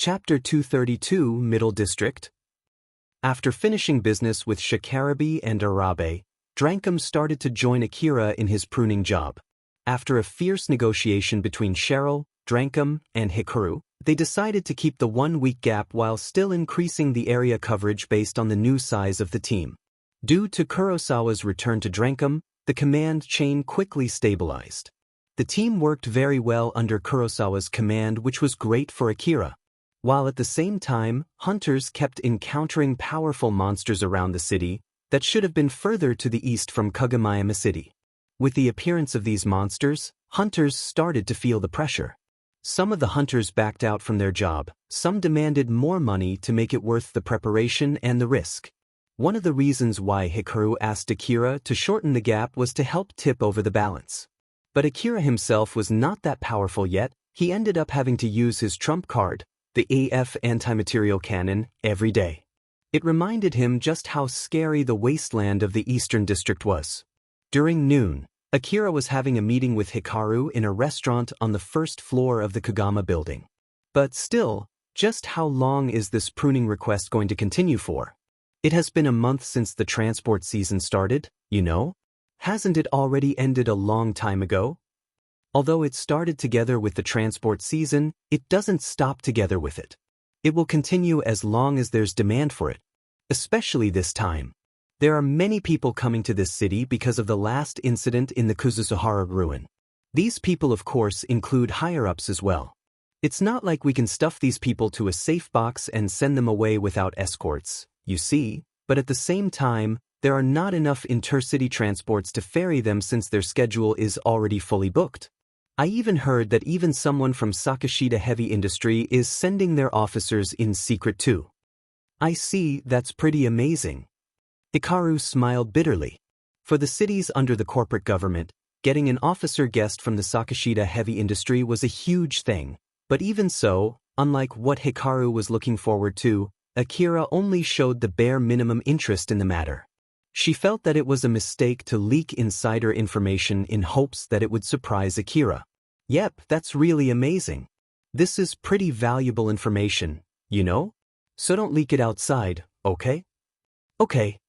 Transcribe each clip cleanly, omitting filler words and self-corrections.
Chapter 232, Middle District. After finishing business with Shikarabe and Arabe, Drankum started to join Akira in his pruning job. After a fierce negotiation between Cheryl, Drankum, and Hikaru, they decided to keep the 1-week gap while still increasing the area coverage based on the new size of the team. Due to Kurosawa's return to Drankum, the command chain quickly stabilized. The team worked very well under Kurosawa's command, which was great for Akira. While at the same time, hunters kept encountering powerful monsters around the city that should have been further to the east from Kagomayama City. With the appearance of these monsters, hunters started to feel the pressure. Some of the hunters backed out from their job, some demanded more money to make it worth the preparation and the risk. One of the reasons why Hikaru asked Akira to shorten the gap was to help tip over the balance. But Akira himself was not that powerful yet. He ended up having to use his trump card, the AF anti-material cannon, every day. It reminded him just how scary the wasteland of the Eastern District was. During noon, Akira was having a meeting with Hikaru in a restaurant on the first floor of the Kagama building. But still, just how long is this pruning request going to continue for? It has been a month since the transport season started, you know? Hasn't it already ended a long time ago? Although it started together with the transport season, it doesn't stop together with it. It will continue as long as there's demand for it. Especially this time. There are many people coming to this city because of the last incident in the Kuzusuhara ruin. These people, of course, include higher-ups as well. It's not like we can stuff these people to a safe box and send them away without escorts, you see, but at the same time, there are not enough intercity transports to ferry them since their schedule is already fully booked. I even heard that even someone from Sakashida Heavy Industry is sending their officers in secret too. I see, that's pretty amazing. Hikaru smiled bitterly. For the cities under the corporate government, getting an officer guest from the Sakashida Heavy Industry was a huge thing, but even so, unlike what Hikaru was looking forward to, Akira only showed the bare minimum interest in the matter. She felt that it was a mistake to leak insider information in hopes that it would surprise Akira. Yep, that's really amazing. This is pretty valuable information, you know? So don't leak it outside, okay? Okay.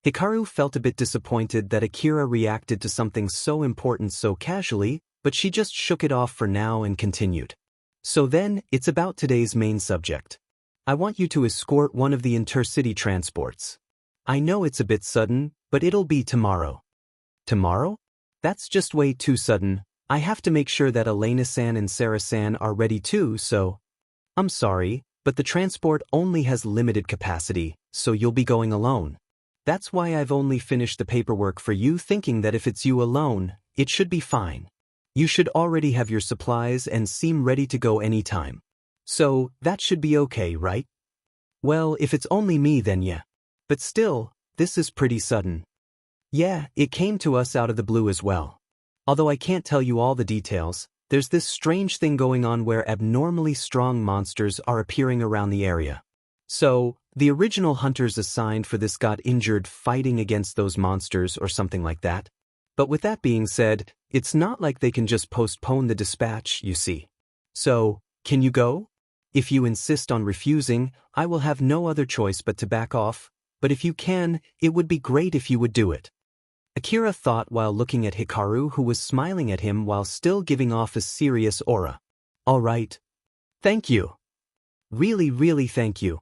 Hikaru felt a bit disappointed that Akira reacted to something so important so casually, but she just shook it off for now and continued. So then, it's about today's main subject. I want you to escort one of the intercity transports. I know it's a bit sudden, but it'll be tomorrow. Tomorrow? That's just way too sudden. I have to make sure that Elena-san and Sarah-san are ready too, so... I'm sorry, but the transport only has limited capacity, so you'll be going alone. That's why I've only finished the paperwork for you, thinking that if it's you alone, it should be fine. You should already have your supplies and seem ready to go anytime. So, that should be okay, right? Well, if it's only me then yeah. But still, this is pretty sudden. Yeah, it came to us out of the blue as well. Although I can't tell you all the details, there's this strange thing going on where abnormally strong monsters are appearing around the area. So, the original hunters assigned for this got injured fighting against those monsters or something like that. But with that being said, it's not like they can just postpone the dispatch, you see. So, can you go? If you insist on refusing, I will have no other choice but to back off, but if you can, it would be great if you would do it. Akira thought while looking at Hikaru, who was smiling at him while still giving off a serious aura. All right. Thank you. Really thank you.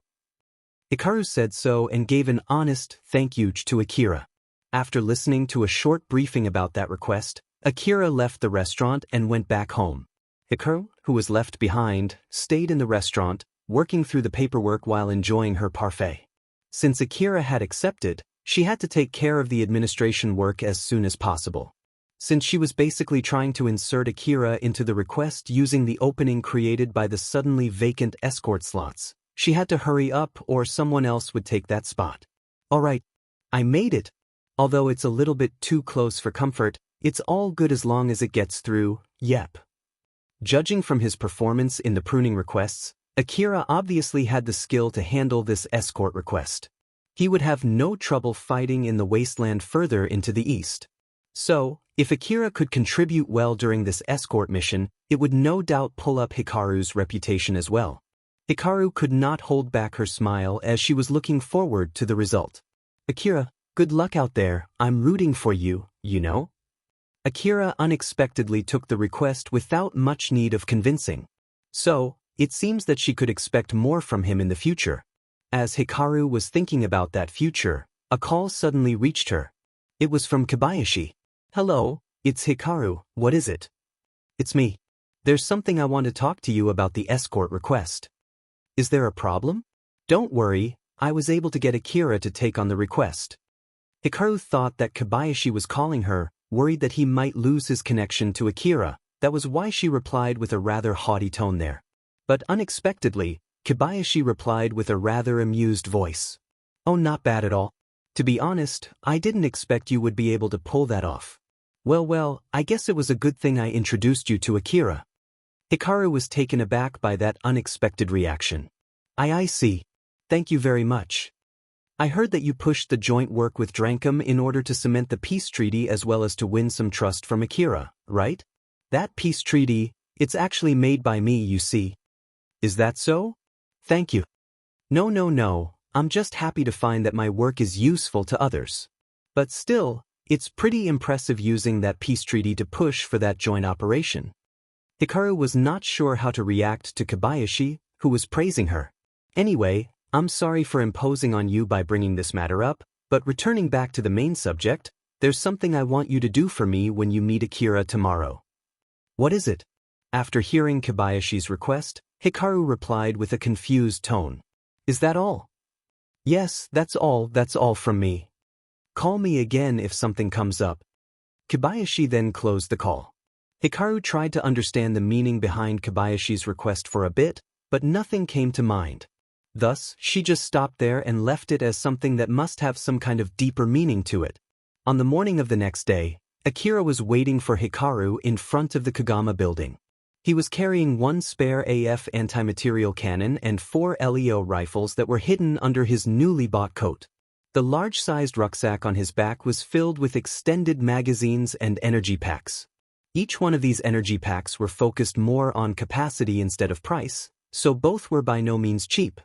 Hikaru said so and gave an honest thank you to Akira. After listening to a short briefing about that request, Akira left the restaurant and went back home. Hikaru, who was left behind, stayed in the restaurant, working through the paperwork while enjoying her parfait. Since Akira had accepted, she had to take care of the administration work as soon as possible. Since she was basically trying to insert Akira into the request using the opening created by the suddenly vacant escort slots, she had to hurry up or someone else would take that spot. Alright, I made it. Although it's a little bit too close for comfort, it's all good as long as it gets through, yep. Judging from his performance in the pruning requests, Akira obviously had the skill to handle this escort request. He would have no trouble fighting in the wasteland further into the east. So, if Akira could contribute well during this escort mission, it would no doubt pull up Hikaru's reputation as well. Hikaru could not hold back her smile as she was looking forward to the result. Akira, good luck out there, I'm rooting for you, you know? Akira unexpectedly took the request without much need of convincing. So, it seems that she could expect more from him in the future. As Hikaru was thinking about that future, a call suddenly reached her. It was from Kobayashi. Hello, it's Hikaru, what is it? It's me. There's something I want to talk to you about the escort request. Is there a problem? Don't worry, I was able to get Akira to take on the request. Hikaru thought that Kobayashi was calling her, worried that he might lose his connection to Akira. That was why she replied with a rather haughty tone there. But unexpectedly, Kobayashi replied with a rather amused voice. Oh, not bad at all. To be honest, I didn't expect you would be able to pull that off. Well, I guess it was a good thing I introduced you to Akira. Hikaru was taken aback by that unexpected reaction. I see. Thank you very much. I heard that you pushed the joint work with Drankum in order to cement the peace treaty as well as to win some trust from Akira, right? That peace treaty, it's actually made by me, you see. Is that so? Thank you. No, I'm just happy to find that my work is useful to others. But still, it's pretty impressive using that peace treaty to push for that joint operation. Hikaru was not sure how to react to Kobayashi, who was praising her. Anyway, I'm sorry for imposing on you by bringing this matter up, but returning back to the main subject, there's something I want you to do for me when you meet Akira tomorrow. What is it? After hearing Kobayashi's request, Hikaru replied with a confused tone. Is that all? Yes, that's all from me. Call me again if something comes up. Kobayashi then closed the call. Hikaru tried to understand the meaning behind Kobayashi's request for a bit, but nothing came to mind. Thus, she just stopped there and left it as something that must have some kind of deeper meaning to it. On the morning of the next day, Akira was waiting for Hikaru in front of the Kagama building. He was carrying one spare AF anti-material cannon and 4 LEO rifles that were hidden under his newly bought coat. The large-sized rucksack on his back was filled with extended magazines and energy packs. Each one of these energy packs were focused more on capacity instead of price, so both were by no means cheap.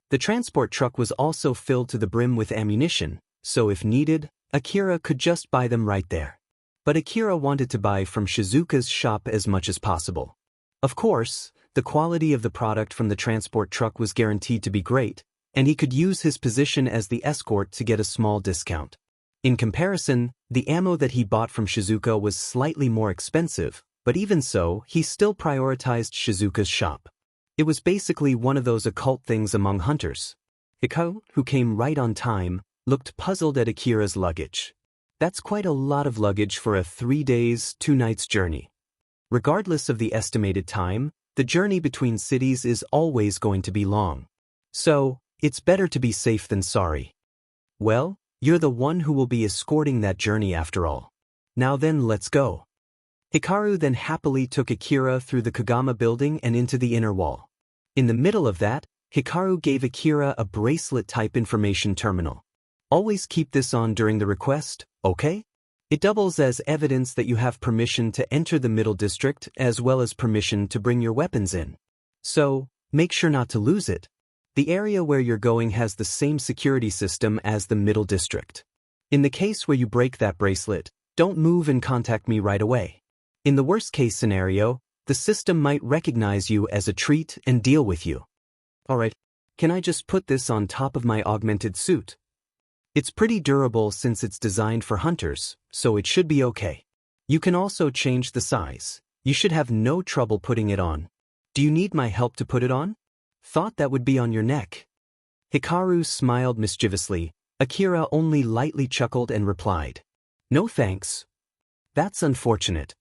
The transport truck was also filled to the brim with ammunition, so if needed, Akira could just buy them right there. But Akira wanted to buy from Shizuka's shop as much as possible. Of course, the quality of the product from the transport truck was guaranteed to be great, and he could use his position as the escort to get a small discount. In comparison, the ammo that he bought from Shizuka was slightly more expensive, but even so, he still prioritized Shizuka's shop. It was basically one of those occult things among hunters. Hikaru, who came right on time, looked puzzled at Akira's luggage. That's quite a lot of luggage for a 3 days, 2 nights journey. Regardless of the estimated time, the journey between cities is always going to be long. So, it's better to be safe than sorry. Well, you're the one who will be escorting that journey after all. Now then, let's go. Hikaru then happily took Akira through the Kagama building and into the inner wall. In the middle of that, Hikaru gave Akira a bracelet-type information terminal. Always keep this on during the request, okay? It doubles as evidence that you have permission to enter the Middle District as well as permission to bring your weapons in. So, make sure not to lose it. The area where you're going has the same security system as the Middle District. In the case where you break that bracelet, don't move and contact me right away. In the worst-case scenario, the system might recognize you as a treat and deal with you. Alright, can I just put this on top of my augmented suit? It's pretty durable since it's designed for hunters, so it should be okay. You can also change the size. You should have no trouble putting it on. Do you need my help to put it on? Thought that would be on your neck. Hikaru smiled mischievously. Akira only lightly chuckled and replied, No thanks. That's unfortunate.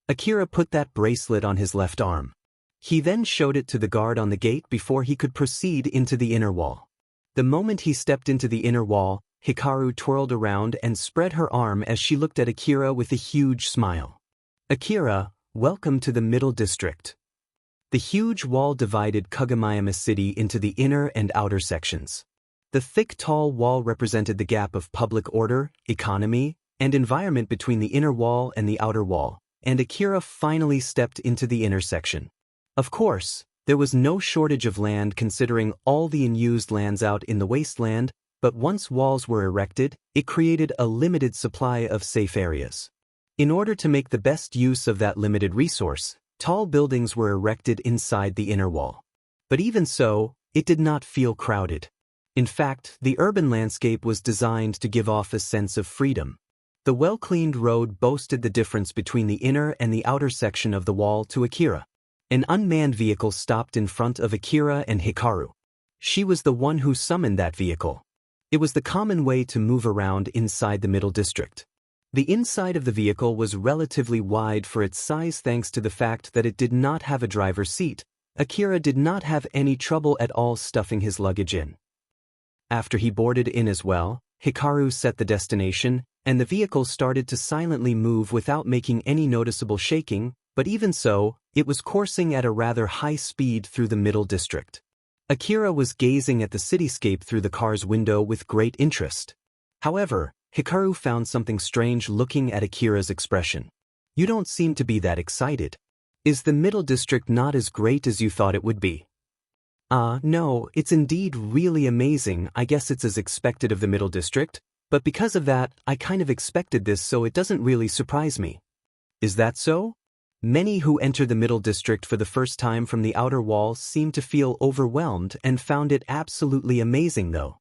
Akira put that bracelet on his left arm. He then showed it to the guard on the gate before he could proceed into the inner wall. The moment he stepped into the inner wall, Hikaru twirled around and spread her arm as she looked at Akira with a huge smile. Akira, welcome to the Middle District. The huge wall divided Kagemayama City into the inner and outer sections. The thick, tall wall represented the gap of public order, economy, and environment between the inner wall and the outer wall, and Akira finally stepped into the inner section. Of course, There was no shortage of land considering all the unused lands out in the wasteland, but once walls were erected, it created a limited supply of safe areas. In order to make the best use of that limited resource, tall buildings were erected inside the inner wall. But even so, it did not feel crowded. In fact, the urban landscape was designed to give off a sense of freedom. The well-cleaned road boasted the difference between the inner and the outer section of the wall to Akira. An unmanned vehicle stopped in front of Akira and Hikaru. She was the one who summoned that vehicle. It was the common way to move around inside the Middle District. The inside of the vehicle was relatively wide for its size thanks to the fact that it did not have a driver's seat. Akira did not have any trouble at all stuffing his luggage in. After he boarded in as well, Hikaru set the destination, and the vehicle started to silently move without making any noticeable shaking, but even so, it was coursing at a rather high speed through the Middle District. Akira was gazing at the cityscape through the car's window with great interest. However, Hikaru found something strange looking at Akira's expression. "You don't seem to be that excited. Is the Middle District not as great as you thought it would be?" No, it's indeed really amazing. I guess it's as expected of the Middle District, but because of that, I kind of expected this, so it doesn't really surprise me." "Is that so?" Many who enter the Middle District for the first time from the outer wall seemed to feel overwhelmed and found it absolutely amazing though.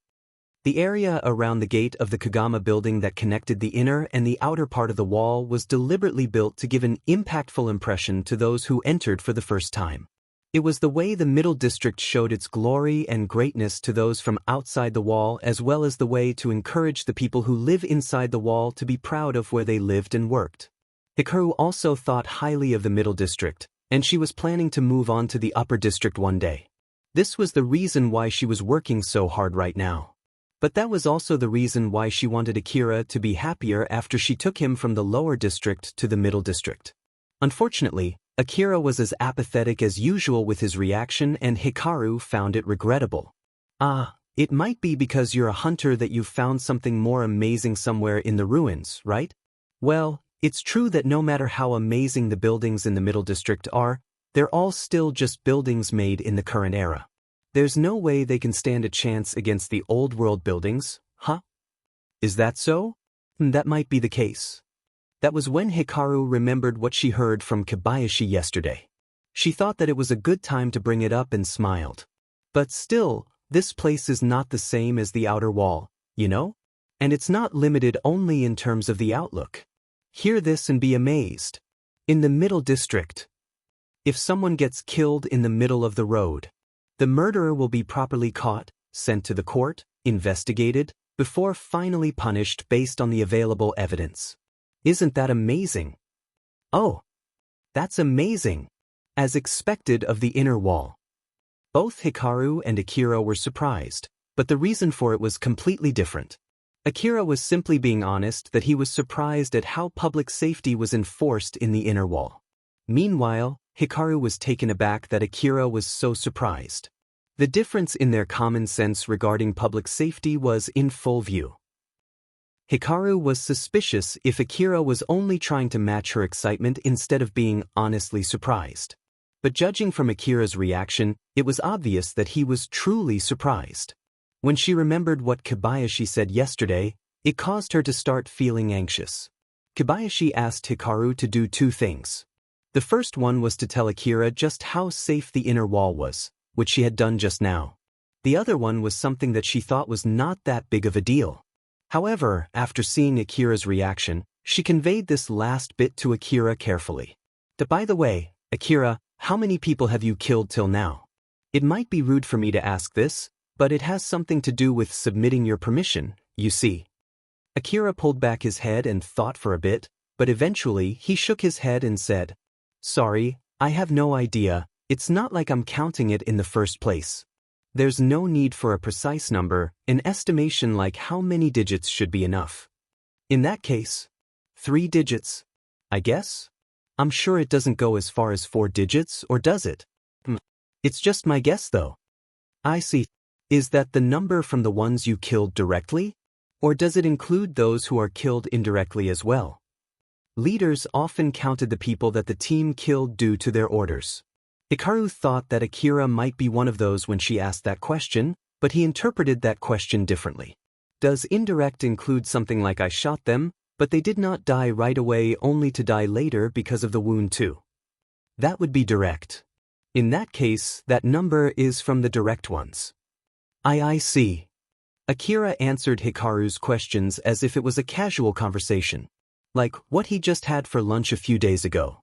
The area around the gate of the Kagama building that connected the inner and the outer part of the wall was deliberately built to give an impactful impression to those who entered for the first time. It was the way the Middle District showed its glory and greatness to those from outside the wall, as well as the way to encourage the people who live inside the wall to be proud of where they lived and worked. Hikaru also thought highly of the Middle District, and she was planning to move on to the Upper District one day. This was the reason why she was working so hard right now. But that was also the reason why she wanted Akira to be happier after she took him from the Lower District to the Middle District. Unfortunately, Akira was as apathetic as usual with his reaction, and Hikaru found it regrettable. It might be because you're a hunter that you've found something more amazing somewhere in the ruins, right? Well, it's true that no matter how amazing the buildings in the Middle District are, they're all still just buildings made in the current era. There's no way they can stand a chance against the old world buildings, huh? Is that so? That might be the case. That was when Hikaru remembered what she heard from Kobayashi yesterday. She thought that it was a good time to bring it up and smiled. But still, this place is not the same as the outer wall, you know? And it's not limited only in terms of the outlook. Hear this and be amazed. In the Middle District, if someone gets killed in the middle of the road, the murderer will be properly caught, sent to the court, investigated, before finally punished based on the available evidence. Isn't that amazing? Oh, that's amazing. As expected of the inner wall. Both Hikaru and Akira were surprised, but the reason for it was completely different. Akira was simply being honest that he was surprised at how public safety was enforced in the inner wall. Meanwhile, Hikaru was taken aback that Akira was so surprised. The difference in their common sense regarding public safety was in full view. Hikaru was suspicious if Akira was only trying to match her excitement instead of being honestly surprised. But judging from Akira's reaction, it was obvious that he was truly surprised. When she remembered what Kobayashi said yesterday, it caused her to start feeling anxious. Kobayashi asked Hikaru to do two things. The first one was to tell Akira just how safe the inner wall was, which she had done just now. The other one was something that she thought was not that big of a deal. However, after seeing Akira's reaction, she conveyed this last bit to Akira carefully. By the way, Akira, how many people have you killed till now? It might be rude for me to ask this, but it has something to do with submitting your permission, you see. Akira pulled back his head and thought for a bit, but eventually he shook his head and said, "Sorry, I have no idea. It's not like I'm counting it in the first place. There's no need for a precise number, an estimation like how many digits should be enough. In that case, 3 digits, I guess? I'm sure it doesn't go as far as 4 digits, or does it? It's just my guess though." "I see. Is that the number from the ones you killed directly? Or does it include those who are killed indirectly as well?" Leaders often counted the people that the team killed due to their orders. Hikaru thought that Akira might be one of those when she asked that question, but he interpreted that question differently. Does indirect include something like I shot them, but they did not die right away only to die later because of the wound too? That would be direct. In that case, that number is from the direct ones. I see. Akira answered Hikaru's questions as if it was a casual conversation, like what he just had for lunch a few days ago.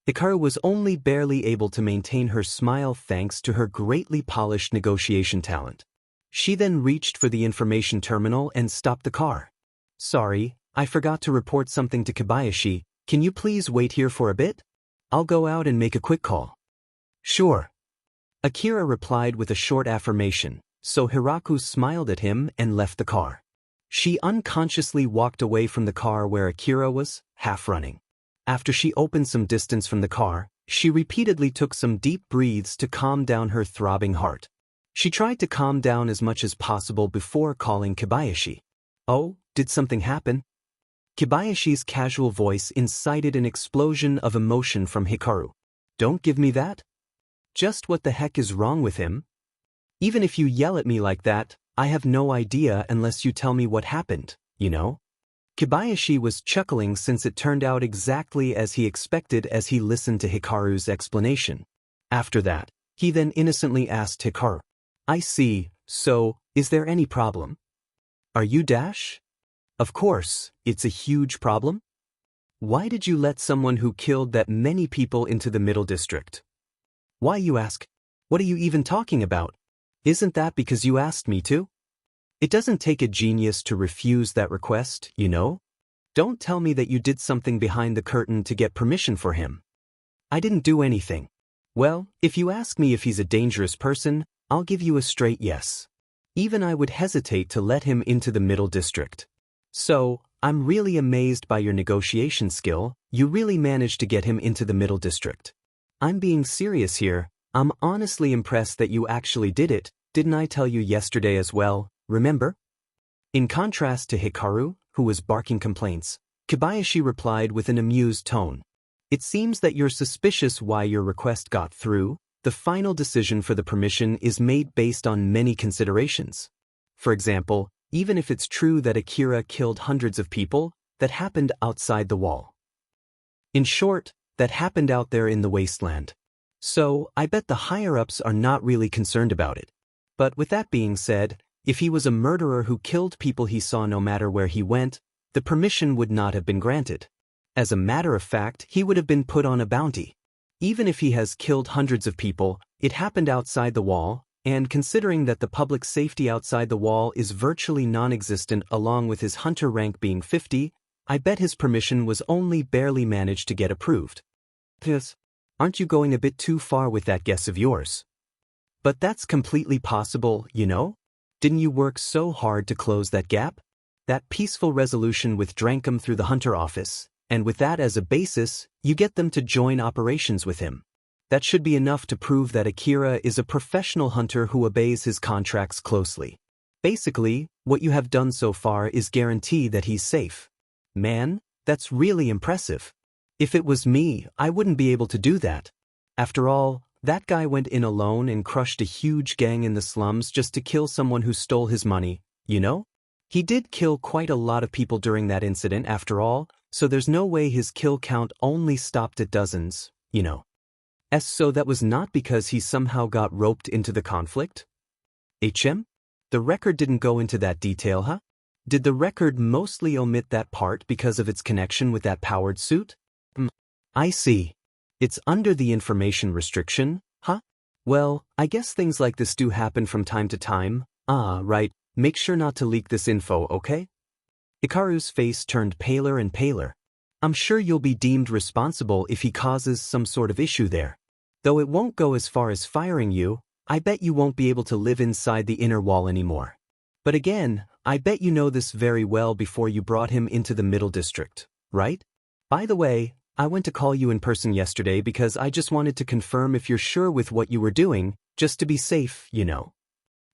Hikaru was only barely able to maintain her smile thanks to her greatly polished negotiation talent. She then reached for the information terminal and stopped the car. Sorry, I forgot to report something to Kobayashi. Can you please wait here for a bit? I'll go out and make a quick call. Sure. Akira replied with a short affirmation, so Hiraku smiled at him and left the car. She unconsciously walked away from the car where Akira was, half running. After she opened some distance from the car, she repeatedly took some deep breaths to calm down her throbbing heart. She tried to calm down as much as possible before calling Kobayashi. Oh, did something happen? Kobayashi's casual voice incited an explosion of emotion from Hikaru. Don't give me that? Just what the heck is wrong with him? Even if you yell at me like that, I have no idea unless you tell me what happened, you know? Kobayashi was chuckling since it turned out exactly as he expected as he listened to Hikaru's explanation. After that, he then innocently asked Hikaru, I see, so, is there any problem? Are you Dash? Of course, it's a huge problem. Why did you let someone who killed that many people into the Middle District? Why, you ask? What are you even talking about? Isn't that because you asked me to? It doesn't take a genius to refuse that request, you know? Don't tell me that you did something behind the curtain to get permission for him. I didn't do anything. Well, if you ask me if he's a dangerous person, I'll give you a straight yes. Even I would hesitate to let him into the Middle District. So, I'm really amazed by your negotiation skill. You really managed to get him into the Middle District. I'm being serious here. I'm honestly impressed that you actually did it. Didn't I tell you yesterday as well, remember? In contrast to Hikaru, who was barking complaints, Kobayashi replied with an amused tone. It seems that you're suspicious why your request got through. The final decision for the permission is made based on many considerations. For example, even if it's true that Akira killed hundreds of people, that happened outside the wall. In short, that happened out there in the wasteland. So, I bet the higher-ups are not really concerned about it. But with that being said, if he was a murderer who killed people he saw no matter where he went, the permission would not have been granted. As a matter of fact, he would have been put on a bounty. Even if he has killed hundreds of people, it happened outside the wall, and considering that the public safety outside the wall is virtually non-existent along with his hunter rank being 50, I bet his permission was only barely managed to get approved. Yes, aren't you going a bit too far with that guess of yours? But that's completely possible, you know? Didn't you work so hard to close that gap? That peaceful resolution with Drankum through the hunter office, and with that as a basis, you get them to join operations with him. That should be enough to prove that Akira is a professional hunter who obeys his contracts closely. Basically, what you have done so far is guarantee that he's safe. Man, that's really impressive. If it was me, I wouldn't be able to do that. After all, that guy went in alone and crushed a huge gang in the slums just to kill someone who stole his money, you know? He did kill quite a lot of people during that incident after all, so there's no way his kill count only stopped at dozens, you know. So that was not because he somehow got roped into the conflict? The record didn't go into that detail, huh? Did the record mostly omit that part because of its connection with that powered suit? I see. It's under the information restriction, huh? Well, I guess things like this do happen from time to time. Right. Make sure not to leak this info, okay? Hikaru's face turned paler and paler. I'm sure you'll be deemed responsible if he causes some sort of issue there. Though it won't go as far as firing you, I bet you won't be able to live inside the inner wall anymore. But again, I bet you know this very well before you brought him into the Middle District, right? By the way, I went to call you in person yesterday because I just wanted to confirm if you're sure with what you were doing, just to be safe, you know.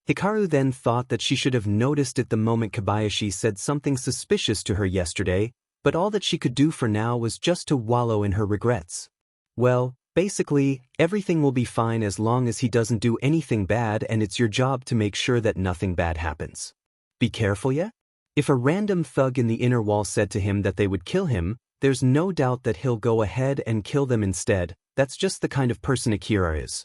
Hikaru then thought that she should have noticed it the moment Kobayashi said something suspicious to her yesterday, but all that she could do for now was just to wallow in her regrets. Well, Basically, everything will be fine as long as he doesn't do anything bad, and it's your job to make sure that nothing bad happens. Be careful, yeah? If a random thug in the inner wall said to him that they would kill him, there's no doubt that he'll go ahead and kill them instead. That's just the kind of person Akira is.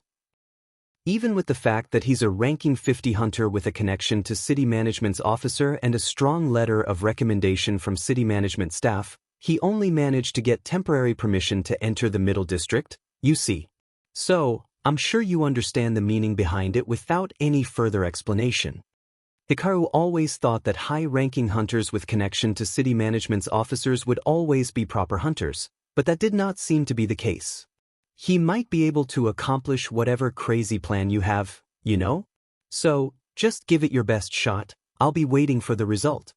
Even with the fact that he's a ranking 50 hunter with a connection to city management's officer and a strong letter of recommendation from city management staff, he only managed to get temporary permission to enter the Middle District, you see. So, I'm sure you understand the meaning behind it without any further explanation. Hikaru always thought that high-ranking hunters with connection to city management's officers would always be proper hunters, but that did not seem to be the case. He might be able to accomplish whatever crazy plan you have, you know? So, just give it your best shot. I'll be waiting for the result.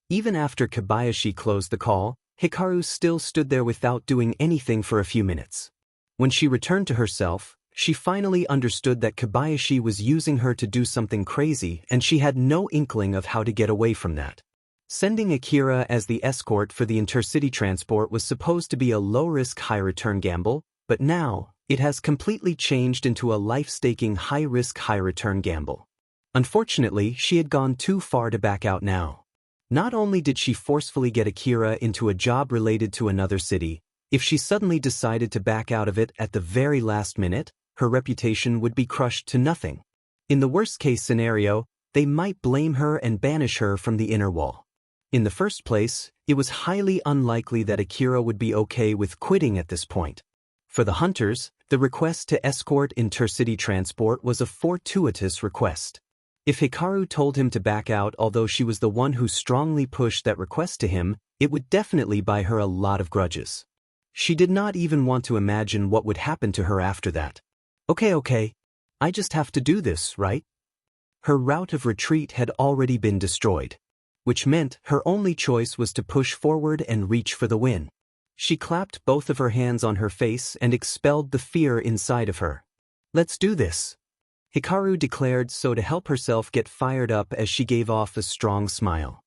Even after Kobayashi closed the call, Hikaru still stood there without doing anything for a few minutes. When she returned to herself, she finally understood that Kobayashi was using her to do something crazy, and she had no inkling of how to get away from that. Sending Akira as the escort for the intercity transport was supposed to be a low-risk, high-return gamble, but now, it has completely changed into a life-staking high-risk, high-return gamble. Unfortunately, she had gone too far to back out now. Not only did she forcefully get Akira into a job related to another city, if she suddenly decided to back out of it at the very last minute, her reputation would be crushed to nothing. In the worst-case scenario, they might blame her and banish her from the inner wall. In the first place, it was highly unlikely that Akira would be okay with quitting at this point. For the hunters, the request to escort intercity transport was a fortuitous request. If Hikaru told him to back out, although she was the one who strongly pushed that request to him, it would definitely buy her a lot of grudges. She did not even want to imagine what would happen to her after that. Okay, I just have to do this, right? Her route of retreat had already been destroyed, which meant her only choice was to push forward and reach for the win. She clapped both of her hands on her face and expelled the fear inside of her. Let's do this, Hikaru declared, so to help herself get fired up as she gave off a strong smile.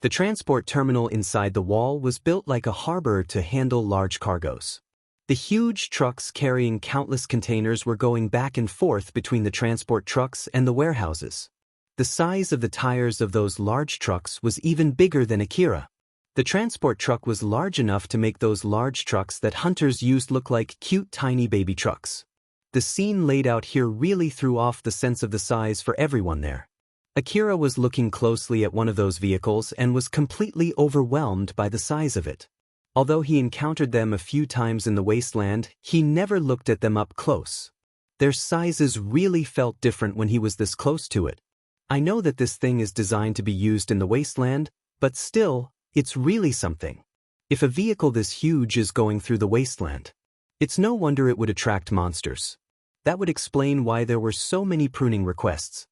The transport terminal inside the wall was built like a harbor to handle large cargoes. The huge trucks carrying countless containers were going back and forth between the transport trucks and the warehouses. The size of the tires of those large trucks was even bigger than Akira. The transport truck was large enough to make those large trucks that hunters used look like cute tiny baby trucks. The scene laid out here really threw off the sense of the size for everyone there. Akira was looking closely at one of those vehicles and was completely overwhelmed by the size of it. Although he encountered them a few times in the wasteland, he never looked at them up close. Their sizes really felt different when he was this close to it. I know that this thing is designed to be used in the wasteland, but still, it's really something. If a vehicle this huge is going through the wasteland, it's no wonder it would attract monsters. That would explain why there were so many pruning requests.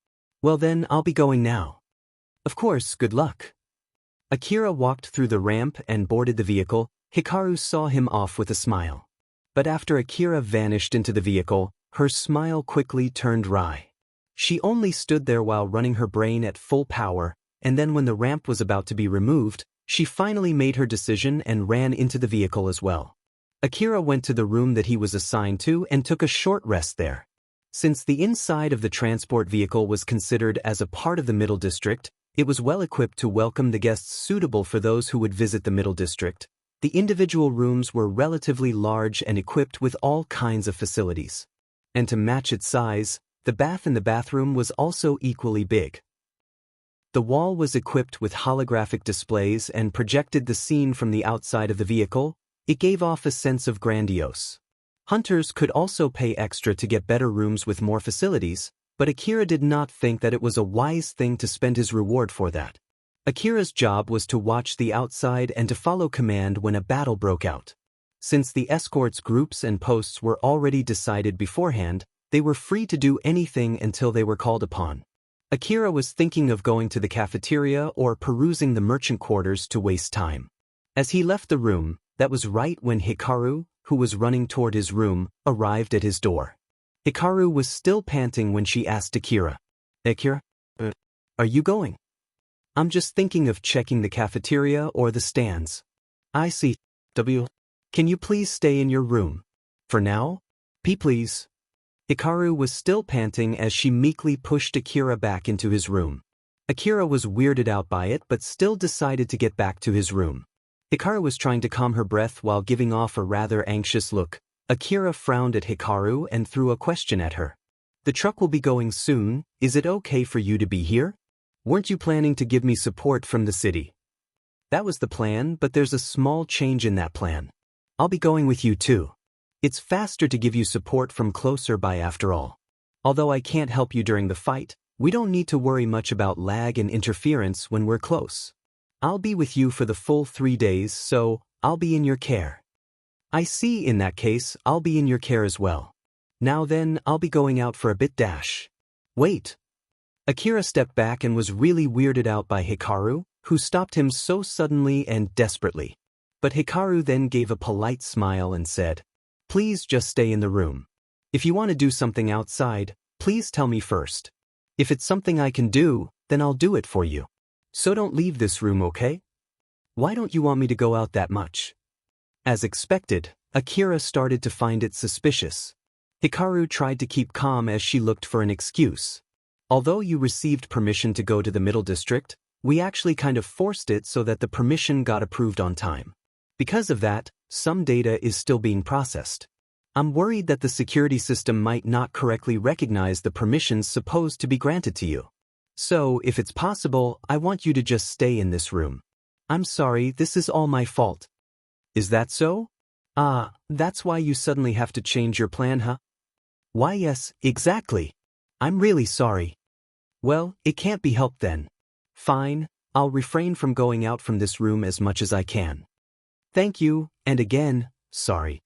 Well then, I'll be going now. Of course, good luck. Akira walked through the ramp and boarded the vehicle. Hikaru saw him off with a smile. But after Akira vanished into the vehicle, her smile quickly turned wry. She only stood there while running her brain at full power, and then when the ramp was about to be removed, she finally made her decision and ran into the vehicle as well. Akira went to the room that he was assigned to and took a short rest there. Since the inside of the transport vehicle was considered as a part of the Middle District, it was well equipped to welcome the guests suitable for those who would visit the Middle District. The individual rooms were relatively large and equipped with all kinds of facilities. And to match its size, the bath in the bathroom was also equally big. The wall was equipped with holographic displays and projected the scene from the outside of the vehicle. It gave off a sense of grandiose. Hunters could also pay extra to get better rooms with more facilities, but Akira did not think that it was a wise thing to spend his reward for that. Akira's job was to watch the outside and to follow command when a battle broke out. Since the escorts' groups and posts were already decided beforehand, they were free to do anything until they were called upon. Akira was thinking of going to the cafeteria or perusing the merchant quarters to waste time. As he left the room, that was right when Hikaru, who was running toward his room, arrived at his door. Hikaru was still panting when she asked Akira, "Akira, are you going?" "I'm just thinking of checking the cafeteria or the stands." "I see. Can you please stay in your room? For now?" Pee please. Hikaru was still panting as she meekly pushed Akira back into his room. Akira was weirded out by it but still decided to get back to his room. Hikaru was trying to calm her breath while giving off a rather anxious look. Akira frowned at Hikaru and threw a question at her. The truck will be going soon, is it okay for you to be here? Weren't you planning to give me support from the city? That was the plan, but there's a small change in that plan. I'll be going with you too. It's faster to give you support from closer by after all. Although I can't help you during the fight, we don't need to worry much about lag and interference when we're close. I'll be with you for the full 3 days, so I'll be in your care. I see, in that case, I'll be in your care as well. Now then, I'll be going out for a bit dash. Wait. Akira stepped back and was really weirded out by Hikaru, who stopped him so suddenly and desperately. But Hikaru then gave a polite smile and said, Please just stay in the room. If you want to do something outside, please tell me first. If it's something I can do, then I'll do it for you. So don't leave this room, okay? Why don't you want me to go out that much? As expected, Akira started to find it suspicious. Hikaru tried to keep calm as she looked for an excuse. Although you received permission to go to the Middle District, we actually kind of forced it so that the permission got approved on time. Because of that, some data is still being processed. I'm worried that the security system might not correctly recognize the permissions supposed to be granted to you. So, if it's possible, I want you to just stay in this room. I'm sorry, this is all my fault. Is that so? That's why you suddenly have to change your plan, huh? Why yes, exactly. I'm really sorry. Well, it can't be helped then. Fine, I'll refrain from going out from this room as much as I can. Thank you, and again, sorry.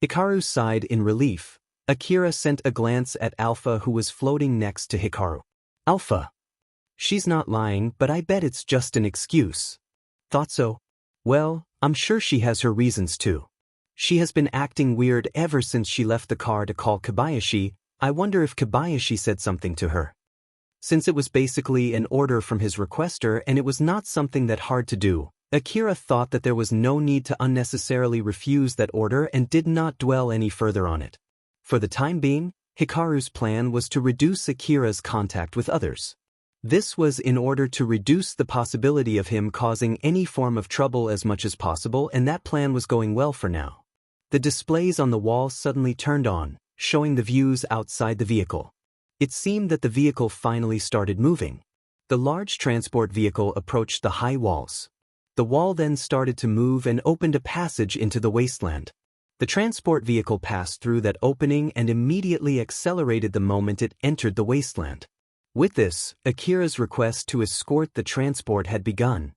Hikaru sighed in relief. Akira sent a glance at Alpha, who was floating next to Hikaru. Alpha. She's not lying, but I bet it's just an excuse. Thought so? Well, I'm sure she has her reasons too. She has been acting weird ever since she left the car to call Kobayashi. I wonder if Kobayashi said something to her. Since it was basically an order from his requester and it was not something that hard to do, Akira thought that there was no need to unnecessarily refuse that order and did not dwell any further on it. For the time being, Hikaru's plan was to reduce Akira's contact with others. This was in order to reduce the possibility of him causing any form of trouble as much as possible, and that plan was going well for now. The displays on the wall suddenly turned on, showing the views outside the vehicle. It seemed that the vehicle finally started moving. The large transport vehicle approached the high walls. The wall then started to move and opened a passage into the wasteland. The transport vehicle passed through that opening and immediately accelerated the moment it entered the wasteland. With this, Akira's request to escort the transport had begun.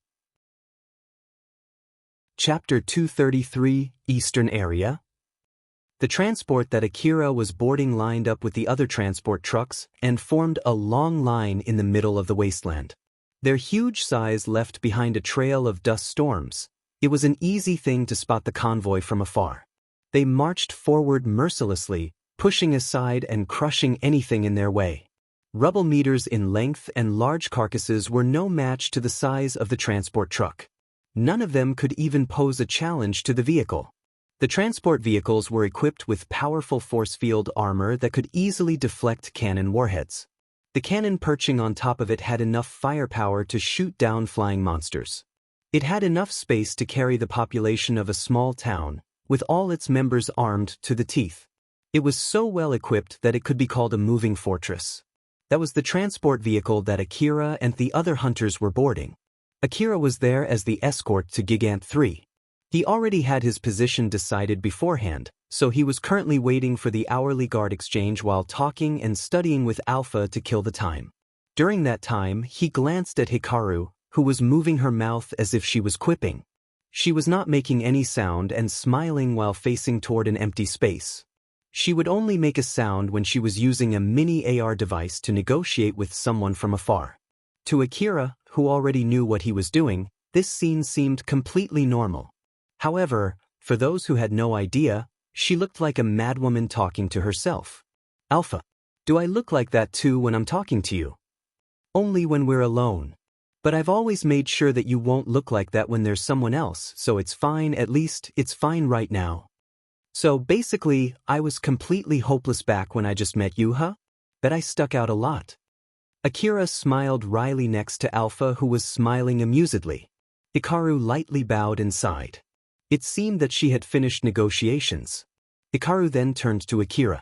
Chapter 233, Eastern Area. The transport that Akira was boarding lined up with the other transport trucks and formed a long line in the middle of the wasteland. Their huge size left behind a trail of dust storms. It was an easy thing to spot the convoy from afar. They marched forward mercilessly, pushing aside and crushing anything in their way. Rubble meters in length and large carcasses were no match to the size of the transport truck. None of them could even pose a challenge to the vehicle. The transport vehicles were equipped with powerful force field armor that could easily deflect cannon warheads. The cannon perching on top of it had enough firepower to shoot down flying monsters. It had enough space to carry the population of a small town, with all its members armed to the teeth. It was so well equipped that it could be called a moving fortress. That was the transport vehicle that Akira and the other hunters were boarding. Akira was there as the escort to Gigant 3. He already had his position decided beforehand, so he was currently waiting for the hourly guard exchange while talking and studying with Alpha to kill the time. During that time, he glanced at Hikaru, who was moving her mouth as if she was quipping. She was not making any sound and smiling while facing toward an empty space. She would only make a sound when she was using a mini AR device to negotiate with someone from afar. To Akira, who already knew what he was doing, this scene seemed completely normal. However, for those who had no idea, she looked like a madwoman talking to herself. Alpha, do I look like that too when I'm talking to you? Only when we're alone. But I've always made sure that you won't look like that when there's someone else, so it's fine, at least it's fine right now. So basically, I was completely hopeless back when I just met you, huh? Bet I stuck out a lot. Akira smiled wryly next to Alpha, who was smiling amusedly. Hikaru lightly bowed and sighed. It seemed that she had finished negotiations. Hikaru then turned to Akira.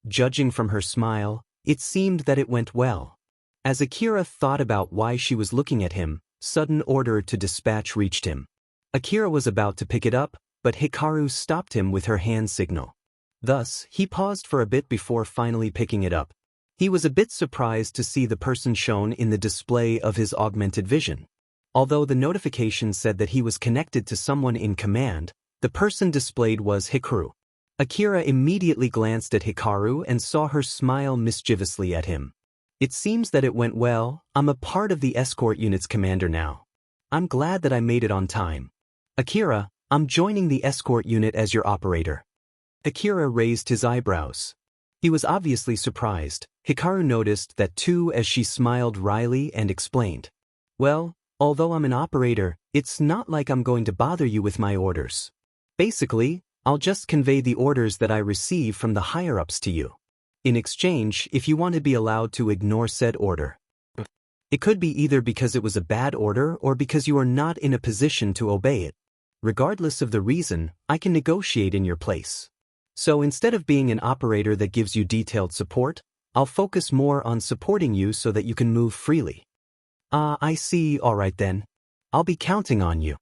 Judging from her smile, it seemed that it went well. As Akira thought about why she was looking at him, sudden order to dispatch reached him. Akira was about to pick it up, but Hikaru stopped him with her hand signal. Thus, he paused for a bit before finally picking it up. He was a bit surprised to see the person shown in the display of his augmented vision. Although the notification said that he was connected to someone in command, the person displayed was Hikaru. Akira immediately glanced at Hikaru and saw her smile mischievously at him. It seems that it went well. I'm a part of the escort unit's commander now. I'm glad that I made it on time. Akira, I'm joining the escort unit as your operator. Akira raised his eyebrows. He was obviously surprised. Hikaru noticed that too as she smiled wryly and explained. Well, although I'm an operator, it's not like I'm going to bother you with my orders. Basically, I'll just convey the orders that I receive from the higher-ups to you. In exchange, if you want to be allowed to ignore said order. It could be either because it was a bad order or because you are not in a position to obey it. Regardless of the reason, I can negotiate in your place. So instead of being an operator that gives you detailed support, I'll focus more on supporting you so that you can move freely. I see, alright then. I'll be counting on you.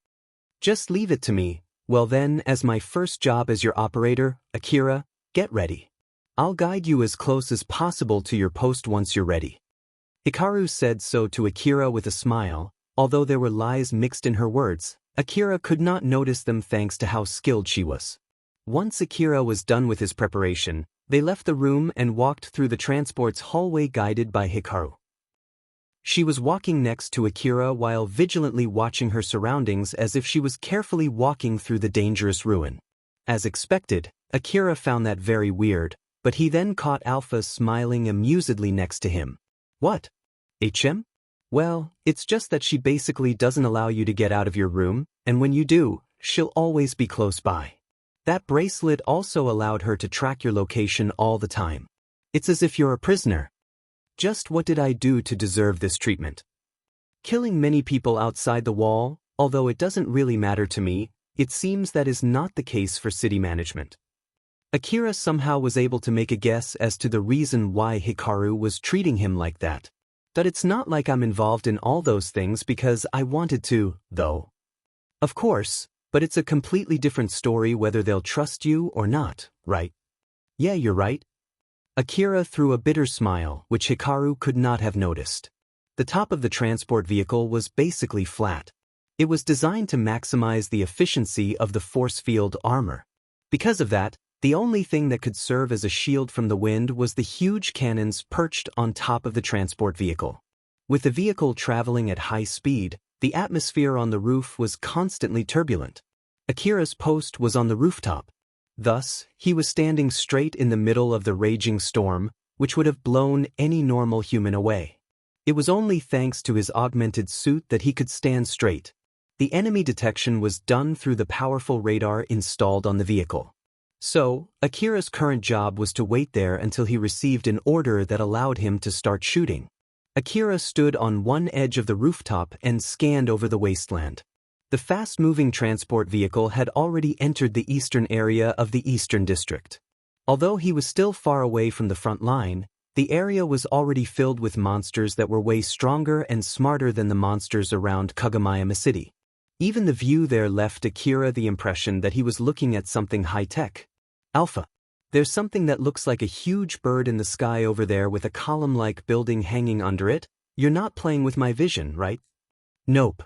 Just leave it to me. Well then, as my first job as your operator, Akira, get ready. I'll guide you as close as possible to your post once you're ready. Hikaru said so to Akira with a smile. Although there were lies mixed in her words, Akira could not notice them thanks to how skilled she was. Once Akira was done with his preparation, they left the room and walked through the transport's hallway guided by Hikaru. She was walking next to Akira while vigilantly watching her surroundings as if she was carefully walking through the dangerous ruin. As expected, Akira found that very weird, but he then caught Alpha smiling amusedly next to him. What? HM? Well, it's just that she basically doesn't allow you to get out of your room, and when you do, she'll always be close by. That bracelet also allowed her to track your location all the time. It's as if you're a prisoner. Just what did I do to deserve this treatment? Killing many people outside the wall, although it doesn't really matter to me, it seems that is not the case for city management. Akira somehow was able to make a guess as to the reason why Hikaru was treating him like that. But it's not like I'm involved in all those things because I wanted to, though. Of course, but it's a completely different story whether they'll trust you or not, right? Yeah, you're right. Akira threw a bitter smile, which Hikaru could not have noticed. The top of the transport vehicle was basically flat. It was designed to maximize the efficiency of the force field armor. Because of that, the only thing that could serve as a shield from the wind was the huge cannons perched on top of the transport vehicle. With the vehicle traveling at high speed, the atmosphere on the roof was constantly turbulent. Akira's post was on the rooftop. Thus, he was standing straight in the middle of the raging storm, which would have blown any normal human away. It was only thanks to his augmented suit that he could stand straight. The enemy detection was done through the powerful radar installed on the vehicle. So, Akira's current job was to wait there until he received an order that allowed him to start shooting. Akira stood on one edge of the rooftop and scanned over the wasteland. The fast-moving transport vehicle had already entered the eastern area of the Eastern District. Although he was still far away from the front line, the area was already filled with monsters that were way stronger and smarter than the monsters around Kagomayama City. Even the view there left Akira the impression that he was looking at something high-tech. Alpha. There's something that looks like a huge bird in the sky over there with a column-like building hanging under it. You're not playing with my vision, right? Nope.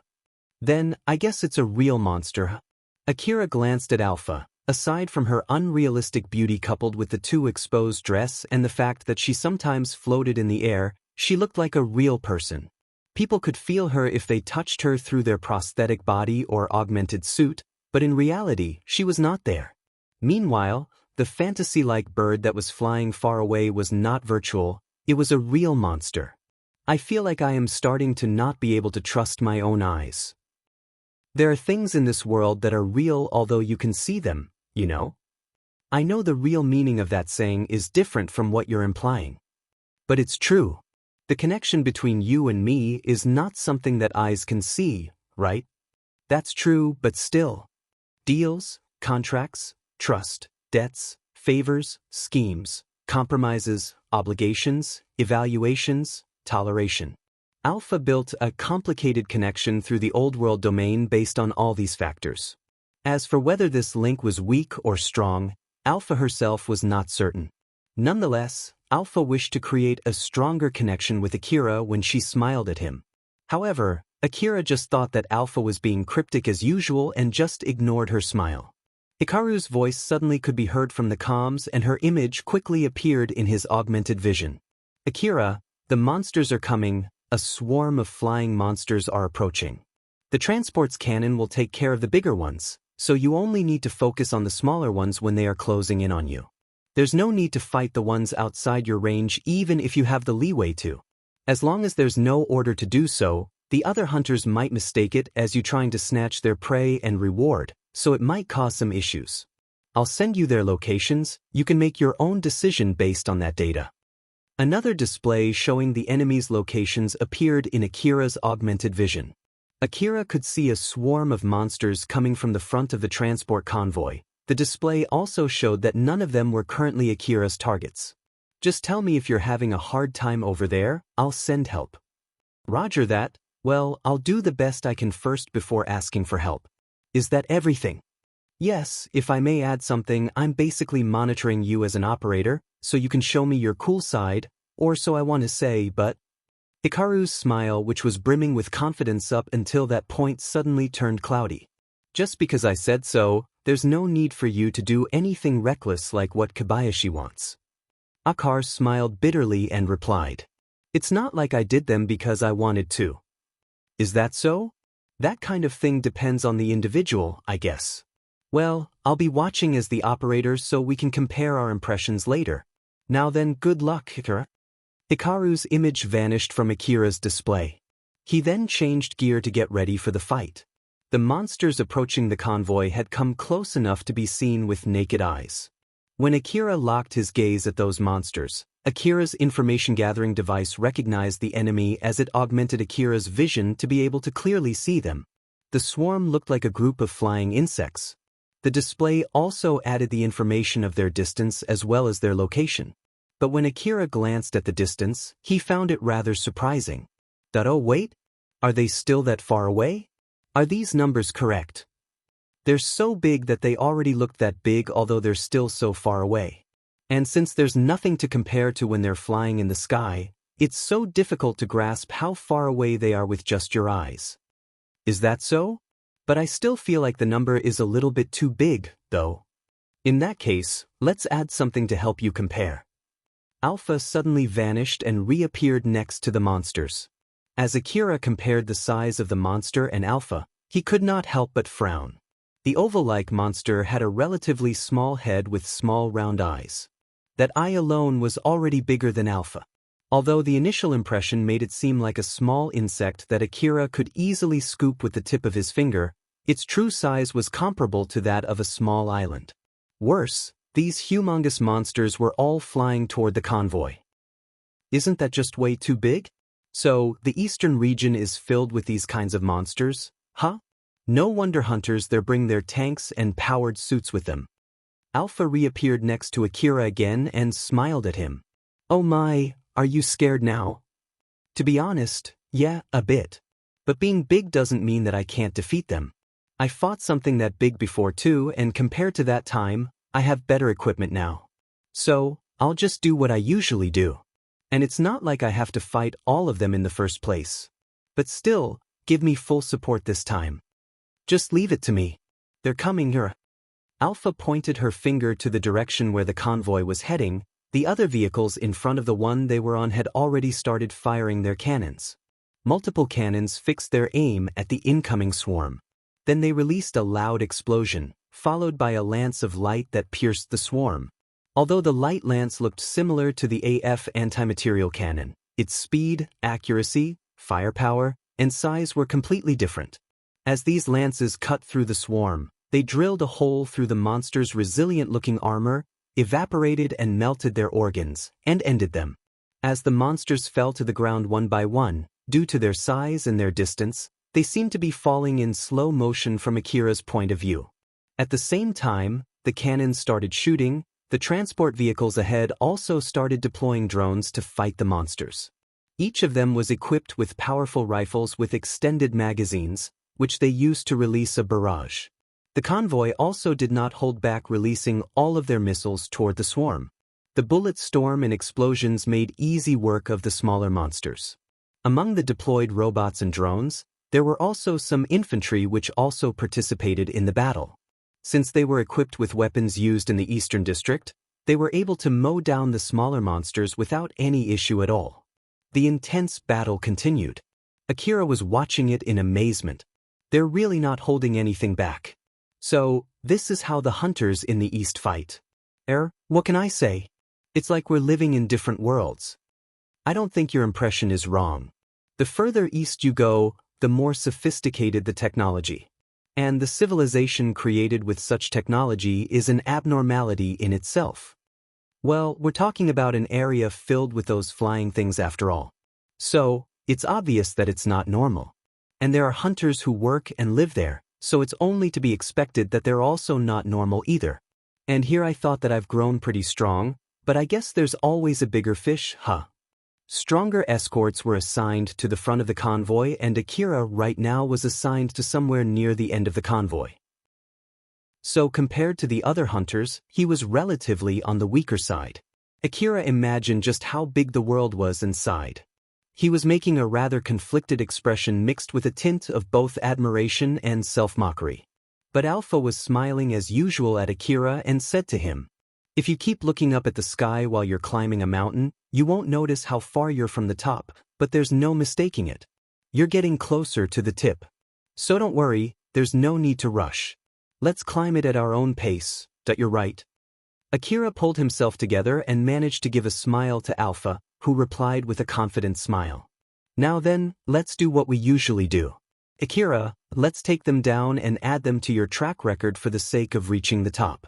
Then, I guess it's a real monster. Akira glanced at Alpha. Aside from her unrealistic beauty coupled with the too exposed dress and the fact that she sometimes floated in the air, she looked like a real person. People could feel her if they touched her through their prosthetic body or augmented suit, but in reality, she was not there. Meanwhile, the fantasy-like bird that was flying far away was not virtual, it was a real monster. I feel like I am starting to not be able to trust my own eyes. There are things in this world that are real although you can see them, you know? I know the real meaning of that saying is different from what you're implying. But it's true. The connection between you and me is not something that eyes can see, right? That's true, but still. Deals, contracts, trust, debts, favors, schemes, compromises, obligations, evaluations, toleration. Alpha built a complicated connection through the old world domain based on all these factors. As for whether this link was weak or strong, Alpha herself was not certain. Nonetheless, Alpha wished to create a stronger connection with Akira when she smiled at him. However, Akira just thought that Alpha was being cryptic as usual and just ignored her smile. Hikaru's voice suddenly could be heard from the comms and her image quickly appeared in his augmented vision. Akira, the monsters are coming, a swarm of flying monsters are approaching. The transport's cannon will take care of the bigger ones, so you only need to focus on the smaller ones when they are closing in on you. There's no need to fight the ones outside your range even if you have the leeway to. As long as there's no order to do so, the other hunters might mistake it as you trying to snatch their prey and reward, so it might cause some issues. I'll send you their locations, you can make your own decision based on that data. Another display showing the enemy's locations appeared in Akira's augmented vision. Akira could see a swarm of monsters coming from the front of the transport convoy. The display also showed that none of them were currently Akira's targets. Just tell me if you're having a hard time over there, I'll send help. Roger that. Well, I'll do the best I can first before asking for help. Is that everything? Yes, if I may add something, I'm basically monitoring you as an operator, so you can show me your cool side, or so I want to say, but... Hikaru's smile, which was brimming with confidence up until that point, suddenly turned cloudy. Just because I said so, there's no need for you to do anything reckless like what Kobayashi wants. Akar smiled bitterly and replied, It's not like I did them because I wanted to. Is that so? That kind of thing depends on the individual, I guess. Well, I'll be watching as the operator so we can compare our impressions later. Now then, good luck, Akira. Hikaru's image vanished from Akira's display. He then changed gear to get ready for the fight. The monsters approaching the convoy had come close enough to be seen with naked eyes. When Akira locked his gaze at those monsters, Akira's information-gathering device recognized the enemy as it augmented Akira's vision to be able to clearly see them. The swarm looked like a group of flying insects. The display also added the information of their distance as well as their location. But when Akira glanced at the distance, he found it rather surprising. Oh wait? Are they still that far away? Are these numbers correct? They're so big that they already looked that big although they're still so far away. And since there's nothing to compare to when they're flying in the sky, it's so difficult to grasp how far away they are with just your eyes. Is that so? But I still feel like the number is a little bit too big, though. In that case, let's add something to help you compare. Alpha suddenly vanished and reappeared next to the monsters. As Akira compared the size of the monster and Alpha, he could not help but frown. The oval-like monster had a relatively small head with small round eyes. That eye alone was already bigger than Alpha. Although the initial impression made it seem like a small insect that Akira could easily scoop with the tip of his finger, its true size was comparable to that of a small island. Worse, these humongous monsters were all flying toward the convoy. Isn't that just way too big? So, the eastern region is filled with these kinds of monsters, huh? No wonder hunters there bring their tanks and powered suits with them. Alpha reappeared next to Akira again and smiled at him. Oh my, are you scared now? To be honest, yeah, a bit. But being big doesn't mean that I can't defeat them. I fought something that big before too, and compared to that time, I have better equipment now. So, I'll just do what I usually do. And it's not like I have to fight all of them in the first place. But still, give me full support this time. Just leave it to me. They're coming here. Alpha pointed her finger to the direction where the convoy was heading. The other vehicles in front of the one they were on had already started firing their cannons. Multiple cannons fixed their aim at the incoming swarm. Then they released a loud explosion, followed by a lance of light that pierced the swarm. Although the light lance looked similar to the AF anti-material cannon, its speed, accuracy, firepower, and size were completely different. As these lances cut through the swarm, They drilled a hole through the monster's resilient-looking armor, evaporated and melted their organs, and ended them. As the monsters fell to the ground one by one, due to their size and their distance, they seemed to be falling in slow motion from Akira's point of view. At the same time, the cannons started shooting. The transport vehicles ahead also started deploying drones to fight the monsters. Each of them was equipped with powerful rifles with extended magazines, which they used to release a barrage. The convoy also did not hold back, releasing all of their missiles toward the swarm. The bullet storm and explosions made easy work of the smaller monsters. Among the deployed robots and drones, there were also some infantry which also participated in the battle. Since they were equipped with weapons used in the Eastern District, they were able to mow down the smaller monsters without any issue at all. The intense battle continued. Akira was watching it in amazement. They're really not holding anything back. So, this is how the hunters in the East fight. What can I say? It's like we're living in different worlds. I don't think your impression is wrong. The further east you go, the more sophisticated the technology. And the civilization created with such technology is an abnormality in itself. Well, we're talking about an area filled with those flying things after all. So, it's obvious that it's not normal. And there are hunters who work and live there, so it's only to be expected that they're also not normal either. And here I thought that I've grown pretty strong, but I guess there's always a bigger fish, huh? Stronger escorts were assigned to the front of the convoy, and Akira right now was assigned to somewhere near the end of the convoy. So compared to the other hunters, he was relatively on the weaker side. Akira imagined just how big the world was and sighed. He was making a rather conflicted expression mixed with a tint of both admiration and self-mockery. But Alpha was smiling as usual at Akira and said to him, "If you keep looking up at the sky while you're climbing a mountain, you won't notice how far you're from the top, but there's no mistaking it. You're getting closer to the tip. So don't worry, there's no need to rush. Let's climb it at our own pace, you're right." Akira pulled himself together and managed to give a smile to Alpha, who replied with a confident smile. "Now then, let's do what we usually do. Akira, let's take them down and add them to your track record for the sake of reaching the top."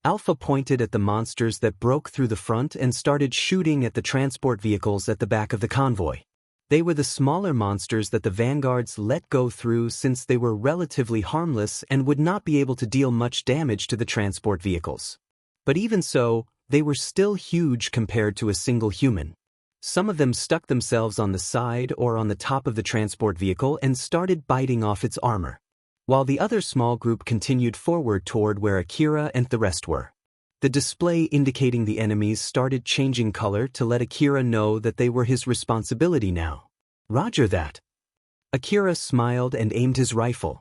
Alpha pointed at the monsters that broke through the front and started shooting at the transport vehicles at the back of the convoy. They were the smaller monsters that the vanguards let go through since they were relatively harmless and would not be able to deal much damage to the transport vehicles. But even so, they were still huge compared to a single human. Some of them stuck themselves on the side or on the top of the transport vehicle and started biting off its armor, while the other small group continued forward toward where Akira and the rest were. The display indicating the enemies started changing color to let Akira know that they were his responsibility now. Roger that. Akira smiled and aimed his rifle.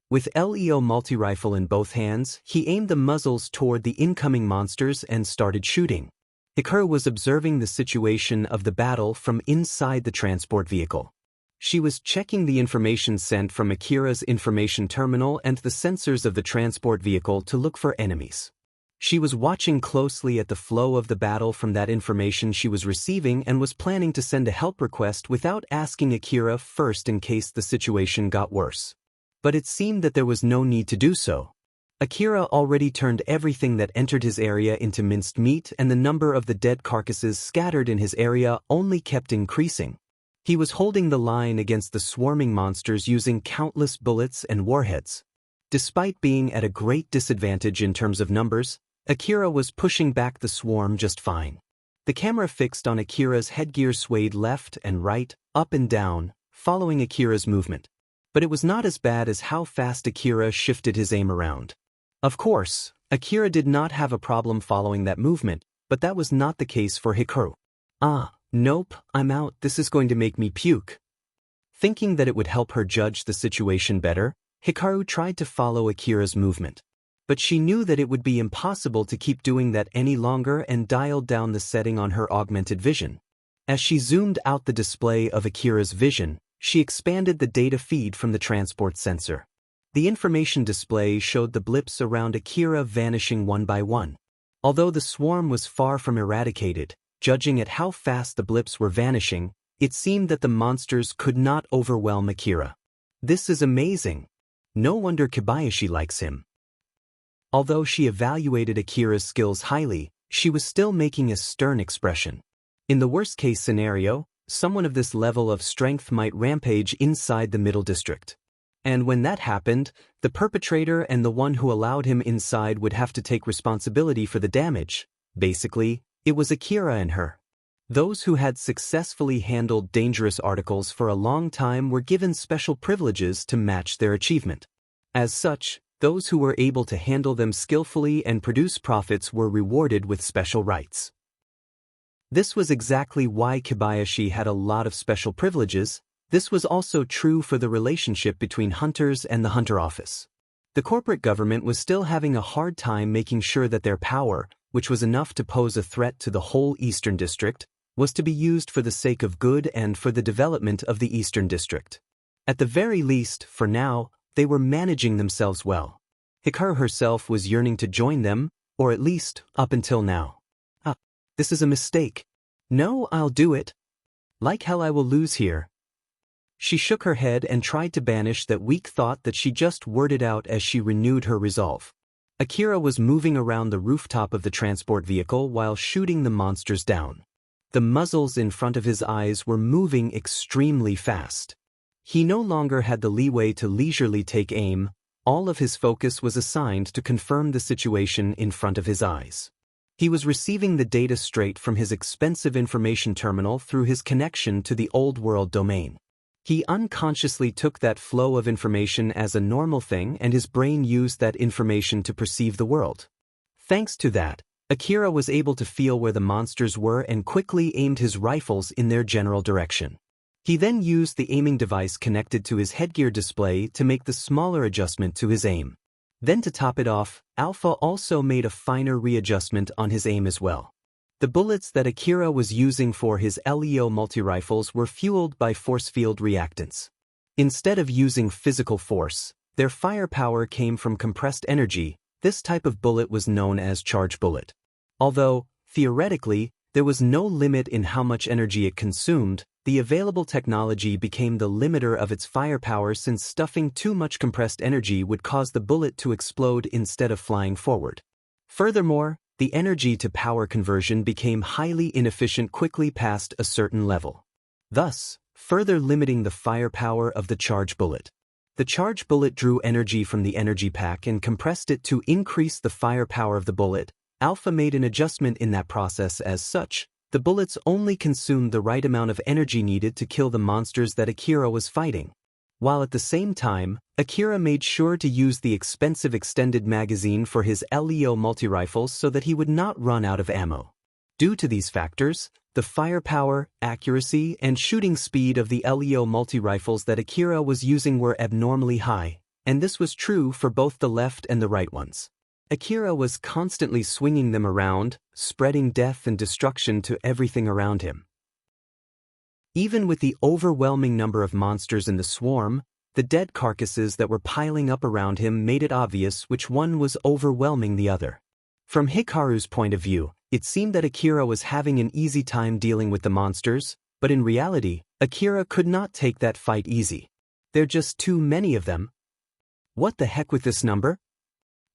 With LEO multi-rifle in both hands, he aimed the muzzles toward the incoming monsters and started shooting. Hikaru was observing the situation of the battle from inside the transport vehicle. She was checking the information sent from Akira's information terminal and the sensors of the transport vehicle to look for enemies. She was watching closely at the flow of the battle from that information she was receiving and was planning to send a help request without asking Akira first in case the situation got worse. But it seemed that there was no need to do so. Akira already turned everything that entered his area into minced meat, and the number of the dead carcasses scattered in his area only kept increasing. He was holding the line against the swarming monsters using countless bullets and warheads. Despite being at a great disadvantage in terms of numbers, Akira was pushing back the swarm just fine. The camera fixed on Akira's headgear swayed left and right, up and down, following Akira's movement. But it was not as bad as how fast Akira shifted his aim around. Of course, Akira did not have a problem following that movement, but that was not the case for Hikaru. Nope, I'm out, this is going to make me puke. Thinking that it would help her judge the situation better, Hikaru tried to follow Akira's movement. But she knew that it would be impossible to keep doing that any longer and dialed down the setting on her augmented vision. As she zoomed out the display of Akira's vision, she expanded the data feed from the transport sensor. The information display showed the blips around Akira vanishing one by one. Although the swarm was far from eradicated, judging at how fast the blips were vanishing, it seemed that the monsters could not overwhelm Akira. This is amazing. No wonder Kobayashi likes him. Although she evaluated Akira's skills highly, she was still making a stern expression. In the worst-case scenario, someone of this level of strength might rampage inside the Middle District. And when that happened, the perpetrator and the one who allowed him inside would have to take responsibility for the damage. Basically, it was Akira and her. Those who had successfully handled dangerous articles for a long time were given special privileges to match their achievement. As such, those who were able to handle them skillfully and produce profits were rewarded with special rights. This was exactly why Kobayashi had a lot of special privileges. This was also true for the relationship between hunters and the hunter office. The corporate government was still having a hard time making sure that their power, which was enough to pose a threat to the whole Eastern District, was to be used for the sake of good and for the development of the Eastern District. At the very least, for now, they were managing themselves well. Hikaru herself was yearning to join them, or at least, up until now. This is a mistake. No, I'll do it. Like hell I will lose here. She shook her head and tried to banish that weak thought that she just worded out as she renewed her resolve. Akira was moving around the rooftop of the transport vehicle while shooting the monsters down. The muzzles in front of his eyes were moving extremely fast. He no longer had the leeway to leisurely take aim. All of his focus was assigned to confirm the situation in front of his eyes. He was receiving the data straight from his expensive information terminal through his connection to the old world domain. He unconsciously took that flow of information as a normal thing and his brain used that information to perceive the world. Thanks to that, Akira was able to feel where the monsters were and quickly aimed his rifles in their general direction. He then used the aiming device connected to his headgear display to make the smaller adjustment to his aim. Then to top it off, Alpha also made a finer readjustment on his aim as well. The bullets that Akira was using for his LEO multi-rifles were fueled by force field reactants. Instead of using physical force, their firepower came from compressed energy. This type of bullet was known as charge bullet. Although, theoretically, there was no limit in how much energy it consumed, the available technology became the limiter of its firepower since stuffing too much compressed energy would cause the bullet to explode instead of flying forward. Furthermore, the energy-to-power conversion became highly inefficient quickly past a certain level, thus further limiting the firepower of the charge bullet. The charge bullet drew energy from the energy pack and compressed it to increase the firepower of the bullet. Alpha made an adjustment in that process. As such, the bullets only consumed the right amount of energy needed to kill the monsters that Akira was fighting. While at the same time, Akira made sure to use the expensive extended magazine for his LEO multi-rifles so that he would not run out of ammo. Due to these factors, the firepower, accuracy, and shooting speed of the LEO multi-rifles that Akira was using were abnormally high, and this was true for both the left and the right ones. Akira was constantly swinging them around, spreading death and destruction to everything around him. Even with the overwhelming number of monsters in the swarm, the dead carcasses that were piling up around him made it obvious which one was overwhelming the other. From Hikaru's point of view, it seemed that Akira was having an easy time dealing with the monsters, but in reality, Akira could not take that fight easy. There are just too many of them. What the heck with this number?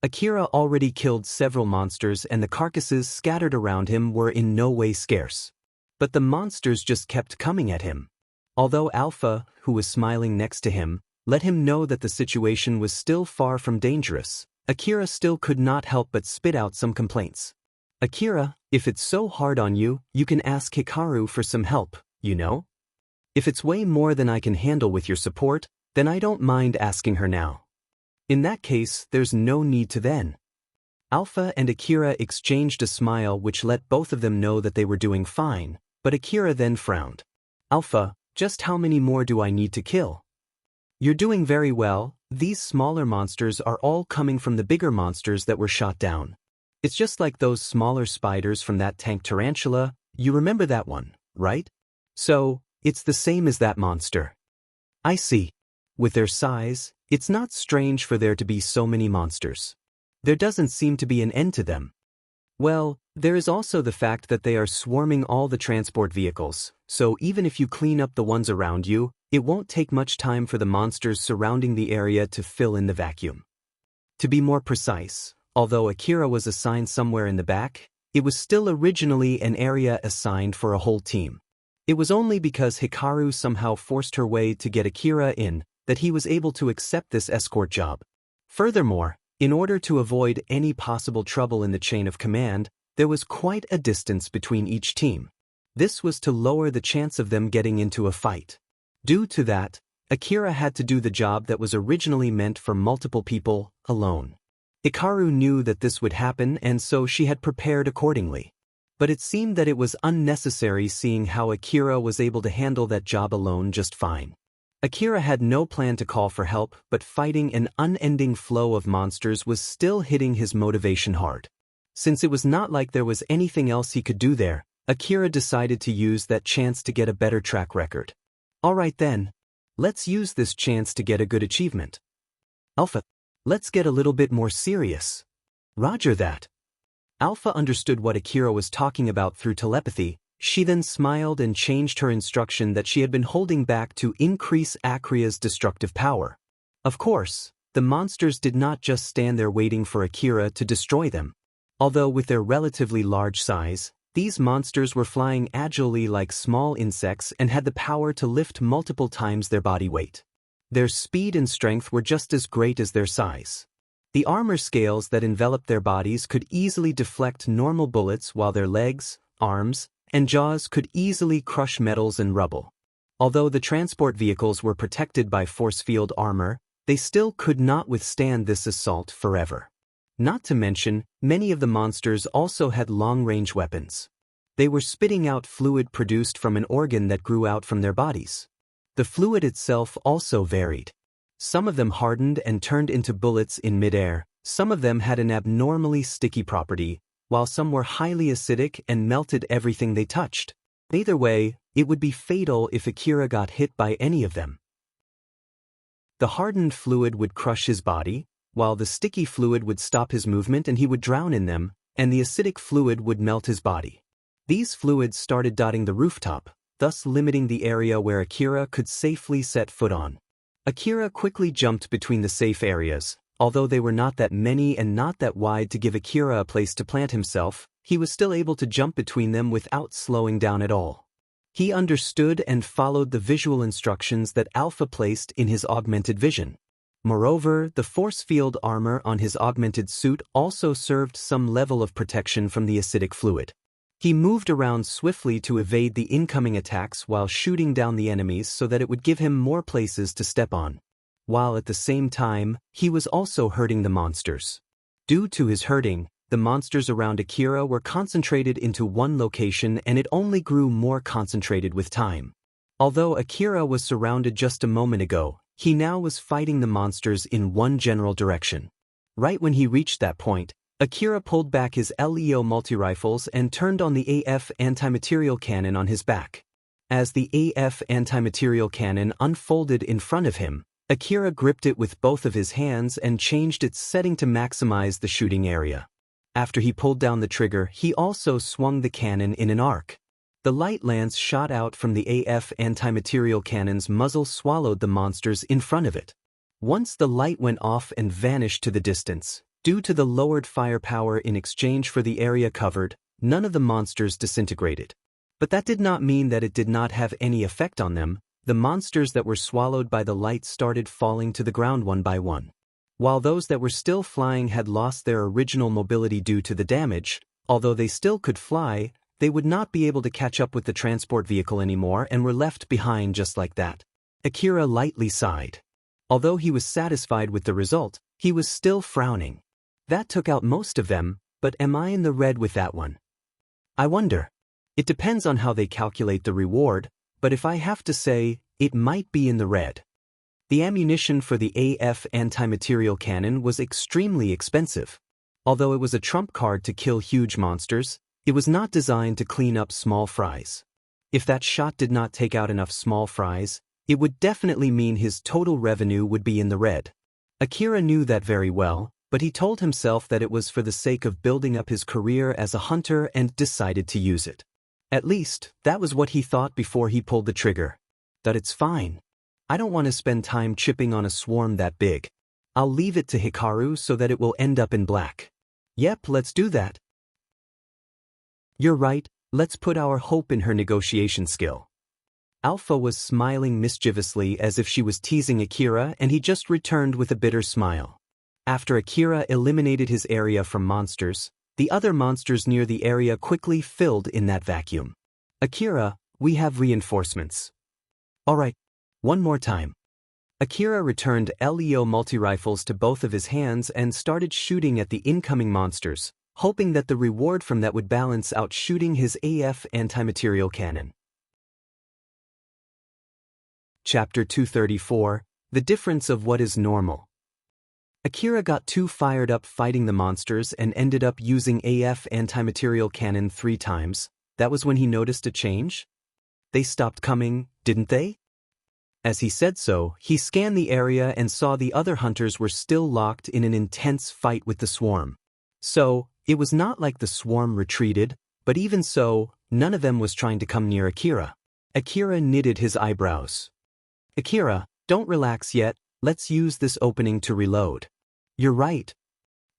Akira already killed several monsters and the carcasses scattered around him were in no way scarce. But the monsters just kept coming at him. Although Alpha, who was smiling next to him, let him know that the situation was still far from dangerous, Akira still could not help but spit out some complaints. Akira, if it's so hard on you, you can ask Hikaru for some help, you know? If it's way more than I can handle with your support, then I don't mind asking her now. In that case, there's no need to then. Alpha and Akira exchanged a smile which let both of them know that they were doing fine, but Akira then frowned. Alpha, just how many more do I need to kill? You're doing very well. These smaller monsters are all coming from the bigger monsters that were shot down. It's just like those smaller spiders from that tank tarantula. You remember that one, right? So, it's the same as that monster. I see. With their size, it's not strange for there to be so many monsters. There doesn't seem to be an end to them. Well, there is also the fact that they are swarming all the transport vehicles, so even if you clean up the ones around you, it won't take much time for the monsters surrounding the area to fill in the vacuum. To be more precise, Although Akira was assigned somewhere in the back, it was still originally an area assigned for a whole team. It was only because Hikaru somehow forced her way to get Akira in that he was able to accept this escort job. Furthermore, in order to avoid any possible trouble in the chain of command, there was quite a distance between each team. This was to lower the chance of them getting into a fight. Due to that, Akira had to do the job that was originally meant for multiple people, alone. Hikaru knew that this would happen, and so she had prepared accordingly. But it seemed that it was unnecessary, seeing how Akira was able to handle that job alone just fine. Akira had no plan to call for help, but fighting an unending flow of monsters was still hitting his motivation hard. Since it was not like there was anything else he could do there, Akira decided to use that chance to get a better track record. Alright then, let's use this chance to get a good achievement. Alpha, let's get a little bit more serious. Roger that. Alpha understood what Akira was talking about through telepathy. She then smiled and changed her instruction that she had been holding back to increase Akira's destructive power. Of course, the monsters did not just stand there waiting for Akira to destroy them. Although with their relatively large size, these monsters were flying agilely like small insects and had the power to lift multiple times their body weight. Their speed and strength were just as great as their size. The armor scales that enveloped their bodies could easily deflect normal bullets, while their legs, arms, and jaws could easily crush metals and rubble. Although the transport vehicles were protected by force field armor, they still could not withstand this assault forever. Not to mention, many of the monsters also had long-range weapons. They were spitting out fluid produced from an organ that grew out from their bodies. The fluid itself also varied. Some of them hardened and turned into bullets in midair, some of them had an abnormally sticky property, while some were highly acidic and melted everything they touched. Either way, it would be fatal if Akira got hit by any of them. The hardened fluid would crush his body, while the sticky fluid would stop his movement and he would drown in them, and the acidic fluid would melt his body. These fluids started dotting the rooftop, thus limiting the area where Akira could safely set foot on. Akira quickly jumped between the safe areas. Although they were not that many and not that wide to give Akira a place to plant himself, he was still able to jump between them without slowing down at all. He understood and followed the visual instructions that Alpha placed in his augmented vision. Moreover, the force field armor on his augmented suit also served some level of protection from the acidic fluid. He moved around swiftly to evade the incoming attacks while shooting down the enemies so that it would give him more places to step on. While at the same time, he was also hurting the monsters. Due to his hurting, the monsters around Akira were concentrated into one location, and it only grew more concentrated with time. Although Akira was surrounded just a moment ago, he now was fighting the monsters in one general direction. Right when he reached that point, Akira pulled back his LEO multi-rifles and turned on the AF anti-material cannon on his back. As the AF anti-material cannon unfolded in front of him, Akira gripped it with both of his hands and changed its setting to maximize the shooting area. After he pulled down the trigger, he also swung the cannon in an arc. The light lance shot out from the AF anti-material cannon's muzzle swallowed the monsters in front of it. Once the light went off and vanished to the distance, due to the lowered firepower in exchange for the area covered, none of the monsters disintegrated. But that did not mean that it did not have any effect on them. The monsters that were swallowed by the light started falling to the ground one by one. While those that were still flying had lost their original mobility due to the damage, although they still could fly, they would not be able to catch up with the transport vehicle anymore and were left behind just like that. Akira lightly sighed. Although he was satisfied with the result, he was still frowning. That took out most of them, but am I in the red with that one? I wonder. It depends on how they calculate the reward, but if I have to say, it might be in the red. The ammunition for the AF anti-material cannon was extremely expensive. Although it was a trump card to kill huge monsters, it was not designed to clean up small fries. If that shot did not take out enough small fries, it would definitely mean his total revenue would be in the red. Akira knew that very well, but he told himself that it was for the sake of building up his career as a hunter and decided to use it. At least, that was what he thought before he pulled the trigger. That it's fine. I don't want to spend time chipping on a swarm that big. I'll leave it to Hikaru so that it will end up in black. Yep, let's do that. You're right, let's put our hope in her negotiation skill. Alpha was smiling mischievously as if she was teasing Akira, and he just returned with a bitter smile. After Akira eliminated his area from monsters, the other monsters near the area quickly filled in that vacuum. Akira, we have reinforcements. Alright, one more time. Akira returned LEO multi-rifles to both of his hands and started shooting at the incoming monsters, hoping that the reward from that would balance out shooting his AF anti-material cannon. Chapter 234, The Difference of What is Normal. Akira got too fired up fighting the monsters and ended up using AF anti-material cannon 3 times. That was when he noticed a change. They stopped coming, didn't they? As he said so, he scanned the area and saw the other hunters were still locked in an intense fight with the swarm. So, it was not like the swarm retreated, but even so, none of them was trying to come near Akira. Akira knitted his eyebrows. Akira, don't relax yet, let's use this opening to reload. You're right.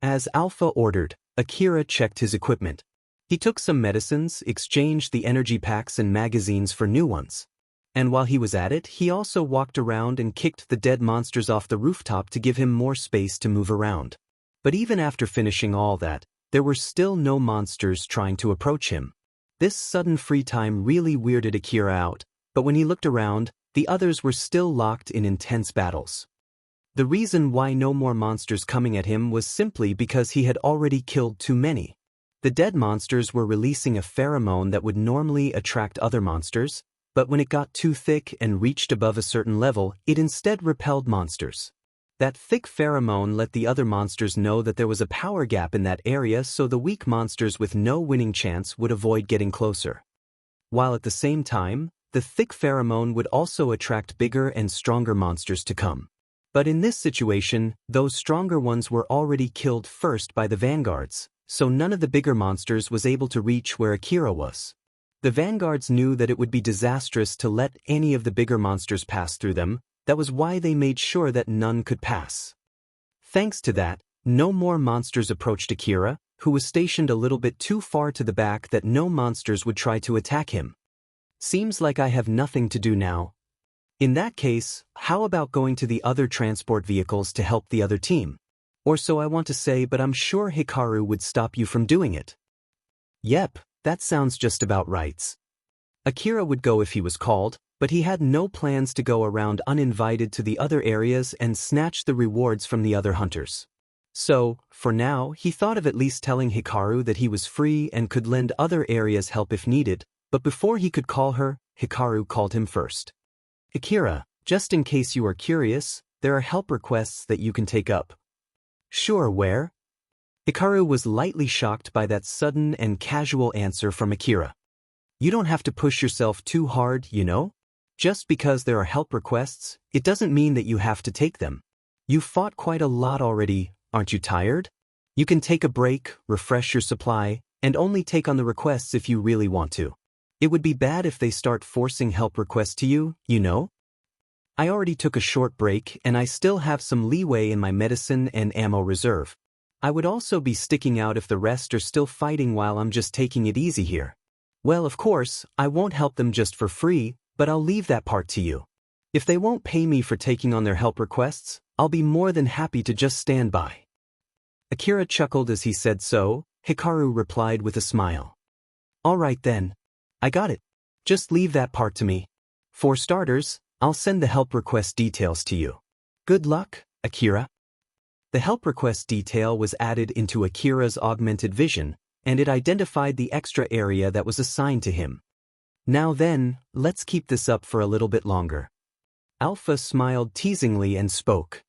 As Alpha ordered, Akira checked his equipment. He took some medicines, exchanged the energy packs and magazines for new ones. And while he was at it, he also walked around and kicked the dead monsters off the rooftop to give him more space to move around. But even after finishing all that, there were still no monsters trying to approach him. This sudden free time really weirded Akira out, but when he looked around, the others were still locked in intense battles. The reason why no more monsters coming at him was simply because he had already killed too many. The dead monsters were releasing a pheromone that would normally attract other monsters, but when it got too thick and reached above a certain level, it instead repelled monsters. That thick pheromone let the other monsters know that there was a power gap in that area, so the weak monsters with no winning chance would avoid getting closer. While at the same time, the thick pheromone would also attract bigger and stronger monsters to come. But in this situation, those stronger ones were already killed first by the vanguards, so none of the bigger monsters was able to reach where Akira was. The vanguards knew that it would be disastrous to let any of the bigger monsters pass through them. That was why they made sure that none could pass. Thanks to that, no more monsters approached Akira, who was stationed a little bit too far to the back that no monsters would try to attack him. Seems like I have nothing to do now. In that case, how about going to the other transport vehicles to help the other team? Or so I want to say, but I'm sure Hikaru would stop you from doing it. Yep, that sounds just about right. Akira would go if he was called, but he had no plans to go around uninvited to the other areas and snatch the rewards from the other hunters. So, for now, he thought of at least telling Hikaru that he was free and could lend other areas help if needed, but before he could call her, Hikaru called him first. Akira, just in case you are curious, there are help requests that you can take up. Sure, where? Hikaru was lightly shocked by that sudden and casual answer from Akira. You don't have to push yourself too hard, you know? Just because there are help requests, it doesn't mean that you have to take them. You've fought quite a lot already, aren't you tired? You can take a break, refresh your supply, and only take on the requests if you really want to. It would be bad if they start forcing help requests to you, you know? I already took a short break and I still have some leeway in my medicine and ammo reserve. I would also be sticking out if the rest are still fighting while I'm just taking it easy here. Well, of course, I won't help them just for free, but I'll leave that part to you. If they won't pay me for taking on their help requests, I'll be more than happy to just stand by. Akira chuckled as he said so. Hikaru replied with a smile. All right then. I got it. Just leave that part to me. For starters, I'll send the help request details to you. Good luck, Akira. The help request detail was added into Akira's augmented vision, and it identified the extra area that was assigned to him. Now then, let's keep this up for a little bit longer. Alpha smiled teasingly and spoke.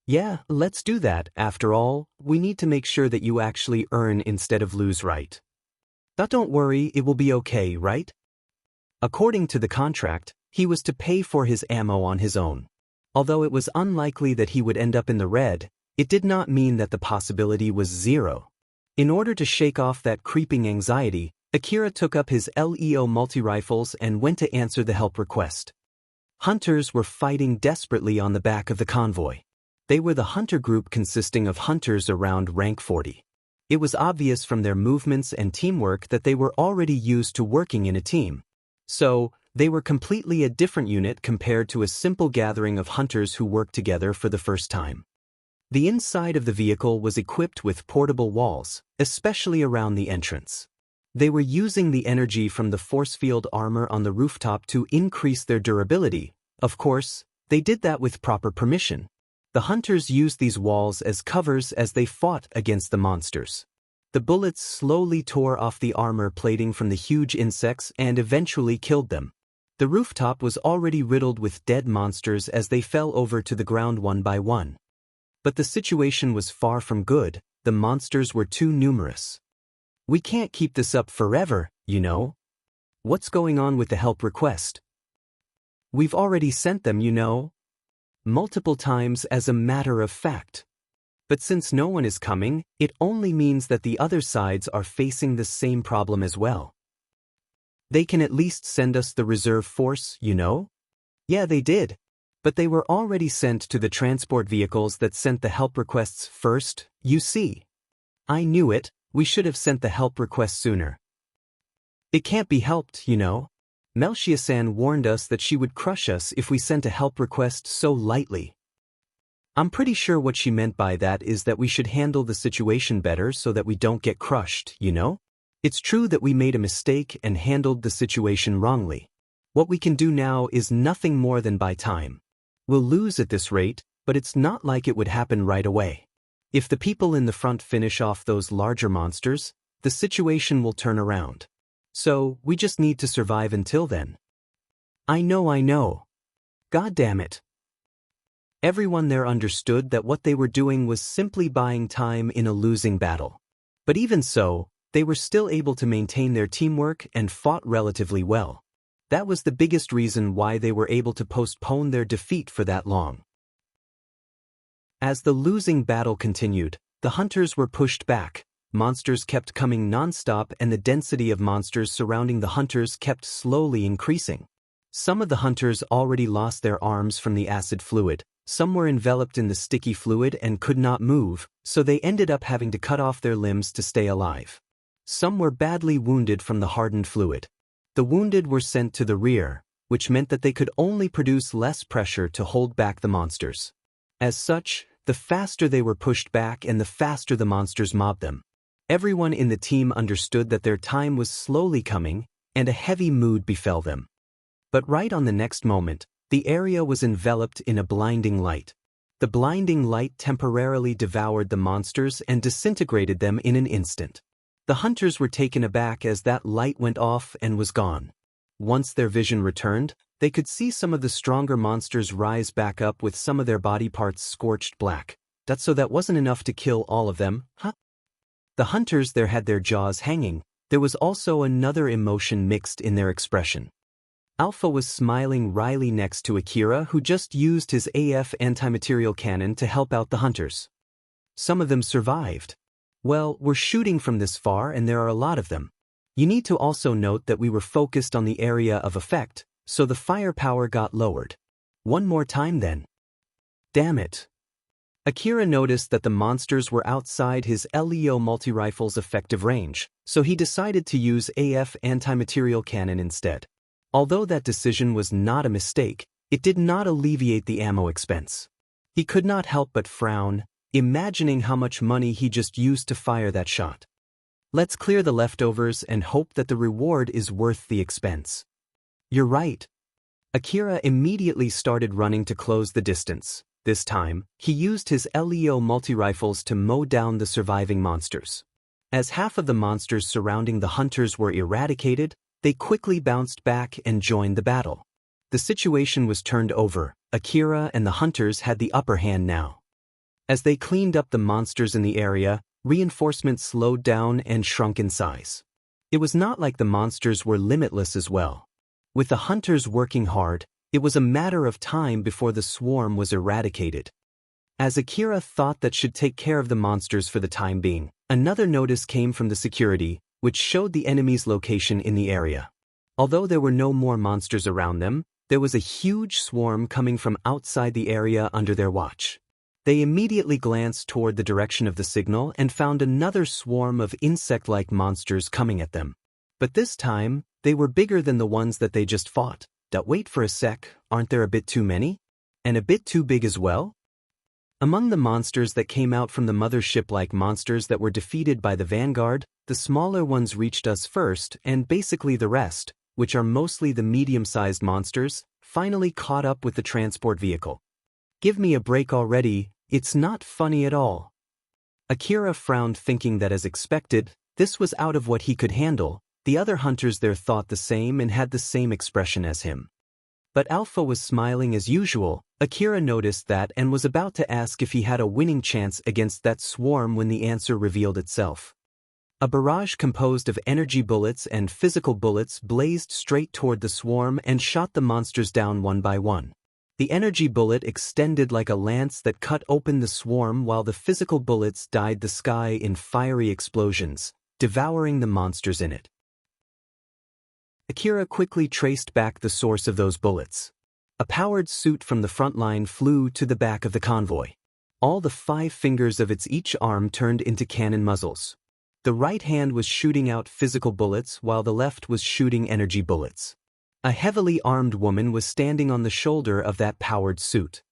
Yeah, let's do that. After all, we need to make sure that you actually earn instead of lose, right? But don't worry, it will be okay, right? According to the contract, he was to pay for his ammo on his own. Although it was unlikely that he would end up in the red, it did not mean that the possibility was zero. In order to shake off that creeping anxiety, Akira took up his LEO multi-rifles and went to answer the help request. Hunters were fighting desperately on the back of the convoy. They were the hunter group consisting of hunters around rank 40. It was obvious from their movements and teamwork that they were already used to working in a team. So, they were completely a different unit compared to a simple gathering of hunters who worked together for the first time. The inside of the vehicle was equipped with portable walls, especially around the entrance. They were using the energy from the force field armor on the rooftop to increase their durability. Of course, they did that with proper permission. The hunters used these walls as covers as they fought against the monsters. The bullets slowly tore off the armor plating from the huge insects and eventually killed them. The rooftop was already riddled with dead monsters as they fell over to the ground one by one. But the situation was far from good. The monsters were too numerous. We can't keep this up forever, you know. What's going on with the help request? We've already sent them, you know. Multiple times as a matter of fact. But since no one is coming, it only means that the other sides are facing the same problem as well. They can at least send us the reserve force, you know? Yeah, they did. But they were already sent to the transport vehicles that sent the help requests first, you see. I knew it, we should have sent the help request sooner. It can't be helped, you know. Melchia-san warned us that she would crush us if we sent a help request so lightly. I'm pretty sure what she meant by that is that we should handle the situation better so that we don't get crushed, you know? It's true that we made a mistake and handled the situation wrongly. What we can do now is nothing more than buy time. We'll lose at this rate, but it's not like it would happen right away. If the people in the front finish off those larger monsters, the situation will turn around. So, we just need to survive until then. I know. God damn it. Everyone there understood that what they were doing was simply buying time in a losing battle. But even so, they were still able to maintain their teamwork and fought relatively well. That was the biggest reason why they were able to postpone their defeat for that long. As the losing battle continued, the hunters were pushed back. Monsters kept coming non-stop and the density of monsters surrounding the hunters kept slowly increasing. Some of the hunters already lost their arms from the acid fluid, some were enveloped in the sticky fluid and could not move, so they ended up having to cut off their limbs to stay alive. Some were badly wounded from the hardened fluid. The wounded were sent to the rear, which meant that they could only produce less pressure to hold back the monsters. As such, the faster they were pushed back and the faster the monsters mobbed them. Everyone in the team understood that their time was slowly coming, and a heavy mood befell them. But right on the next moment, the area was enveloped in a blinding light. The blinding light temporarily devoured the monsters and disintegrated them in an instant. The hunters were taken aback as that light went off and was gone. Once their vision returned, they could see some of the stronger monsters rise back up with some of their body parts scorched black. That wasn't enough to kill all of them, huh? The hunters there had their jaws hanging. There was also another emotion mixed in their expression. Alpha was smiling wryly next to Akira, who just used his AF anti-material cannon to help out the hunters. Some of them survived. Well, we're shooting from this far and there are a lot of them. You need to also note that we were focused on the area of effect, so the firepower got lowered. One more time then. Damn it. Akira noticed that the monsters were outside his LEO multi-rifle's effective range, so he decided to use AF anti-material cannon instead. Although that decision was not a mistake, it did not alleviate the ammo expense. He could not help but frown, imagining how much money he just used to fire that shot. Let's clear the leftovers and hope that the reward is worth the expense. You're right. Akira immediately started running to close the distance. This time, he used his LEO multi-rifles to mow down the surviving monsters. As half of the monsters surrounding the hunters were eradicated, they quickly bounced back and joined the battle. The situation was turned over. Akira and the hunters had the upper hand now. As they cleaned up the monsters in the area, reinforcements slowed down and shrunk in size. It was not like the monsters were limitless as well. With the hunters working hard, it was a matter of time before the swarm was eradicated. As Akira thought that should take care of the monsters for the time being, another notice came from the security, which showed the enemy's location in the area. Although there were no more monsters around them, there was a huge swarm coming from outside the area under their watch. They immediately glanced toward the direction of the signal and found another swarm of insect-like monsters coming at them. But this time, they were bigger than the ones that they just fought. Wait for a sec, aren't there a bit too many? And a bit too big as well? Among the monsters that came out from the mothership-like monsters that were defeated by the Vanguard, the smaller ones reached us first, and basically the rest, which are mostly the medium-sized monsters, finally caught up with the transport vehicle. Give me a break already, it's not funny at all. Akira frowned, thinking that as expected, this was out of what he could handle. The other hunters there thought the same and had the same expression as him. But Alpha was smiling as usual. Akira noticed that and was about to ask if he had a winning chance against that swarm when the answer revealed itself. A barrage composed of energy bullets and physical bullets blazed straight toward the swarm and shot the monsters down one by one. The energy bullet extended like a lance that cut open the swarm, while the physical bullets dyed the sky in fiery explosions, devouring the monsters in it. Akira quickly traced back the source of those bullets. A powered suit from the front line flew to the back of the convoy. All the 5 fingers of its each arm turned into cannon muzzles. The right hand was shooting out physical bullets while the left was shooting energy bullets. A heavily armed woman was standing on the shoulder of that powered suit.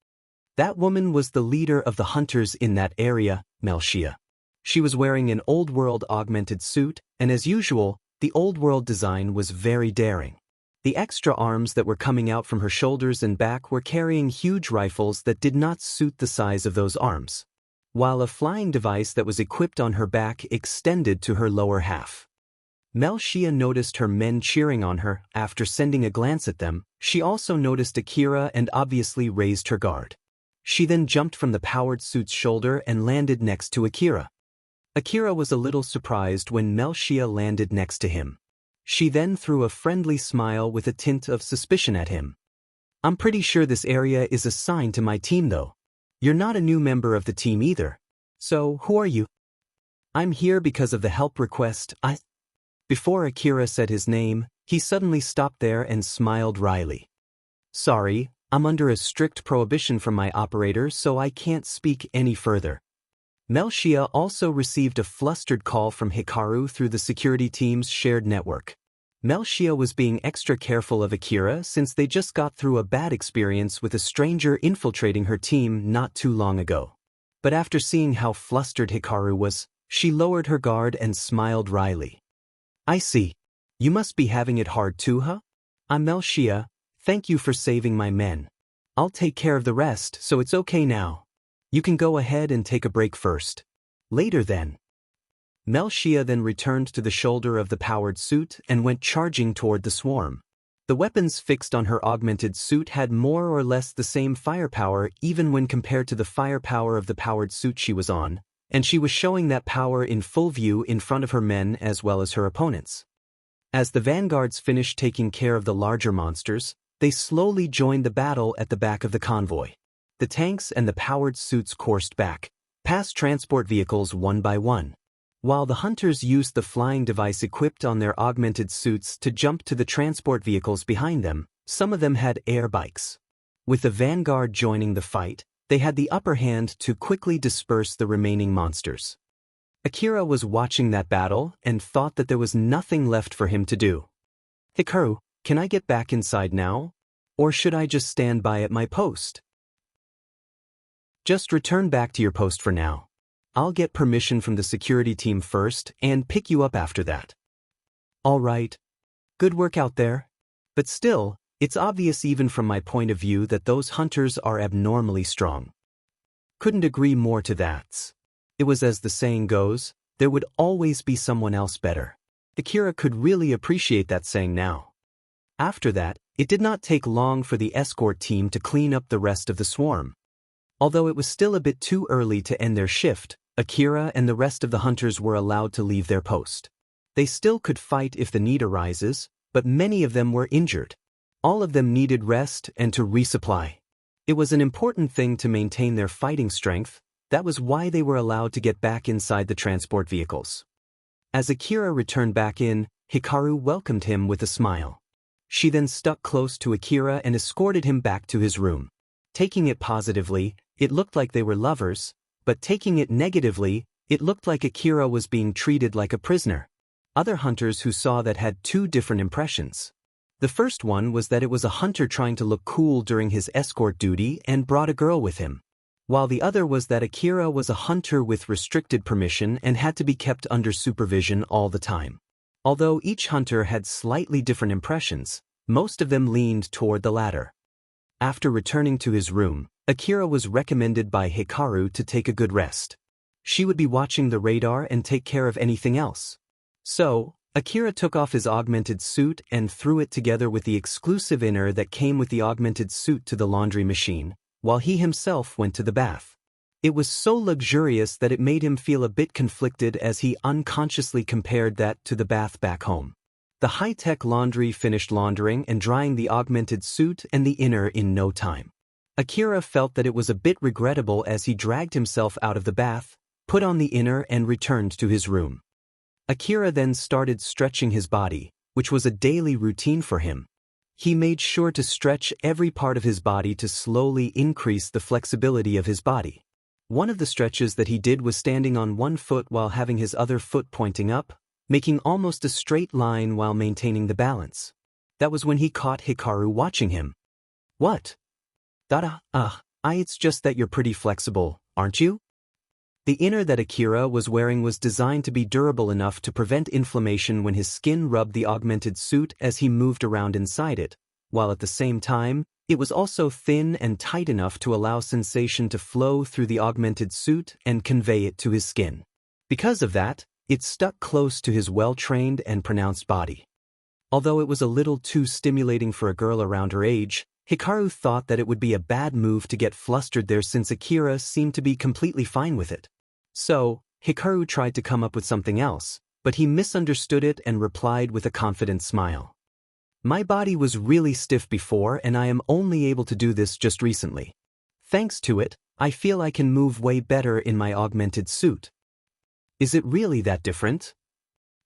That woman was the leader of the hunters in that area, Melchia. She was wearing an old-world augmented suit, and as usual, the old-world design was very daring. The extra arms that were coming out from her shoulders and back were carrying huge rifles that did not suit the size of those arms, while a flying device that was equipped on her back extended to her lower half. Melchia noticed her men cheering on her. After sending a glance at them, she also noticed Akira and obviously raised her guard. She then jumped from the powered suit's shoulder and landed next to Akira. Akira was a little surprised when Melchia landed next to him. She then threw a friendly smile with a tint of suspicion at him. I'm pretty sure this area is assigned to my team though. You're not a new member of the team either. So, who are you? I'm here because of the help request. Before Akira said his name, he suddenly stopped there and smiled wryly. Sorry, I'm under a strict prohibition from my operator, so I can't speak any further. Melchia also received a flustered call from Hikaru through the security team's shared network. Melchia was being extra careful of Akira since they just got through a bad experience with a stranger infiltrating her team not too long ago. But after seeing how flustered Hikaru was, she lowered her guard and smiled wryly. I see. You must be having it hard too, huh? I'm Melchia. Thank you for saving my men. I'll take care of the rest, so it's okay now. You can go ahead and take a break first. Later then. Melchia then returned to the shoulder of the powered suit and went charging toward the swarm. The weapons fixed on her augmented suit had more or less the same firepower even when compared to the firepower of the powered suit she was on, and she was showing that power in full view in front of her men as well as her opponents. As the vanguards finished taking care of the larger monsters, they slowly joined the battle at the back of the convoy. The tanks and the powered suits coursed back, past transport vehicles one by one, while the hunters used the flying device equipped on their augmented suits to jump to the transport vehicles behind them. Some of them had air bikes. With the vanguard joining the fight, they had the upper hand to quickly disperse the remaining monsters. Akira was watching that battle and thought that there was nothing left for him to do. Hikaru, can I get back inside now? Or should I just stand by at my post? Just return back to your post for now. I'll get permission from the security team first and pick you up after that. All right. Good work out there. But still, it's obvious even from my point of view that those hunters are abnormally strong. Couldn't agree more to that. It was as the saying goes, there would always be someone else better. Akira could really appreciate that saying now. After that, it did not take long for the escort team to clean up the rest of the swarm. Although it was still a bit too early to end their shift, Akira and the rest of the hunters were allowed to leave their post. They still could fight if the need arises, but many of them were injured. All of them needed rest and to resupply. It was an important thing to maintain their fighting strength. That was why they were allowed to get back inside the transport vehicles. As Akira returned back in, Hikaru welcomed him with a smile. She then stuck close to Akira and escorted him back to his room. Taking it positively, it looked like they were lovers, but taking it negatively, it looked like Akira was being treated like a prisoner. Other hunters who saw that had two different impressions. The first one was that it was a hunter trying to look cool during his escort duty and brought a girl with him, while the other was that Akira was a hunter with restricted permission and had to be kept under supervision all the time. Although each hunter had slightly different impressions, most of them leaned toward the latter. After returning to his room, Akira was recommended by Hikaru to take a good rest. She would be watching the radar and take care of anything else. So, Akira took off his augmented suit and threw it together with the exclusive inner that came with the augmented suit to the laundry machine, while he himself went to the bath. It was so luxurious that it made him feel a bit conflicted as he unconsciously compared that to the bath back home. The high-tech laundry finished laundering and drying the augmented suit and the inner in no time. Akira felt that it was a bit regrettable as he dragged himself out of the bath, put on the inner and returned to his room. Akira then started stretching his body, which was a daily routine for him. He made sure to stretch every part of his body to slowly increase the flexibility of his body. One of the stretches that he did was standing on one foot while having his other foot pointing up, making almost a straight line while maintaining the balance. That was when he caught Hikaru watching him. "What?" It's just that you're pretty flexible, aren't you?" The inner that Akira was wearing was designed to be durable enough to prevent inflammation when his skin rubbed the augmented suit as he moved around inside it, while at the same time, it was also thin and tight enough to allow sensation to flow through the augmented suit and convey it to his skin. Because of that, it stuck close to his well-trained and pronounced body. Although it was a little too stimulating for a girl around her age, Hikaru thought that it would be a bad move to get flustered there since Akira seemed to be completely fine with it. So, Hikaru tried to come up with something else, but he misunderstood it and replied with a confident smile. "My body was really stiff before and I am only able to do this just recently. Thanks to it, I feel I can move way better in my augmented suit." "Is it really that different?"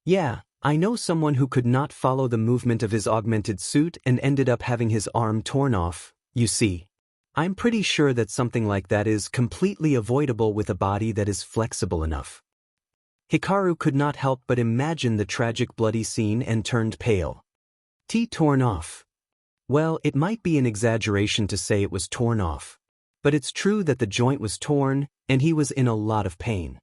"Yeah, I know someone who could not follow the movement of his augmented suit and ended up having his arm torn off, you see. I'm pretty sure that something like that is completely avoidable with a body that is flexible enough." Hikaru could not help but imagine the tragic bloody scene and turned pale. Torn off. Well, it might be an exaggeration to say it was torn off. But it's true that the joint was torn, and he was in a lot of pain.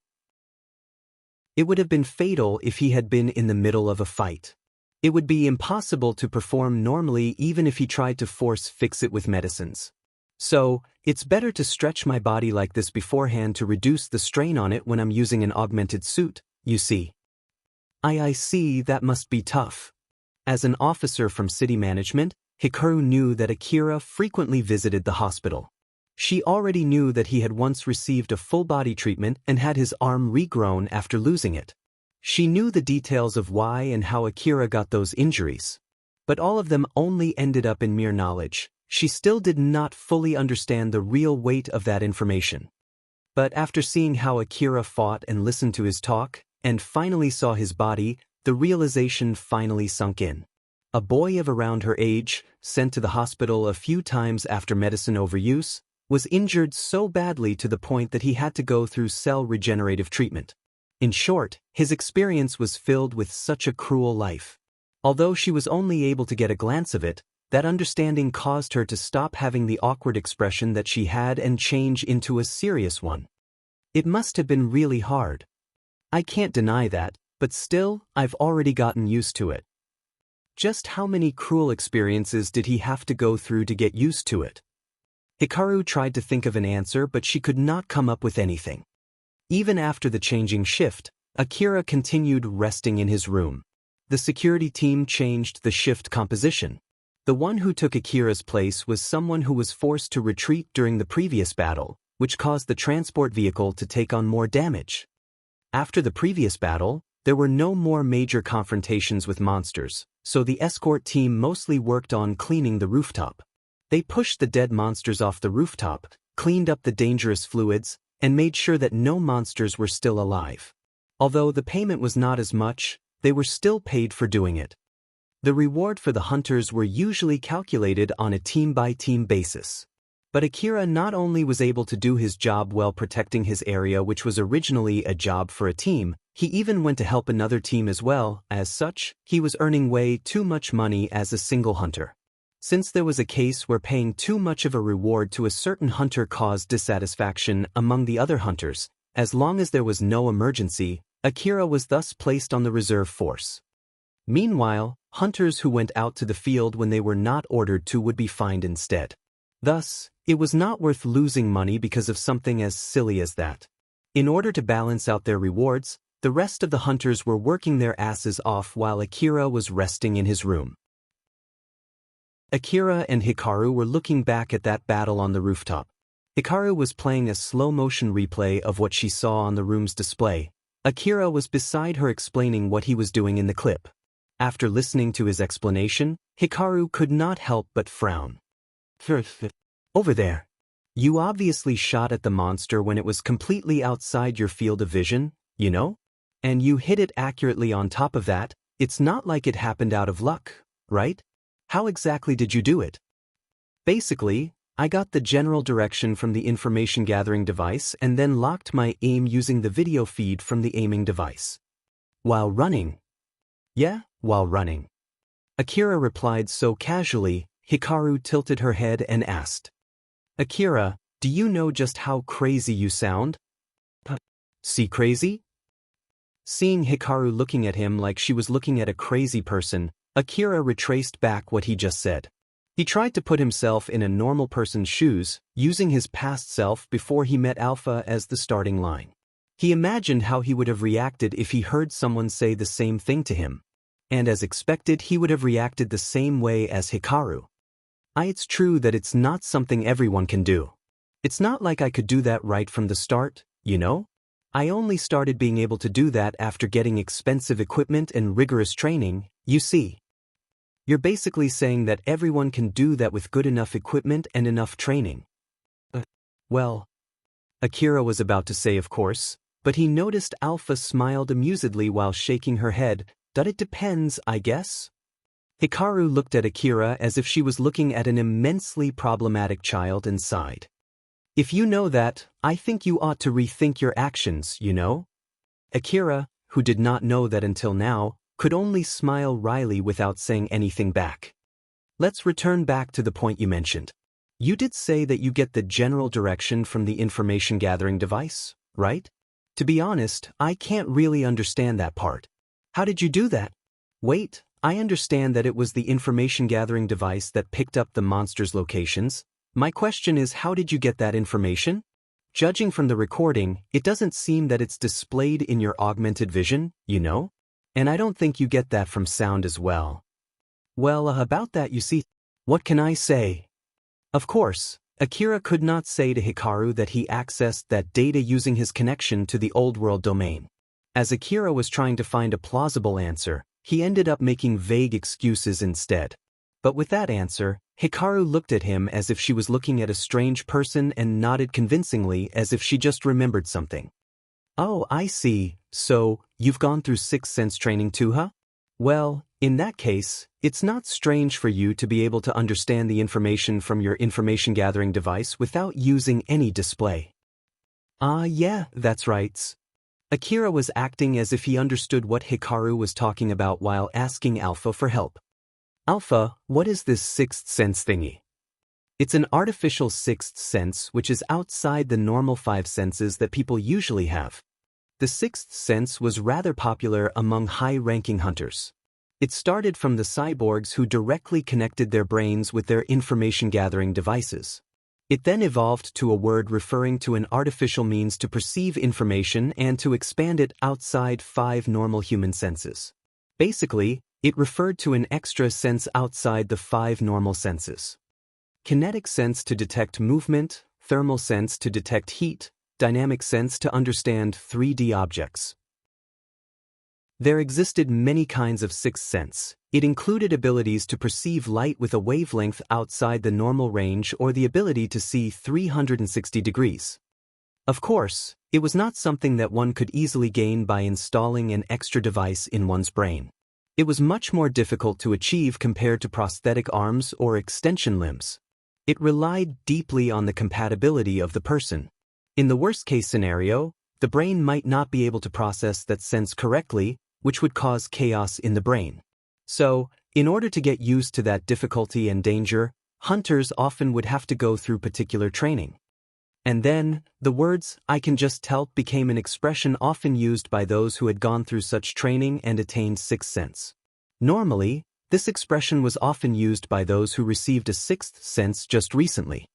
It would have been fatal if he had been in the middle of a fight. It would be impossible to perform normally even if he tried to fix it with medicines. So, it's better to stretch my body like this beforehand to reduce the strain on it when I'm using an augmented suit, you see. I see, that must be tough. As an officer from city management, Hikaru knew that Akira frequently visited the hospital. She already knew that he had once received a full-body treatment and had his arm regrown after losing it. She knew the details of why and how Akira got those injuries. But all of them only ended up in mere knowledge. She still did not fully understand the real weight of that information. But after seeing how Akira fought and listened to his talk, and finally saw his body, the realization finally sunk in. A boy of around her age, sent to the hospital a few times after medicine overuse, was injured so badly to the point that he had to go through cell regenerative treatment. In short, his experience was filled with such a cruel life. Although she was only able to get a glance of it, that understanding caused her to stop having the awkward expression that she had and change into a serious one. It must have been really hard. I can't deny that, but still, I've already gotten used to it. Just how many cruel experiences did he have to go through to get used to it? Hikaru tried to think of an answer, but she could not come up with anything. Even after the changing shift, Akira continued resting in his room. The security team changed the shift composition. The one who took Akira's place was someone who was forced to retreat during the previous battle, which caused the transport vehicle to take on more damage. After the previous battle, there were no more major confrontations with monsters, so the escort team mostly worked on cleaning the rooftop. They pushed the dead monsters off the rooftop, cleaned up the dangerous fluids, and made sure that no monsters were still alive. Although the payment was not as much, they were still paid for doing it. The reward for the hunters were usually calculated on a team-by-team basis. But Akira not only was able to do his job well protecting his area, which was originally a job for a team, he even went to help another team as well. As such, he was earning way too much money as a single hunter. Since there was a case where paying too much of a reward to a certain hunter caused dissatisfaction among the other hunters, as long as there was no emergency, Akira was thus placed on the reserve force. Meanwhile, hunters who went out to the field when they were not ordered to would be fined instead. Thus, it was not worth losing money because of something as silly as that. In order to balance out their rewards, the rest of the hunters were working their asses off while Akira was resting in his room. Akira and Hikaru were looking back at that battle on the rooftop. Hikaru was playing a slow-motion replay of what she saw on the room's display. Akira was beside her explaining what he was doing in the clip. After listening to his explanation, Hikaru could not help but frown. Over there. You obviously shot at the monster when it was completely outside your field of vision, you know? And you hit it accurately on top of that. It's not like it happened out of luck, right? How exactly did you do it? Basically, I got the general direction from the information gathering device and then locked my aim using the video feed from the aiming device. While running. Yeah, while running. Akira replied so casually. Hikaru tilted her head and asked, Akira, do you know just how crazy you sound? See crazy? Seeing Hikaru looking at him like she was looking at a crazy person, Akira retraced back what he just said. He tried to put himself in a normal person's shoes, using his past self before he met Alpha as the starting line. He imagined how he would have reacted if he heard someone say the same thing to him. And as expected, he would have reacted the same way as Hikaru. It's true that it's not something everyone can do. It's not like I could do that right from the start, you know? I only started being able to do that after getting expensive equipment and rigorous training, you see. You're basically saying that everyone can do that with good enough equipment and enough training. Well, Akira was about to say of course, but he noticed Alpha smiled amusedly while shaking her head. That it depends, I guess. Hikaru looked at Akira as if she was looking at an immensely problematic child and sighed. If you know that, I think you ought to rethink your actions, you know? Akira, who did not know that until now, could only smile wryly without saying anything back. Let's return back to the point you mentioned. You did say that you get the general direction from the information gathering device, right? To be honest, I can't really understand that part. How did you do that? Wait, I understand that it was the information gathering device that picked up the monster's locations. My question is, how did you get that information? Judging from the recording, it doesn't seem that it's displayed in your augmented vision, you know? And I don't think you get that from sound as well. Well, about that you see, what can I say? Of course, Akira could not say to Hikaru that he accessed that data using his connection to the old world domain. As Akira was trying to find a plausible answer, he ended up making vague excuses instead. But with that answer, Hikaru looked at him as if she was looking at a strange person and nodded convincingly as if she just remembered something. Oh, I see. So, you've gone through sixth sense training too, huh? Well, in that case, it's not strange for you to be able to understand the information from your information gathering device without using any display. Yeah, that's right. Akira was acting as if he understood what Hikaru was talking about while asking Alpha for help. Alpha, what is this sixth sense thingy? It's an artificial sixth sense which is outside the normal five senses that people usually have. The sixth sense was rather popular among high-ranking hunters. It started from the cyborgs who directly connected their brains with their information-gathering devices. It then evolved to a word referring to an artificial means to perceive information and to expand it outside five normal human senses. Basically, it referred to an extra sense outside the five normal senses. Kinetic sense to detect movement, thermal sense to detect heat, dynamic sense to understand 3D objects. There existed many kinds of sixth sense. It included abilities to perceive light with a wavelength outside the normal range or the ability to see 360 degrees. Of course, it was not something that one could easily gain by installing an extra device in one's brain. It was much more difficult to achieve compared to prosthetic arms or extension limbs. It relied deeply on the compatibility of the person. In the worst-case scenario, the brain might not be able to process that sense correctly, which would cause chaos in the brain. So, in order to get used to that difficulty and danger, hunters often would have to go through particular training. And then, the words, "I can just tell," became an expression often used by those who had gone through such training and attained sixth sense. Normally, this expression was often used by those who received a sixth sense just recently.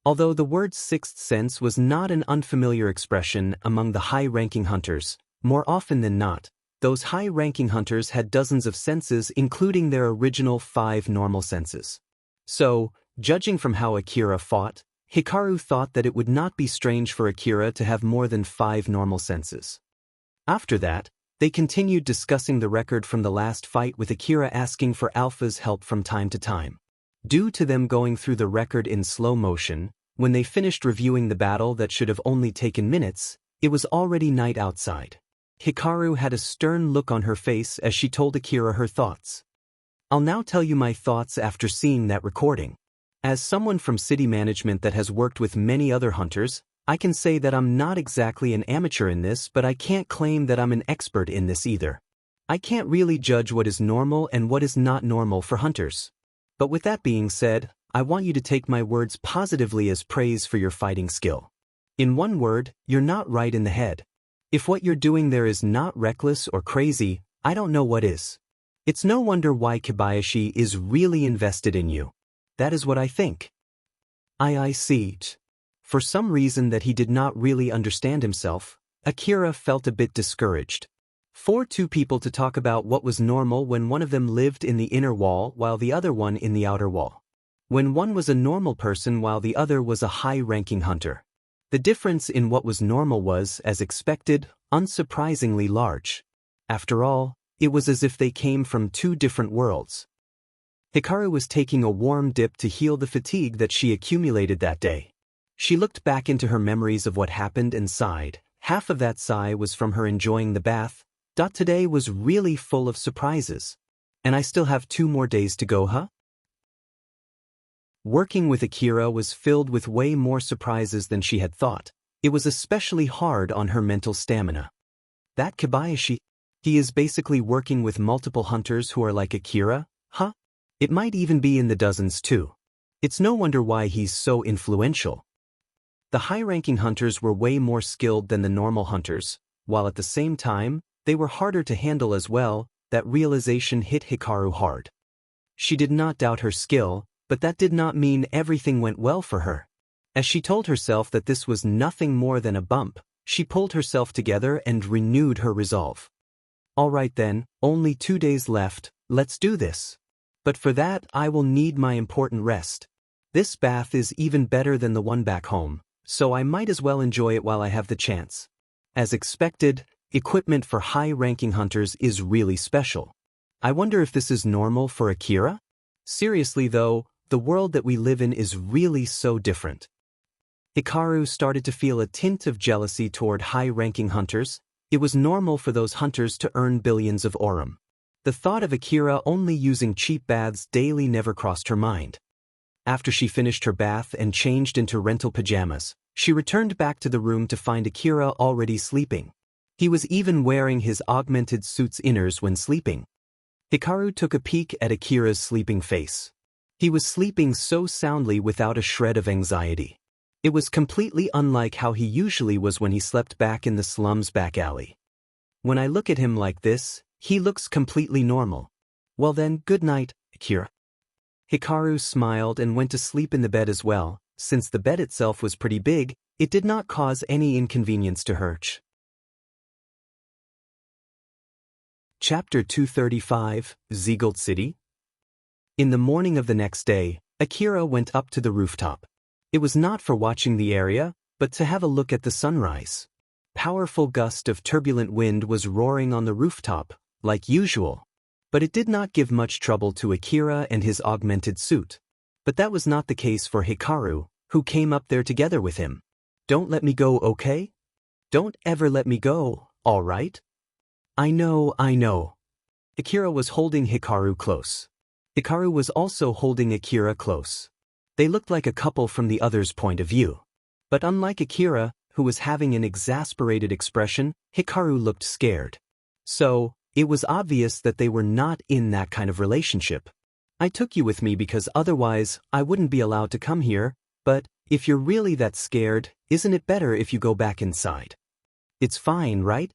Although the word sixth sense was not an unfamiliar expression among the high-ranking hunters, more often than not, those high-ranking hunters had dozens of senses, including their original 5 normal senses. So, judging from how Akira fought, Hikaru thought that it would not be strange for Akira to have more than 5 normal senses. After that, they continued discussing the record from the last fight, with Akira asking for Alpha's help from time to time. Due to them going through the record in slow motion, when they finished reviewing the battle that should have only taken minutes, it was already night outside. Hikaru had a stern look on her face as she told Akira her thoughts. "I'll now tell you my thoughts after seeing that recording. As someone from city management that has worked with many other hunters, I can say that I'm not exactly an amateur in this, but I can't claim that I'm an expert in this either. I can't really judge what is normal and what is not normal for hunters. But with that being said, I want you to take my words positively as praise for your fighting skill. In one word, you're not right in the head. If what you're doing there is not reckless or crazy, I don't know what is. It's no wonder why Kobayashi is really invested in you. That is what I think." I see. For some reason that he did not really understand himself, Akira felt a bit discouraged. For two people to talk about what was normal when one of them lived in the inner wall while the other one in the outer wall. When one was a normal person while the other was a high-ranking hunter. The difference in what was normal was, as expected, unsurprisingly large. After all, it was as if they came from 2 different worlds. Hikaru was taking a warm dip to heal the fatigue that she accumulated that day. She looked back into her memories of what happened and sighed. Half of that sigh was from her enjoying the bath. Today was really full of surprises. And I still have 2 more days to go, huh? Working with Akira was filled with way more surprises than she had thought. It was especially hard on her mental stamina. That Kobayashi, he is basically working with multiple hunters who are like Akira, huh? It might even be in the dozens too. It's no wonder why he's so influential. The high-ranking hunters were way more skilled than the normal hunters, while at the same time, they were harder to handle as well. That realization hit Hikaru hard. She did not doubt her skill, but that did not mean everything went well for her. As she told herself that this was nothing more than a bump, she pulled herself together and renewed her resolve. "All right then, only 2 days left, let's do this. But for that I will need my important rest. This bath is even better than the one back home, so I might as well enjoy it while I have the chance." As expected, equipment for high-ranking hunters is really special. I wonder if this is normal for Akira? Seriously though, the world that we live in is really so different. Hikaru started to feel a tint of jealousy toward high-ranking hunters. It was normal for those hunters to earn billions of orum. The thought of Akira only using cheap baths daily never crossed her mind. After she finished her bath and changed into rental pajamas, she returned back to the room to find Akira already sleeping. He was even wearing his augmented suit's inners when sleeping. Hikaru took a peek at Akira's sleeping face. He was sleeping so soundly without a shred of anxiety. It was completely unlike how he usually was when he slept back in the slum's back alley. "When I look at him like this, he looks completely normal. Well then, good night, Akira." Hikaru smiled and went to sleep in the bed as well. Since the bed itself was pretty big, it did not cause any inconvenience to her. Chapter 235, Ziegelt City. In the morning of the next day, Akira went up to the rooftop. It was not for watching the area, but to have a look at the sunrise. Powerful gust of turbulent wind was roaring on the rooftop, like usual. But it did not give much trouble to Akira and his augmented suit. But that was not the case for Hikaru, who came up there together with him. "Don't let me go, okay? Don't ever let me go, all right?" I know. Akira was holding Hikaru close. Hikaru was also holding Akira close. They looked like a couple from the other's point of view. But unlike Akira, who was having an exasperated expression, Hikaru looked scared. So, it was obvious that they were not in that kind of relationship. I took you with me because otherwise, I wouldn't be allowed to come here, but if you're really that scared, isn't it better if you go back inside? It's fine, right?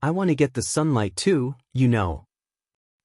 I want to get the sunlight too, you know.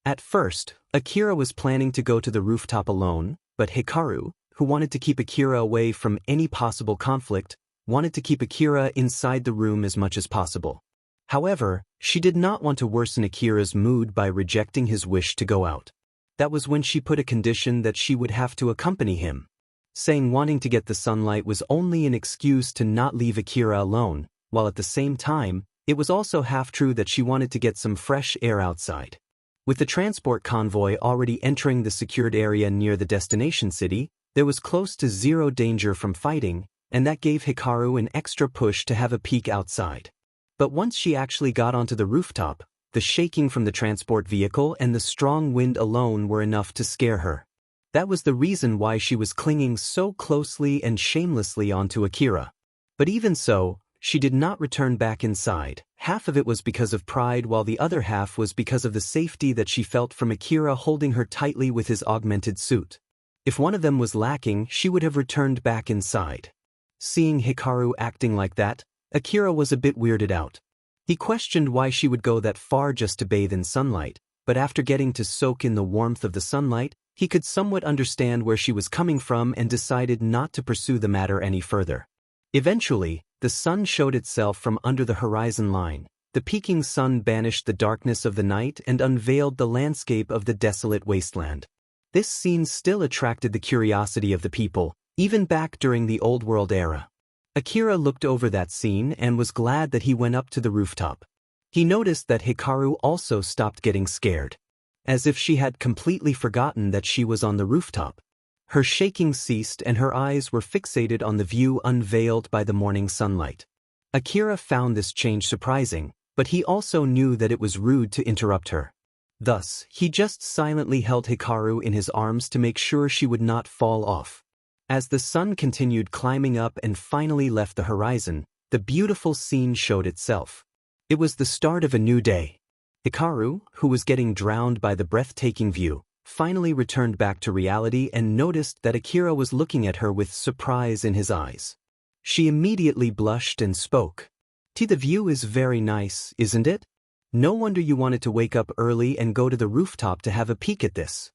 At first, Akira was planning to go to the rooftop alone, but Hikaru, who wanted to keep Akira away from any possible conflict, wanted to keep Akira inside the room as much as possible. However, she did not want to worsen Akira's mood by rejecting his wish to go out. That was when she put a condition that she would have to accompany him. Saying wanting to get the sunlight was only an excuse to not leave Akira alone, while at the same time, it was also half true that she wanted to get some fresh air outside. With the transport convoy already entering the secured area near the destination city, there was close to zero danger from fighting, and that gave Hikaru an extra push to have a peek outside. But once she actually got onto the rooftop, the shaking from the transport vehicle and the strong wind alone were enough to scare her. That was the reason why she was clinging so closely and shamelessly onto Akira. But even so, she did not return back inside. Half of it was because of pride while the other half was because of the safety that she felt from Akira holding her tightly with his augmented suit. If one of them was lacking, she would have returned back inside. Seeing Hikaru acting like that, Akira was a bit weirded out. He questioned why she would go that far just to bathe in sunlight, but after getting to soak in the warmth of the sunlight, he could somewhat understand where she was coming from and decided not to pursue the matter any further. Eventually, the sun showed itself from under the horizon line. The peaking sun banished the darkness of the night and unveiled the landscape of the desolate wasteland. This scene still attracted the curiosity of the people, even back during the Old World era. Akira looked over that scene and was glad that he went up to the rooftop. He noticed that Hikaru also stopped getting scared, as if she had completely forgotten that she was on the rooftop. Her shaking ceased and her eyes were fixated on the view unveiled by the morning sunlight. Akira found this change surprising, but he also knew that it was rude to interrupt her. Thus, he just silently held Hikaru in his arms to make sure she would not fall off. As the sun continued climbing up and finally left the horizon, the beautiful scene showed itself. It was the start of a new day. Hikaru, who was getting drowned by the breathtaking view, finally returned back to reality and noticed that Akira was looking at her with surprise in his eyes. She immediately blushed and spoke. The view is very nice, isn't it? No wonder you wanted to wake up early and go to the rooftop to have a peek at this.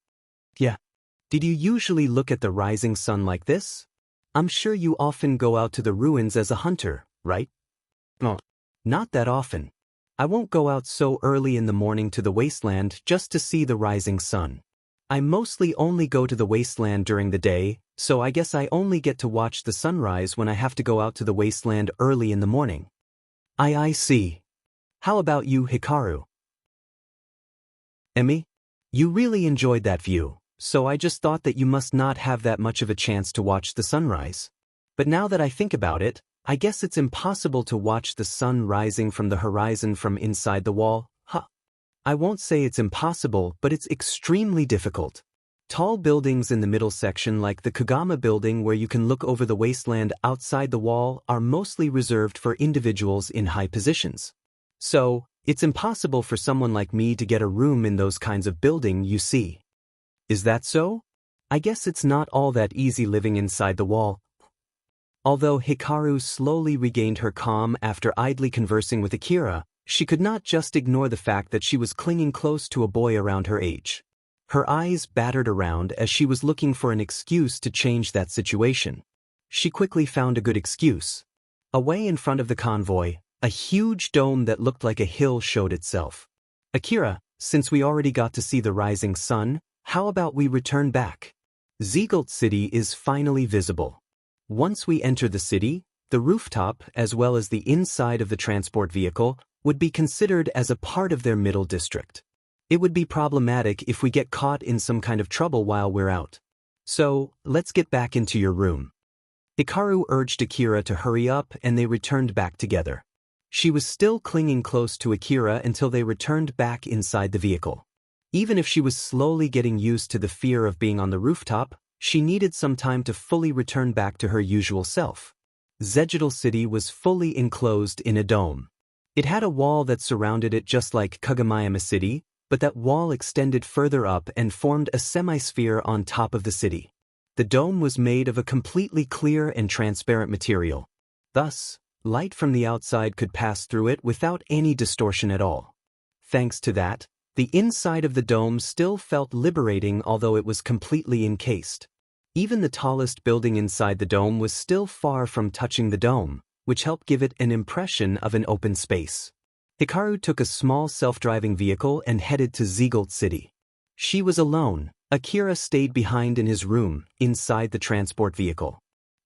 Yeah. Did you usually look at the rising sun like this? I'm sure you often go out to the ruins as a hunter, right? No. Not that often. I won't go out so early in the morning to the wasteland just to see the rising sun. I mostly only go to the wasteland during the day, so I guess I only get to watch the sunrise when I have to go out to the wasteland early in the morning. I see. How about you, Hikaru? Emmy? You really enjoyed that view, so I just thought that you must not have that much of a chance to watch the sunrise. But now that I think about it, I guess it's impossible to watch the sun rising from the horizon from inside the wall, huh? I won't say it's impossible, but it's extremely difficult. Tall buildings in the middle section like the Kagama building where you can look over the wasteland outside the wall are mostly reserved for individuals in high positions. So, it's impossible for someone like me to get a room in those kinds of building, you see. Is that so? I guess it's not all that easy living inside the wall. Although Hikaru slowly regained her calm after idly conversing with Akira, she could not just ignore the fact that she was clinging close to a boy around her age. Her eyes battered around as she was looking for an excuse to change that situation. She quickly found a good excuse. Away in front of the convoy, a huge dome that looked like a hill showed itself. Akira, since we already got to see the rising sun, how about we return back? Ziegelt City is finally visible. Once we enter the city, the rooftop, as well as the inside of the transport vehicle, would be considered as a part of their middle district. It would be problematic if we get caught in some kind of trouble while we're out. So, let's get back into your room. Hikaru urged Akira to hurry up and they returned back together. She was still clinging close to Akira until they returned back inside the vehicle. Even if she was slowly getting used to the fear of being on the rooftop, She needed some time to fully return back to her usual self. Zegedal City was fully enclosed in a dome. It had a wall that surrounded it just like Kagomayama City, but that wall extended further up and formed a semi-sphere on top of the city. The dome was made of a completely clear and transparent material. Thus, light from the outside could pass through it without any distortion at all. Thanks to that, the inside of the dome still felt liberating although it was completely encased. Even the tallest building inside the dome was still far from touching the dome, which helped give it an impression of an open space. Hikaru took a small self-driving vehicle and headed to Zegedal City. She was alone. Akira stayed behind in his room, inside the transport vehicle.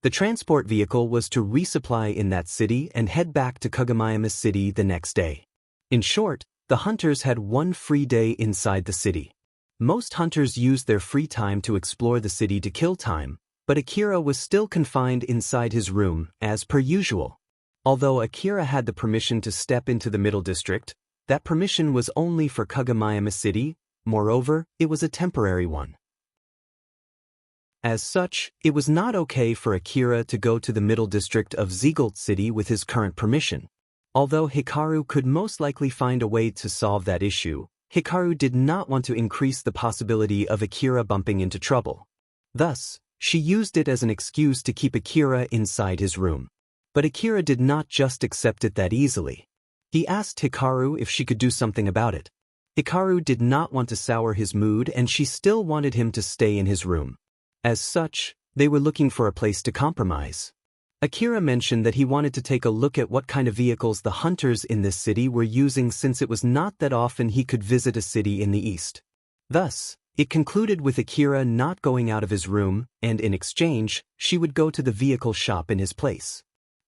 The transport vehicle was to resupply in that city and head back to Kagomayama City the next day. In short, the hunters had one free day inside the city. Most hunters used their free time to explore the city to kill time, but Akira was still confined inside his room, as per usual. Although Akira had the permission to step into the Middle District, that permission was only for Kagomayama City. Moreover, it was a temporary one. As such, it was not okay for Akira to go to the Middle District of Zegedal City with his current permission. Although Hikaru could most likely find a way to solve that issue, Hikaru did not want to increase the possibility of Akira bumping into trouble. Thus, she used it as an excuse to keep Akira inside his room. But Akira did not just accept it that easily. He asked Hikaru if she could do something about it. Hikaru did not want to sour his mood and she still wanted him to stay in his room. As such, they were looking for a place to compromise. Akira mentioned that he wanted to take a look at what kind of vehicles the hunters in this city were using since it was not that often he could visit a city in the east. Thus, it concluded with Akira not going out of his room, and in exchange, she would go to the vehicle shop in his place.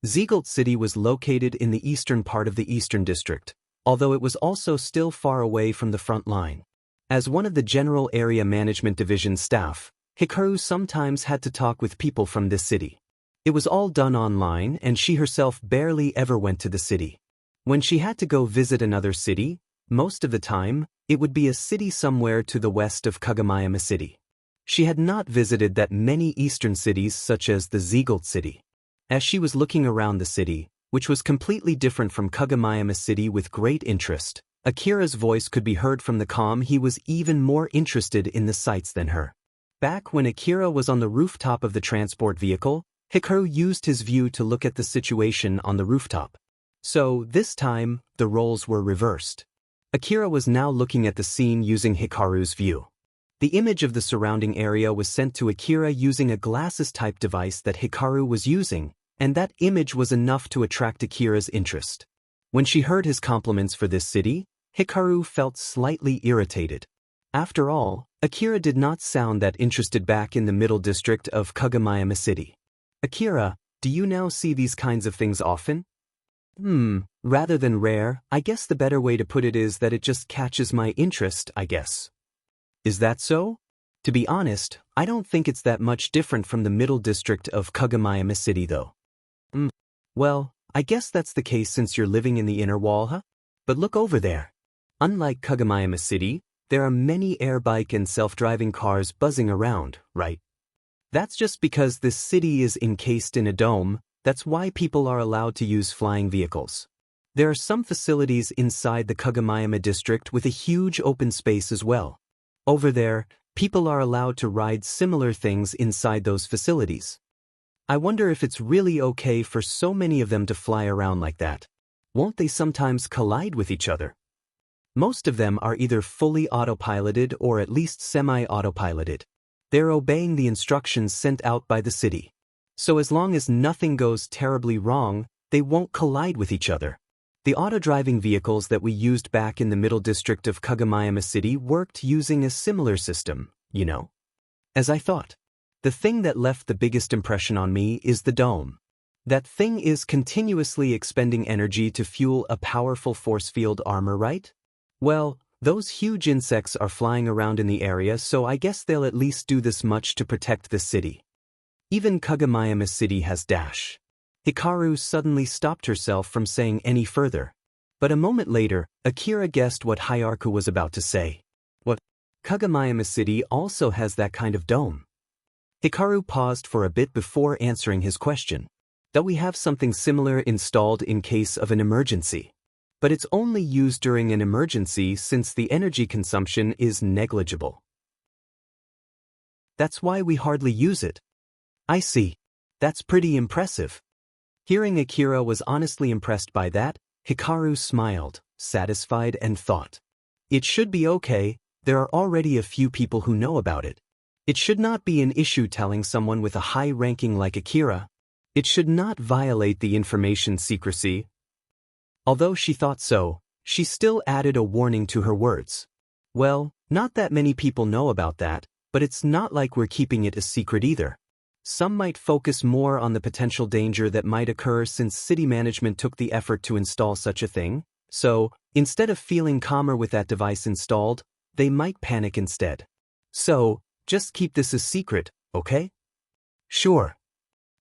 Zegedal City was located in the eastern part of the Eastern District, although it was also still far away from the front line. As one of the General Area Management Division staff, Hikaru sometimes had to talk with people from this city. It was all done online and she herself barely ever went to the city. When she had to go visit another city, most of the time, it would be a city somewhere to the west of Kagomayama City. She had not visited that many eastern cities such as the Zegedal City. As she was looking around the city, which was completely different from Kagomayama City with great interest, Akira's voice could be heard from the comm. He was even more interested in the sights than her. Back when Akira was on the rooftop of the transport vehicle, Hikaru used his view to look at the situation on the rooftop. So, this time, the roles were reversed. Akira was now looking at the scene using Hikaru's view. The image of the surrounding area was sent to Akira using a glasses-type device that Hikaru was using, and that image was enough to attract Akira's interest. When she heard his compliments for this city, Hikaru felt slightly irritated. After all, Akira did not sound that interested back in the Middle District of Kagomayama City. Akira, do you now see these kinds of things often? Rather than rare, I guess the better way to put it is that it just catches my interest, I guess. Is that so? To be honest, I don't think it's that much different from the Middle District of Kagomayama City though. Well, I guess that's the case since you're living in the inner wall, huh? But look over there. Unlike Kagomayama City, there are many airbike and self-driving cars buzzing around, right? That's just because this city is encased in a dome. That's why people are allowed to use flying vehicles. There are some facilities inside the Kagomayama district with a huge open space as well. Over there, people are allowed to ride similar things inside those facilities. I wonder if it's really okay for so many of them to fly around like that. Won't they sometimes collide with each other? Most of them are either fully autopiloted or at least semi-autopiloted. They're obeying the instructions sent out by the city. So as long as nothing goes terribly wrong, they won't collide with each other. The auto-driving vehicles that we used back in the Middle District of Kagomayama City worked using a similar system, you know. As I thought, the thing that left the biggest impression on me is the dome. That thing is continuously expending energy to fuel a powerful force field armor, right? Well, those huge insects are flying around in the area, so I guess they'll at least do this much to protect the city. Even Kagomayama City has dash. Hikaru suddenly stopped herself from saying any further. But a moment later, Akira guessed what Hyaku was about to say. What? Kagomayama City also has that kind of dome. Hikaru paused for a bit before answering his question. That we have something similar installed in case of an emergency. But it's only used during an emergency since the energy consumption is negligible. That's why we hardly use it. I see. That's pretty impressive. Hearing Akira was honestly impressed by that, Hikaru smiled, satisfied, and thought. It should be okay, there are already a few people who know about it. It should not be an issue telling someone with a high ranking like Akira. It should not violate the information secrecy. Although she thought so, she still added a warning to her words. Well, not that many people know about that, but it's not like we're keeping it a secret either. Some might focus more on the potential danger that might occur since city management took the effort to install such a thing, so, instead of feeling calmer with that device installed, they might panic instead. So, just keep this a secret, okay? Sure.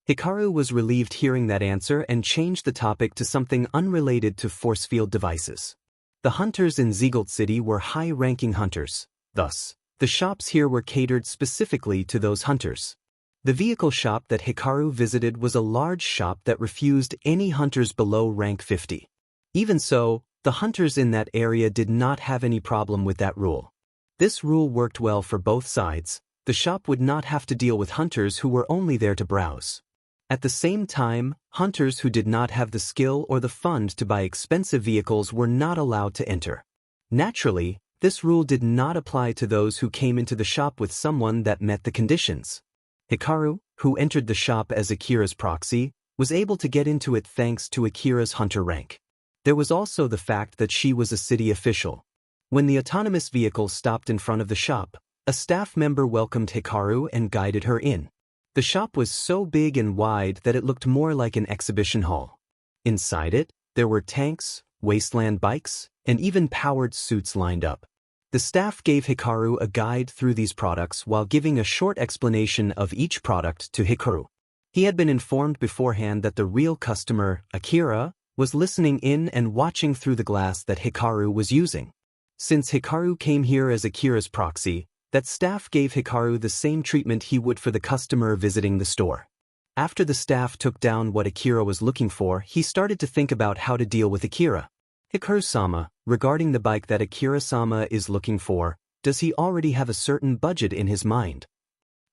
Hikaru was relieved hearing that answer and changed the topic to something unrelated to force field devices. The hunters in Ziegelt City were high-ranking hunters, thus, the shops here were catered specifically to those hunters. The vehicle shop that Hikaru visited was a large shop that refused any hunters below rank 50. Even so, the hunters in that area did not have any problem with that rule. This rule worked well for both sides. The shop would not have to deal with hunters who were only there to browse. At the same time, hunters who did not have the skill or the fund to buy expensive vehicles were not allowed to enter. Naturally, this rule did not apply to those who came into the shop with someone that met the conditions. Hikaru, who entered the shop as Akira's proxy, was able to get into it thanks to Akira's hunter rank. There was also the fact that she was a city official. When the autonomous vehicle stopped in front of the shop, a staff member welcomed Hikaru and guided her in. The shop was so big and wide that it looked more like an exhibition hall. Inside it, there were tanks, wasteland bikes, and even powered suits lined up. The staff gave Hikaru a guide through these products while giving a short explanation of each product to Hikaru. He had been informed beforehand that the real customer, Akira, was listening in and watching through the glass that Hikaru was using. Since Hikaru came here as Akira's proxy, that staff gave Hikaru the same treatment he would for the customer visiting the store. After the staff took down what Akira was looking for, he started to think about how to deal with Akira. Hikaru-sama, regarding the bike that Akira-sama is looking for, does he already have a certain budget in his mind?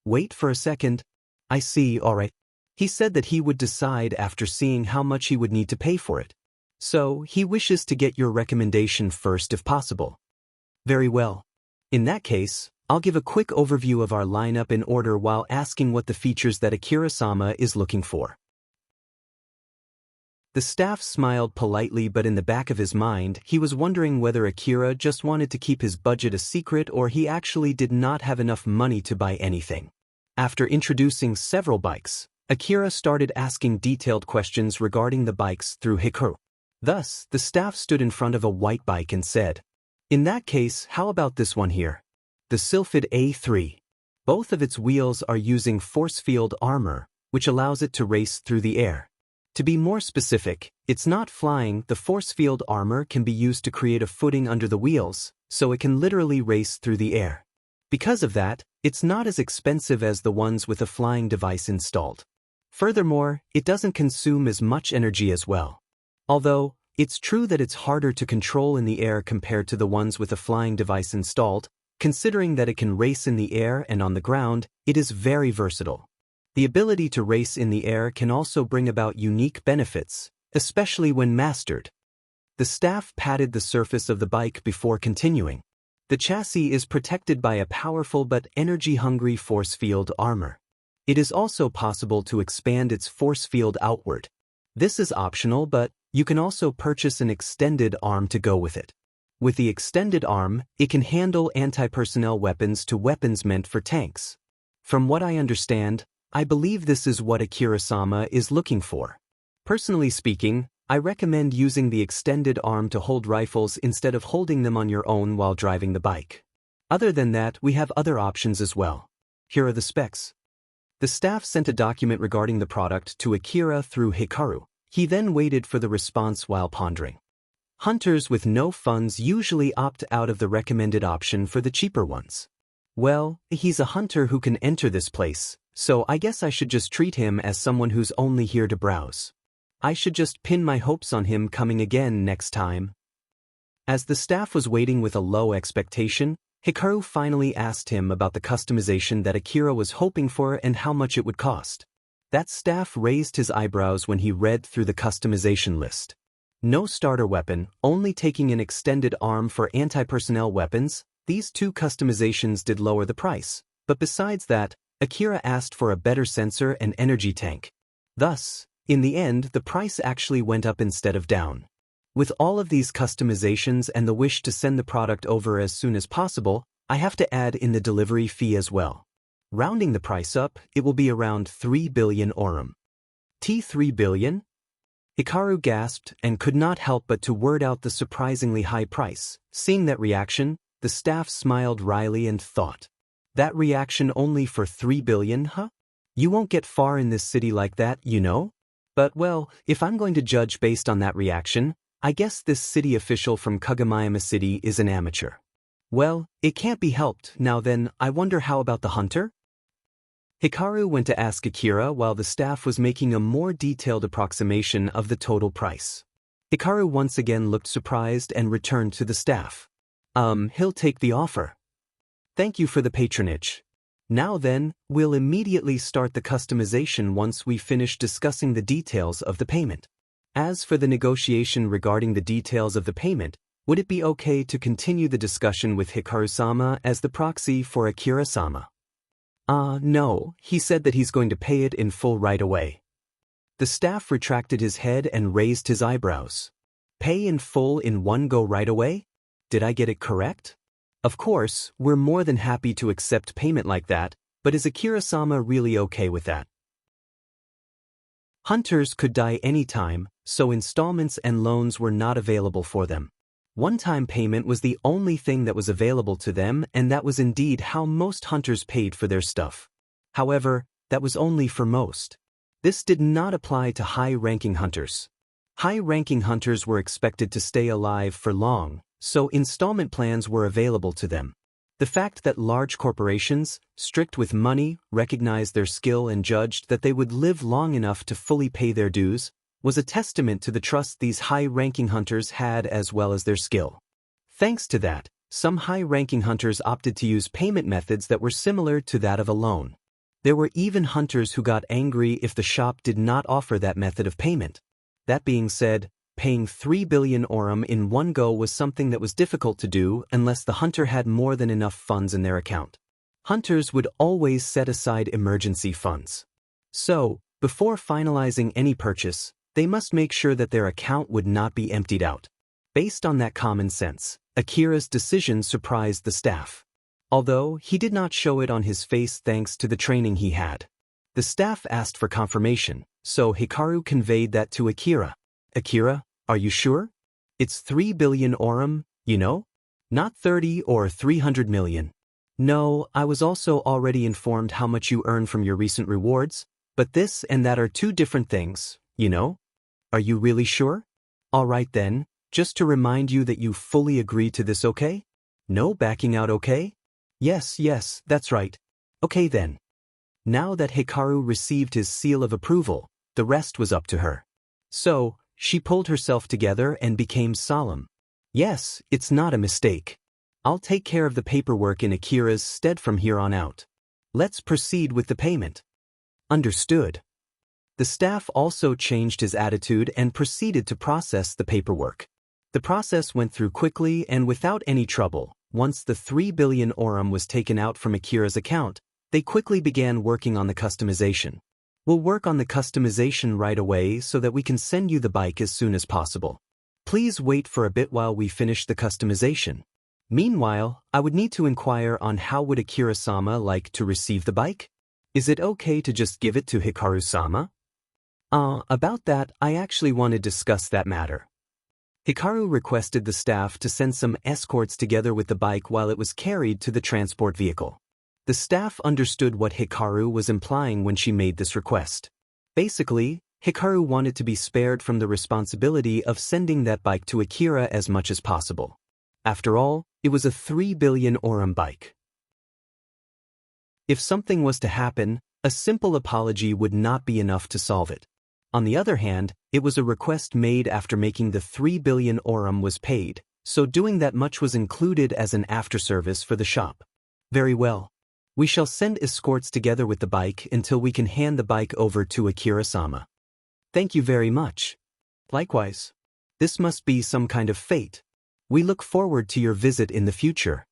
Wait for a second. I see, alright. He said that he would decide after seeing how much he would need to pay for it. So, he wishes to get your recommendation first if possible. Very well. In that case, I'll give a quick overview of our lineup in order while asking what the features that Akira-sama is looking for. The staff smiled politely, but in the back of his mind, he was wondering whether Akira just wanted to keep his budget a secret or he actually did not have enough money to buy anything. After introducing several bikes, Akira started asking detailed questions regarding the bikes through Hikaru. Thus, the staff stood in front of a white bike and said, "In that case, how about this one here? The Sylphid A3. Both of its wheels are using force field armor, which allows it to race through the air. To be more specific, it's not flying. The force field armor can be used to create a footing under the wheels, so it can literally race through the air. Because of that, it's not as expensive as the ones with a flying device installed. Furthermore, it doesn't consume as much energy as well. Although, it's true that it's harder to control in the air compared to the ones with a flying device installed. Considering that it can race in the air and on the ground, it is very versatile. The ability to race in the air can also bring about unique benefits, especially when mastered." The staff patted the surface of the bike before continuing. The chassis is protected by a powerful but energy-hungry force field armor. It is also possible to expand its force field outward. This is optional, but you can also purchase an extended arm to go with it. With the extended arm, it can handle anti-personnel weapons to weapons meant for tanks. From what I understand, I believe this is what Akira-sama is looking for. Personally speaking, I recommend using the extended arm to hold rifles instead of holding them on your own while driving the bike. Other than that, we have other options as well. Here are the specs. The staff sent a document regarding the product to Akira through Hikaru. He then waited for the response while pondering. Hunters with no funds usually opt out of the recommended option for the cheaper ones. Well, he's a hunter who can enter this place, so I guess I should just treat him as someone who's only here to browse. I should just pin my hopes on him coming again next time. As the staff was waiting with a low expectation, Hikaru finally asked him about the customization that Akira was hoping for and how much it would cost. That staff raised his eyebrows when he read through the customization list. No starter weapon, only taking an extended arm for anti-personnel weapons. These two customizations did lower the price, but besides that, Akira asked for a better sensor and energy tank. Thus, in the end, the price actually went up instead of down. With all of these customizations and the wish to send the product over as soon as possible, I have to add in the delivery fee as well. Rounding the price up, it will be around 3 billion orum. 3 billion? Hikaru gasped and could not help but to word out the surprisingly high price. Seeing that reaction, the staff smiled wryly and thought, "That reaction only for 3 billion, huh? You won't get far in this city like that, you know? But well, if I'm going to judge based on that reaction, I guess this city official from Kagemayama City is an amateur. Well, it can't be helped. Now then, I wonder how about the hunter?" Hikaru went to ask Akira while the staff was making a more detailed approximation of the total price. Hikaru once again looked surprised and returned to the staff. He'll take the offer. Thank you for the patronage. Now then, we'll immediately start the customization once we finish discussing the details of the payment. As for the negotiation regarding the details of the payment, would it be okay to continue the discussion with Hikaru-sama as the proxy for Akira-sama? No, he said that he's going to pay it in full right away. The staff retracted his head and raised his eyebrows. Pay in full in one go right away? Did I get it correct? Of course, we're more than happy to accept payment like that, but is Akira-sama really okay with that? Hunters could die anytime, so installments and loans were not available for them. One-time payment was the only thing that was available to them, and that was indeed how most hunters paid for their stuff. However, that was only for most. This did not apply to high-ranking hunters. High-ranking hunters were expected to stay alive for long, so installment plans were available to them. The fact that large corporations, strict with money, recognized their skill and judged that they would live long enough to fully pay their dues was a testament to the trust these high-ranking hunters had as well as their skill. Thanks to that, some high-ranking hunters opted to use payment methods that were similar to that of a loan. There were even hunters who got angry if the shop did not offer that method of payment. That being said, paying 3 billion orum in one go was something that was difficult to do unless the hunter had more than enough funds in their account. Hunters would always set aside emergency funds. So, before finalizing any purchase, they must make sure that their account would not be emptied out. Based on that common sense, Akira's decision surprised the staff. Although he did not show it on his face thanks to the training he had. The staff asked for confirmation, so Hikaru conveyed that to Akira. "Akira, are you sure? It's 3 billion orum, you know? Not 30 or 300 million. No, I was also already informed how much you earn from your recent rewards, but this and that are two different things, you know? Are you really sure? All right then, just to remind you that you fully agree to this, okay? No backing out, okay? Yes, that's right. Okay then." Now that Hikaru received his seal of approval, the rest was up to her. So, she pulled herself together and became solemn. "Yes, it's not a mistake. I'll take care of the paperwork in Akira's stead from here on out. Let's proceed with the payment." Understood. The staff also changed his attitude and proceeded to process the paperwork. The process went through quickly and without any trouble. Once the 3 billion orum was taken out from Akira's account, they quickly began working on the customization. "We'll work on the customization right away so that we can send you the bike as soon as possible. Please wait for a bit while we finish the customization. Meanwhile, I would need to inquire on how would Akira-sama like to receive the bike? Is it okay to just give it to Hikaru-sama?" About that, I actually want to discuss that matter. Hikaru requested the staff to send some escorts together with the bike while it was carried to the transport vehicle. The staff understood what Hikaru was implying when she made this request. Basically, Hikaru wanted to be spared from the responsibility of sending that bike to Akira as much as possible. After all, it was a 3 billion orum bike. If something was to happen, A simple apology would not be enough to solve it. On the other hand, it was a request made after making the 3 billion orum was paid, so doing that much was included as an after-service for the shop. Very well. We shall send escorts together with the bike until we can hand the bike over to Akira-sama. Thank you very much. Likewise. This must be some kind of fate. We look forward to your visit in the future.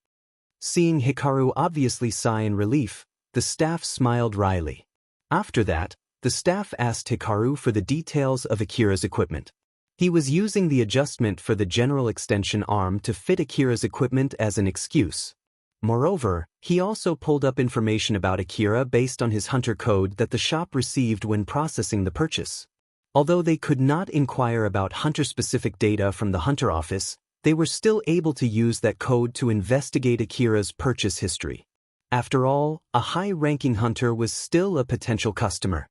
Seeing Hikaru obviously sigh in relief, the staff smiled wryly. After that, the staff asked Hikaru for the details of Akira's equipment. He was using the adjustment for the general extension arm to fit Akira's equipment as an excuse. Moreover, he also pulled up information about Akira based on his hunter code that the shop received when processing the purchase. Although they could not inquire about hunter-specific data from the hunter office, they were still able to use that code to investigate Akira's purchase history. After all, a high-ranking hunter was still a potential customer.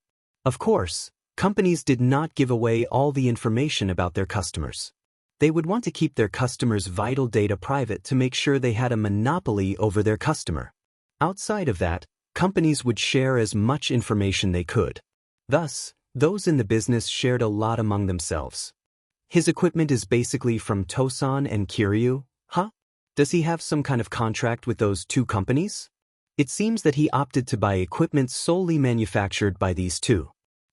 Of course, companies did not give away all the information about their customers. They would want to keep their customers' vital data private to make sure they had a monopoly over their customer. Outside of that, companies would share as much information they could. Thus, those in the business shared a lot among themselves. His equipment is basically from Tosan and Kiryu, huh? Does he have some kind of contract with those two companies? It seems that he opted to buy equipment solely manufactured by these two.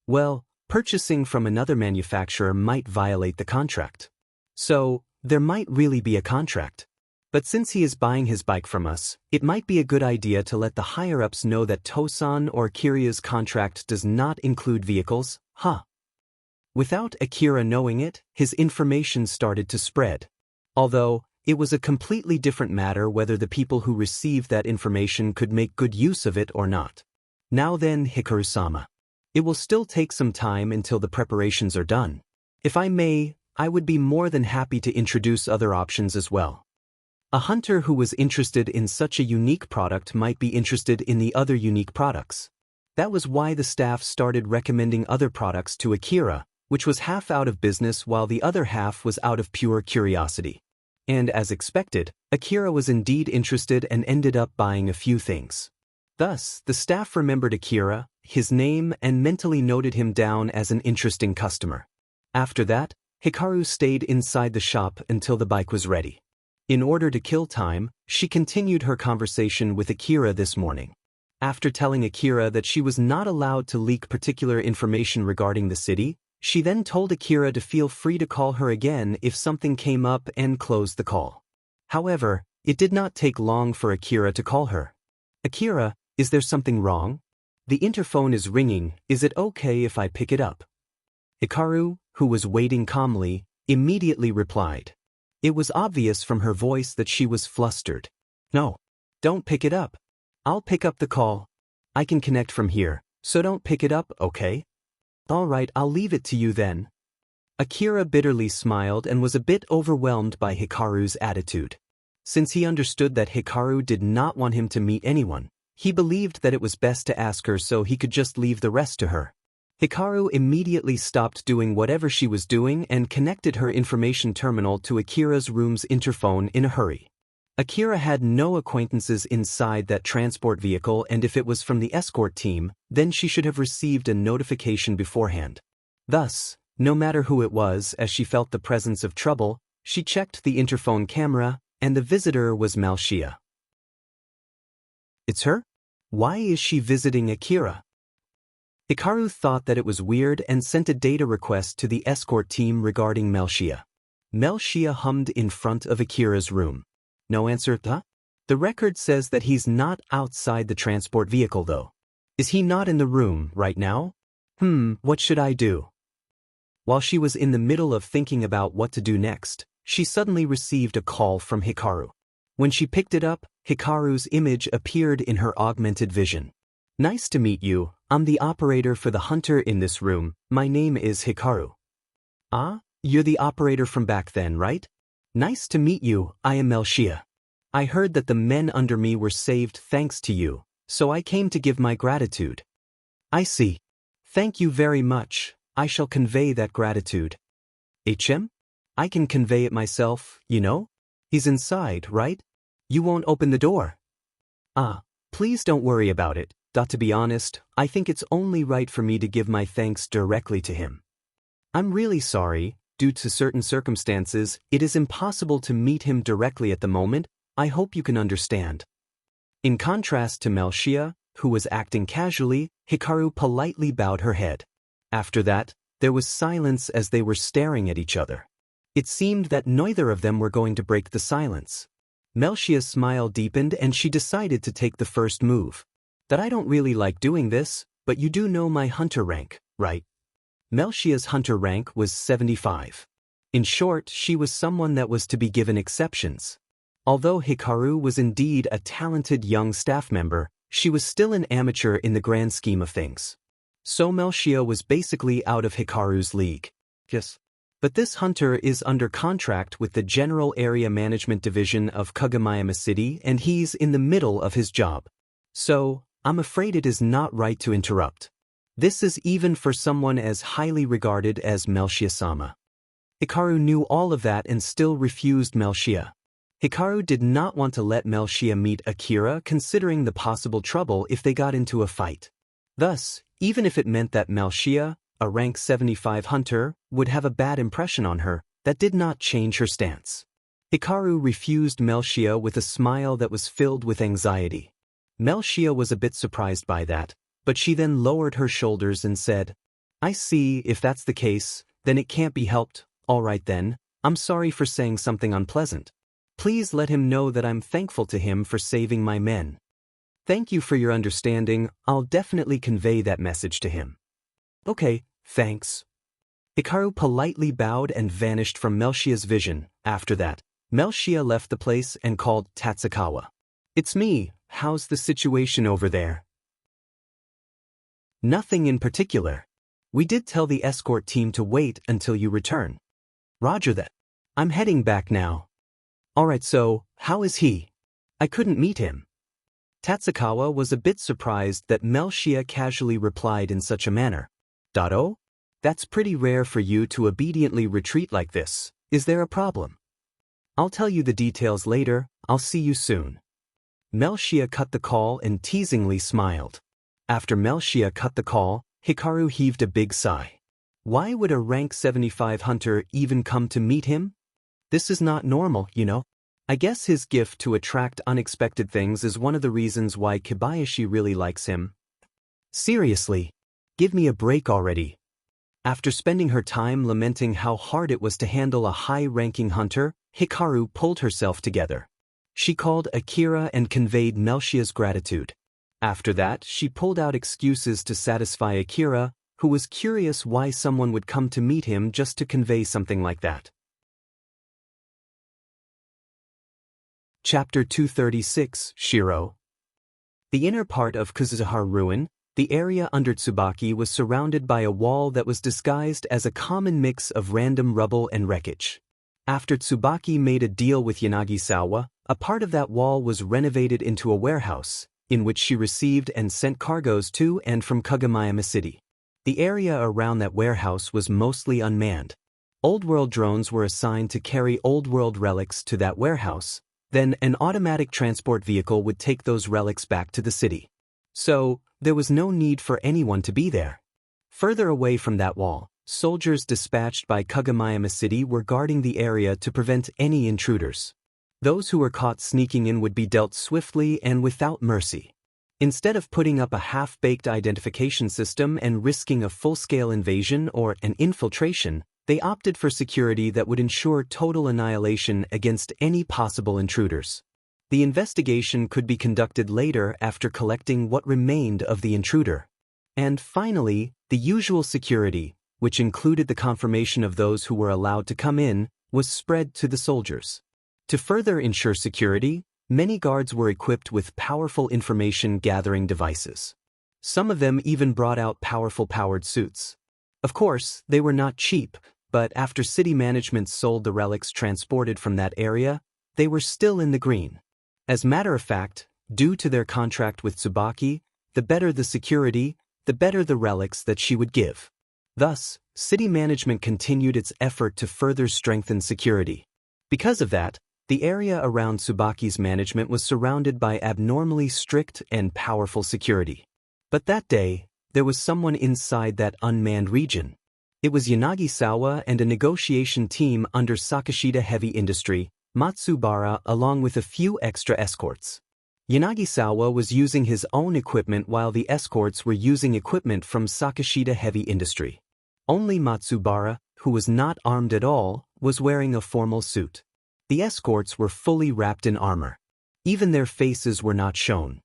Well, purchasing from another manufacturer might violate the contract. So, there might really be a contract. But since he is buying his bike from us, it might be a good idea to let the higher-ups know that Tosan or Kiryu's contract does not include vehicles, huh? Without Akira knowing it, his information started to spread. Although, it was a completely different matter whether the people who received that information could make good use of it or not. Now then, Hikaru-sama. It will still take some time until the preparations are done. If I may, I would be more than happy to introduce other options as well. A hunter who was interested in such a unique product might be interested in the other unique products. That was why the staff started recommending other products to Akira, which was half out of business while the other half was out of pure curiosity. And as expected, Akira was indeed interested and ended up buying a few things. Thus, the staff remembered Akira, his name, and mentally noted him down as an interesting customer. After that, Hikaru stayed inside the shop until the bike was ready. In order to kill time, she continued her conversation with Akira this morning. After telling Akira that she was not allowed to leak particular information regarding the city, she then told Akira to feel free to call her again if something came up and closed the call. However, it did not take long for Akira to call her. Akira, is there something wrong? The interphone is ringing, is it okay if I pick it up? Hikaru, who was waiting calmly, immediately replied. It was obvious from her voice that she was flustered. No, don't pick it up. I'll pick up the call. I can connect from here, so don't pick it up, okay? All right, I'll leave it to you then. Akira bitterly smiled and was a bit overwhelmed by Hikaru's attitude. Since he understood that Hikaru did not want him to meet anyone, he believed that it was best to ask her so he could just leave the rest to her. Hikaru immediately stopped doing whatever she was doing and connected her information terminal to Akira's room's interphone in a hurry. Akira had no acquaintances inside that transport vehicle, and if it was from the escort team, then she should have received a notification beforehand. Thus, no matter who it was, as she felt the presence of trouble, she checked the interphone camera, and the visitor was Malshia. It's her? Why is she visiting Akira? Hikaru thought that it was weird and sent a data request to the escort team regarding Malshia. Malshia hummed in front of Akira's room. No answer, huh? The record says that he's not outside the transport vehicle though. Is he not in the room right now? What should I do? While she was in the middle of thinking about what to do next, she suddenly received a call from Hikaru. When she picked it up, Hikaru's image appeared in her augmented vision. Nice to meet you, I'm the operator for the hunter in this room, my name is Hikaru. Ah, you're the operator from back then, right? Nice to meet you, I am Malshia. I heard that the men under me were saved thanks to you, so I came to give my gratitude. I see. Thank you very much, I shall convey that gratitude. HM? I can convey it myself, you know? He's inside, right? You won't open the door. Ah, please don't worry about it, To be honest, I think it's only right for me to give my thanks directly to him. I'm really sorry, due to certain circumstances, it is impossible to meet him directly at the moment. I hope you can understand. In contrast to Melchia, who was acting casually, Hikaru politely bowed her head. After that, there was silence as they were staring at each other. It seemed that neither of them were going to break the silence. Melchia's smile deepened and she decided to take the first move. That I don't really like doing this, but you do know my hunter rank, right? Melchia's hunter rank was 75. In short, she was someone that was to be given exceptions. Although Hikaru was indeed a talented young staff member, she was still an amateur in the grand scheme of things. So Melchia was basically out of Hikaru's league. Yes. But this hunter is under contract with the General Area Management Division of Kagamayama City and he's in the middle of his job. So, I'm afraid it is not right to interrupt. This is even for someone as highly regarded as Melchia-sama. Hikaru knew all of that and still refused Melchia. Hikaru did not want to let Melchia meet Akira considering the possible trouble if they got into a fight. Thus, even if it meant that Melchia, a rank 75 hunter, would have a bad impression on her, that did not change her stance. Hikaru refused Melchia with a smile that was filled with anxiety. Melchia was a bit surprised by that, but she then lowered her shoulders and said, I see, if that's the case, then it can't be helped. All right then, I'm sorry for saying something unpleasant. Please let him know that I'm thankful to him for saving my men. Thank you for your understanding, I'll definitely convey that message to him. Okay, thanks. Hikaru politely bowed and vanished from Melchia's vision. After that, Melchia left the place and called Tatsukawa. It's me, how's the situation over there? Nothing in particular. We did tell the escort team to wait until you return. Roger that. I'm heading back now. Alright, so, how is he? I couldn't meet him. Tatsukawa was a bit surprised that Melchia casually replied in such a manner. Oh? That's pretty rare for you to obediently retreat like this. Is there a problem? I'll tell you the details later, I'll see you soon. Melchia cut the call and teasingly smiled. After Melchia cut the call, Hikaru heaved a big sigh. Why would a rank 75 hunter even come to meet him? This is not normal, you know. I guess his gift to attract unexpected things is one of the reasons why Kobayashi really likes him. Seriously, give me a break already. After spending her time lamenting how hard it was to handle a high-ranking hunter, Hikaru pulled herself together. She called Akira and conveyed Melchia's gratitude. After that, she pulled out excuses to satisfy Akira, who was curious why someone would come to meet him just to convey something like that. Chapter 236, Shiro. The inner part of Kazuhara Ruin, the area under Tsubaki, was surrounded by a wall that was disguised as a common mix of random rubble and wreckage. After Tsubaki made a deal with Yanagisawa, a part of that wall was renovated into a warehouse, in which she received and sent cargoes to and from Kagamayama City. The area around that warehouse was mostly unmanned. Old World drones were assigned to carry Old World relics to that warehouse. Then an automatic transport vehicle would take those relics back to the city. So, there was no need for anyone to be there. Further away from that wall, soldiers dispatched by Kagamayama City were guarding the area to prevent any intruders. Those who were caught sneaking in would be dealt swiftly and without mercy. Instead of putting up a half-baked identification system and risking a full-scale invasion or an infiltration, they opted for security that would ensure total annihilation against any possible intruders. The investigation could be conducted later after collecting what remained of the intruder. And finally, the usual security, which included the confirmation of those who were allowed to come in, was spread to the soldiers. To further ensure security, many guards were equipped with powerful information-gathering devices. Some of them even brought out powerful powered suits. Of course, they were not cheap, but after city management sold the relics transported from that area, they were still in the green. As a matter of fact, due to their contract with Tsubaki, the better the security, the better the relics that she would give. Thus, city management continued its effort to further strengthen security. Because of that, the area around Tsubaki's management was surrounded by abnormally strict and powerful security. But that day, there was someone inside that unmanned region. It was Yanagisawa and a negotiation team under Sakashita Heavy Industry, Matsubara, along with a few extra escorts. Yanagisawa was using his own equipment while the escorts were using equipment from Sakashita Heavy Industry. Only Matsubara, who was not armed at all, was wearing a formal suit. The escorts were fully wrapped in armor. Even their faces were not shown.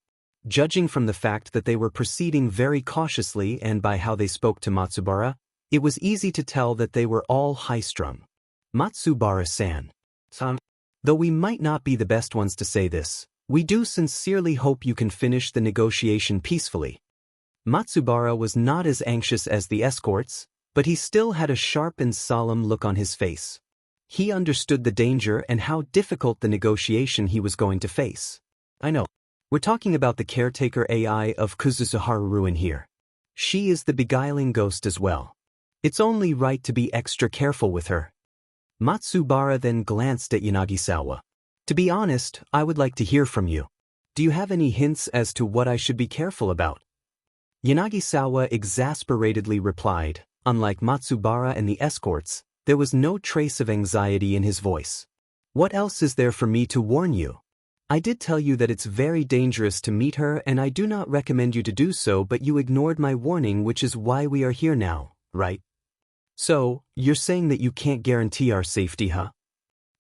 Judging from the fact that they were proceeding very cautiously and by how they spoke to Matsubara, it was easy to tell that they were all high-strung. Matsubara-san. Though we might not be the best ones to say this, we do sincerely hope you can finish the negotiation peacefully. Matsubara was not as anxious as the escorts, but he still had a sharp and solemn look on his face. He understood the danger and how difficult the negotiation he was going to face. I know. We're talking about the caretaker AI of Kuzusaharu Ruin here. She is the beguiling ghost as well. It's only right to be extra careful with her. Matsubara then glanced at Yanagisawa. To be honest, I would like to hear from you. Do you have any hints as to what I should be careful about? Yanagisawa exasperatedly replied. Unlike Matsubara and the escorts, there was no trace of anxiety in his voice. What else is there for me to warn you? I did tell you that it's very dangerous to meet her and I do not recommend you to do so, but you ignored my warning, which is why we are here now, right? So, you're saying that you can't guarantee our safety, huh?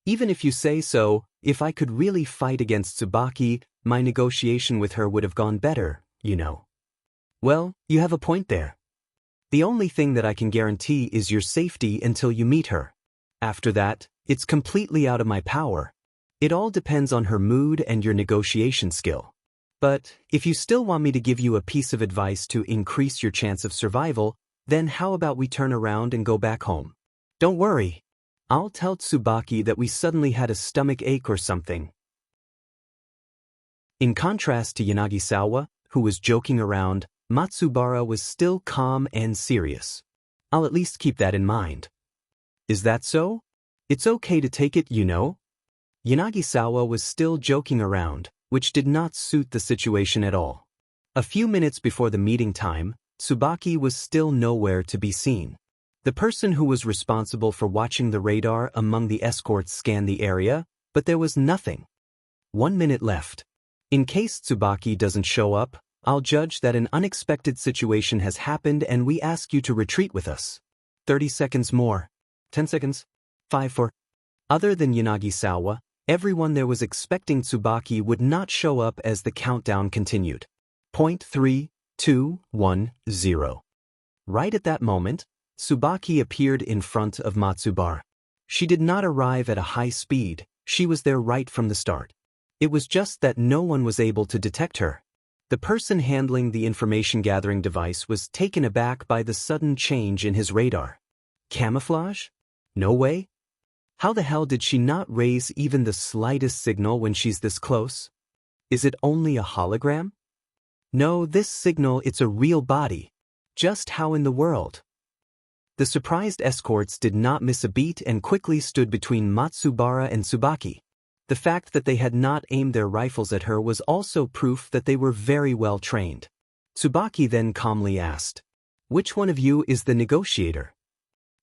Even if you say so, if I could really fight against Tsubaki, my negotiation with her would have gone better, you know. Well, you have a point there. The only thing that I can guarantee is your safety until you meet her. After that, it's completely out of my power. It all depends on her mood and your negotiation skill. But, if you still want me to give you a piece of advice to increase your chance of survival, then how about we turn around and go back home? Don't worry. I'll tell Tsubaki that we suddenly had a stomach ache or something. In contrast to Yanagisawa, who was joking around, Matsubara was still calm and serious. I'll at least keep that in mind. Is that so? It's okay to take it, you know? Yanagisawa was still joking around, which did not suit the situation at all. A few minutes before the meeting time, Tsubaki was still nowhere to be seen. The person who was responsible for watching the radar among the escorts scanned the area, but there was nothing. 1 minute left. In case Tsubaki doesn't show up, I'll judge that an unexpected situation has happened and we ask you to retreat with us. 30 seconds more. 10 seconds. 5 4. Other than Yanagisawa, everyone there was expecting Tsubaki would not show up as the countdown continued. 3, 2, 1, 0. Right at that moment, Tsubaki appeared in front of Matsubara. She did not arrive at a high speed, she was there right from the start. It was just that no one was able to detect her. The person handling the information-gathering device was taken aback by the sudden change in his radar. Camouflage? No way? How the hell did she not raise even the slightest signal when she's this close? Is it only a hologram? No, this signal, it's a real body. Just how in the world? The surprised escorts did not miss a beat and quickly stood between Matsubara and Tsubaki. The fact that they had not aimed their rifles at her was also proof that they were very well trained. Tsubaki then calmly asked, "Which one of you is the negotiator?"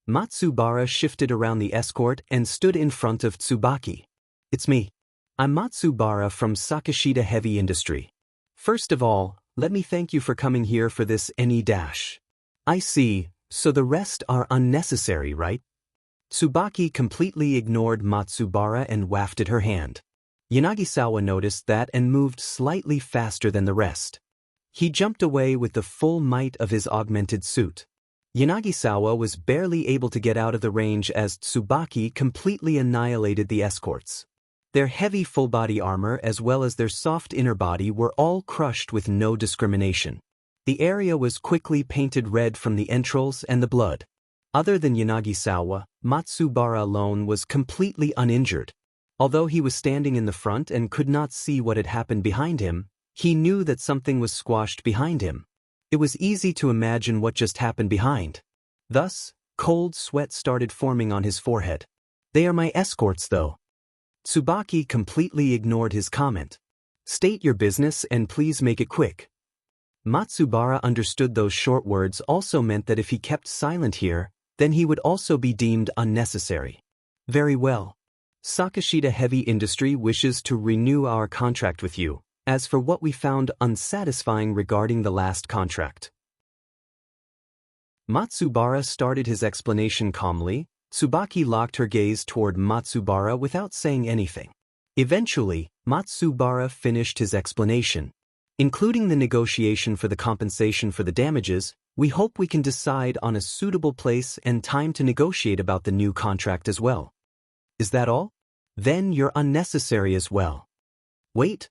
Matsubara shifted around the escort and stood in front of Tsubaki. "It's me. I'm Matsubara from Sakashita Heavy Industry. First of all, let me thank you for coming here for this any-dash. I see, so the rest are unnecessary, right?" Tsubaki completely ignored Matsubara and wafted her hand. Yanagisawa noticed that and moved slightly faster than the rest. He jumped away with the full might of his augmented suit. Yanagisawa was barely able to get out of the range as Tsubaki completely annihilated the escorts. Their heavy full-body armor as well as their soft inner body were all crushed with no discrimination. The area was quickly painted red from the entrails and the blood. Other than Yanagisawa, Matsubara alone was completely uninjured. Although he was standing in the front and could not see what had happened behind him, he knew that something was squashed behind him. It was easy to imagine what just happened behind. Thus, cold sweat started forming on his forehead. "They are my escorts, though." Tsubaki completely ignored his comment. "State your business and please make it quick." Matsubara understood those short words also meant that if he kept silent here, then he would also be deemed unnecessary. Very well. Sakashita Heavy Industry wishes to renew our contract with you, as for what we found unsatisfying regarding the last contract. Matsubara started his explanation calmly. Tsubaki locked her gaze toward Matsubara without saying anything. Eventually, Matsubara finished his explanation. Including the negotiation for the compensation for the damages, we hope we can decide on a suitable place and time to negotiate about the new contract as well. Is that all? Then you're unnecessary as well. Wait.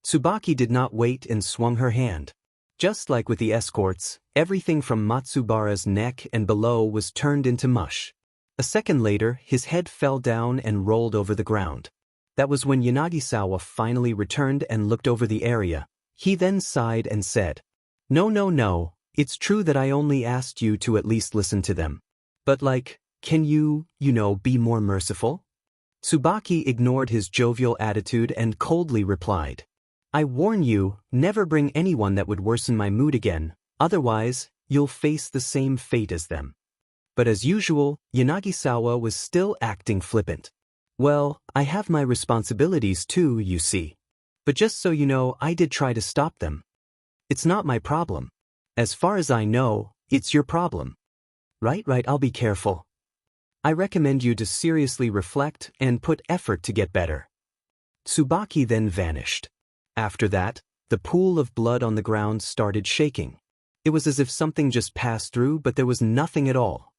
Tsubaki did not wait and swung her hand. Just like with the escorts, everything from Matsubara's neck and below was turned into mush. A second later, his head fell down and rolled over the ground. That was when Yanagisawa finally returned and looked over the area. He then sighed and said, No, it's true that I only asked you to at least listen to them. But can you be more merciful? Tsubaki ignored his jovial attitude and coldly replied, I warn you, never bring anyone that would worsen my mood again, otherwise, you'll face the same fate as them. But as usual, Yanagisawa was still acting flippant. Well, I have my responsibilities too, you see. But just so you know, I did try to stop them. It's not my problem. As far as I know, it's your problem. Right, I'll be careful. I recommend you to seriously reflect and put effort to get better. Tsubaki then vanished. After that, the pool of blood on the ground started shaking. It was as if something just passed through, but there was nothing at all.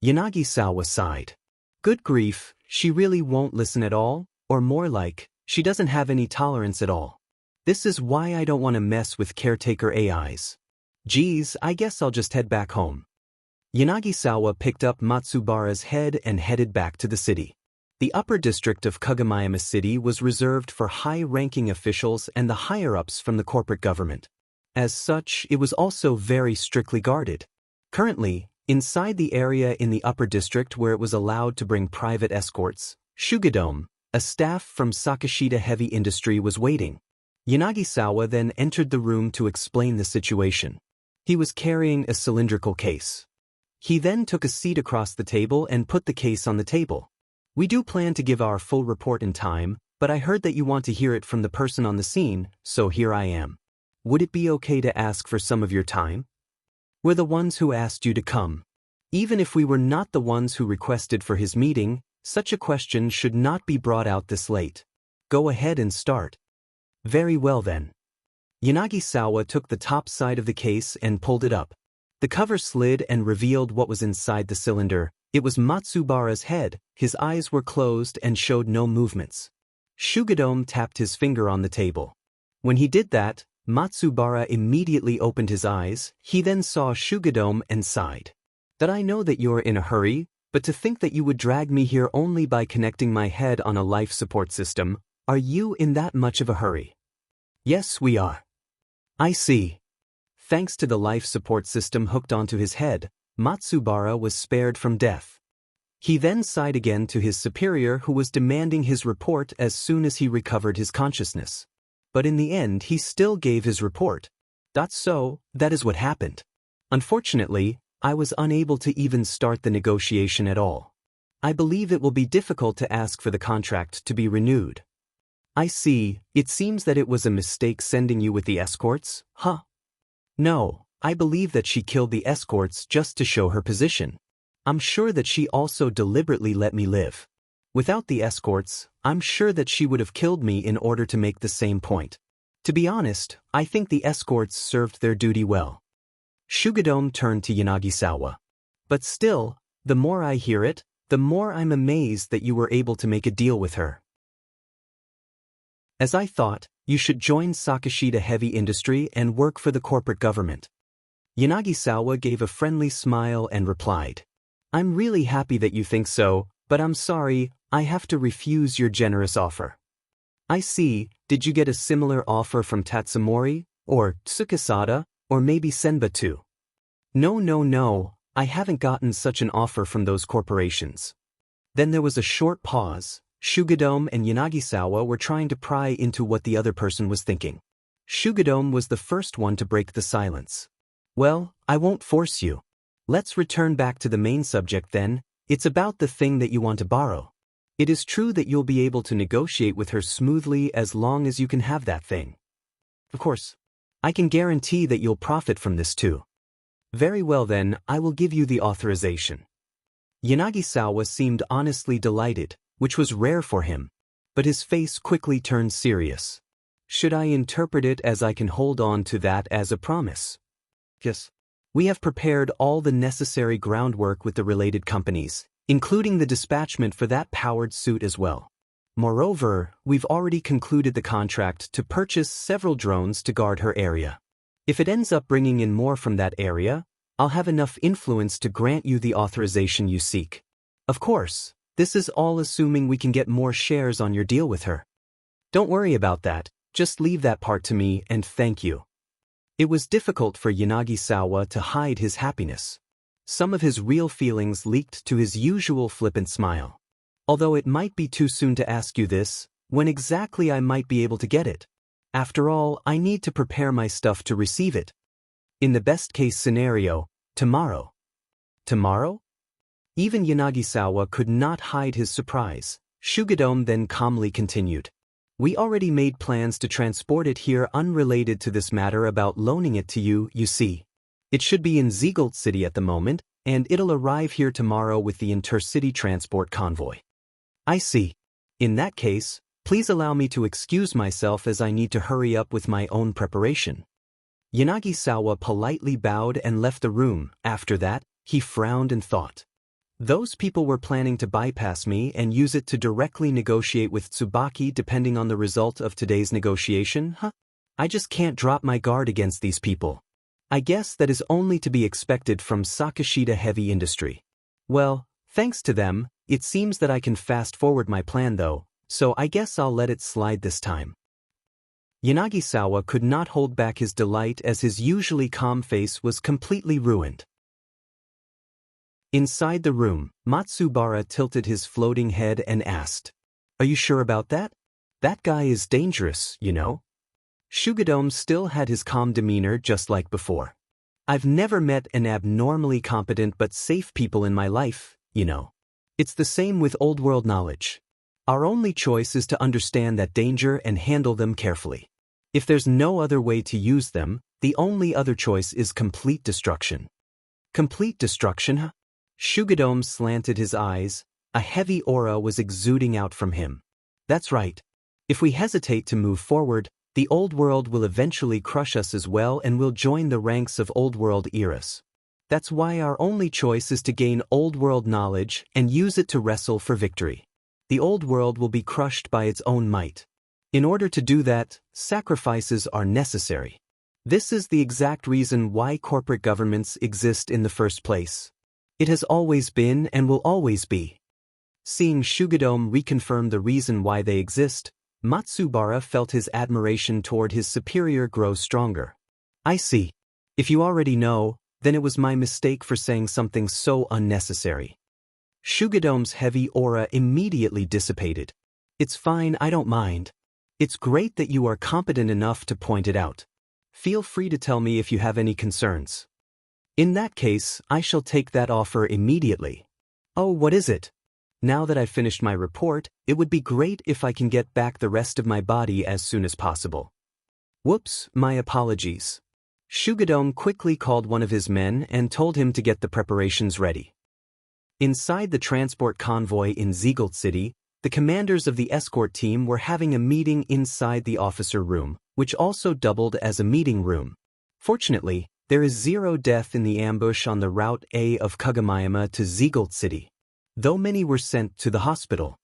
Yanagisawa sighed. Good grief, she really won't listen at all, or more like, she doesn't have any tolerance at all. This is why I don't want to mess with caretaker AIs. Geez, I guess I'll just head back home. Yanagisawa picked up Matsubara's head and headed back to the city. The upper district of Kagomayama City was reserved for high-ranking officials and the higher-ups from the corporate government. As such, it was also very strictly guarded. Currently, inside the area in the upper district where it was allowed to bring private escorts, Shugadome, a staff from Sakashita Heavy Industry was waiting. Yanagisawa then entered the room to explain the situation. He was carrying a cylindrical case. He then took a seat across the table and put the case on the table. We do plan to give our full report in time, but I heard that you want to hear it from the person on the scene, so here I am. Would it be okay to ask for some of your time? We're the ones who asked you to come. Even if we were not the ones who requested for his meeting, such a question should not be brought out this late. Go ahead and start. Very well then. Yanagisawa took the top side of the case and pulled it up. The cover slid and revealed what was inside the cylinder. It was Matsubara's head. His eyes were closed and showed no movements. Shugadome tapped his finger on the table. When he did that, Matsubara immediately opened his eyes. He then saw Shugadome and sighed. That I know that you're in a hurry, but to think that you would drag me here only by connecting my head on a life support system, are you in that much of a hurry? Yes, we are. I see. Thanks to the life support system hooked onto his head, Matsubara was spared from death. He then sighed again to his superior who was demanding his report as soon as he recovered his consciousness. But in the end he still gave his report. That's so, that is what happened. Unfortunately, I was unable to even start the negotiation at all. I believe it will be difficult to ask for the contract to be renewed. I see, it seems that it was a mistake sending you with the escorts, huh? No, I believe that she killed the escorts just to show her position. I'm sure that she also deliberately let me live. Without the escorts, I'm sure that she would have killed me in order to make the same point. To be honest, I think the escorts served their duty well. Shugadome turned to Yanagisawa. But still, the more I hear it, the more I'm amazed that you were able to make a deal with her. As I thought, you should join Sakashita Heavy Industry and work for the corporate government. Yanagisawa gave a friendly smile and replied, I'm really happy that you think so, but I'm sorry, I have to refuse your generous offer. I see, did you get a similar offer from Tatsumori, or Tsukasada, or maybe Senba too? No, I haven't gotten such an offer from those corporations. Then there was a short pause. Shugadome and Yanagisawa were trying to pry into what the other person was thinking. Shugadome was the first one to break the silence. Well, I won't force you. Let's return back to the main subject then. It's about the thing that you want to borrow. It is true that you'll be able to negotiate with her smoothly as long as you can have that thing. Of course, I can guarantee that you'll profit from this too. Very well then, I will give you the authorization. Yanagisawa seemed honestly delighted, which was rare for him, but his face quickly turned serious. Should I interpret it as I can hold on to that as a promise? Yes. We have prepared all the necessary groundwork with the related companies, including the dispatchment for that powered suit as well. Moreover, we've already concluded the contract to purchase several drones to guard her area. If it ends up bringing in more from that area, I'll have enough influence to grant you the authorization you seek. Of course, this is all assuming we can get more shares on your deal with her. Don't worry about that, just leave that part to me and thank you. It was difficult for Yanagisawa to hide his happiness. Some of his real feelings leaked to his usual flippant smile. Although it might be too soon to ask you this, when exactly I might be able to get it. After all, I need to prepare my stuff to receive it. In the best-case scenario, tomorrow. Tomorrow? Even Yanagisawa could not hide his surprise. Shugadome then calmly continued. We already made plans to transport it here unrelated to this matter about loaning it to you, you see. It should be in Ziegelt City at the moment, and it'll arrive here tomorrow with the intercity transport convoy. I see. In that case, please allow me to excuse myself as I need to hurry up with my own preparation. Yanagisawa politely bowed and left the room. After that, he frowned and thought. Those people were planning to bypass me and use it to directly negotiate with Tsubaki depending on the result of today's negotiation, huh? I just can't drop my guard against these people. I guess that is only to be expected from Sakashita Heavy Industry. Well, thanks to them, it seems that I can fast forward my plan though, so I guess I'll let it slide this time. Yanagisawa could not hold back his delight as his usually calm face was completely ruined. Inside the room, Matsubara tilted his floating head and asked, Are you sure about that? That guy is dangerous, you know? Shugadome still had his calm demeanor just like before. I've never met an abnormally competent but safe people in my life, you know. It's the same with old world knowledge. Our only choice is to understand that danger and handle them carefully. If there's no other way to use them, the only other choice is complete destruction. Complete destruction, huh? Shugadome slanted his eyes. A heavy aura was exuding out from him. That's right. If we hesitate to move forward, the old world will eventually crush us as well and we'll join the ranks of old world eras. That's why our only choice is to gain old world knowledge and use it to wrestle for victory. The old world will be crushed by its own might. In order to do that, sacrifices are necessary. This is the exact reason why corporate governments exist in the first place. It has always been and will always be. Seeing Shugadome reconfirm the reason why they exist, Matsubara felt his admiration toward his superior grow stronger. I see. If you already know, then it was my mistake for saying something so unnecessary. Shugadome's heavy aura immediately dissipated. It's fine, I don't mind. It's great that you are competent enough to point it out. Feel free to tell me if you have any concerns. In that case, I shall take that offer immediately. Oh, what is it? Now that I've finished my report, it would be great if I can get back the rest of my body as soon as possible. Whoops, my apologies. Shugadome quickly called one of his men and told him to get the preparations ready. Inside the transport convoy in Ziegelt City, the commanders of the escort team were having a meeting inside the officer room, which also doubled as a meeting room. Fortunately, there is 0 death in the ambush on the Route A of Kagamayama to Ziegelt City, though many were sent to the hospital.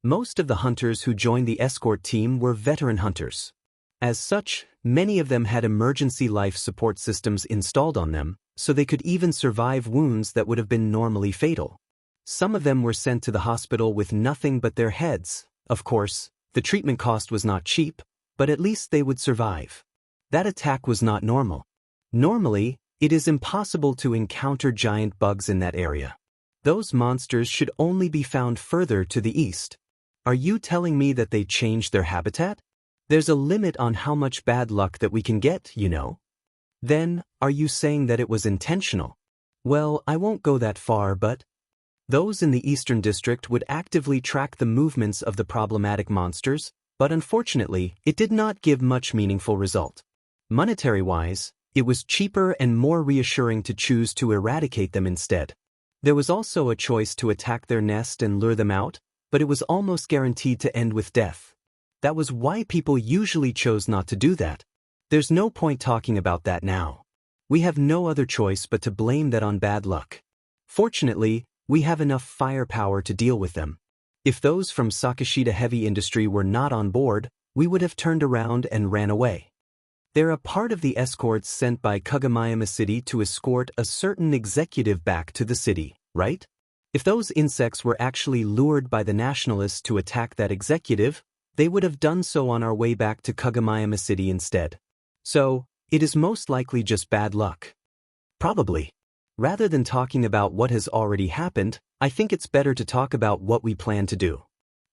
Most of the hunters who joined the escort team were veteran hunters. As such, many of them had emergency life support systems installed on them, so they could even survive wounds that would have been normally fatal. Some of them were sent to the hospital with nothing but their heads. Of course, the treatment cost was not cheap, but at least they would survive. That attack was not normal. Normally, it is impossible to encounter giant bugs in that area. Those monsters should only be found further to the east. Are you telling me that they changed their habitat? There's a limit on how much bad luck that we can get, you know. Then, are you saying that it was intentional? Well, I won't go that far, but those in the Eastern District would actively track the movements of the problematic monsters, but unfortunately, it did not give much meaningful result. Monetary-wise, it was cheaper and more reassuring to choose to eradicate them instead. There was also a choice to attack their nest and lure them out, but it was almost guaranteed to end with death. That was why people usually chose not to do that. There's no point talking about that now. We have no other choice but to blame that on bad luck. Fortunately, we have enough firepower to deal with them. If those from Sakashita Heavy Industry were not on board, we would have turned around and ran away. They're a part of the escorts sent by Kagamayama City to escort a certain executive back to the city, right? If those insects were actually lured by the nationalists to attack that executive, they would have done so on our way back to Kagamayama City instead. So, it is most likely just bad luck. Probably. Rather than talking about what has already happened, I think it's better to talk about what we plan to do.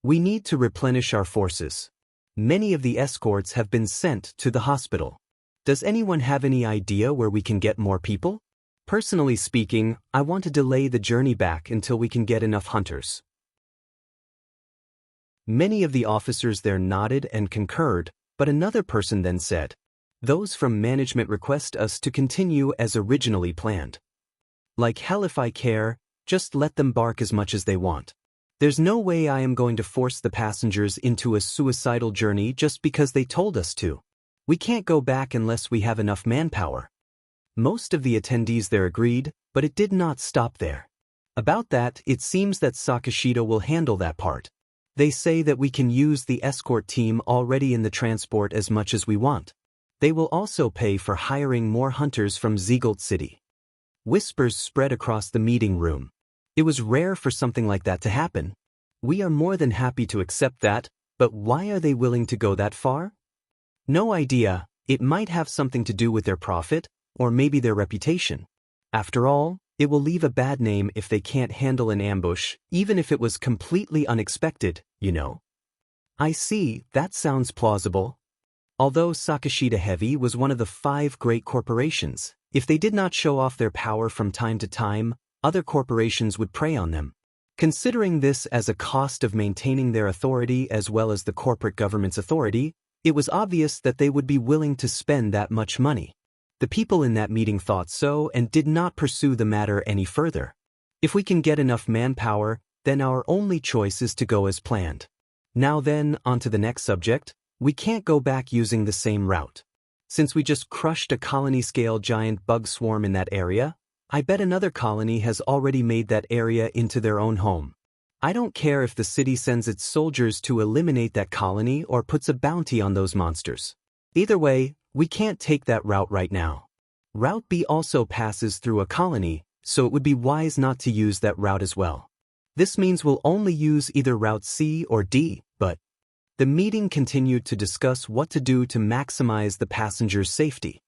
We need to replenish our forces. Many of the escorts have been sent to the hospital. Does anyone have any idea where we can get more people? Personally speaking, I want to delay the journey back until we can get enough hunters. Many of the officers there nodded and concurred, but another person then said, "Those from management request us to continue as originally planned. Like hell if I care, just let them bark as much as they want. There's no way I am going to force the passengers into a suicidal journey just because they told us to. We can't go back unless we have enough manpower." Most of the attendees there agreed, but it did not stop there. About that, it seems that Sakashita will handle that part. They say that we can use the escort team already in the transport as much as we want. They will also pay for hiring more hunters from Ziegelt City. Whispers spread across the meeting room. It was rare for something like that to happen. We are more than happy to accept that, but why are they willing to go that far? No idea. It might have something to do with their profit, or maybe their reputation. After all, it will leave a bad name if they can't handle an ambush, even if it was completely unexpected, you know. I see, that sounds plausible. Although Sakashita Heavy was one of the 5 great corporations, if they did not show off their power from time to time, other corporations would prey on them. Considering this as a cost of maintaining their authority as well as the corporate government's authority, it was obvious that they would be willing to spend that much money. The people in that meeting thought so and did not pursue the matter any further. If we can get enough manpower, then our only choice is to go as planned. Now then, on to the next subject. We can't go back using the same route. Since we just crushed a colony-scale giant bug swarm in that area, I bet another colony has already made that area into their own home. I don't care if the city sends its soldiers to eliminate that colony or puts a bounty on those monsters. Either way, we can't take that route right now. Route B also passes through a colony, so it would be wise not to use that route as well. This means we'll only use either Route C or D, but the meeting continued to discuss what to do to maximize the passengers' safety.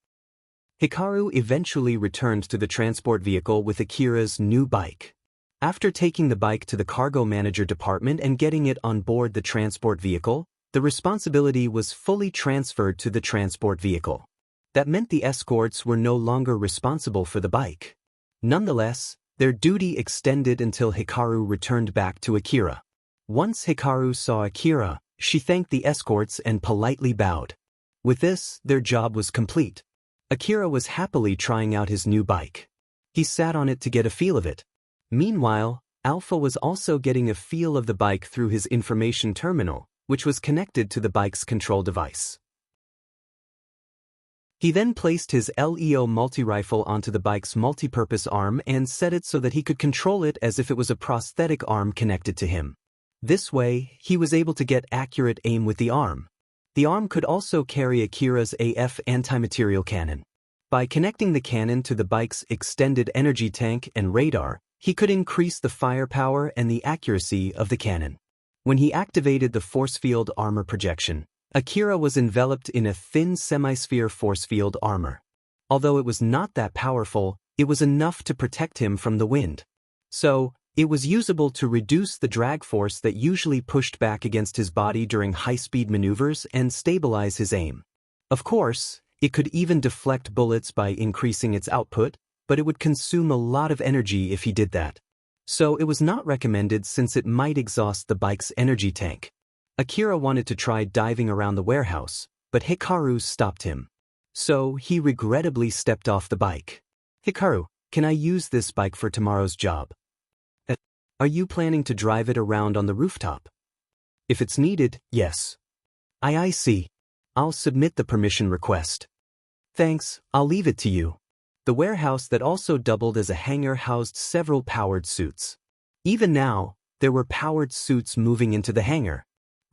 Hikaru eventually returned to the transport vehicle with Akira's new bike. After taking the bike to the cargo manager department and getting it on board the transport vehicle, the responsibility was fully transferred to the transport vehicle. That meant the escorts were no longer responsible for the bike. Nonetheless, their duty extended until Hikaru returned back to Akira. Once Hikaru saw Akira, she thanked the escorts and politely bowed. With this, their job was complete. Akira was happily trying out his new bike. He sat on it to get a feel of it. Meanwhile, Alpha was also getting a feel of the bike through his information terminal, which was connected to the bike's control device. He then placed his LEO multi-rifle onto the bike's multi-purpose arm and set it so that he could control it as if it was a prosthetic arm connected to him. This way, he was able to get accurate aim with the arm. The arm could also carry Akira's AF anti-material cannon. By connecting the cannon to the bike's extended energy tank and radar, he could increase the firepower and the accuracy of the cannon. When he activated the force field armor projection, Akira was enveloped in a thin semi-sphere force field armor. Although it was not that powerful, it was enough to protect him from the wind. So, It was usable to reduce the drag force that usually pushed back against his body during high-speed maneuvers and stabilize his aim. Of course, it could even deflect bullets by increasing its output, but it would consume a lot of energy if he did that. So it was not recommended since it might exhaust the bike's energy tank. Akira wanted to try diving around the warehouse, but Hikaru stopped him. So he regrettably stepped off the bike. Hikaru, can I use this bike for tomorrow's job? Are you planning to drive it around on the rooftop? If it's needed, yes. I see. I'll submit the permission request. Thanks, I'll leave it to you. The warehouse that also doubled as a hangar housed several powered suits. Even now, there were powered suits moving into the hangar.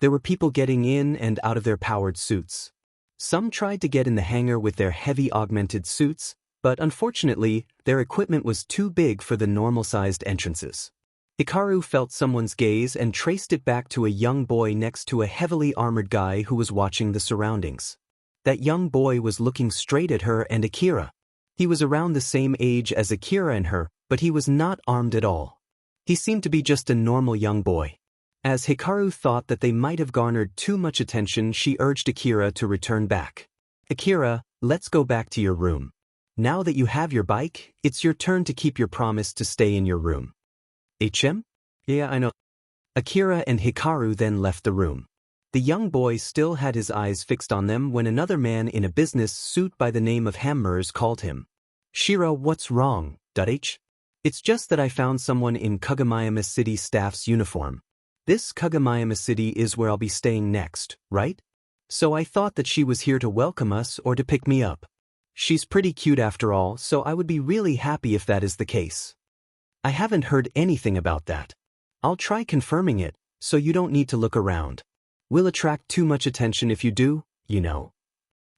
There were people getting in and out of their powered suits. Some tried to get in the hangar with their heavy augmented suits, but unfortunately, their equipment was too big for the normal-sized entrances. Hikaru felt someone's gaze and traced it back to a young boy next to a heavily armored guy who was watching the surroundings. That young boy was looking straight at her and Akira. He was around the same age as Akira and her, but he was not armed at all. He seemed to be just a normal young boy. As Hikaru thought that they might have garnered too much attention, she urged Akira to return back. Akira, let's go back to your room. Now that you have your bike, it's your turn to keep your promise to stay in your room. Yeah, I know. Akira and Hikaru then left the room. The young boy still had his eyes fixed on them when another man in a business suit by the name of Hammers called him. Shiro, what's wrong? It's just that I found someone in Kagomayama City staff's uniform. This Kagomayama City is where I'll be staying next, right? So I thought that she was here to welcome us or to pick me up. She's pretty cute after all, so I would be really happy if that is the case. I haven't heard anything about that. I'll try confirming it, so you don't need to look around. We'll attract too much attention if you do, you know.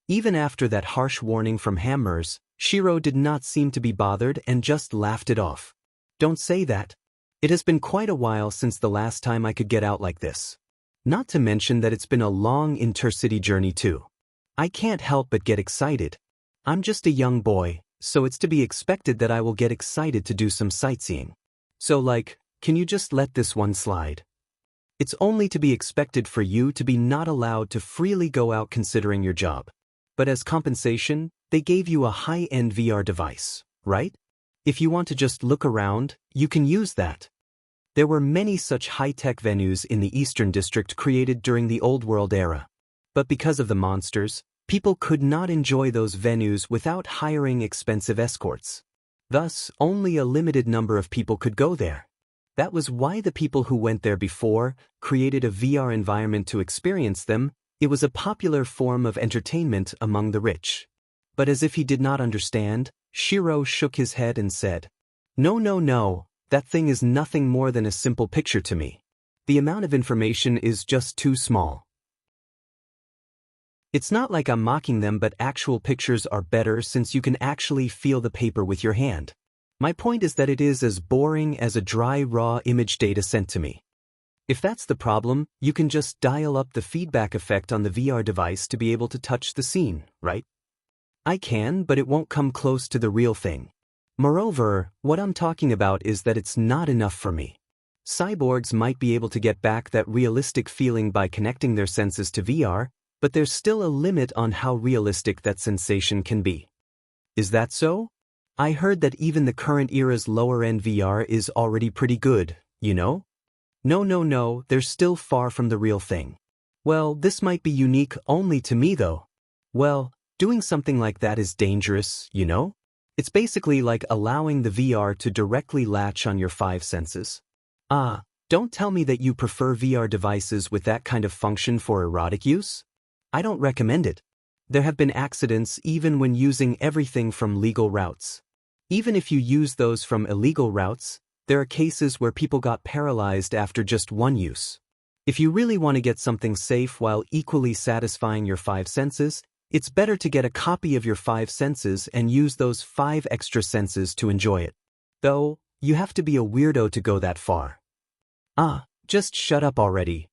Even after that harsh warning from Hammers, Shiro did not seem to be bothered and just laughed it off. Don't say that. It has been quite a while since the last time I could get out like this. Not to mention that it's been a long intercity journey too. I can't help but get excited. I'm just a young boy, so it's to be expected that I will get excited to do some sightseeing. So can you just let this one slide? It's only to be expected for you to be not allowed to freely go out considering your job. But as compensation, they gave you a high-end VR device, right? If you want to just look around, you can use that. There were many such high-tech venues in the Eastern District created during the Old World era. But because of the monsters, people could not enjoy those venues without hiring expensive escorts. Thus, only a limited number of people could go there. That was why the people who went there before created a VR environment to experience them. It was a popular form of entertainment among the rich. But as if he did not understand, Shiro shook his head and said, No, that thing is nothing more than a simple picture to me. The amount of information is just too small. It's not like I'm mocking them, but actual pictures are better since you can actually feel the paper with your hand. My point is that it is as boring as a dry raw image data sent to me. If that's the problem, you can just dial up the feedback effect on the VR device to be able to touch the scene, right? I can, but it won't come close to the real thing. Moreover, what I'm talking about is that it's not enough for me. Cyborgs might be able to get back that realistic feeling by connecting their senses to VR, but there's still a limit on how realistic that sensation can be. Is that so? I heard that even the current era's lower-end VR is already pretty good, you know? No, they're still far from the real thing. Well, this might be unique only to me though. Well, doing something like that is dangerous, you know? It's basically like allowing the VR to directly latch on your five senses. Don't tell me that you prefer VR devices with that kind of function for erotic use? I don't recommend it. There have been accidents even when using everything from legal routes. Even if you use those from illegal routes, there are cases where people got paralyzed after just one use. If you really want to get something safe while equally satisfying your five senses, it's better to get a copy of your five senses and use those 5 extra senses to enjoy it. Though, you have to be a weirdo to go that far. Just shut up already.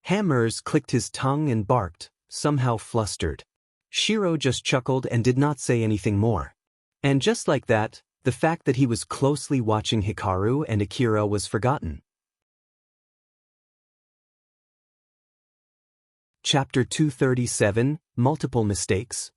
Hammers clicked his tongue and barked, somehow flustered. Shiro just chuckled and did not say anything more. And just like that, The fact that he was closely watching Hikaru and Akira was forgotten. Chapter 237, Multiple Mistakes.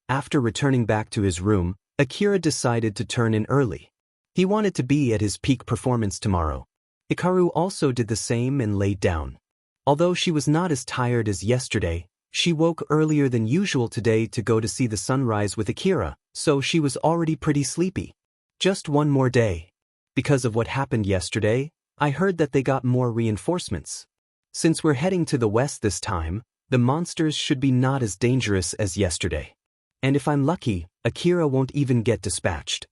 After returning back to his room, Akira decided to turn in early. He wanted to be at his peak performance tomorrow. Hikaru also did the same and laid down. Although she was not as tired as yesterday, she woke earlier than usual today to go to see the sunrise with Akira, so she was already pretty sleepy. Just one more day. Because of what happened yesterday, I heard that they got more reinforcements. Since we're heading to the west this time, the monsters should be not as dangerous as yesterday. And if I'm lucky, Akira won't even get dispatched.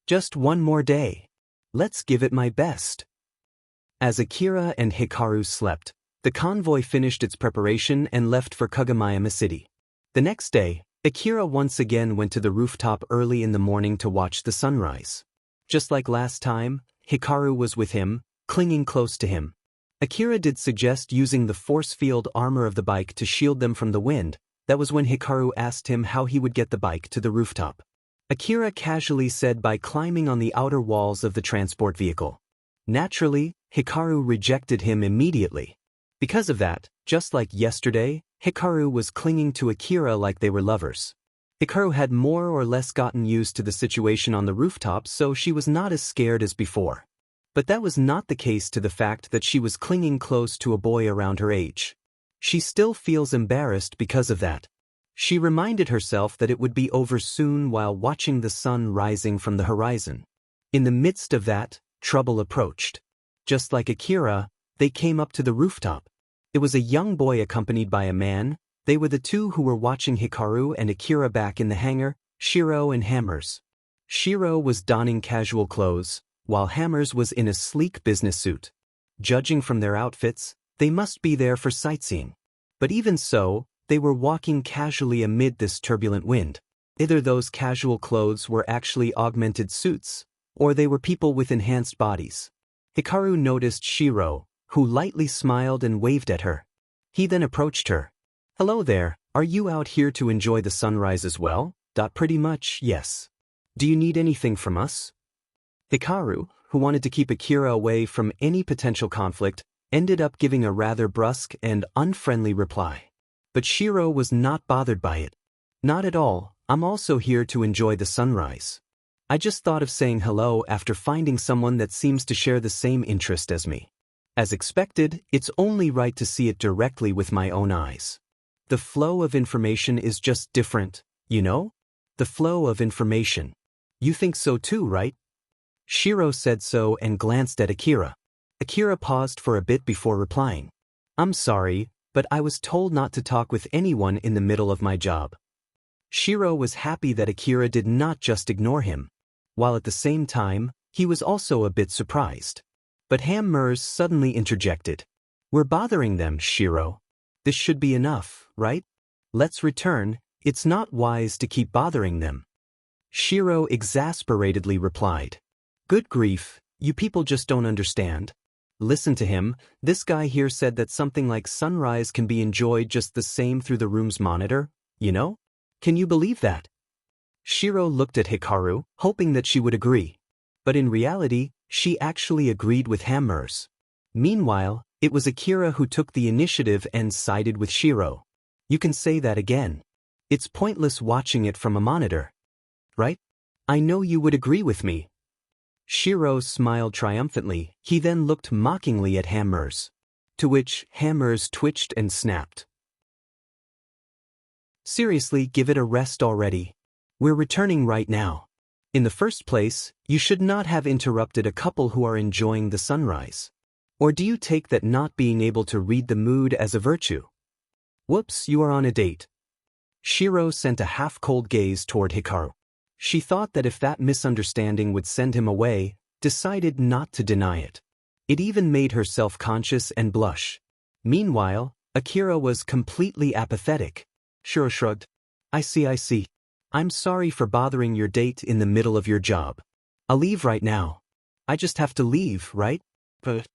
Just one more day. Let's give it my best. As Akira and Hikaru slept, the convoy finished its preparation and left for Kagomayama City. The next day, Akira once again went to the rooftop early in the morning to watch the sunrise. Just like last time, Hikaru was with him, clinging close to him. Akira did suggest using the force field armor of the bike to shield them from the wind. That was when Hikaru asked him how he would get the bike to the rooftop. Akira casually said by climbing on the outer walls of the transport vehicle. Naturally, Hikaru rejected him immediately. Because of that, just like yesterday, Hikaru was clinging to Akira like they were lovers. Hikaru had more or less gotten used to the situation on the rooftop, so she was not as scared as before. But that was not the case to the fact that she was clinging close to a boy around her age. She still feels embarrassed because of that. She reminded herself that it would be over soon while watching the sun rising from the horizon. In the midst of that, trouble approached. Just like Akira, they came up to the rooftop. It was a young boy accompanied by a man. They were the two who were watching Hikaru and Akira back in the hangar, Shiro and Hammers. Shiro was donning casual clothes, while Hammers was in a sleek business suit. Judging from their outfits, they must be there for sightseeing. But even so, they were walking casually amid this turbulent wind. Either those casual clothes were actually augmented suits, or they were people with enhanced bodies. Hikaru noticed Shiro, who lightly smiled and waved at her. He then approached her. "Hello there, are you out here to enjoy the sunrise as well?" Pretty much, yes. "Do you need anything from us?" Hikaru, who wanted to keep Akira away from any potential conflict, ended up giving a rather brusque and unfriendly reply. But Shiro was not bothered by it. "Not at all, I'm also here to enjoy the sunrise. I just thought of saying hello after finding someone that seems to share the same interest as me. As expected, it's only right to see it directly with my own eyes. The flow of information is just different, you know? The flow of information. You think so too, right?" Shiro said so and glanced at Akira. Akira paused for a bit before replying. "I'm sorry, but I was told not to talk with anyone in the middle of my job." Shiro was happy that Akira did not just ignore him, while at the same time, he was also a bit surprised. But Hammers suddenly interjected. "We're bothering them, Shiro. This should be enough, right? Let's return, it's not wise to keep bothering them." Shiro exasperatedly replied. "Good grief, you people just don't understand. Listen to him, this guy here said that something like sunrise can be enjoyed just the same through the room's monitor, you know? Can you believe that?" Shiro looked at Hikaru, hoping that she would agree. But in reality, she actually agreed with Hammers. Meanwhile, it was Akira who took the initiative and sided with Shiro. "You can say that again. It's pointless watching it from a monitor. Right? I know you would agree with me." Shiro smiled triumphantly. He then looked mockingly at Hammers. To which Hammers twitched and snapped. "Seriously, give it a rest already. We're returning right now. In the first place, you should not have interrupted a couple who are enjoying the sunrise. Or do you take that not being able to read the mood as a virtue? Whoops, you are on a date." Shiro sent a half-cold gaze toward Hikaru. She thought that if that misunderstanding would send him away, decided not to deny it. It even made her self-conscious and blush. Meanwhile, Akira was completely apathetic. Shiro shrugged. I see. I'm sorry for bothering your date in the middle of your job. I'll leave right now. I just have to leave, right? But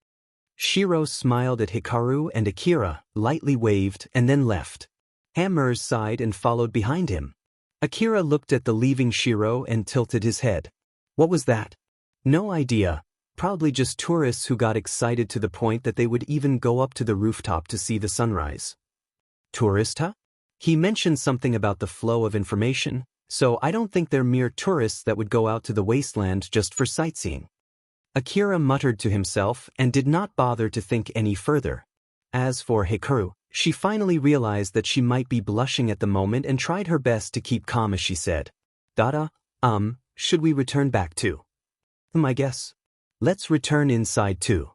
Shiro smiled at Hikaru and Akira, lightly waved, and then left. Hammers sighed and followed behind him. Akira looked at the leaving Shiro and tilted his head. What was that? No idea. Probably just tourists who got excited to the point that they would even go up to the rooftop to see the sunrise. Tourist, huh? He mentioned something about the flow of information, so I don't think they're mere tourists that would go out to the wasteland just for sightseeing. Akira muttered to himself and did not bother to think any further. As for Hikaru, she finally realized that she might be blushing at the moment and tried her best to keep calm as she said, Dada, should we return back too? I guess. Let's return inside too.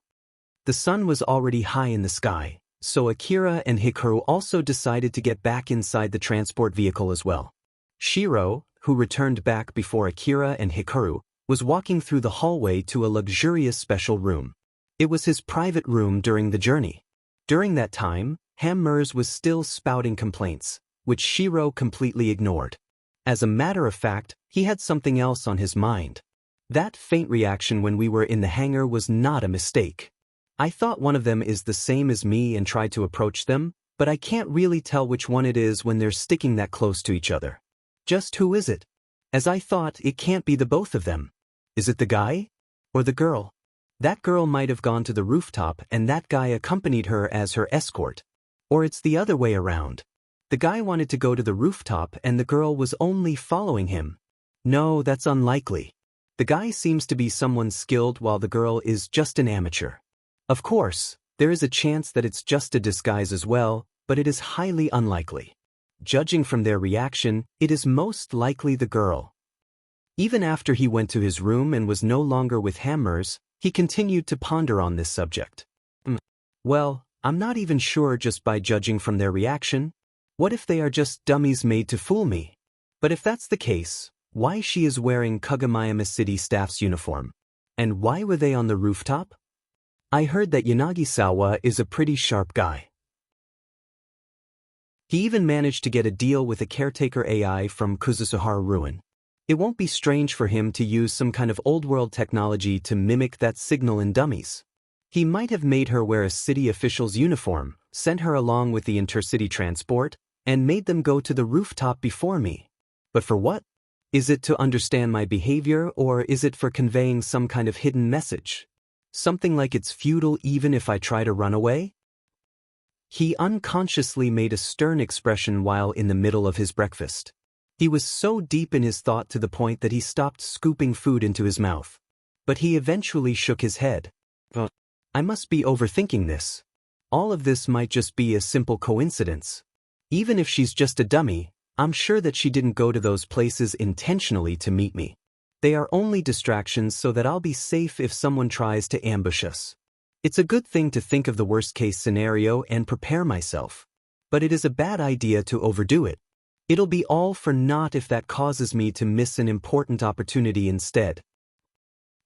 The sun was already high in the sky, so Akira and Hikaru also decided to get back inside the transport vehicle as well. Shiro, who returned back before Akira and Hikaru, was walking through the hallway to a luxurious special room. It was his private room during the journey. During that time, Hammers was still spouting complaints, which Shiro completely ignored. As a matter of fact, he had something else on his mind. That faint reaction when we were in the hangar was not a mistake. I thought one of them is the same as me and tried to approach them, but I can't really tell which one it is when they're sticking that close to each other. Just who is it? As I thought, it can't be the both of them. Is it the guy? Or the girl? That girl might have gone to the rooftop and that guy accompanied her as her escort. Or it's the other way around. The guy wanted to go to the rooftop and the girl was only following him. No, that's unlikely. The guy seems to be someone skilled while the girl is just an amateur. Of course, there is a chance that it's just a disguise as well, but it is highly unlikely. Judging from their reaction, it is most likely the girl. Even after he went to his room and was no longer with Hammers, he continued to ponder on this subject. Well, I'm not even sure just by judging from their reaction. What if they are just dummies made to fool me? But if that's the case, why she is wearing Kagomayama City staff's uniform? And why were they on the rooftop? I heard that Yanagisawa is a pretty sharp guy. He even managed to get a deal with a caretaker AI from Kuzusuhara Ruin. It won't be strange for him to use some kind of old-world technology to mimic that signal in dummies. He might have made her wear a city official's uniform, sent her along with the intercity transport, and made them go to the rooftop before me. But for what? Is it to understand my behavior or is it for conveying some kind of hidden message? Something like it's futile even if I try to run away? He unconsciously made a stern expression while in the middle of his breakfast. He was so deep in his thought to the point that he stopped scooping food into his mouth. But he eventually shook his head. I must be overthinking this. All of this might just be a simple coincidence. Even if she's just a dummy, I'm sure that she didn't go to those places intentionally to meet me. They are only distractions so that I'll be safe if someone tries to ambush us. It's a good thing to think of the worst-case scenario and prepare myself. But it is a bad idea to overdo it. It'll be all for naught if that causes me to miss an important opportunity instead.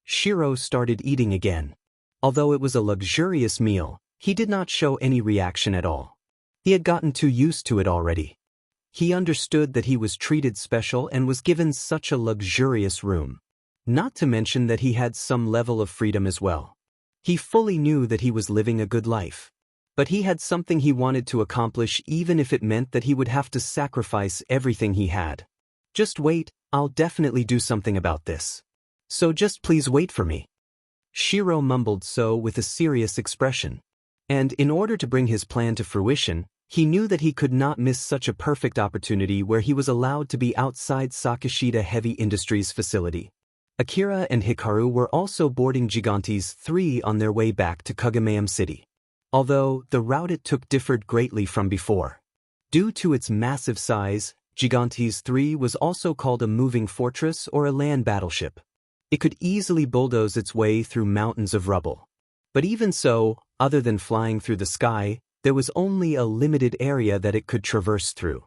Shiro started eating again. Although it was a luxurious meal, he did not show any reaction at all. He had gotten too used to it already. He understood that he was treated special and was given such a luxurious room. Not to mention that he had some level of freedom as well. He fully knew that he was living a good life. But he had something he wanted to accomplish even if it meant that he would have to sacrifice everything he had. Just wait, I'll definitely do something about this. So just please wait for me. Shiro mumbled so with a serious expression. And in order to bring his plan to fruition, he knew that he could not miss such a perfect opportunity where he was allowed to be outside Sakashita Heavy Industries facility. Akira and Hikaru were also boarding Gigantes 3 on their way back to Kagomayama City. Although the route it took differed greatly from before. Due to its massive size, Gigantes 3 was also called a moving fortress or a land battleship. It could easily bulldoze its way through mountains of rubble. But even so, other than flying through the sky, there was only a limited area that it could traverse through.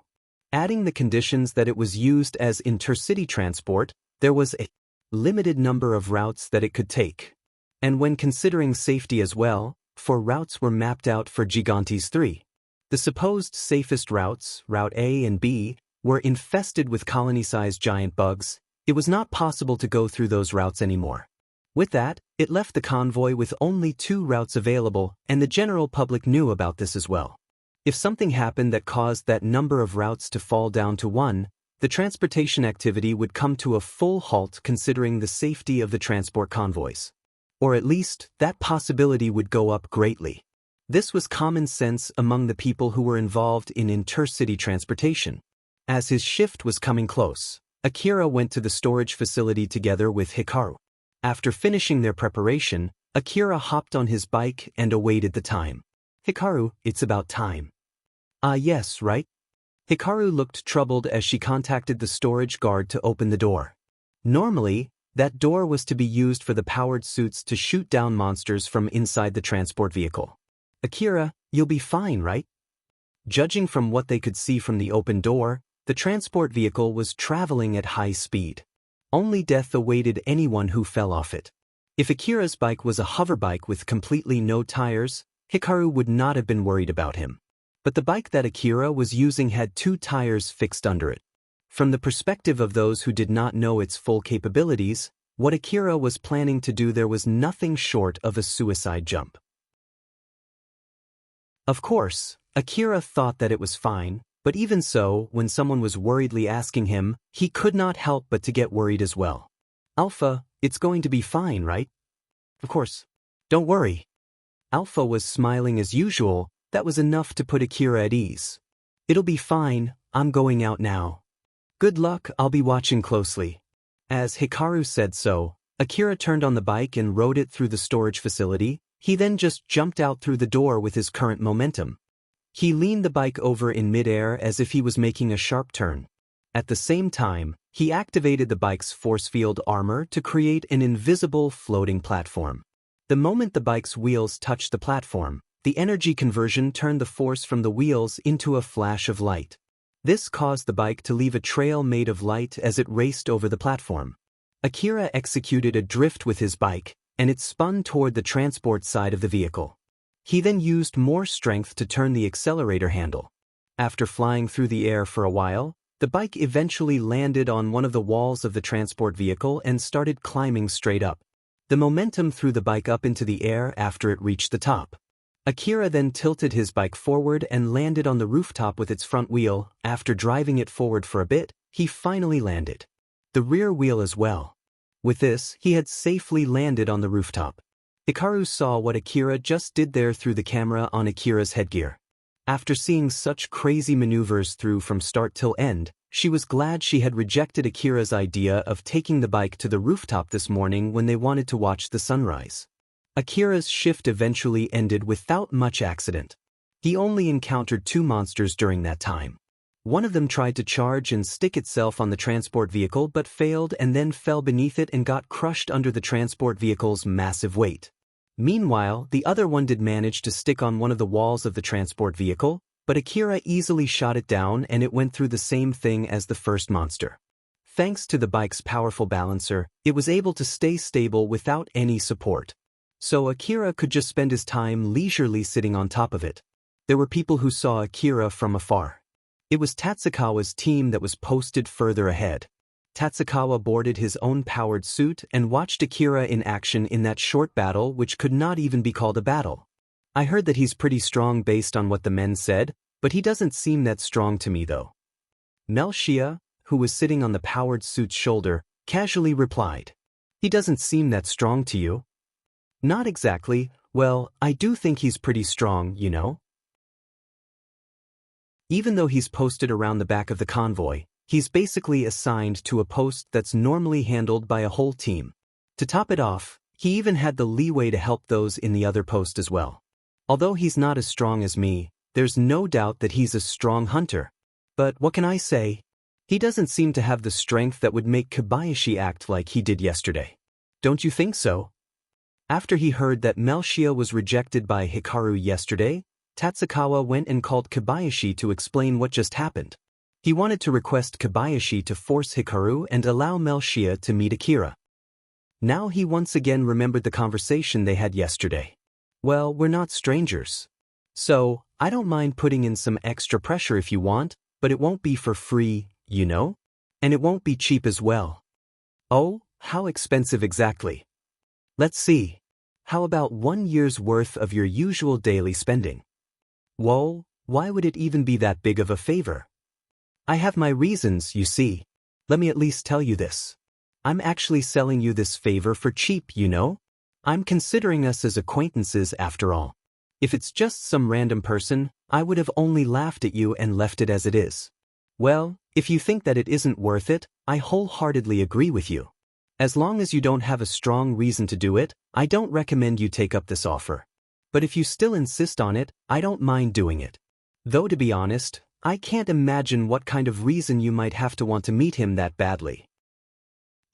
Adding the conditions that it was used as intercity transport, there was a limited number of routes that it could take. And when considering safety as well, 4 routes were mapped out for Gigantes 3. The supposed safest routes, Route A and B, were infested with colony-sized giant bugs. It was not possible to go through those routes anymore. With that, it left the convoy with only 2 routes available, and the general public knew about this as well. If something happened that caused that number of routes to fall down to 1, the transportation activity would come to a full halt considering the safety of the transport convoys. Or at least, that possibility would go up greatly. This was common sense among the people who were involved in intercity transportation. As his shift was coming close, Akira went to the storage facility together with Hikaru. After finishing their preparation, Akira hopped on his bike and awaited the time. Hikaru, it's about time. Yes, right? Hikaru looked troubled as she contacted the storage guard to open the door. Normally, that door was to be used for the powered suits to shoot down monsters from inside the transport vehicle. Akira, you'll be fine, right? Judging from what they could see from the open door, the transport vehicle was traveling at high speed. Only death awaited anyone who fell off it. If Akira's bike was a hoverbike with completely no tires, Hikaru would not have been worried about him. But the bike that Akira was using had 2 tires fixed under it. From the perspective of those who did not know its full capabilities, what Akira was planning to do there was nothing short of a suicide jump. Of course, Akira thought that it was fine, but even so, when someone was worriedly asking him, he could not help but to get worried as well. Alpha, it's going to be fine, right? Of course. Don't worry. Alpha was smiling as usual. That was enough to put Akira at ease. It'll be fine, I'm going out now. Good luck, I'll be watching closely. As Hikaru said so, Akira turned on the bike and rode it through the storage facility. He then just jumped out through the door with his current momentum. He leaned the bike over in midair as if he was making a sharp turn. At the same time, he activated the bike's force field armor to create an invisible floating platform. The moment the bike's wheels touched the platform, the energy conversion turned the force from the wheels into a flash of light. This caused the bike to leave a trail made of light as it raced over the platform. Akira executed a drift with his bike, and it spun toward the transport side of the vehicle. He then used more strength to turn the accelerator handle. After flying through the air for a while, the bike eventually landed on one of the walls of the transport vehicle and started climbing straight up. The momentum threw the bike up into the air after it reached the top. Akira then tilted his bike forward and landed on the rooftop with its front wheel. After driving it forward for a bit, he finally landed the rear wheel as well. With this, he had safely landed on the rooftop. Hikaru saw what Akira just did there through the camera on Akira's headgear. After seeing such crazy maneuvers through from start till end, she was glad she had rejected Akira's idea of taking the bike to the rooftop this morning when they wanted to watch the sunrise. Akira's shift eventually ended without much accident. He only encountered 2 monsters during that time. One of them tried to charge and stick itself on the transport vehicle but failed and then fell beneath it and got crushed under the transport vehicle's massive weight. Meanwhile, the other one did manage to stick on one of the walls of the transport vehicle, but Akira easily shot it down and it went through the same thing as the first monster. Thanks to the bike's powerful balancer, it was able to stay stable without any support. So Akira could just spend his time leisurely sitting on top of it. There were people who saw Akira from afar. It was Tatsukawa's team that was posted further ahead. Tatsukawa boarded his own powered suit and watched Akira in action in that short battle which could not even be called a battle. I heard that he's pretty strong based on what the men said, but he doesn't seem that strong to me though. Melshia, who was sitting on the powered suit's shoulder, casually replied. He doesn't seem that strong to you? Not exactly. Well, I do think he's pretty strong, you know? Even though he's posted around the back of the convoy, he's basically assigned to a post that's normally handled by a whole team. To top it off, he even had the leeway to help those in the other post as well. Although he's not as strong as me, there's no doubt that he's a strong hunter. But what can I say? He doesn't seem to have the strength that would make Kobayashi act like he did yesterday. Don't you think so? After he heard that Melshia was rejected by Hikaru yesterday, Tatsukawa went and called Kobayashi to explain what just happened. He wanted to request Kobayashi to force Hikaru and allow Melshia to meet Akira. Now he once again remembered the conversation they had yesterday. Well, we're not strangers. So, I don't mind putting in some extra pressure if you want, but it won't be for free, you know? And it won't be cheap as well. Oh, how expensive exactly? Let's see. How about 1 year's worth of your usual daily spending? Whoa, why would it even be that big of a favor? I have my reasons, you see. Let me at least tell you this. I'm actually selling you this favor for cheap, you know? I'm considering us as acquaintances after all. If it's just some random person, I would have only laughed at you and left it as it is. Well, if you think that it isn't worth it, I wholeheartedly agree with you. As long as you don't have a strong reason to do it, I don't recommend you take up this offer. But if you still insist on it, I don't mind doing it. Though to be honest, I can't imagine what kind of reason you might have to want to meet him that badly.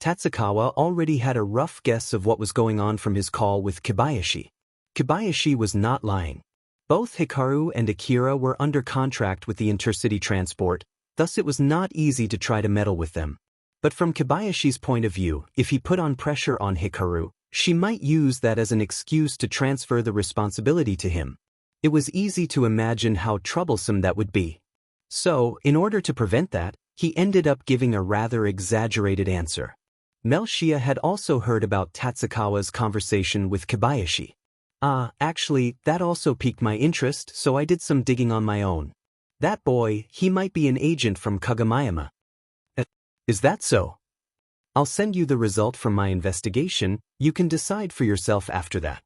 Tatsukawa already had a rough guess of what was going on from his call with Kobayashi. Kobayashi was not lying. Both Hikaru and Akira were under contract with the intercity transport, thus it was not easy to try to meddle with them. But from Kobayashi's point of view, if he put on pressure on Hikaru, she might use that as an excuse to transfer the responsibility to him. It was easy to imagine how troublesome that would be. So, in order to prevent that, he ended up giving a rather exaggerated answer. Melshia had also heard about Tatsukawa's conversation with Kobayashi. Actually, that also piqued my interest, so I did some digging on my own. That boy, he might be an agent from Kagamayama. Is that so? I'll send you the result from my investigation, you can decide for yourself after that.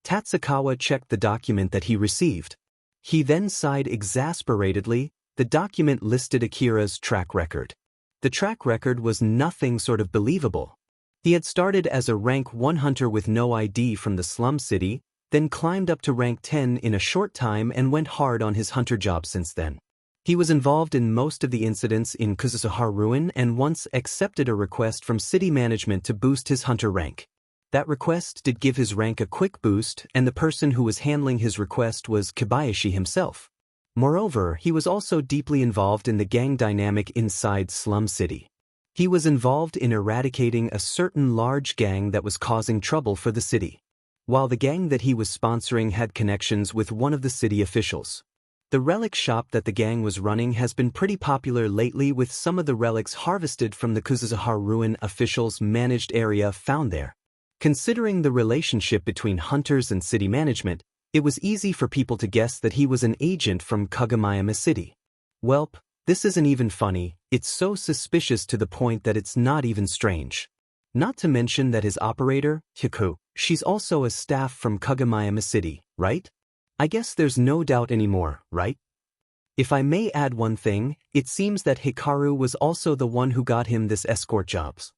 Tatsukawa checked the document that he received. He then sighed exasperatedly. The document listed Akira's track record. The track record was nothing sort of believable. He had started as a rank 1 hunter with no ID from the slum city, then climbed up to rank 10 in a short time and went hard on his hunter job since then. He was involved in most of the incidents in Kuzuhara Ruin and once accepted a request from city management to boost his hunter rank. That request did give his rank a quick boost, and the person who was handling his request was Kobayashi himself. Moreover, he was also deeply involved in the gang dynamic inside Slum City. He was involved in eradicating a certain large gang that was causing trouble for the city, while the gang that he was sponsoring had connections with one of the city officials. The relic shop that the gang was running has been pretty popular lately, with some of the relics harvested from the Kuzuhara Ruin officials' managed area found there. Considering the relationship between hunters and city management, it was easy for people to guess that he was an agent from Kagamayama City. Welp, this isn't even funny, it's so suspicious to the point that it's not even strange. Not to mention that his operator, Hikaru, she's also a staff from Kagamayama City, right? I guess there's no doubt anymore, right? If I may add one thing, it seems that Hikaru was also the one who got him this escort jobs.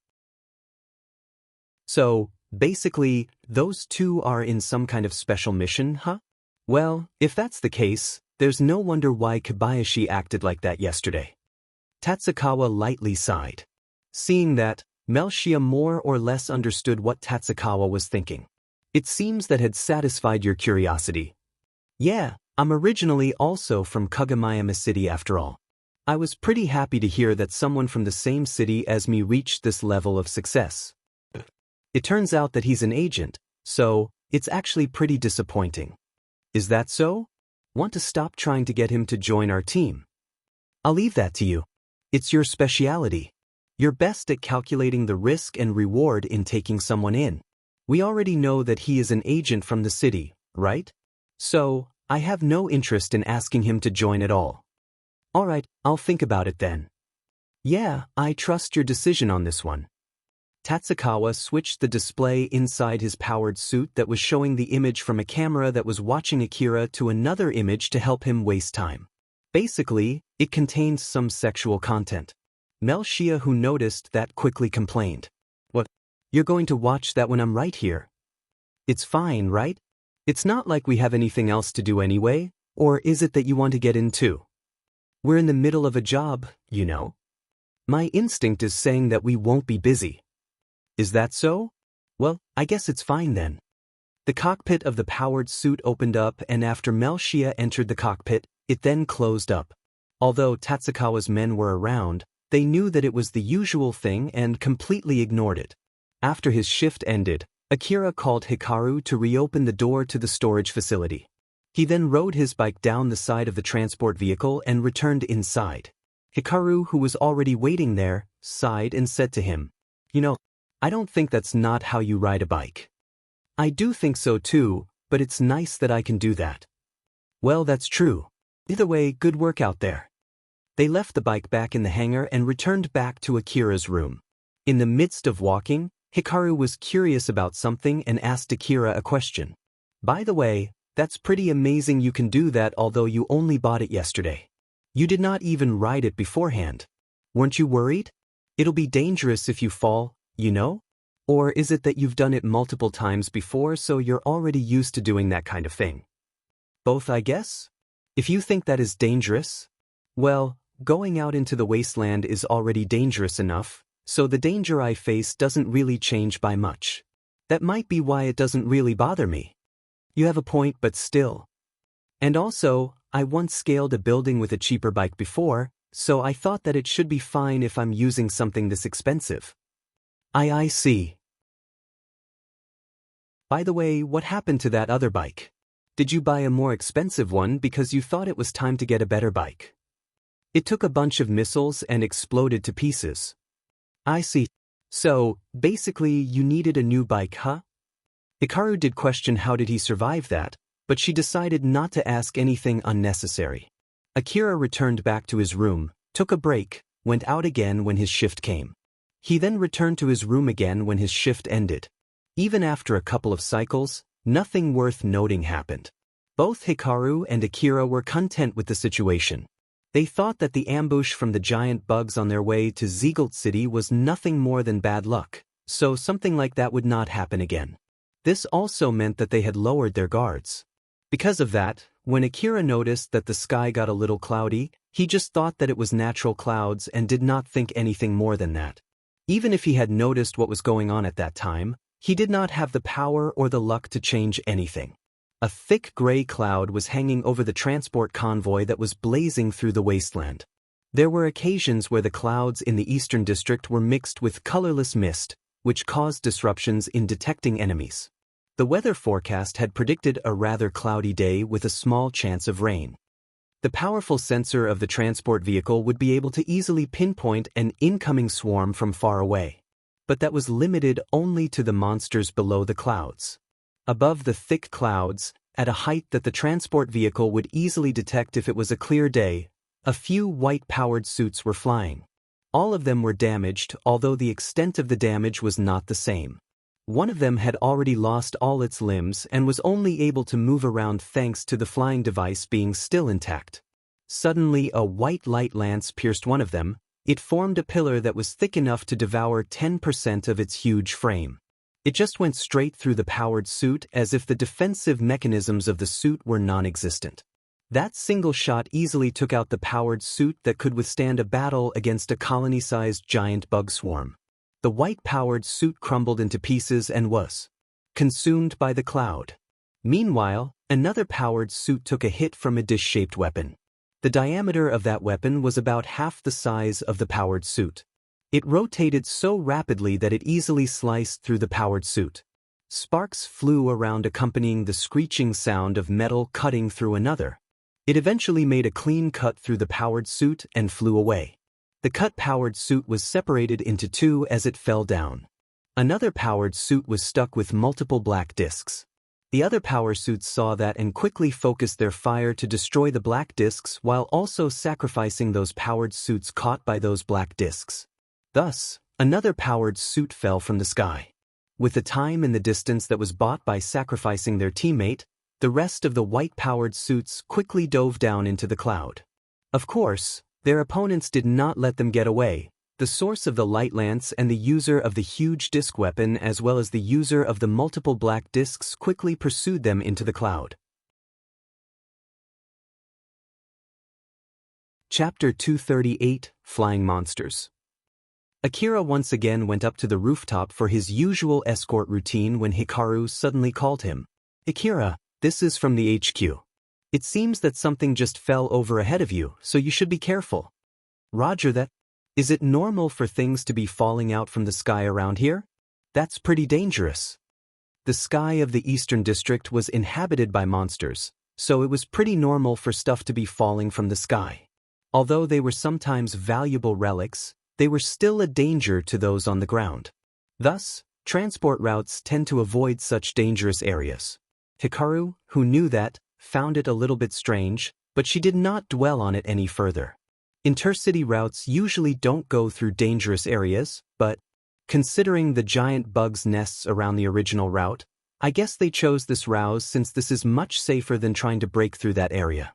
So, basically, those two are in some kind of special mission, huh? Well, if that's the case, there's no wonder why Kobayashi acted like that yesterday. Tatsukawa lightly sighed. Seeing that, Melshia more or less understood what Tatsukawa was thinking. It seems that had satisfied your curiosity. Yeah, I'm originally also from Kagamayama City after all. I was pretty happy to hear that someone from the same city as me reached this level of success. It turns out that he's an agent, so it's actually pretty disappointing. Is that so? Want to stop trying to get him to join our team? I'll leave that to you. It's your specialty. You're best at calculating the risk and reward in taking someone in. We already know that he is an agent from the city, right? So, I have no interest in asking him to join at all. Alright, I'll think about it then. Yeah, I trust your decision on this one. Tatsukawa switched the display inside his powered suit that was showing the image from a camera that was watching Akira to another image to help him waste time. Basically, it contained some sexual content. Melshia, who noticed that, quickly complained. What? You're going to watch that when I'm right here? It's fine, right? It's not like we have anything else to do anyway, or is it that you want to get in too? We're in the middle of a job, you know. My instinct is saying that we won't be busy. Is that so? Well, I guess it's fine then. The cockpit of the powered suit opened up, and after Melshia entered the cockpit, it then closed up. Although Tatsukawa's men were around, they knew that it was the usual thing and completely ignored it. After his shift ended, Akira called Hikaru to reopen the door to the storage facility. He then rode his bike down the side of the transport vehicle and returned inside. Hikaru, who was already waiting there, sighed and said to him, "You know, I don't think that's not how you ride a bike." "I do think so too, but it's nice that I can do that." "Well, that's true. Either way, good work out there." They left the bike back in the hangar and returned back to Akira's room. In the midst of walking, Hikaru was curious about something and asked Akira a question. By the way, that's pretty amazing you can do that although you only bought it yesterday. You did not even ride it beforehand. Weren't you worried? It'll be dangerous if you fall, you know? Or is it that you've done it multiple times before so you're already used to doing that kind of thing? Both, I guess? If you think that is dangerous, well, going out into the wasteland is already dangerous enough, so the danger I face doesn't really change by much. That might be why it doesn't really bother me. You have a point, but still. And also, I once scaled a building with a cheaper bike before, so I thought that it should be fine if I'm using something this expensive. I see. By the way, what happened to that other bike? Did you buy a more expensive one because you thought it was time to get a better bike? It took a bunch of missiles and exploded to pieces. I see. So, basically you needed a new bike, huh? Hikaru did question how did he survive that, but she decided not to ask anything unnecessary. Akira returned back to his room, took a break, went out again when his shift came. He then returned to his room again when his shift ended. Even after a couple of cycles, nothing worth noting happened. Both Hikaru and Akira were content with the situation. They thought that the ambush from the giant bugs on their way to Ziegelt City was nothing more than bad luck, so something like that would not happen again. This also meant that they had lowered their guards. Because of that, when Akira noticed that the sky got a little cloudy, he just thought that it was natural clouds and did not think anything more than that. Even if he had noticed what was going on at that time, he did not have the power or the luck to change anything. A thick gray cloud was hanging over the transport convoy that was blazing through the wasteland. There were occasions where the clouds in the eastern district were mixed with colorless mist, which caused disruptions in detecting enemies. The weather forecast had predicted a rather cloudy day with a small chance of rain. The powerful sensor of the transport vehicle would be able to easily pinpoint an incoming swarm from far away. But that was limited only to the monsters below the clouds. Above the thick clouds, at a height that the transport vehicle would easily detect if it was a clear day, a few white-powered suits were flying. All of them were damaged, although the extent of the damage was not the same. One of them had already lost all its limbs and was only able to move around thanks to the flying device being still intact. Suddenly a white light lance pierced one of them. It formed a pillar that was thick enough to devour 10% of its huge frame. It just went straight through the powered suit as if the defensive mechanisms of the suit were non-existent. That single shot easily took out the powered suit that could withstand a battle against a colony-sized giant bug swarm. The white-powered suit crumbled into pieces and was consumed by the cloud. Meanwhile, another powered suit took a hit from a dish-shaped weapon. The diameter of that weapon was about half the size of the powered suit. It rotated so rapidly that it easily sliced through the powered suit. Sparks flew around accompanying the screeching sound of metal cutting through another. It eventually made a clean cut through the powered suit and flew away. The cut powered suit was separated into two as it fell down. Another powered suit was stuck with multiple black discs. The other power suits saw that and quickly focused their fire to destroy the black discs while also sacrificing those powered suits caught by those black discs. Thus, another powered suit fell from the sky. With the time and the distance that was bought by sacrificing their teammate, the rest of the white-powered suits quickly dove down into the cloud. Of course, their opponents did not let them get away. The source of the light lance and the user of the huge disc weapon as well as the user of the multiple black discs quickly pursued them into the cloud. Chapter 238, Flying Monsters. Akira once again went up to the rooftop for his usual escort routine when Hikaru suddenly called him. "Akira, this is from the HQ. It seems that something just fell over ahead of you, so you should be careful." "Roger that. Is it normal for things to be falling out from the sky around here? That's pretty dangerous." The sky of the Eastern District was inhabited by monsters, so it was pretty normal for stuff to be falling from the sky. Although they were sometimes valuable relics, they were still a danger to those on the ground. Thus, transport routes tend to avoid such dangerous areas. Hikaru, who knew that, found it a little bit strange, but she did not dwell on it any further. Intercity routes usually don't go through dangerous areas, but considering the giant bugs' nests around the original route, I guess they chose this route since this is much safer than trying to break through that area.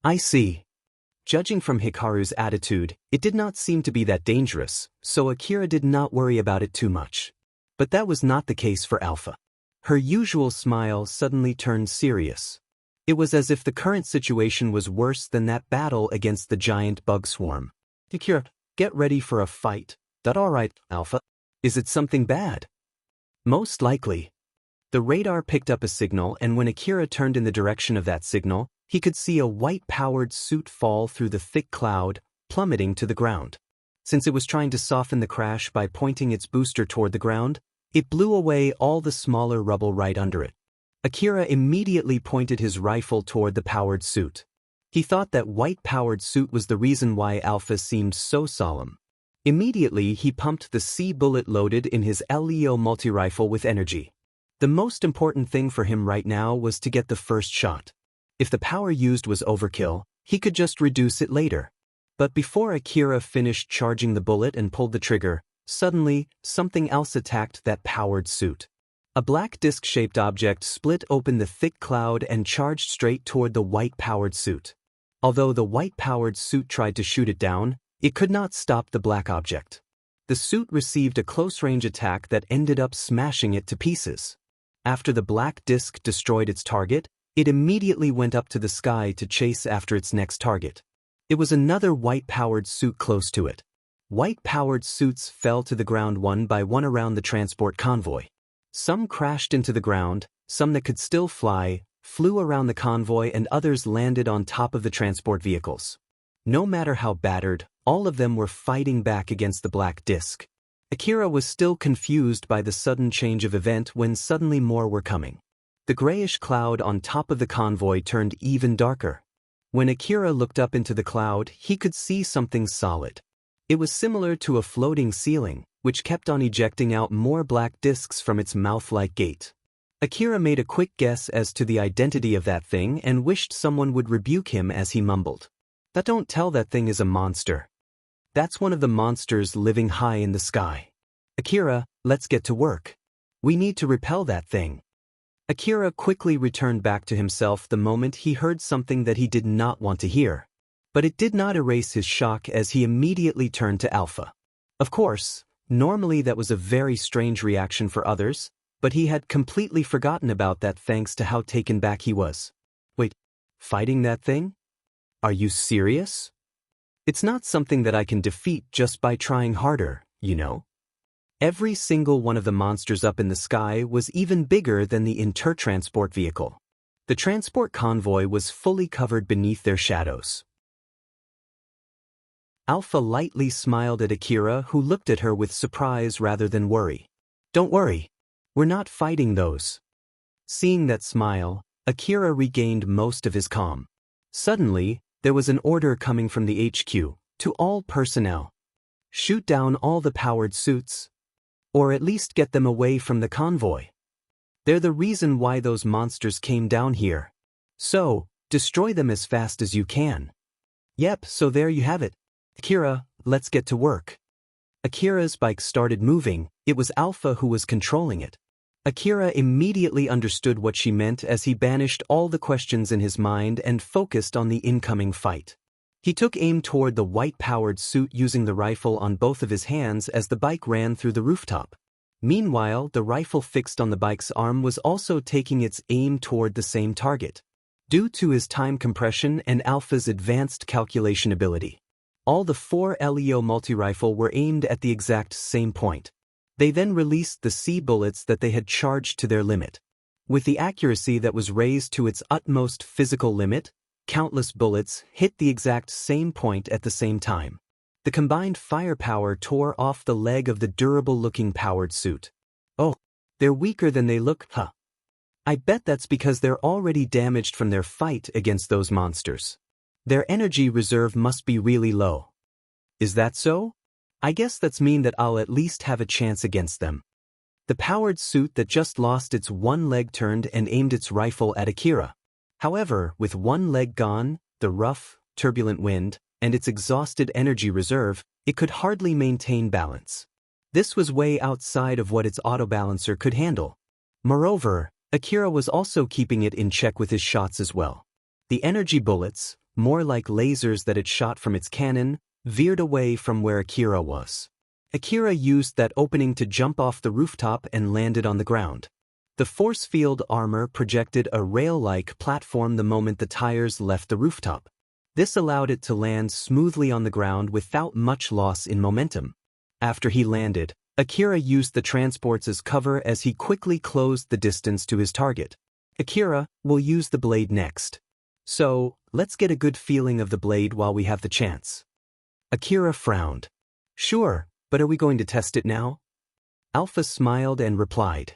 I see. Judging from Hikaru's attitude, it did not seem to be that dangerous, so Akira did not worry about it too much. But that was not the case for Alpha. Her usual smile suddenly turned serious. It was as if the current situation was worse than that battle against the giant bug swarm. Akira, get ready for a fight. That all right, Alpha? Is it something bad? Most likely. The radar picked up a signal, and when Akira turned in the direction of that signal, he could see a white-powered suit fall through the thick cloud, plummeting to the ground. Since it was trying to soften the crash by pointing its booster toward the ground, it blew away all the smaller rubble right under it. Akira immediately pointed his rifle toward the powered suit. He thought that white-powered suit was the reason why Alpha seemed so solemn. Immediately, he pumped the C bullet loaded in his LEO multi-rifle with energy. The most important thing for him right now was to get the first shot. If the power used was overkill, he could just reduce it later. But before Akira finished charging the bullet and pulled the trigger, suddenly, something else attacked that powered suit. A black disc-shaped object split open the thick cloud and charged straight toward the white-powered suit. Although the white-powered suit tried to shoot it down, it could not stop the black object. The suit received a close-range attack that ended up smashing it to pieces. After the black disc destroyed its target, it immediately went up to the sky to chase after its next target. It was another white-powered suit close to it. White-powered suits fell to the ground one by one around the transport convoy. Some crashed into the ground, some that could still fly, flew around the convoy, and others landed on top of the transport vehicles. No matter how battered, all of them were fighting back against the black disc. Akira was still confused by the sudden change of event when suddenly more were coming. The grayish cloud on top of the convoy turned even darker. When Akira looked up into the cloud, he could see something solid. It was similar to a floating ceiling, which kept on ejecting out more black discs from its mouth-like gate. Akira made a quick guess as to the identity of that thing and wished someone would rebuke him as he mumbled, "Don't tell that thing is a monster. That's one of the monsters living high in the sky. Akira, let's get to work. We need to repel that thing." Akira quickly returned back to himself the moment he heard something that he did not want to hear. But it did not erase his shock as he immediately turned to Alpha. Of course, normally that was a very strange reaction for others, but he had completely forgotten about that thanks to how taken back he was. Wait, fighting that thing? Are you serious? It's not something that I can defeat just by trying harder, you know. Every single one of the monsters up in the sky was even bigger than the intertransport vehicle. The transport convoy was fully covered beneath their shadows. Alpha lightly smiled at Akira, who looked at her with surprise rather than worry. "Don't worry. We're not fighting those." Seeing that smile, Akira regained most of his calm. Suddenly, there was an order coming from the HQ, to all personnel. Shoot down all the powered suits. Or at least get them away from the convoy. They're the reason why those monsters came down here. So, destroy them as fast as you can. Yep, so there you have it. Akira, let's get to work. Akira's bike started moving. It was Alpha who was controlling it. Akira immediately understood what she meant as he banished all the questions in his mind and focused on the incoming fight. He took aim toward the white-powered suit using the rifle on both of his hands as the bike ran through the rooftop. Meanwhile, the rifle fixed on the bike's arm was also taking its aim toward the same target. Due to his time compression and Alpha's advanced calculation ability, all the 4 LEO multi-rifle were aimed at the exact same point. They then released the C bullets that they had charged to their limit. With the accuracy that was raised to its utmost physical limit, countless bullets hit the exact same point at the same time. The combined firepower tore off the leg of the durable-looking powered suit. Oh, they're weaker than they look, huh? I bet that's because they're already damaged from their fight against those monsters. Their energy reserve must be really low. Is that so? I guess that's mean that I'll at least have a chance against them. The powered suit that just lost its one leg turned and aimed its rifle at Akira. However, with one leg gone, the rough, turbulent wind, and its exhausted energy reserve, it could hardly maintain balance. This was way outside of what its autobalancer could handle. Moreover, Akira was also keeping it in check with his shots as well. The energy bullets, more like lasers that it shot from its cannon, veered away from where Akira was. Akira used that opening to jump off the rooftop and landed on the ground. The force field armor projected a rail-like platform the moment the tires left the rooftop. This allowed it to land smoothly on the ground without much loss in momentum. After he landed, Akira used the transports as cover as he quickly closed the distance to his target. Akira will use the blade next. So, let's get a good feeling of the blade while we have the chance. Akira frowned. Sure, but are we going to test it now? Alpha smiled and replied.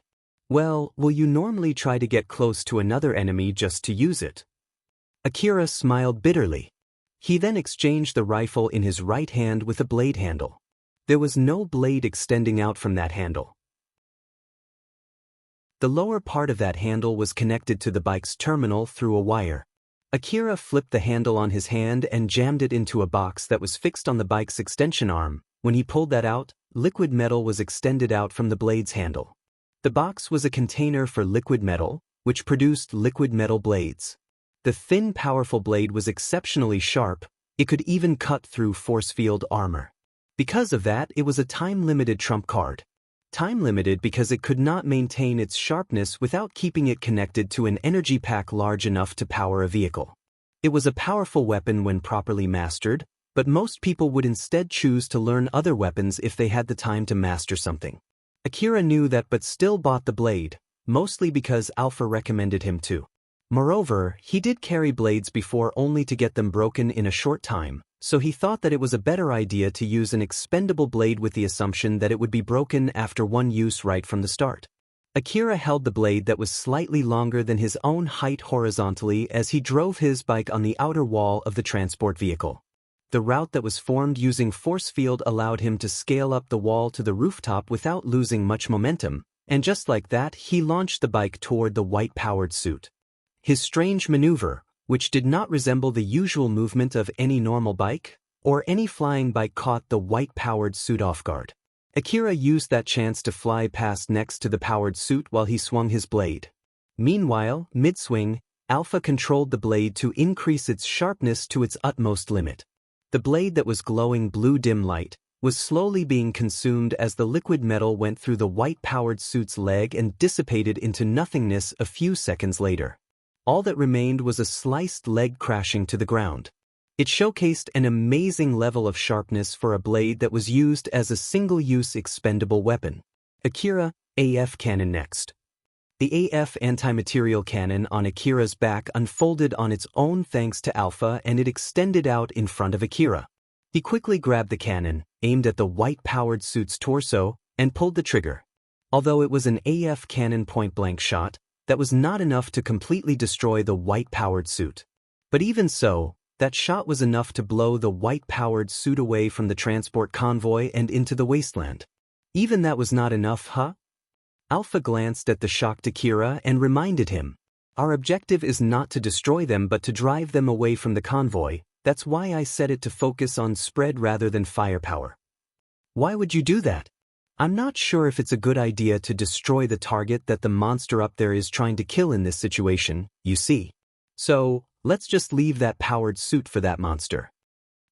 Well, will you normally try to get close to another enemy just to use it? Akira smiled bitterly. He then exchanged the rifle in his right hand with a blade handle. There was no blade extending out from that handle. The lower part of that handle was connected to the bike's terminal through a wire. Akira flipped the handle on his hand and jammed it into a box that was fixed on the bike's extension arm. When he pulled that out, liquid metal was extended out from the blade's handle. The box was a container for liquid metal, which produced liquid metal blades. The thin, powerful blade was exceptionally sharp. It could even cut through force field armor. Because of that, it was a time-limited trump card. Time-limited because it could not maintain its sharpness without keeping it connected to an energy pack large enough to power a vehicle. It was a powerful weapon when properly mastered, but most people would instead choose to learn other weapons if they had the time to master something. Akira knew that but still bought the blade, mostly because Alpha recommended him to. Moreover, he did carry blades before only to get them broken in a short time, so he thought that it was a better idea to use an expendable blade with the assumption that it would be broken after one use right from the start. Akira held the blade that was slightly longer than his own height horizontally as he drove his bike on the outer wall of the transport vehicle. The route that was formed using force field allowed him to scale up the wall to the rooftop without losing much momentum, and just like that he launched the bike toward the white-powered suit. His strange maneuver, which did not resemble the usual movement of any normal bike, or any flying bike, caught the white-powered suit off guard. Akira used that chance to fly past next to the powered suit while he swung his blade. Meanwhile, mid-swing, Alpha controlled the blade to increase its sharpness to its utmost limit. The blade that was glowing blue dim light was slowly being consumed as the liquid metal went through the white-powered suit's leg and dissipated into nothingness a few seconds later. All that remained was a sliced leg crashing to the ground. It showcased an amazing level of sharpness for a blade that was used as a single-use expendable weapon. Akira, AF cannon next. The AF anti-material cannon on Akira's back unfolded on its own thanks to Alpha, and it extended out in front of Akira. He quickly grabbed the cannon, aimed at the white-powered suit's torso, and pulled the trigger. Although it was an AF cannon point-blank shot, that was not enough to completely destroy the white-powered suit. But even so, that shot was enough to blow the white-powered suit away from the transport convoy and into the wasteland. Even that was not enough, huh? Alpha glanced at the shocked Akira and reminded him, "Our objective is not to destroy them but to drive them away from the convoy. That's why I set it to focus on spread rather than firepower." "Why would you do that?" "I'm not sure if it's a good idea to destroy the target that the monster up there is trying to kill in this situation, you see. So, let's just leave that powered suit for that monster."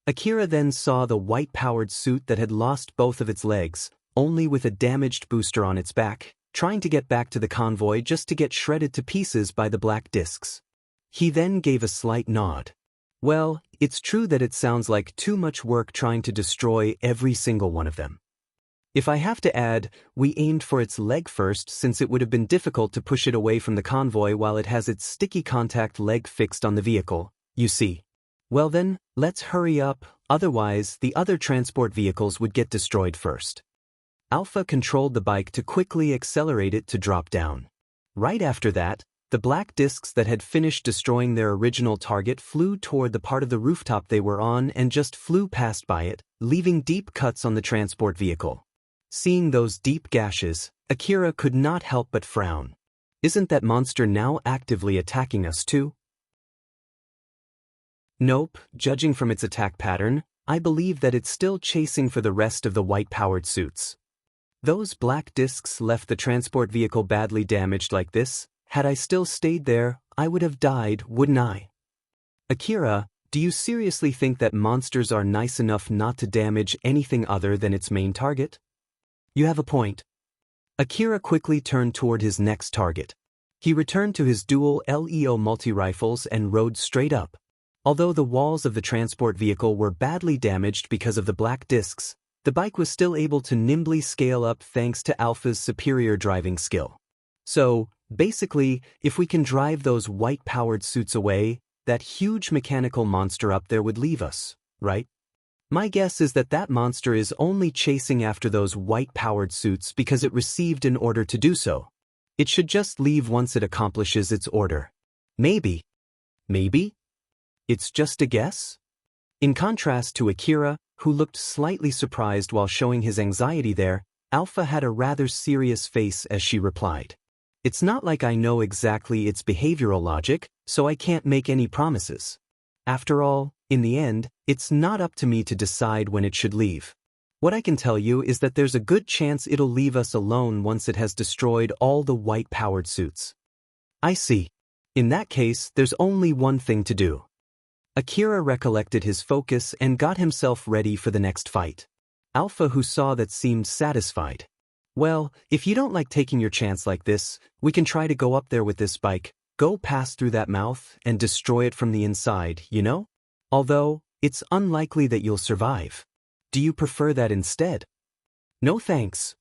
Akira then saw the white-powered suit that had lost both of its legs, only with a damaged booster on its back, trying to get back to the convoy just to get shredded to pieces by the black discs. He then gave a slight nod. "Well, it's true that it sounds like too much work trying to destroy every single one of them. If I have to add, we aimed for its leg first since it would have been difficult to push it away from the convoy while it has its sticky contact leg fixed on the vehicle, you see. Well then, let's hurry up, otherwise the other transport vehicles would get destroyed first." Alpha controlled the bike to quickly accelerate it to drop down. Right after that, the black discs that had finished destroying their original target flew toward the part of the rooftop they were on and just flew past by it, leaving deep cuts on the transport vehicle. Seeing those deep gashes, Akira could not help but frown. Isn't that monster now actively attacking us too? Nope, judging from its attack pattern, I believe that it's still chasing for the rest of the white-powered suits. Those black discs left the transport vehicle badly damaged like this. Had I still stayed there, I would have died, wouldn't I? Akira, do you seriously think that monsters are nice enough not to damage anything other than its main target? You have a point. Akira quickly turned toward his next target. He returned to his dual LEO multi-rifles and rode straight up. Although the walls of the transport vehicle were badly damaged because of the black discs, the bike was still able to nimbly scale up thanks to Alpha's superior driving skill. So, basically, if we can drive those white-powered suits away, that huge mechanical monster up there would leave us, right? My guess is that that monster is only chasing after those white-powered suits because it received an order to do so. It should just leave once it accomplishes its order. Maybe. Maybe? It's just a guess? In contrast to Akira, who looked slightly surprised while showing his anxiety there, Alpha had a rather serious face as she replied. It's not like I know exactly its behavioral logic, so I can't make any promises. After all, in the end, it's not up to me to decide when it should leave. What I can tell you is that there's a good chance it'll leave us alone once it has destroyed all the white-powered suits. I see. In that case, there's only one thing to do. Akira recollected his focus and got himself ready for the next fight. Alpha, who saw that, seemed satisfied. Well, if you don't like taking your chance like this, we can try to go up there with this bike, go past through that mouth, and destroy it from the inside, you know? Although, it's unlikely that you'll survive. Do you prefer that instead? No thanks.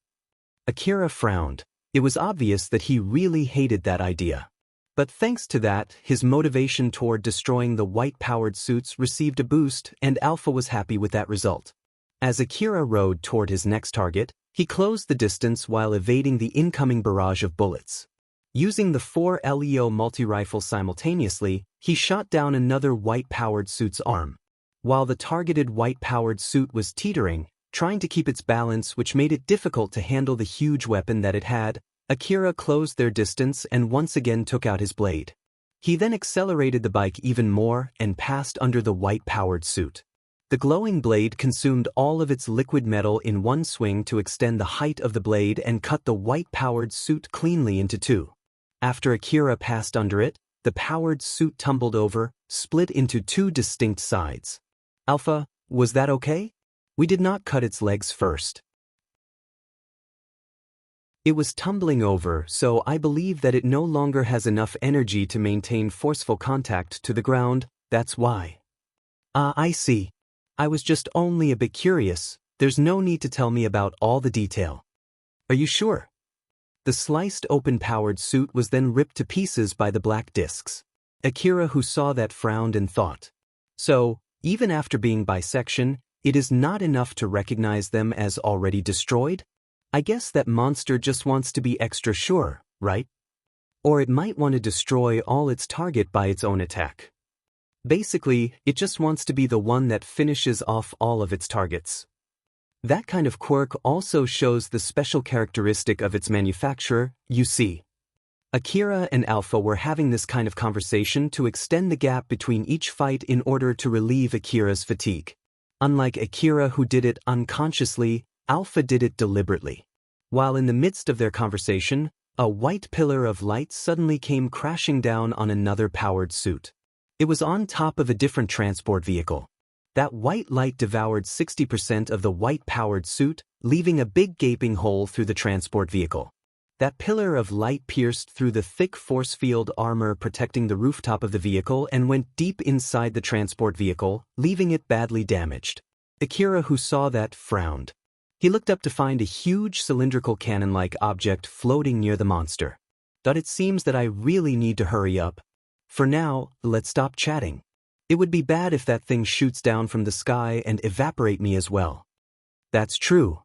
Akira frowned. It was obvious that he really hated that idea. But thanks to that, his motivation toward destroying the white-powered suits received a boost, and Alpha was happy with that result. As Akira rode toward his next target, he closed the distance while evading the incoming barrage of bullets. Using the 4 LEO multi-rifles simultaneously, he shot down another white-powered suit's arm. While the targeted white-powered suit was teetering, trying to keep its balance, which made it difficult to handle the huge weapon that it had, Akira closed their distance and once again took out his blade. He then accelerated the bike even more and passed under the white-powered suit. The glowing blade consumed all of its liquid metal in one swing to extend the height of the blade and cut the white-powered suit cleanly into two. After Akira passed under it, the powered suit tumbled over, split into two distinct sides. Alpha, was that okay? We did not cut its legs first. It was tumbling over, so I believe that it no longer has enough energy to maintain forceful contact to the ground, that's why. I see. I was just only a bit curious, there's no need to tell me about all the detail. Are you sure? The sliced open powered suit was then ripped to pieces by the black discs. Akira, who saw that, frowned and thought. So, even after being bisection, it is not enough to recognize them as already destroyed? I guess that monster just wants to be extra sure, right? Or it might want to destroy all its target by its own attack. Basically, it just wants to be the one that finishes off all of its targets. That kind of quirk also shows the special characteristic of its manufacturer, you see. Akira and Alpha were having this kind of conversation to extend the gap between each fight in order to relieve Akira's fatigue. Unlike Akira, who did it unconsciously, Alpha did it deliberately. While in the midst of their conversation, a white pillar of light suddenly came crashing down on another powered suit. It was on top of a different transport vehicle. That white light devoured 60% of the white-powered suit, leaving a big gaping hole through the transport vehicle. That pillar of light pierced through the thick force field armor protecting the rooftop of the vehicle and went deep inside the transport vehicle, leaving it badly damaged. Akira, who saw that, frowned. He looked up to find a huge cylindrical cannon-like object floating near the monster. But it seems that I really need to hurry up. For now, let's stop chatting. It would be bad if that thing shoots down from the sky and evaporate me as well. That's true.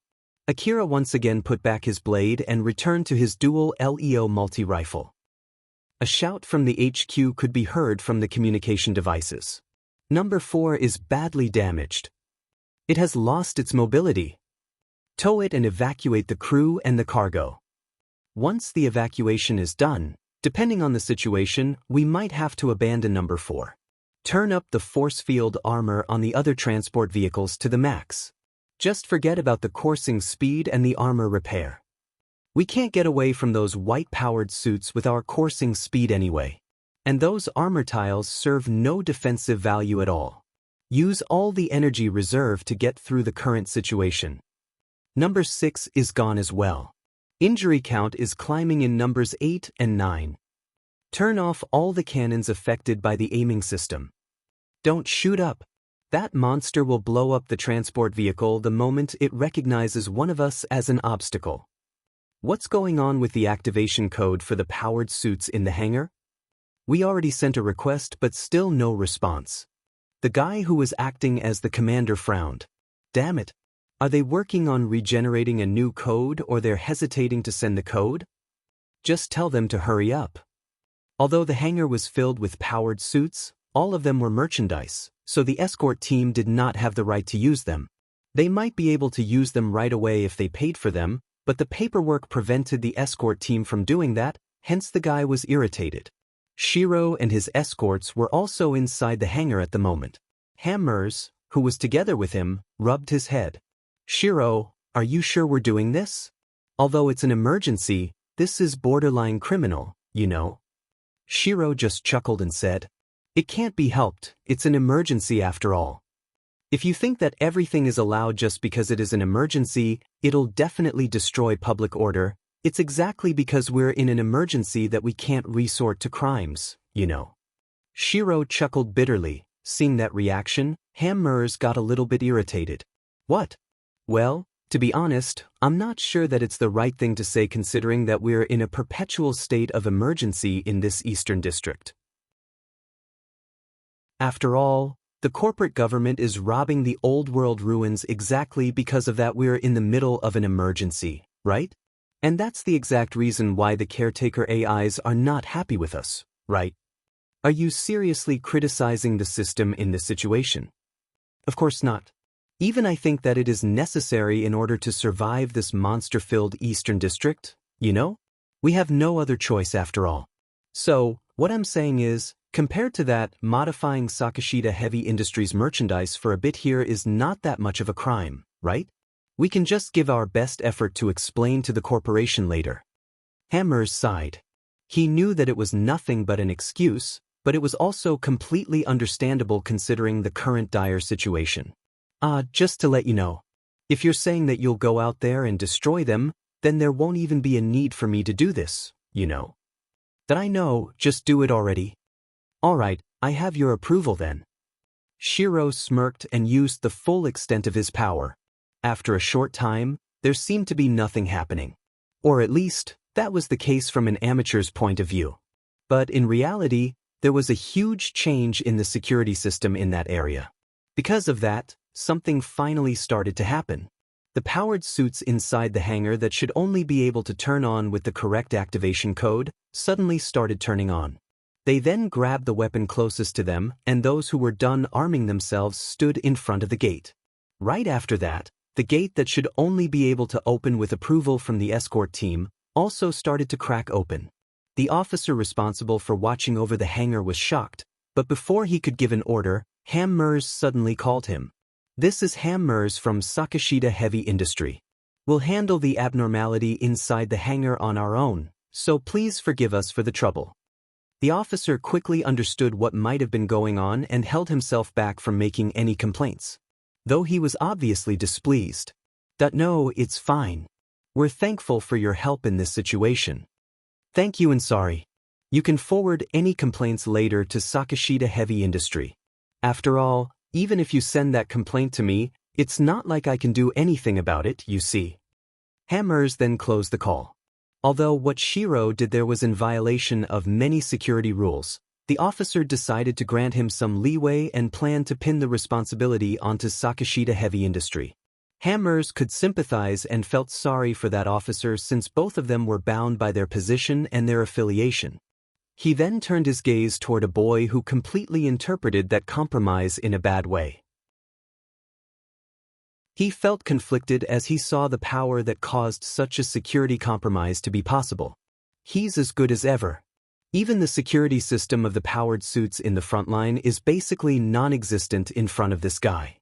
Akira once again put back his blade and returned to his dual LEO multi-rifle. A shout from the HQ could be heard from the communication devices. Number 4 is badly damaged. It has lost its mobility. Tow it and evacuate the crew and the cargo. Once the evacuation is done, depending on the situation, we might have to abandon number 4. Turn up the force field armor on the other transport vehicles to the max. Just forget about the coursing speed and the armor repair. We can't get away from those white-powered suits with our coursing speed anyway. And those armor tiles serve no defensive value at all. Use all the energy reserve to get through the current situation. Number 6 is gone as well. Injury count is climbing in numbers 8 and 9. Turn off all the cannons affected by the aiming system. Don't shoot up. That monster will blow up the transport vehicle the moment it recognizes one of us as an obstacle. What's going on with the activation code for the powered suits in the hangar? We already sent a request but still no response. The guy who was acting as the commander frowned. Damn it. Are they working on regenerating a new code or they're hesitating to send the code? Just tell them to hurry up. Although the hangar was filled with powered suits, all of them were merchandise, so the escort team did not have the right to use them. They might be able to use them right away if they paid for them, but the paperwork prevented the escort team from doing that, hence the guy was irritated. Shiro and his escorts were also inside the hangar at the moment. Hammers, who was together with him, rubbed his head. Shiro, are you sure we're doing this? Although it's an emergency, this is borderline criminal, you know. Shiro just chuckled and said, "It can't be helped, it's an emergency after all. If you think that everything is allowed just because it is an emergency, it'll definitely destroy public order. It's exactly because we're in an emergency that we can't resort to crimes, you know." Shiro chuckled bitterly. Seeing that reaction, Hammers got a little bit irritated. What? Well, to be honest, I'm not sure that it's the right thing to say considering that we're in a perpetual state of emergency in this Eastern District. After all, the corporate government is robbing the old world ruins exactly because of that we're in the middle of an emergency, right? And that's the exact reason why the caretaker AIs are not happy with us, right? Are you seriously criticizing the system in this situation? Of course not. Even I think that it is necessary in order to survive this monster-filled Eastern District, you know? We have no other choice after all. So, what I'm saying is, compared to that, modifying Sakashita Heavy Industries merchandise for a bit here is not that much of a crime, right? We can just give our best effort to explain to the corporation later. Hammers sighed. He knew that it was nothing but an excuse, but it was also completely understandable considering the current dire situation. Just to let you know, if you're saying that you'll go out there and destroy them, then there won't even be a need for me to do this, you know. That I know, just do it already. Alright, I have your approval then. Shiro smirked and used the full extent of his power. After a short time, there seemed to be nothing happening. Or at least, that was the case from an amateur's point of view. But in reality, there was a huge change in the security system in that area. Because of that, something finally started to happen. The powered suits inside the hangar that should only be able to turn on with the correct activation code suddenly started turning on. They then grabbed the weapon closest to them, and those who were done arming themselves stood in front of the gate. Right after that, the gate that should only be able to open with approval from the escort team also started to crack open. The officer responsible for watching over the hangar was shocked, but before he could give an order, Hammers suddenly called him. "This is Hammers from Sakashita Heavy Industry. We'll handle the abnormality inside the hangar on our own, so please forgive us for the trouble." The officer quickly understood what might have been going on and held himself back from making any complaints. Though he was obviously displeased. "No, it's fine. We're thankful for your help in this situation. Thank you and sorry. You can forward any complaints later to Sakashita Heavy Industry. After all, even if you send that complaint to me, it's not like I can do anything about it, you see." Hammers then closed the call. Although what Shiro did there was in violation of many security rules, the officer decided to grant him some leeway and planned to pin the responsibility onto Sakashita Heavy Industry. Hammers could sympathize and felt sorry for that officer since both of them were bound by their position and their affiliation. He then turned his gaze toward a boy who completely interpreted that compromise in a bad way. He felt conflicted as he saw the power that caused such a security compromise to be possible. He's as good as ever. Even the security system of the powered suits in the front line is basically non-existent in front of this guy.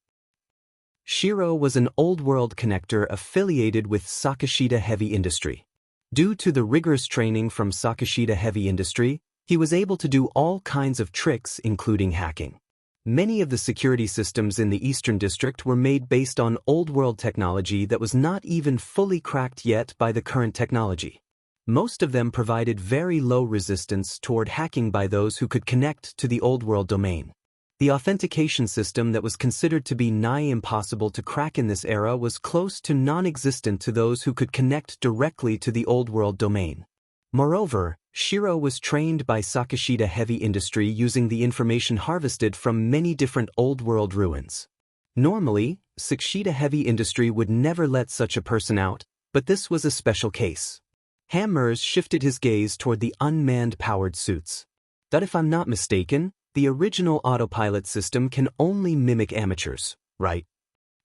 Shiro was an old-world connector affiliated with Sakashita Heavy Industry. Due to the rigorous training from Sakashita Heavy Industry, he was able to do all kinds of tricks including hacking. Many of the security systems in the Eastern District were made based on old-world technology that was not even fully cracked yet by the current technology. Most of them provided very low resistance toward hacking by those who could connect to the old-world domain. The authentication system that was considered to be nigh impossible to crack in this era was close to non-existent to those who could connect directly to the old-world domain. Moreover, Shiro was trained by Sakashita Heavy Industry using the information harvested from many different old-world ruins. Normally, Sakashita Heavy Industry would never let such a person out, but this was a special case. Hammers shifted his gaze toward the unmanned powered suits. That, if I'm not mistaken, the original autopilot system can only mimic amateurs, right?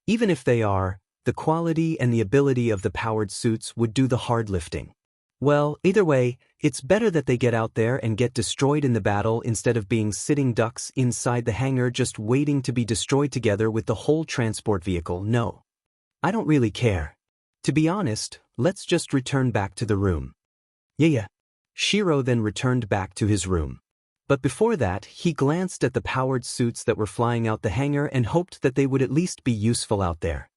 Even if they are, the quality and the ability of the powered suits would do the hard lifting. Well, either way, it's better that they get out there and get destroyed in the battle instead of being sitting ducks inside the hangar just waiting to be destroyed together with the whole transport vehicle. No. I don't really care. To be honest, let's just return back to the room. Yeah. Shiro then returned back to his room. But before that, he glanced at the powered suits that were flying out the hangar and hoped that they would at least be useful out there.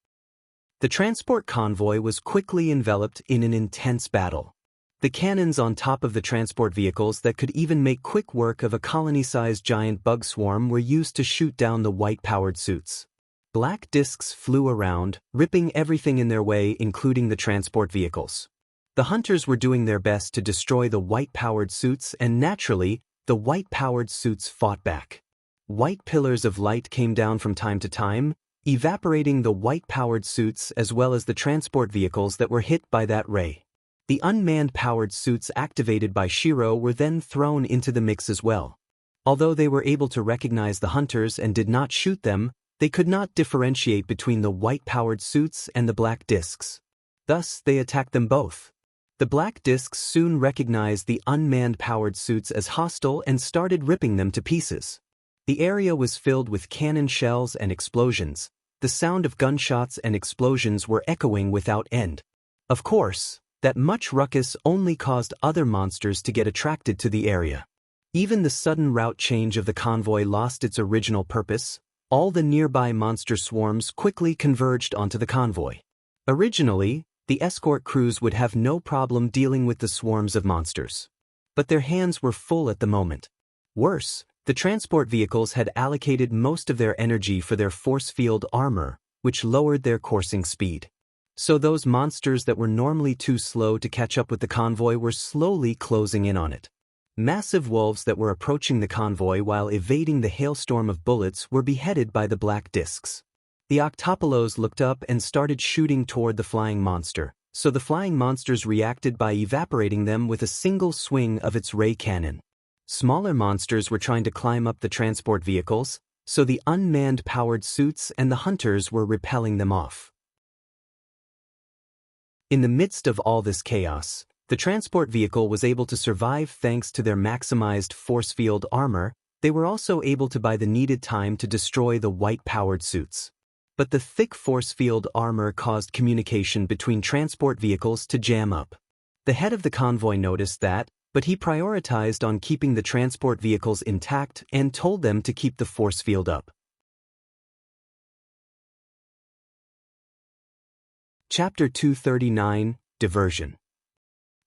The transport convoy was quickly enveloped in an intense battle. The cannons on top of the transport vehicles that could even make quick work of a colony-sized giant bug swarm were used to shoot down the white-powered suits. Black discs flew around, ripping everything in their way, including the transport vehicles. The hunters were doing their best to destroy the white-powered suits, and naturally, the white-powered suits fought back. White pillars of light came down from time to time, evaporating the white-powered suits as well as the transport vehicles that were hit by that ray. The unmanned powered suits activated by Shiro were then thrown into the mix as well. Although they were able to recognize the hunters and did not shoot them, they could not differentiate between the white-powered suits and the black discs. Thus, they attacked them both. The black discs soon recognized the unmanned powered suits as hostile and started ripping them to pieces. The area was filled with cannon shells and explosions. The sound of gunshots and explosions were echoing without end. Of course, that much ruckus only caused other monsters to get attracted to the area. Even the sudden route change of the convoy lost its original purpose. All the nearby monster swarms quickly converged onto the convoy. Originally, the escort crews would have no problem dealing with the swarms of monsters. But their hands were full at the moment. Worse, the transport vehicles had allocated most of their energy for their force field armor, which lowered their coursing speed. So those monsters that were normally too slow to catch up with the convoy were slowly closing in on it. Massive wolves that were approaching the convoy while evading the hailstorm of bullets were beheaded by the black discs. The octopolos looked up and started shooting toward the flying monster, so the flying monsters reacted by evaporating them with a single swing of its ray cannon. Smaller monsters were trying to climb up the transport vehicles, so the unmanned powered suits and the hunters were repelling them off. In the midst of all this chaos, the transport vehicle was able to survive thanks to their maximized force field armor. They were also able to buy the needed time to destroy the white-powered suits. But the thick force field armor caused communication between transport vehicles to jam up. The head of the convoy noticed that, but he prioritized on keeping the transport vehicles intact and told them to keep the force field up. Chapter 239, Diversion.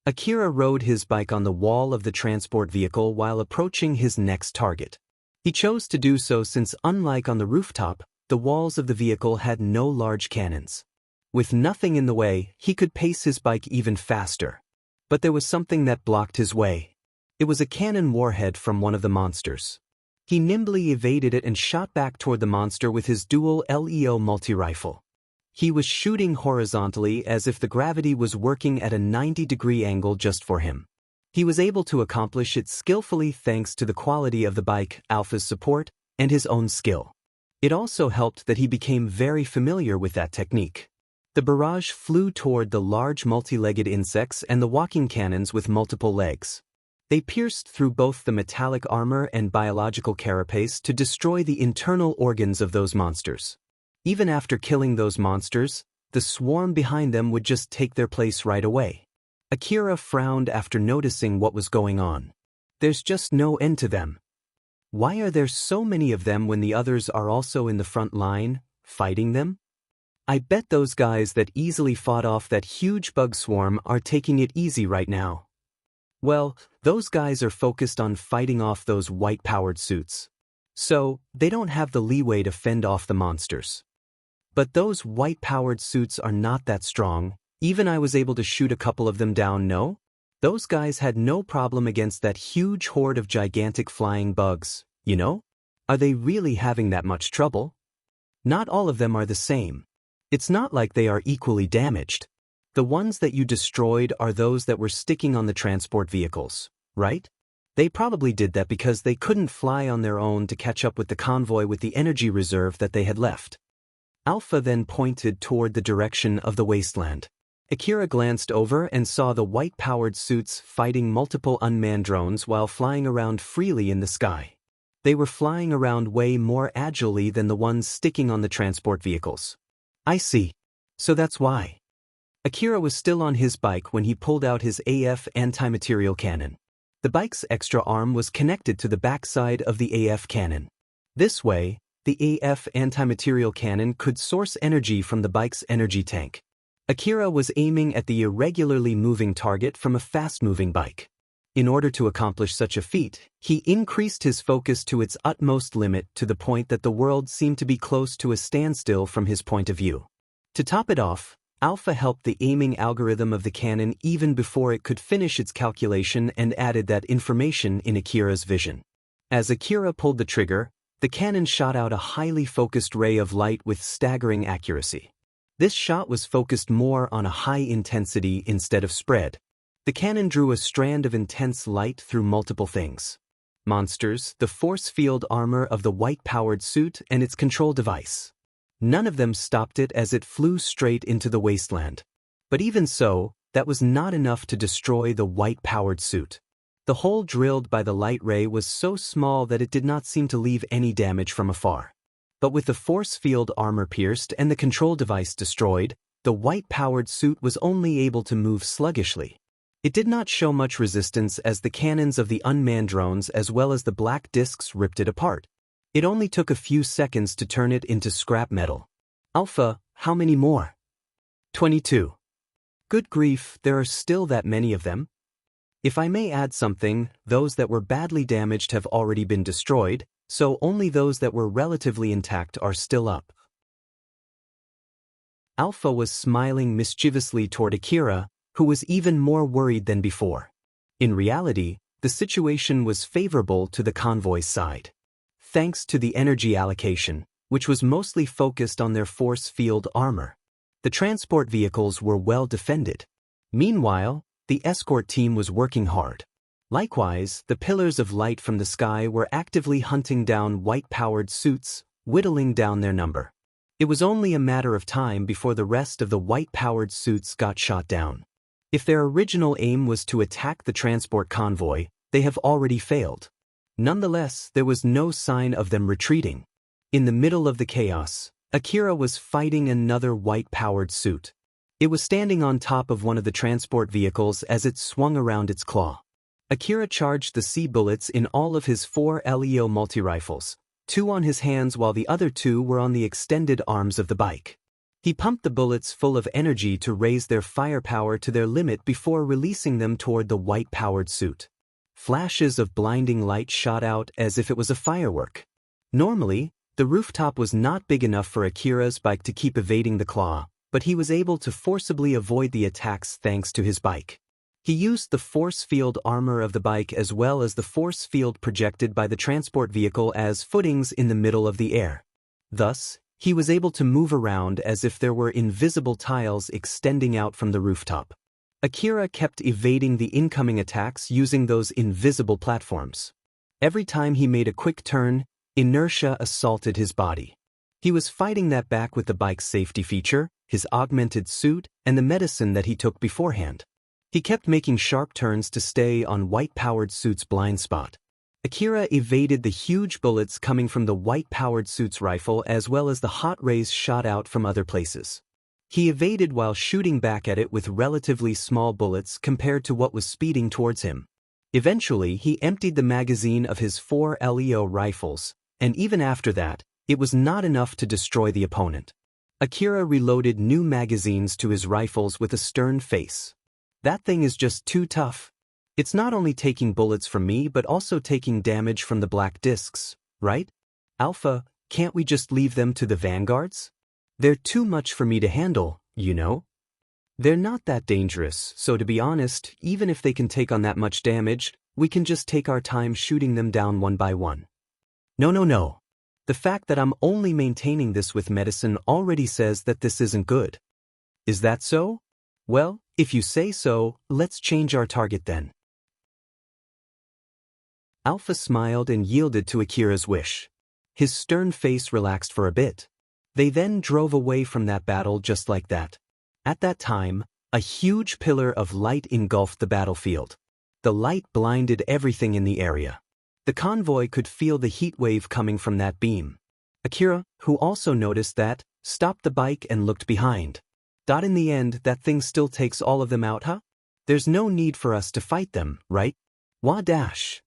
Akira rode his bike on the wall of the transport vehicle while approaching his next target. He chose to do so since, unlike on the rooftop, the walls of the vehicle had no large cannons. With nothing in the way, he could pace his bike even faster. But there was something that blocked his way. It was a cannon warhead from one of the monsters. He nimbly evaded it and shot back toward the monster with his dual LEO multi-rifle. He was shooting horizontally as if the gravity was working at a 90-degree angle just for him. He was able to accomplish it skillfully thanks to the quality of the bike, Alpha's support, and his own skill. It also helped that he became very familiar with that technique. The barrage flew toward the large multi-legged insects and the walking cannons with multiple legs. They pierced through both the metallic armor and biological carapace to destroy the internal organs of those monsters. Even after killing those monsters, the swarm behind them would just take their place right away. Akira frowned after noticing what was going on. There's just no end to them. Why are there so many of them when the others are also in the front line, fighting them? I bet those guys that easily fought off that huge bug swarm are taking it easy right now. Well, those guys are focused on fighting off those white-powered suits. So, they don't have the leeway to fend off the monsters. But those white-powered suits are not that strong. Even I was able to shoot a couple of them down, no? Those guys had no problem against that huge horde of gigantic flying bugs, you know? Are they really having that much trouble? Not all of them are the same. It's not like they are equally damaged. The ones that you destroyed are those that were sticking on the transport vehicles, right? They probably did that because they couldn't fly on their own to catch up with the convoy with the energy reserve that they had left. Alpha then pointed toward the direction of the wasteland. Akira glanced over and saw the white-powered suits fighting multiple unmanned drones while flying around freely in the sky. They were flying around way more agilely than the ones sticking on the transport vehicles. I see. So that's why. Akira was still on his bike when he pulled out his AF anti-material cannon. The bike's extra arm was connected to the backside of the AF cannon. This way, the AF anti-material cannon could source energy from the bike's energy tank. Akira was aiming at the irregularly moving target from a fast-moving bike. In order to accomplish such a feat, he increased his focus to its utmost limit to the point that the world seemed to be close to a standstill from his point of view. To top it off, Alpha helped the aiming algorithm of the cannon even before it could finish its calculation and added that information in Akira's vision. As Akira pulled the trigger, the cannon shot out a highly focused ray of light with staggering accuracy. This shot was focused more on a high intensity instead of spread. The cannon drew a strand of intense light through multiple things: monsters, the force field armor of the white-powered suit, and its control device. None of them stopped it as it flew straight into the wasteland. But even so, that was not enough to destroy the white-powered suit. The hole drilled by the light ray was so small that it did not seem to leave any damage from afar. But with the force field armor pierced and the control device destroyed, the white-powered suit was only able to move sluggishly. It did not show much resistance as the cannons of the unmanned drones as well as the black discs ripped it apart. It only took a few seconds to turn it into scrap metal. Alpha, how many more? 22. Good grief, there are still that many of them. If I may add something, those that were badly damaged have already been destroyed, so only those that were relatively intact are still up. Alpha was smiling mischievously toward Akira, who was even more worried than before. In reality, the situation was favorable to the convoy's side. Thanks to the energy allocation, which was mostly focused on their force field armor, the transport vehicles were well defended. Meanwhile, the escort team was working hard. Likewise, the pillars of light from the sky were actively hunting down white-powered suits, whittling down their number. It was only a matter of time before the rest of the white-powered suits got shot down. If their original aim was to attack the transport convoy, they have already failed. Nonetheless, there was no sign of them retreating. In the middle of the chaos, Akira was fighting another white-powered suit. It was standing on top of one of the transport vehicles as it swung around its claw. Akira charged the C bullets in all of his 4 LEO multi-rifles, 2 on his hands while the other 2 were on the extended arms of the bike. He pumped the bullets full of energy to raise their firepower to their limit before releasing them toward the white-powered suit. Flashes of blinding light shot out as if it was a firework. Normally, the rooftop was not big enough for Akira's bike to keep evading the claw, but he was able to forcibly avoid the attacks thanks to his bike. He used the force field armor of the bike as well as the force field projected by the transport vehicle as footings in the middle of the air. Thus, he was able to move around as if there were invisible tiles extending out from the rooftop. Akira kept evading the incoming attacks using those invisible platforms. Every time he made a quick turn, inertia assaulted his body. He was fighting that back with the bike's safety feature, his augmented suit, and the medicine that he took beforehand. He kept making sharp turns to stay on white-powered suit's blind spot. Akira evaded the huge bullets coming from the white-powered suit's rifle as well as the hot rays shot out from other places. He evaded while shooting back at it with relatively small bullets compared to what was speeding towards him. Eventually, he emptied the magazine of his 4 LEO rifles, and even after that, it was not enough to destroy the opponent. Akira reloaded new magazines to his rifles with a stern face. That thing is just too tough. It's not only taking bullets from me but also taking damage from the black discs, right? Alpha, can't we just leave them to the vanguards? They're too much for me to handle, you know? They're not that dangerous, so to be honest, even if they can take on that much damage, we can just take our time shooting them down one by one. No. The fact that I'm only maintaining this with medicine already says that this isn't good. Is that so? Well, if you say so, let's change our target then. Alpha smiled and yielded to Akira's wish. His stern face relaxed for a bit. They then drove away from that battle just like that. At that time, a huge pillar of light engulfed the battlefield. The light blinded everything in the area. The convoy could feel the heat wave coming from that beam. Akira, who also noticed that, stopped the bike and looked behind. In the end, that thing still takes all of them out, huh? There's no need for us to fight them, right? Wah dash.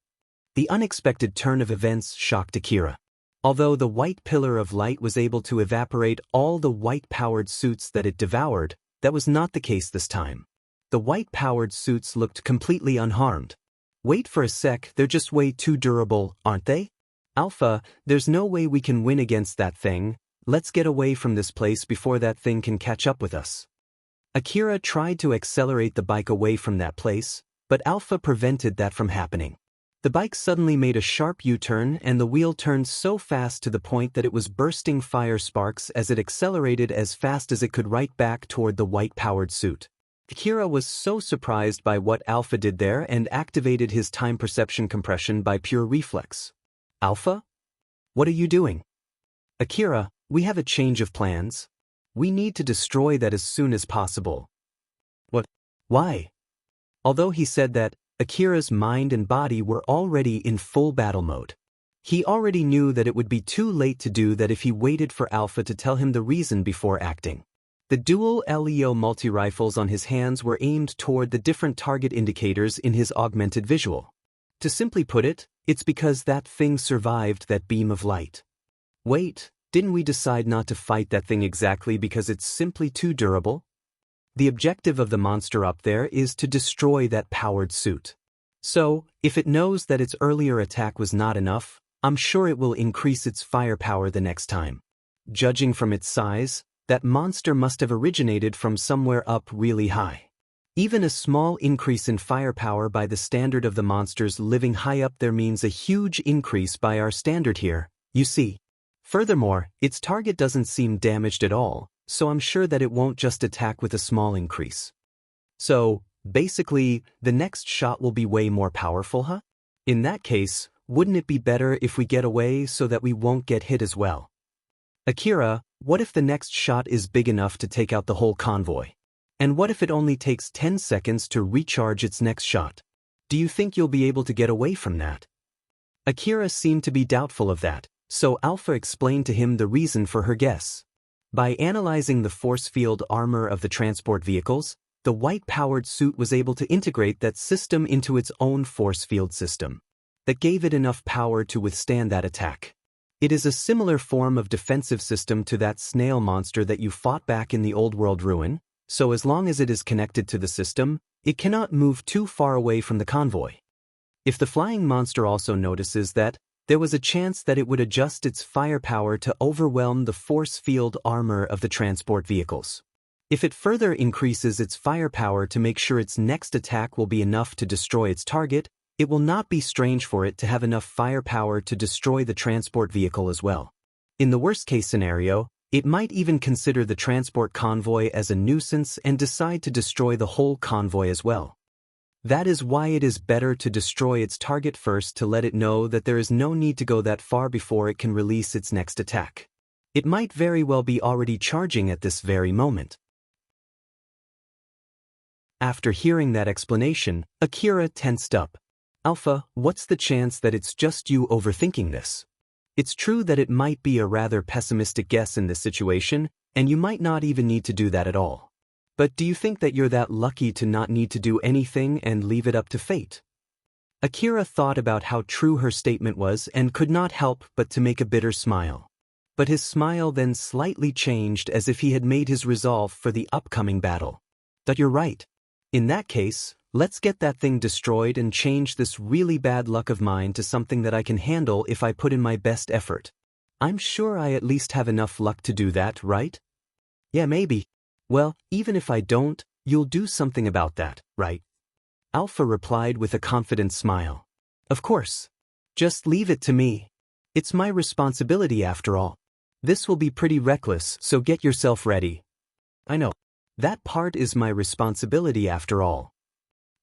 The unexpected turn of events shocked Akira. Although the white pillar of light was able to evaporate all the white-powered suits that it devoured, that was not the case this time. The white-powered suits looked completely unharmed. Wait for a sec, they're just way too durable, aren't they? Alpha, there's no way we can win against that thing. Let's get away from this place before that thing can catch up with us. Akira tried to accelerate the bike away from that place, but Alpha prevented that from happening. The bike suddenly made a sharp U-turn and the wheel turned so fast to the point that it was bursting fire sparks as it accelerated as fast as it could right back toward the white-powered suit. Akira was so surprised by what Alpha did there and activated his time perception compression by pure reflex. Alpha? What are you doing? Akira, we have a change of plans. We need to destroy that as soon as possible. What? Why? Although he said that, Akira's mind and body were already in full battle mode. He already knew that it would be too late to do that if he waited for Alpha to tell him the reason before acting. The dual LEO multi-rifles on his hands were aimed toward the different target indicators in his augmented visual. To simply put it, it's because that thing survived that beam of light. Wait, didn't we decide not to fight that thing exactly because it's simply too durable? The objective of the monster up there is to destroy that powered suit. So, if it knows that its earlier attack was not enough, I'm sure it will increase its firepower the next time. Judging from its size, that monster must have originated from somewhere up really high. Even a small increase in firepower by the standard of the monsters living high up there means a huge increase by our standard here, you see. Furthermore, its target doesn't seem damaged at all, so I'm sure that it won't just attack with a small increase. So, basically, the next shot will be way more powerful, huh? In that case, wouldn't it be better if we get away so that we won't get hit as well? Akira, what if the next shot is big enough to take out the whole convoy? And what if it only takes 10 seconds to recharge its next shot? Do you think you'll be able to get away from that? Akira seemed to be doubtful of that, so Alpha explained to him the reason for her guess. By analyzing the force field armor of the transport vehicles, the white-powered suit was able to integrate that system into its own force field system. That gave it enough power to withstand that attack. It is a similar form of defensive system to that snail monster that you fought back in the old world ruin, so as long as it is connected to the system, it cannot move too far away from the convoy. If the flying monster also notices that, there was a chance that it would adjust its firepower to overwhelm the force field armor of the transport vehicles. If it further increases its firepower to make sure its next attack will be enough to destroy its target, it will not be strange for it to have enough firepower to destroy the transport vehicle as well. In the worst-case scenario, it might even consider the transport convoy as a nuisance and decide to destroy the whole convoy as well. That is why it is better to destroy its target first to let it know that there is no need to go that far before it can release its next attack. It might very well be already charging at this very moment. After hearing that explanation, Akira tensed up. Alpha, what's the chance that it's just you overthinking this? It's true that it might be a rather pessimistic guess in this situation, and you might not even need to do that at all. But do you think that you're that lucky to not need to do anything and leave it up to fate? Akira thought about how true her statement was and could not help but to make a bitter smile. But his smile then slightly changed as if he had made his resolve for the upcoming battle. But you're right. In that case, let's get that thing destroyed and change this really bad luck of mine to something that I can handle if I put in my best effort. I'm sure I at least have enough luck to do that, right? Yeah, maybe. Well, even if I don't, you'll do something about that, right? Alpha replied with a confident smile. Of course. Just leave it to me. It's my responsibility after all. This will be pretty reckless, so get yourself ready. I know. That part is my responsibility after all.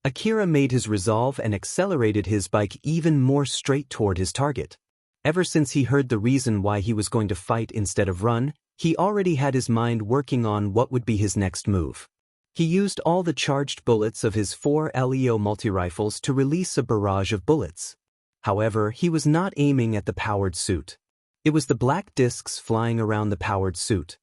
Akira made his resolve and accelerated his bike even more straight toward his target. Ever since he heard the reason why he was going to fight instead of run, he already had his mind working on what would be his next move. He used all the charged bullets of his 4 LEO multi-rifles to release a barrage of bullets. However, he was not aiming at the powered suit. It was the black discs flying around the powered suit.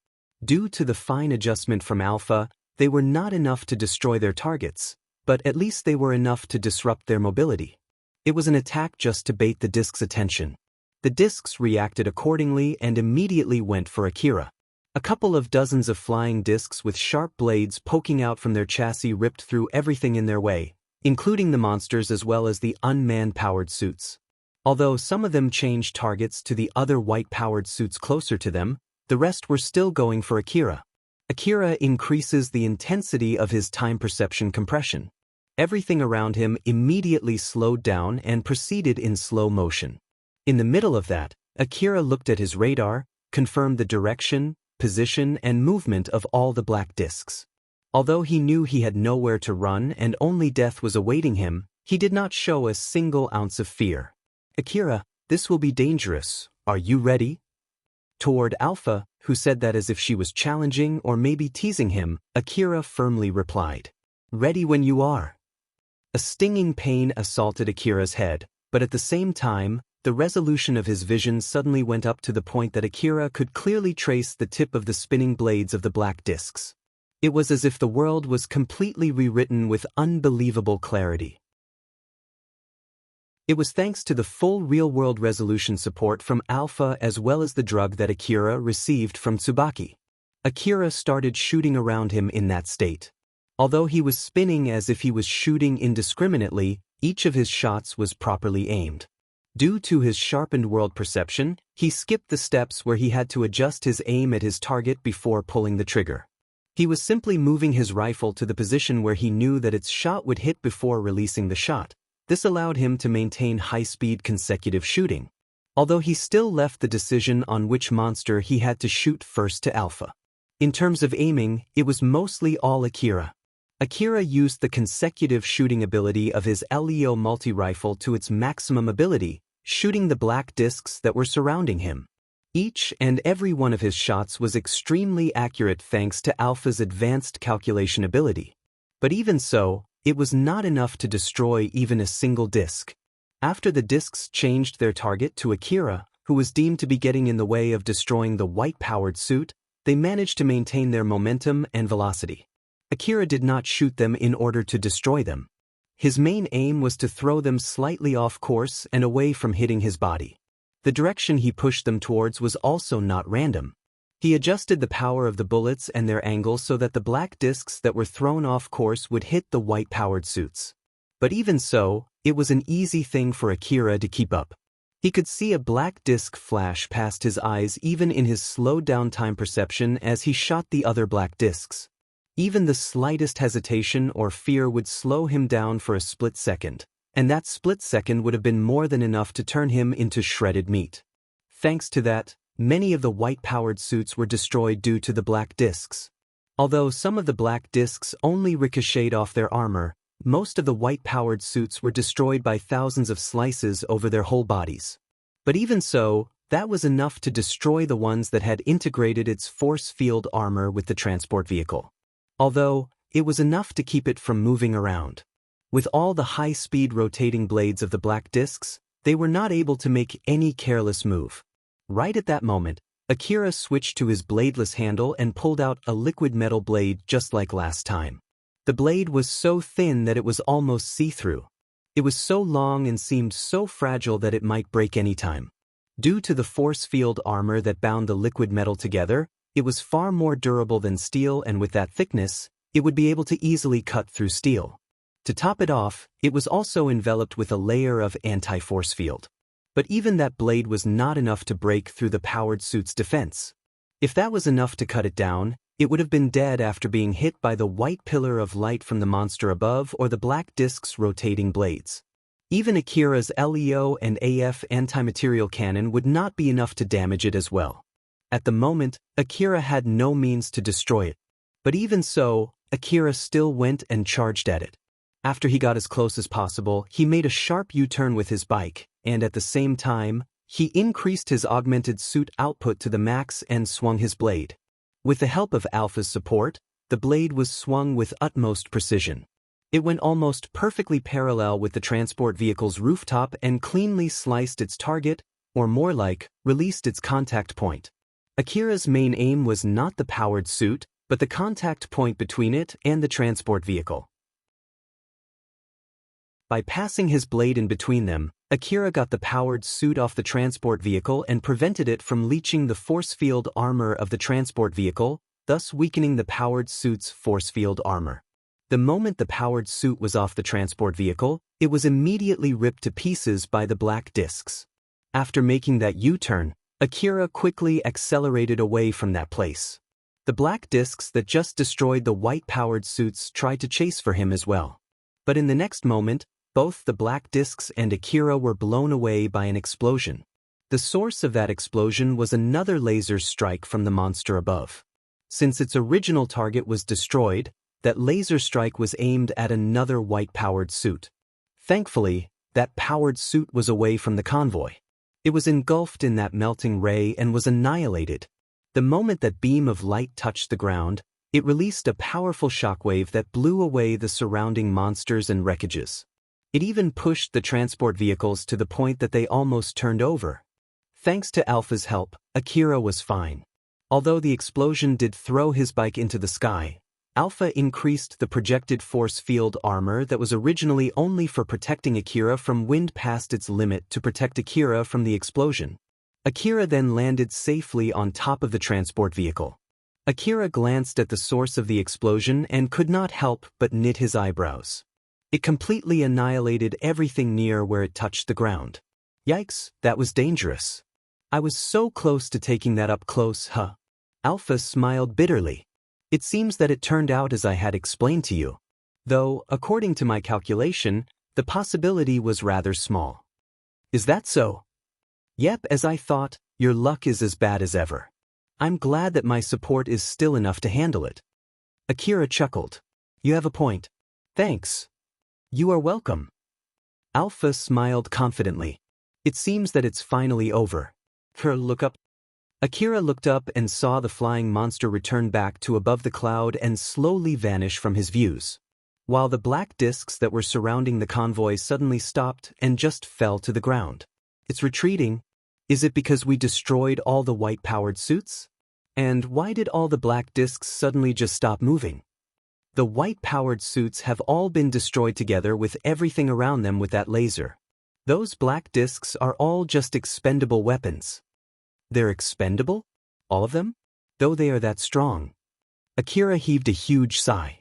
Due to the fine adjustment from Alpha, they were not enough to destroy their targets, but at least they were enough to disrupt their mobility. It was an attack just to bait the discs' attention. The discs reacted accordingly and immediately went for Akira. A couple of dozens of flying discs with sharp blades poking out from their chassis ripped through everything in their way, including the monsters as well as the unmanned powered suits. Although some of them changed targets to the other white-powered suits closer to them, the rest were still going for Akira. Akira increases the intensity of his time perception compression. Everything around him immediately slowed down and proceeded in slow motion. In the middle of that, Akira looked at his radar, confirmed the direction, position, and movement of all the black discs. Although he knew he had nowhere to run and only death was awaiting him, he did not show a single ounce of fear. Akira, this will be dangerous. Are you ready? Toward Alpha, who said that as if she was challenging or maybe teasing him, Akira firmly replied, "Ready when you are." A stinging pain assaulted Akira's head, but at the same time, the resolution of his vision suddenly went up to the point that Akira could clearly trace the tip of the spinning blades of the black discs. It was as if the world was completely rewritten with unbelievable clarity. It was thanks to the full real-world resolution support from Alpha as well as the drug that Akira received from Tsubaki. Akira started shooting around him in that state. Although he was spinning as if he was shooting indiscriminately, each of his shots was properly aimed. Due to his sharpened world perception, he skipped the steps where he had to adjust his aim at his target before pulling the trigger. He was simply moving his rifle to the position where he knew that its shot would hit before releasing the shot. This allowed him to maintain high-speed consecutive shooting, although he still left the decision on which monster he had to shoot first to Alpha. In terms of aiming, it was mostly all Akira. Akira used the consecutive shooting ability of his LEO multi-rifle to its maximum ability, shooting the black discs that were surrounding him. Each and every one of his shots was extremely accurate thanks to Alpha's advanced calculation ability. But even so, it was not enough to destroy even a single disc. After the discs changed their target to Akira, who was deemed to be getting in the way of destroying the white-powered suit, they managed to maintain their momentum and velocity. Akira did not shoot them in order to destroy them. His main aim was to throw them slightly off course and away from hitting his body. The direction he pushed them towards was also not random. He adjusted the power of the bullets and their angle so that the black discs that were thrown off course would hit the white-powered suits. But even so, it was an easy thing for Akira to keep up. He could see a black disc flash past his eyes even in his slowed-down time perception as he shot the other black discs. Even the slightest hesitation or fear would slow him down for a split second, and that split second would have been more than enough to turn him into shredded meat. Thanks to that, many of the white-powered suits were destroyed due to the black discs. Although some of the black discs only ricocheted off their armor, most of the white-powered suits were destroyed by thousands of slices over their whole bodies. But even so, that was enough to destroy the ones that had integrated its force field armor with the transport vehicle. Although, it was enough to keep it from moving around. With all the high-speed rotating blades of the black discs, they were not able to make any careless move. Right at that moment, Akira switched to his bladeless handle and pulled out a liquid metal blade just like last time. The blade was so thin that it was almost see-through. It was so long and seemed so fragile that it might break any time. Due to the force field armor that bound the liquid metal together, it was far more durable than steel, and with that thickness, it would be able to easily cut through steel. To top it off, it was also enveloped with a layer of anti-force field. But even that blade was not enough to break through the powered suit's defense. If that was enough to cut it down, it would have been dead after being hit by the white pillar of light from the monster above or the black disc's rotating blades. Even Akira's LEO and AF anti-material cannon would not be enough to damage it as well. At the moment, Akira had no means to destroy it. But even so, Akira still went and charged at it. After he got as close as possible, he made a sharp U-turn with his bike, and at the same time, he increased his augmented suit output to the max and swung his blade. With the help of Alpha's support, the blade was swung with utmost precision. It went almost perfectly parallel with the transport vehicle's rooftop and cleanly sliced its target, or more like, released its contact point. Akira's main aim was not the powered suit, but the contact point between it and the transport vehicle. By passing his blade in between them, Akira got the powered suit off the transport vehicle and prevented it from leaching the force field armor of the transport vehicle, thus weakening the powered suit's force field armor. The moment the powered suit was off the transport vehicle, it was immediately ripped to pieces by the black discs. After making that U-turn, Akira quickly accelerated away from that place. The black discs that just destroyed the white powered suits tried to chase for him as well. But in the next moment, both the black discs and Akira were blown away by an explosion. The source of that explosion was another laser strike from the monster above. Since its original target was destroyed, that laser strike was aimed at another white-powered suit. Thankfully, that powered suit was away from the convoy. It was engulfed in that melting ray and was annihilated. The moment that beam of light touched the ground, it released a powerful shockwave that blew away the surrounding monsters and wreckages. It even pushed the transport vehicles to the point that they almost turned over. Thanks to Alpha's help, Akira was fine. Although the explosion did throw his bike into the sky, Alpha increased the projected force field armor that was originally only for protecting Akira from wind past its limit to protect Akira from the explosion. Akira then landed safely on top of the transport vehicle. Akira glanced at the source of the explosion and could not help but knit his eyebrows. It completely annihilated everything near where it touched the ground. Yikes, that was dangerous. I was so close to taking that up close, huh? Alpha smiled bitterly. It seems that it turned out as I had explained to you. Though, according to my calculation, the possibility was rather small. Is that so? Yep, as I thought, your luck is as bad as ever. I'm glad that my support is still enough to handle it. Akira chuckled. You have a point. Thanks. You are welcome. Alpha smiled confidently. It seems that it's finally over. Akira looked up and saw the flying monster return back to above the cloud and slowly vanish from his views. While the black discs that were surrounding the convoy suddenly stopped and just fell to the ground. It's retreating. Is it because we destroyed all the white-powered suits? And why did all the black discs suddenly just stop moving? The white-powered suits have all been destroyed together with everything around them with that laser. Those black discs are all just expendable weapons. They're expendable? All of them? Though they are that strong. Akira heaved a huge sigh.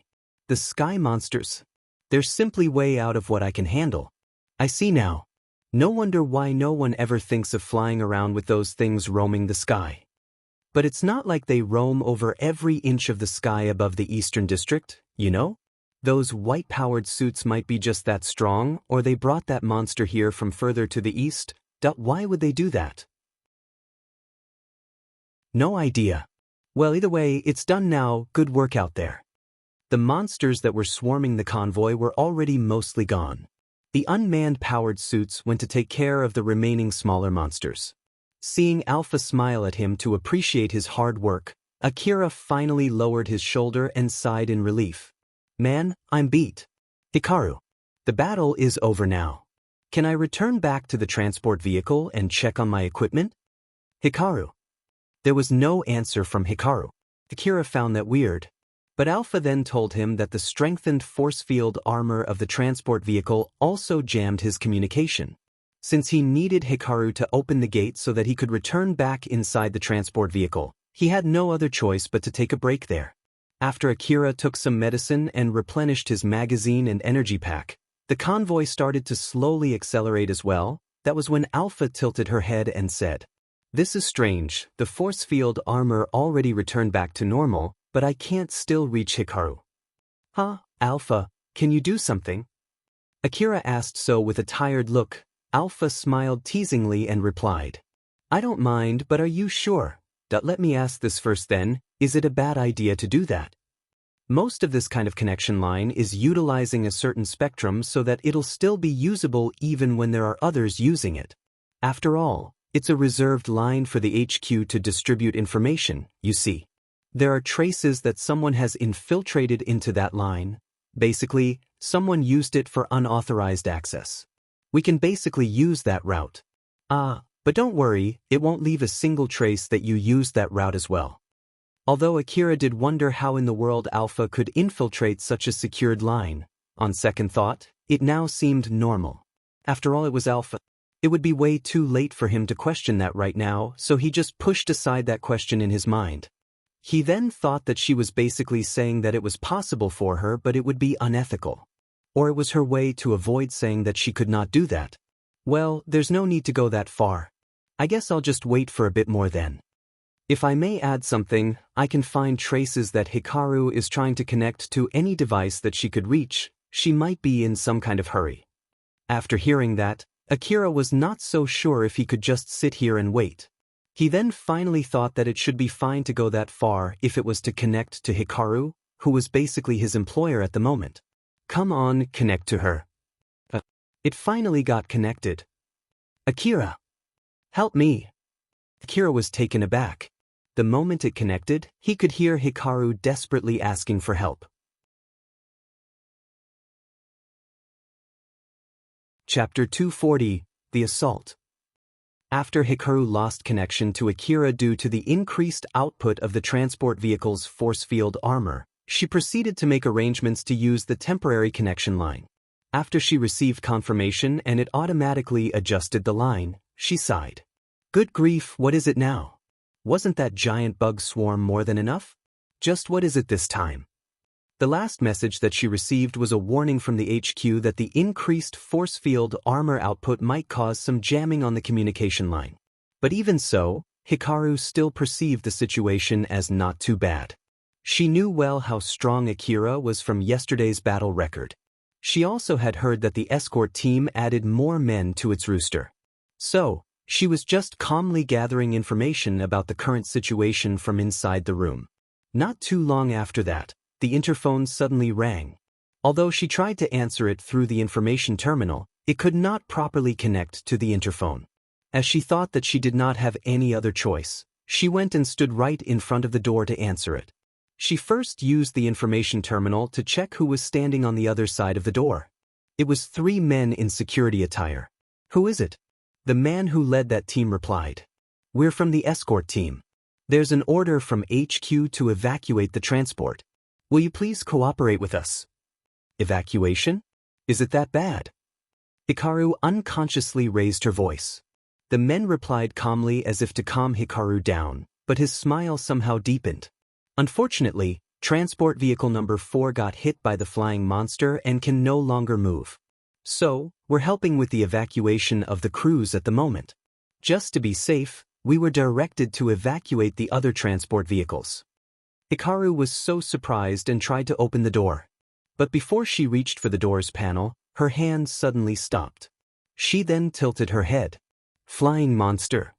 The sky monsters. They're simply way out of what I can handle. I see now. No wonder why no one ever thinks of flying around with those things roaming the sky. But it's not like they roam over every inch of the sky above the Eastern District, you know? Those white-powered suits might be just that strong, or they brought that monster here from further to the east. Why would they do that? No idea. Well, either way, it's done now. Good work out there. The monsters that were swarming the convoy were already mostly gone. The unmanned powered suits went to take care of the remaining smaller monsters. Seeing Alpha smile at him to appreciate his hard work, Akira finally lowered his shoulder and sighed in relief. Man, I'm beat. Hikaru. The battle is over now. Can I return back to the transport vehicle and check on my equipment? Hikaru. There was no answer from Hikaru. Akira found that weird. But Alpha then told him that the strengthened force field armor of the transport vehicle also jammed his communication. Since he needed Hikaru to open the gate so that he could return back inside the transport vehicle, he had no other choice but to take a break there. After Akira took some medicine and replenished his magazine and energy pack, the convoy started to slowly accelerate as well. That was when Alpha tilted her head and said, "This is strange, the force field armor already returned back to normal, but I can't still reach Hikaru." Huh, Alpha, can you do something? Akira asked so with a tired look. Alpha smiled teasingly and replied, "I don't mind, but are you sure? Let me ask this first then, is it a bad idea to do that? Most of this kind of connection line is utilizing a certain spectrum so that it'll still be usable even when there are others using it. After all, it's a reserved line for the HQ to distribute information, you see. There are traces that someone has infiltrated into that line. Basically, someone used it for unauthorized access. We can basically use that route. But don't worry, it won't leave a single trace that you used that route as well." Although Akira did wonder how in the world Alpha could infiltrate such a secured line, on second thought, it now seemed normal. After all, it was Alpha. It would be way too late for him to question that right now, so he just pushed aside that question in his mind. He then thought that she was basically saying that it was possible for her, but it would be unethical. Or it was her way to avoid saying that she could not do that. Well, there's no need to go that far. I guess I'll just wait for a bit more then. If I may add something, I can find traces that Hikaru is trying to connect to any device that she could reach. She might be in some kind of hurry. After hearing that, Akira was not so sure if he could just sit here and wait. He then finally thought that it should be fine to go that far if it was to connect to Hikaru, who was basically his employer at the moment. Come on, connect to her. It finally got connected. Akira! Help me! Akira was taken aback. The moment it connected, he could hear Hikaru desperately asking for help. Chapter 240, The Assault. After Hikaru lost connection to Akira due to the increased output of the transport vehicle's force field armor, she proceeded to make arrangements to use the temporary connection line. After she received confirmation and it automatically adjusted the line, she sighed. Good grief, what is it now? Wasn't that giant bug swarm more than enough? Just what is it this time? The last message that she received was a warning from the HQ that the increased force field armor output might cause some jamming on the communication line. But even so, Hikaru still perceived the situation as not too bad. She knew well how strong Akira was from yesterday's battle record. She also had heard that the escort team added more men to its roster. So, she was just calmly gathering information about the current situation from inside the room. Not too long after that, the interphone suddenly rang. Although she tried to answer it through the information terminal, it could not properly connect to the interphone. As she thought that she did not have any other choice, she went and stood right in front of the door to answer it. She first used the information terminal to check who was standing on the other side of the door. It was 3 men in security attire. Who is it? The man who led that team replied. We're from the escort team. There's an order from HQ to evacuate the transport. Will you please cooperate with us? Evacuation? Is it that bad? Hikaru unconsciously raised her voice. The men replied calmly as if to calm Hikaru down, but his smile somehow deepened. Unfortunately, transport vehicle number 4 got hit by the flying monster and can no longer move. So, we're helping with the evacuation of the crews at the moment. Just to be safe, we were directed to evacuate the other transport vehicles. Hikaru was so surprised and tried to open the door. But before she reached for the door's panel, her hand suddenly stopped. She then tilted her head. Flying monster.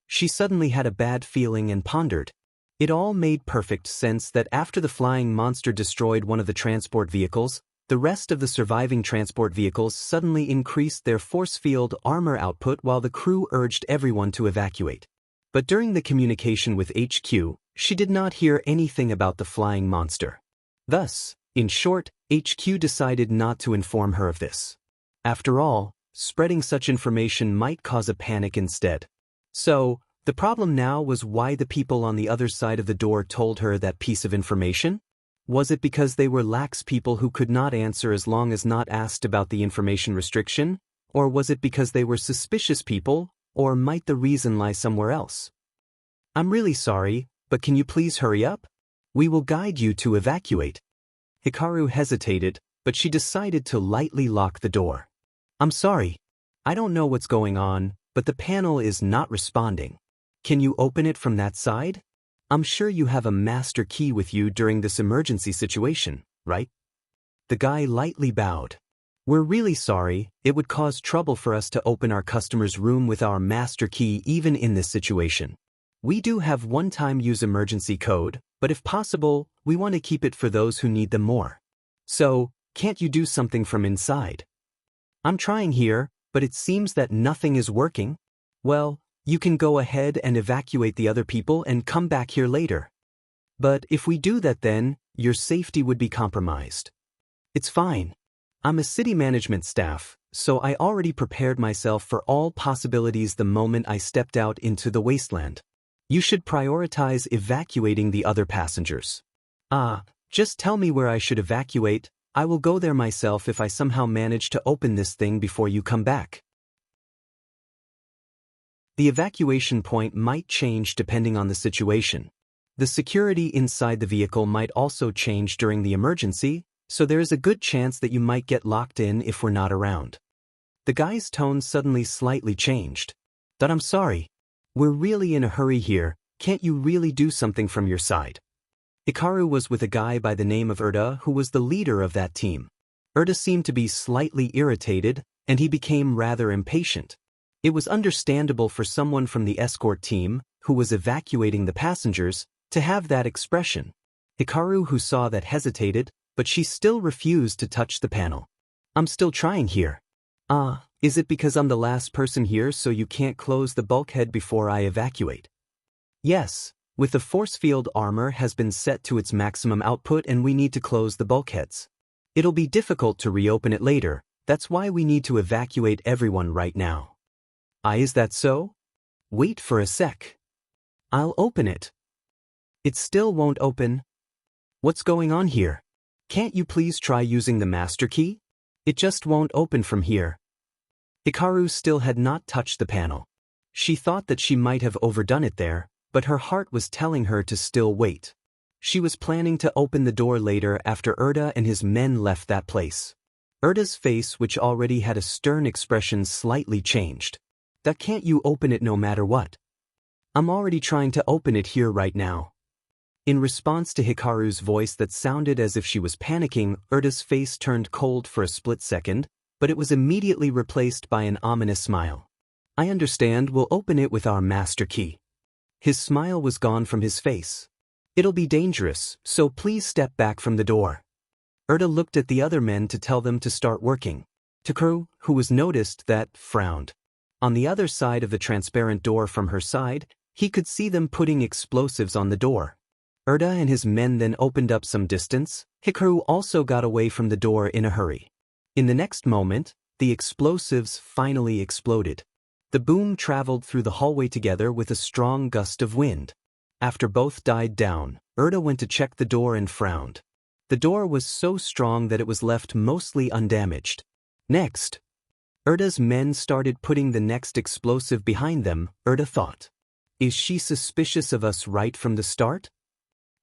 She suddenly had a bad feeling and pondered. It all made perfect sense that after the flying monster destroyed one of the transport vehicles, the rest of the surviving transport vehicles suddenly increased their force field armor output while the crew urged everyone to evacuate. But during the communication with HQ, she did not hear anything about the flying monster. Thus, In short, HQ decided not to inform her of this. After all, spreading such information might cause a panic instead. So, the problem now was why the people on the other side of the door told her that piece of information? Was it because they were lax people who could not answer as long as not asked about the information restriction? Or was it because they were suspicious people, or might the reason lie somewhere else? I'm really sorry, but can you please hurry up? We will guide you to evacuate. Hikaru hesitated, but she decided to lightly lock the door. I'm sorry. I don't know what's going on, but the panel is not responding. Can you open it from that side? I'm sure you have a master key with you during this emergency situation, right? The guy lightly bowed. We're really sorry, it would cause trouble for us to open our customer's room with our master key even in this situation. We do have one-time use emergency code, but if possible, we want to keep it for those who need them more. So, can't you do something from inside? I'm trying here, but it seems that nothing is working. Well, you can go ahead and evacuate the other people and come back here later. But if we do that then, your safety would be compromised. It's fine. I'm a city management staff, so I already prepared myself for all possibilities the moment I stepped out into the wasteland. You should prioritize evacuating the other passengers. Just tell me where I should evacuate. I will go there myself if I somehow manage to open this thing before you come back. The evacuation point might change depending on the situation. The security inside the vehicle might also change during the emergency, so there is a good chance that you might get locked in if we're not around. The guy's tone suddenly slightly changed. But I'm sorry. We're really in a hurry here, can't you really do something from your side? Hikaru was with a guy by the name of Urda who was the leader of that team. Urda seemed to be slightly irritated, and he became rather impatient. It was understandable for someone from the escort team, who was evacuating the passengers, to have that expression. Hikaru, who saw that, hesitated, but she still refused to touch the panel. I'm still trying here. Is it because I'm the last person here so you can't close the bulkhead before I evacuate? Yes, with the force field armor has been set to its maximum output and we need to close the bulkheads. It'll be difficult to reopen it later, that's why we need to evacuate everyone right now. Is that so? Wait for a sec. I'll open it. It still won't open. What's going on here? Can't you please try using the master key? It just won't open from here. Hikaru still had not touched the panel. She thought that she might have overdone it there, but her heart was telling her to still wait. She was planning to open the door later after Urda and his men left that place. Urda's face, which already had a stern expression, slightly changed. That can't you open it no matter what? I'm already trying to open it here right now. In response to Hikaru's voice that sounded as if she was panicking, Urda's face turned cold for a split second, but it was immediately replaced by an ominous smile. I understand, we'll open it with our master key. His smile was gone from his face. It'll be dangerous, so please step back from the door. Urda looked at the other men to tell them to start working. Hikaru, who was noticed that, frowned. On the other side of the transparent door from her side, he could see them putting explosives on the door. Urda and his men then opened up some distance. Hikaru also got away from the door in a hurry. In the next moment, the explosives finally exploded. The boom traveled through the hallway together with a strong gust of wind. After both died down, Urda went to check the door and frowned. The door was so strong that it was left mostly undamaged. Next, Urda's men started putting the next explosive behind them. Urda thought, is she suspicious of us right from the start?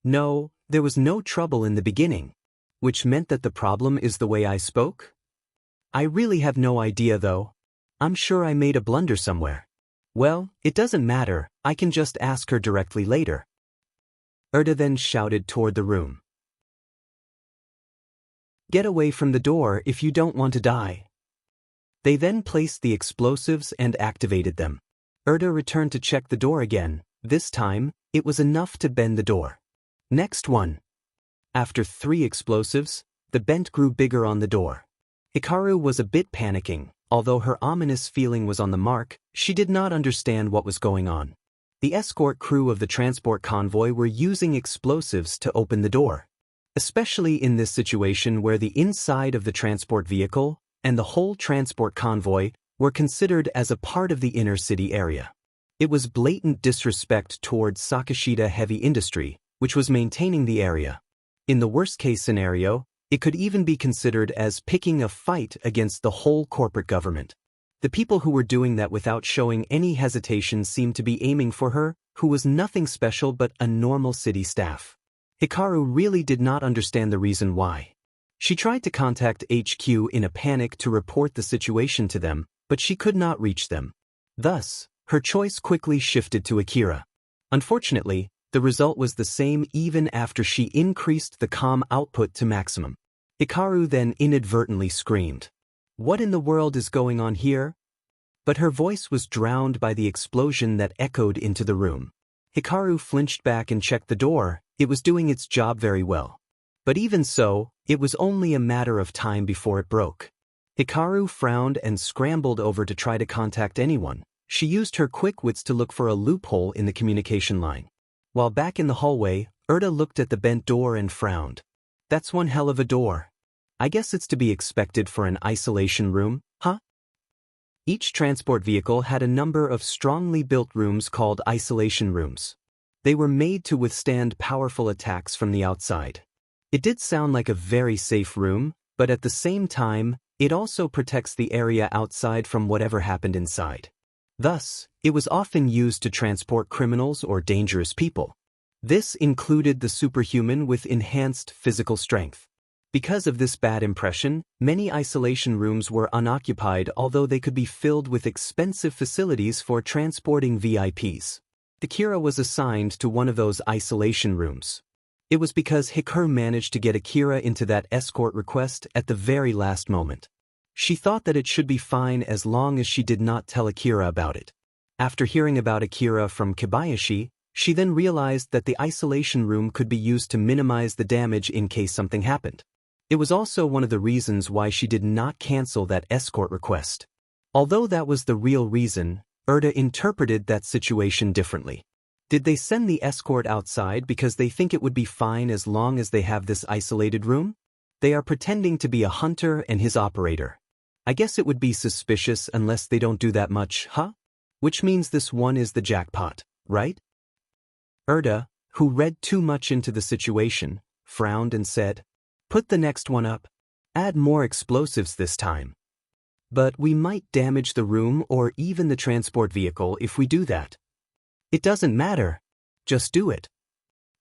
No, there was no trouble in the beginning. Which meant that the problem is the way I spoke? I really have no idea though. I'm sure I made a blunder somewhere. Well, it doesn't matter, I can just ask her directly later. Urda then shouted toward the room. Get away from the door if you don't want to die. They then placed the explosives and activated them. Urda returned to check the door again. This time, it was enough to bend the door. Next one. After 3 explosives, the bent grew bigger on the door. Hikaru was a bit panicking. Although her ominous feeling was on the mark, she did not understand what was going on. The escort crew of the transport convoy were using explosives to open the door. especially in this situation where the inside of the transport vehicle and the whole transport convoy were considered as a part of the inner city area. It was blatant disrespect towards Sakashita Heavy Industry, which was maintaining the area. In the worst-case scenario, it could even be considered as picking a fight against the whole corporate government. The people who were doing that without showing any hesitation seemed to be aiming for her, who was nothing special but a normal city staff. Hikaru really did not understand the reason why. She tried to contact HQ in a panic to report the situation to them, but she could not reach them. Thus, her choice quickly shifted to Akira. Unfortunately, the result was the same even after she increased the comm output to maximum. Hikaru then inadvertently screamed, "What in the world is going on here?" But her voice was drowned by the explosion that echoed into the room. Hikaru flinched back and checked the door. It was doing its job very well. But even so, it was only a matter of time before it broke. Hikaru frowned and scrambled over to try to contact anyone. She used her quick wits to look for a loophole in the communication line. While back in the hallway, Erda looked at the bent door and frowned. "That's one hell of a door. I guess it's to be expected for an isolation room, huh?" Each transport vehicle had a number of strongly built rooms called isolation rooms. They were made to withstand powerful attacks from the outside. It did sound like a very safe room, but at the same time, it also protects the area outside from whatever happened inside. Thus, it was often used to transport criminals or dangerous people. This included the superhuman with enhanced physical strength. Because of this bad impression, many isolation rooms were unoccupied, although they could be filled with expensive facilities for transporting VIPs. Akira was assigned to one of those isolation rooms. It was because Hikaru managed to get Akira into that escort request at the very last moment. She thought that it should be fine as long as she did not tell Akira about it. After hearing about Akira from Kobayashi, she then realized that the isolation room could be used to minimize the damage in case something happened. It was also one of the reasons why she did not cancel that escort request. Although that was the real reason, Erda interpreted that situation differently. Did they send the escort outside because they think it would be fine as long as they have this isolated room? They are pretending to be a hunter and his operator. I guess it would be suspicious unless they don't do that much, huh? Which means this one is the jackpot, right? Erda, who read too much into the situation, frowned and said, "Put the next one up. Add more explosives this time. But we might damage the room or even the transport vehicle if we do that." "It doesn't matter. Just do it."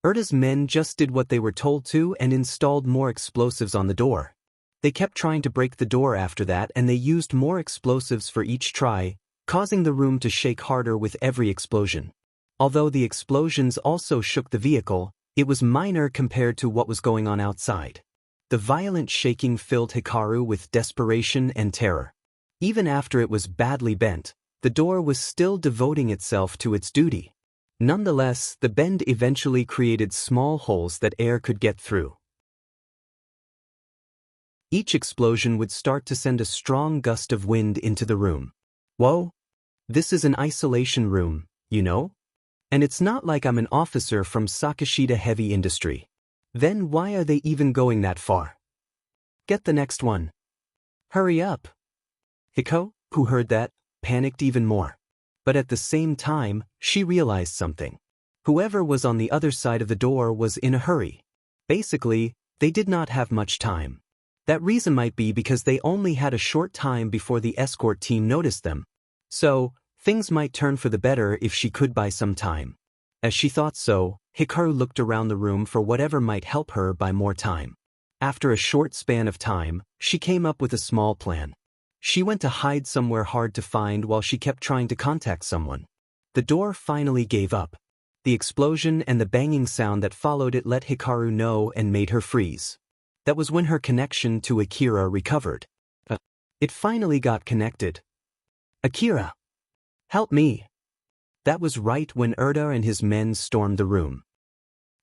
Erda's men just did what they were told to and installed more explosives on the door. They kept trying to break the door after that, and they used more explosives for each try, causing the room to shake harder with every explosion. Although the explosions also shook the vehicle, it was minor compared to what was going on outside. The violent shaking filled Hikaru with desperation and terror. Even after it was badly bent, the door was still devoting itself to its duty. Nonetheless, the bend eventually created small holes that air could get through. Each explosion would start to send a strong gust of wind into the room. "Whoa! This is an isolation room, you know? And it's not like I'm an officer from Sakashita Heavy Industry. Then why are they even going that far? Get the next one. Hurry up." Hiko, who heard that, panicked even more. But at the same time, she realized something. Whoever was on the other side of the door was in a hurry. Basically, they did not have much time. That reason might be because they only had a short time before the escort team noticed them. So, things might turn for the better if she could buy some time. As she thought so, Hikaru looked around the room for whatever might help her buy more time. After a short span of time, she came up with a small plan. She went to hide somewhere hard to find while she kept trying to contact someone. The door finally gave up. The explosion and the banging sound that followed it let Hikaru know and made her freeze. That was when her connection to Akira recovered. It finally got connected. "Akira! Help me!" That was right when Erda and his men stormed the room.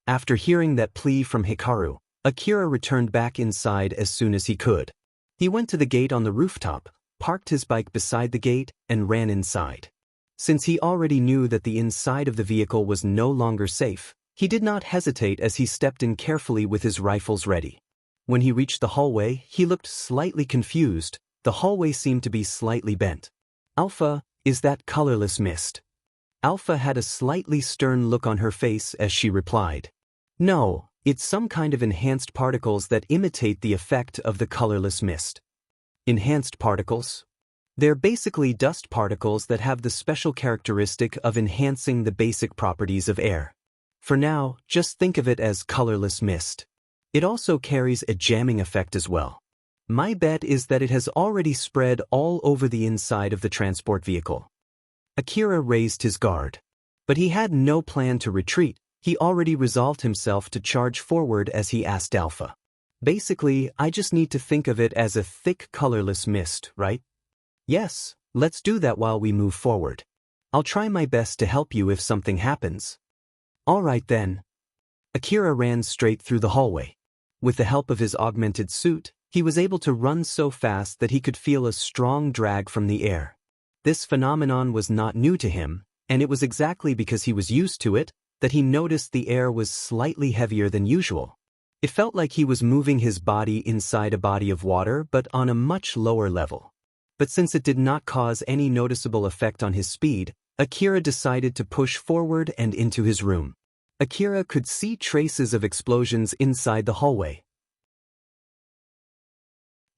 After hearing that plea from Hikaru, Akira returned back inside as soon as he could. He went to the gate on the rooftop, parked his bike beside the gate, and ran inside. Since he already knew that the inside of the vehicle was no longer safe, He did not hesitate as he stepped in carefully with his rifles ready. When he reached the hallway, he looked slightly confused. The hallway seemed to be slightly bent. "Alpha, is that colorless mist?" Alpha had a slightly stern look on her face as she replied. "No, it's some kind of enhanced particles that imitate the effect of the colorless mist." Enhanced particles? They're basically dust particles that have the special characteristic of enhancing the basic properties of air. For now, just think of it as colorless mist. It also carries a jamming effect as well. My bet is that it has already spread all over the inside of the transport vehicle. Akira raised his guard. But he had no plan to retreat. He already resolved himself to charge forward as he asked Alpha. "Basically, I just need to think of it as a thick colorless mist, right?" "Yes, let's do that while we move forward. I'll try my best to help you if something happens." "All right then." Akira ran straight through the hallway. With the help of his augmented suit, he was able to run so fast that he could feel a strong drag from the air. This phenomenon was not new to him, and it was exactly because he was used to it that he noticed the air was slightly heavier than usual. It felt like he was moving his body inside a body of water but on a much lower level. But since it did not cause any noticeable effect on his speed, Akira decided to push forward and into his room. Akira could see traces of explosions inside the hallway.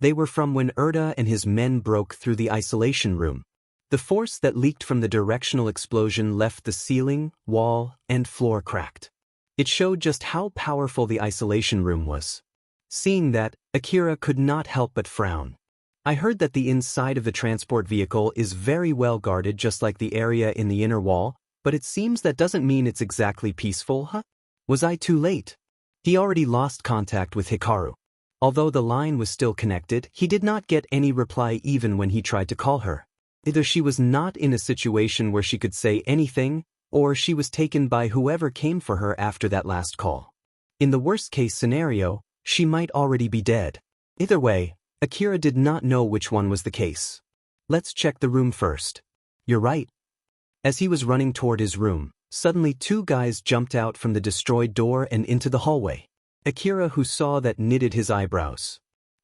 They were from when Urda and his men broke through the isolation room. The force that leaked from the directional explosion left the ceiling, wall, and floor cracked. It showed just how powerful the isolation room was. Seeing that, Akira could not help but frown. "I heard that the inside of the transport vehicle is very well guarded just like the area in the inner wall, but it seems that doesn't mean it's exactly peaceful, huh? Was I too late?" He already lost contact with Hikaru. Although the line was still connected, he did not get any reply even when he tried to call her. Either she was not in a situation where she could say anything, or she was taken by whoever came for her after that last call. In the worst-case scenario, she might already be dead. Either way, Akira did not know which one was the case. "Let's check the room first." "You're right." As he was running toward his room, suddenly two guys jumped out from the destroyed door and into the hallway. Akira, who saw that, knitted his eyebrows.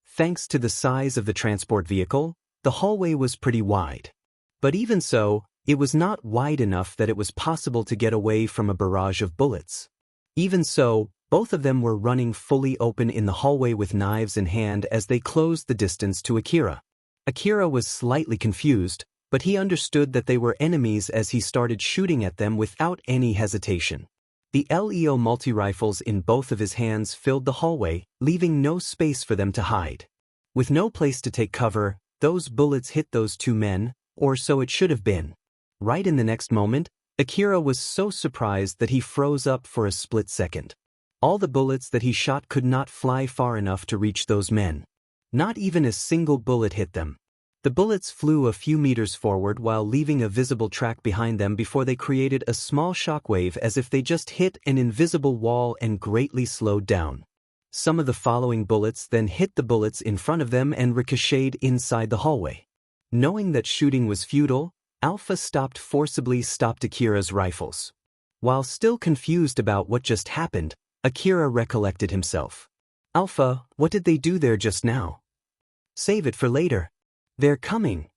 Thanks to the size of the transport vehicle, the hallway was pretty wide. But even so, it was not wide enough that it was possible to get away from a barrage of bullets. Even so, both of them were running fully open in the hallway with knives in hand as they closed the distance to Akira. Akira was slightly confused, but he understood that they were enemies as he started shooting at them without any hesitation. The LEO multi-rifles in both of his hands filled the hallway, leaving no space for them to hide. With no place to take cover, those bullets hit those two men, or so it should have been. Right in the next moment, Akira was so surprised that he froze up for a split second. All the bullets that he shot could not fly far enough to reach those men. Not even a single bullet hit them. The bullets flew a few meters forward while leaving a visible track behind them before they created a small shockwave as if they just hit an invisible wall and greatly slowed down. Some of the following bullets then hit the bullets in front of them and ricocheted inside the hallway. Knowing that shooting was futile, Alpha forcibly stopped Akira's rifles. While still confused about what just happened, Akira recollected himself. "Alpha, what did they do there just now?" "Save it for later. They're coming."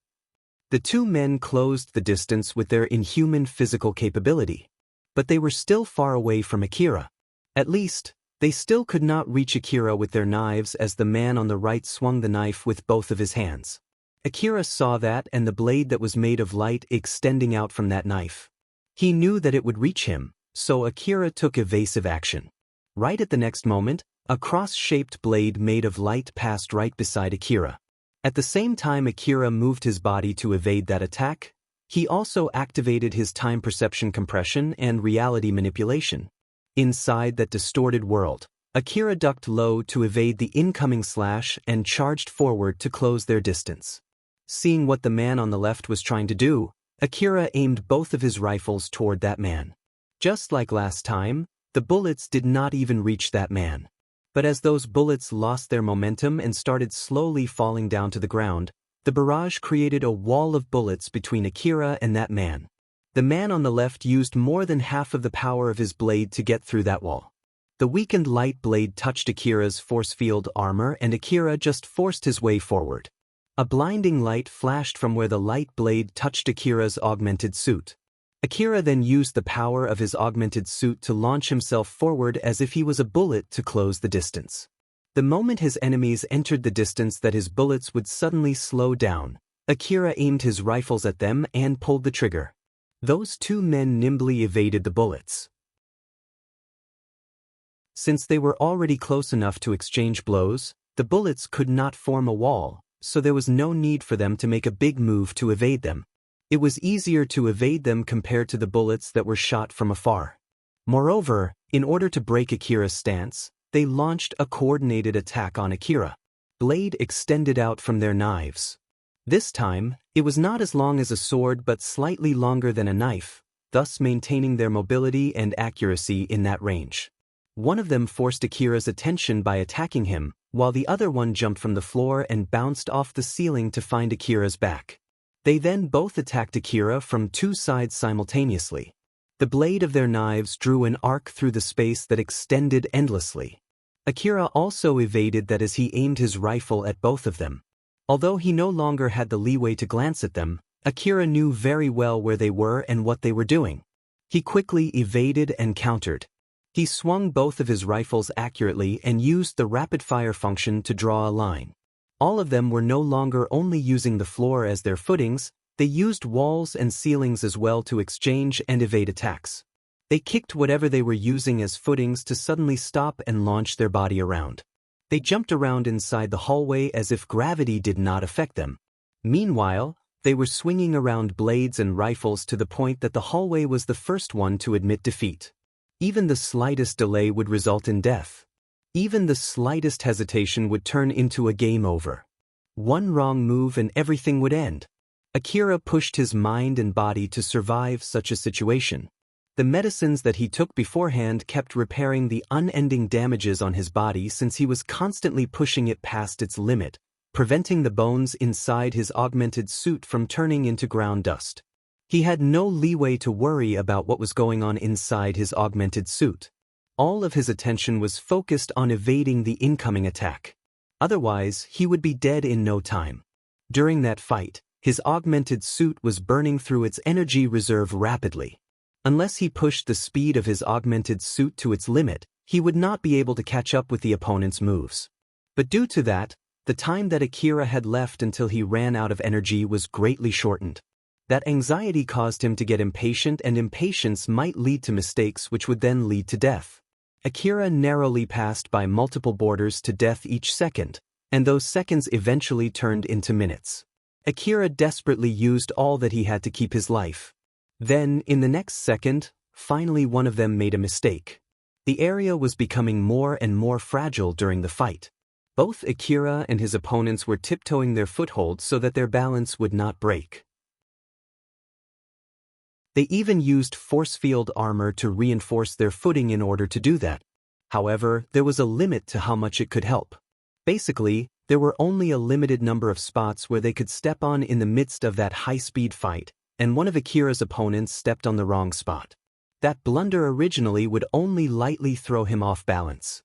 The two men closed the distance with their inhuman physical capability. But they were still far away from Akira. At least, they still could not reach Akira with their knives as the man on the right swung the knife with both of his hands. Akira saw that and the blade that was made of light extending out from that knife. He knew that it would reach him, so Akira took evasive action. Right at the next moment, a cross-shaped blade made of light passed right beside Akira. At the same time Akira moved his body to evade that attack, he also activated his time perception compression and reality manipulation. Inside that distorted world, Akira ducked low to evade the incoming slash and charged forward to close their distance. Seeing what the man on the left was trying to do, Akira aimed both of his rifles toward that man. Just like last time, the bullets did not even reach that man. But as those bullets lost their momentum and started slowly falling down to the ground, the barrage created a wall of bullets between Akira and that man. The man on the left used more than half of the power of his blade to get through that wall. The weakened light blade touched Akira's force field armor and Akira just forced his way forward. A blinding light flashed from where the light blade touched Akira's augmented suit. Akira then used the power of his augmented suit to launch himself forward as if he was a bullet to close the distance. The moment his enemies entered the distance that his bullets would suddenly slow down, Akira aimed his rifles at them and pulled the trigger. Those two men nimbly evaded the bullets. Since they were already close enough to exchange blows, the bullets could not form a wall, so there was no need for them to make a big move to evade them. It was easier to evade them compared to the bullets that were shot from afar. Moreover, in order to break Akira's stance, they launched a coordinated attack on Akira. Blade extended out from their knives. This time, it was not as long as a sword but slightly longer than a knife, thus maintaining their mobility and accuracy in that range. One of them forced Akira's attention by attacking him, while the other one jumped from the floor and bounced off the ceiling to find Akira's back. They then both attacked Akira from two sides simultaneously. The blade of their knives drew an arc through the space that extended endlessly. Akira also evaded that as he aimed his rifle at both of them. Although he no longer had the leeway to glance at them, Akira knew very well where they were and what they were doing. He quickly evaded and countered. He swung both of his rifles accurately and used the rapid-fire function to draw a line. All of them were no longer only using the floor as their footings, they used walls and ceilings as well to exchange and evade attacks. They kicked whatever they were using as footings to suddenly stop and launch their body around. They jumped around inside the hallway as if gravity did not affect them. Meanwhile, they were swinging around blades and rifles to the point that the hallway was the first one to admit defeat. Even the slightest delay would result in death. Even the slightest hesitation would turn into a game over. One wrong move and everything would end. Akira pushed his mind and body to survive such a situation. The medicines that he took beforehand kept repairing the unending damages on his body since he was constantly pushing it past its limit, preventing the bones inside his augmented suit from turning into ground dust. He had no leeway to worry about what was going on inside his augmented suit. All of his attention was focused on evading the incoming attack. Otherwise, he would be dead in no time. During that fight, his augmented suit was burning through its energy reserve rapidly. Unless he pushed the speed of his augmented suit to its limit, he would not be able to catch up with the opponent's moves. But due to that, the time that Akira had left until he ran out of energy was greatly shortened. That anxiety caused him to get impatient, and impatience might lead to mistakes which would then lead to death. Akira narrowly passed by multiple borders to death each second, and those seconds eventually turned into minutes. Akira desperately used all that he had to keep his life. Then, in the next second, finally one of them made a mistake. The area was becoming more and more fragile during the fight. Both Akira and his opponents were tiptoeing their foothold so that their balance would not break. They even used force field armor to reinforce their footing in order to do that. However, there was a limit to how much it could help. Basically, there were only a limited number of spots where they could step on in the midst of that high-speed fight, and one of Akira's opponents stepped on the wrong spot. That blunder originally would only lightly throw him off balance.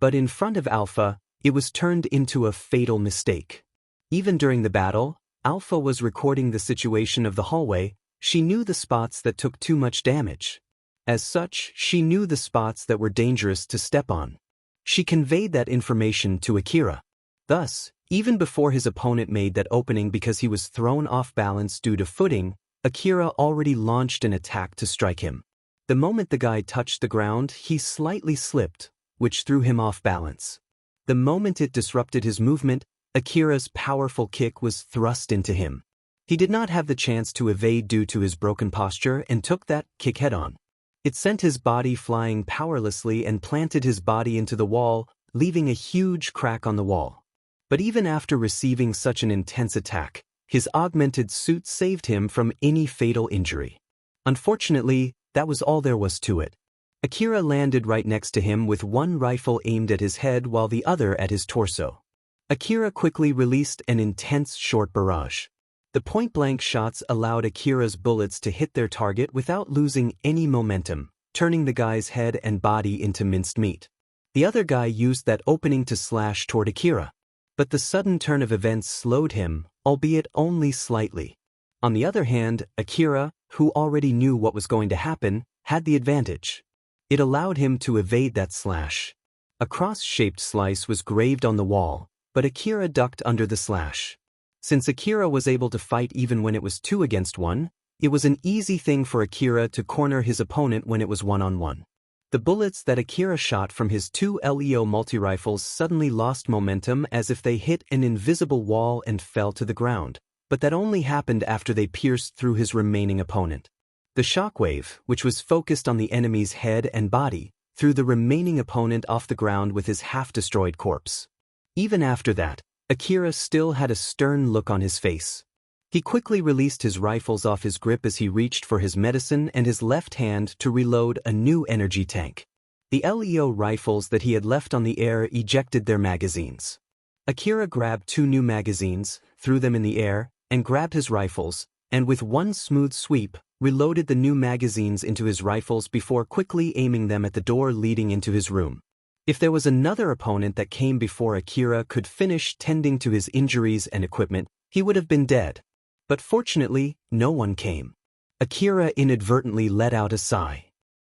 But in front of Alpha, it was turned into a fatal mistake. Even during the battle, Alpha was recording the situation of the hallway. She knew the spots that took too much damage. As such, she knew the spots that were dangerous to step on. She conveyed that information to Akira. Thus, even before his opponent made that opening because he was thrown off balance due to footing, Akira already launched an attack to strike him. The moment the guy touched the ground, he slightly slipped, which threw him off balance. The moment it disrupted his movement, Akira's powerful kick was thrust into him. He did not have the chance to evade due to his broken posture and took that kick head-on. It sent his body flying powerlessly and planted his body into the wall, leaving a huge crack on the wall. But even after receiving such an intense attack, his augmented suit saved him from any fatal injury. Unfortunately, that was all there was to it. Akira landed right next to him with one rifle aimed at his head while the other at his torso. Akira quickly released an intense short barrage. The point-blank shots allowed Akira's bullets to hit their target without losing any momentum, turning the guy's head and body into minced meat. The other guy used that opening to slash toward Akira. But the sudden turn of events slowed him, albeit only slightly. On the other hand, Akira, who already knew what was going to happen, had the advantage. It allowed him to evade that slash. A cross-shaped slice was graved on the wall, but Akira ducked under the slash. Since Akira was able to fight even when it was 2 against 1, it was an easy thing for Akira to corner his opponent when it was 1-on-1. The bullets that Akira shot from his 2 LEO multi-rifles suddenly lost momentum as if they hit an invisible wall and fell to the ground, but that only happened after they pierced through his remaining opponent. The shockwave, which was focused on the enemy's head and body, threw the remaining opponent off the ground with his half-destroyed corpse. Even after that, Akira still had a stern look on his face. He quickly released his rifles off his grip as he reached for his medicine and his left hand to reload a new energy tank. The LEO rifles that he had left on the air ejected their magazines. Akira grabbed 2 new magazines, threw them in the air, and grabbed his rifles, and with one smooth sweep, reloaded the new magazines into his rifles before quickly aiming them at the door leading into his room. If there was another opponent that came before Akira could finish tending to his injuries and equipment, he would have been dead. But fortunately, no one came. Akira inadvertently let out a sigh.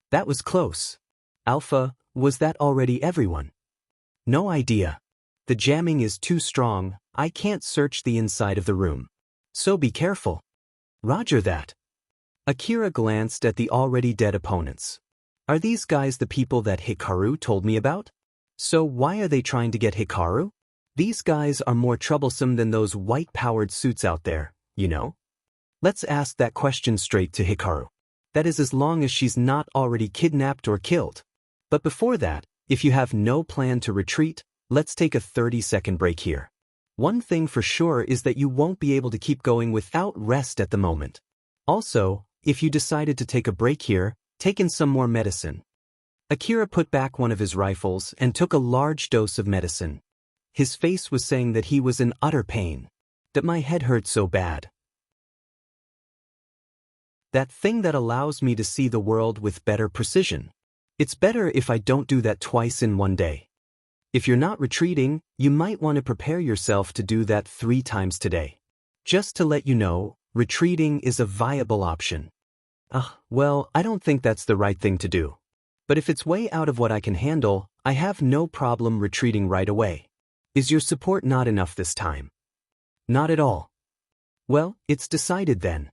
That was close. Alpha, was that already everyone? No idea. The jamming is too strong, I can't search the inside of the room. So be careful. Roger that. Akira glanced at the already dead opponents. Are these guys the people that Hikaru told me about? So why are they trying to get Hikaru? These guys are more troublesome than those white-powered suits out there, you know? Let's ask that question straight to Hikaru. That is as long as she's not already kidnapped or killed. But before that, if you have no plan to retreat, let's take a 30-second break here. One thing for sure is that you won't be able to keep going without rest at the moment. Also, if you decided to take a break here, take in some more medicine. Akira put back one of his rifles and took a large dose of medicine. His face was saying that he was in utter pain. That my head hurt so bad. That thing that allows me to see the world with better precision. It's better if I don't do that twice in one day. If you're not retreating, you might want to prepare yourself to do that 3 times today. Just to let you know, retreating is a viable option. Well, I don't think that's the right thing to do. But if it's way out of what I can handle, I have no problem retreating right away. Is your support not enough this time? Not at all. Well, it's decided then.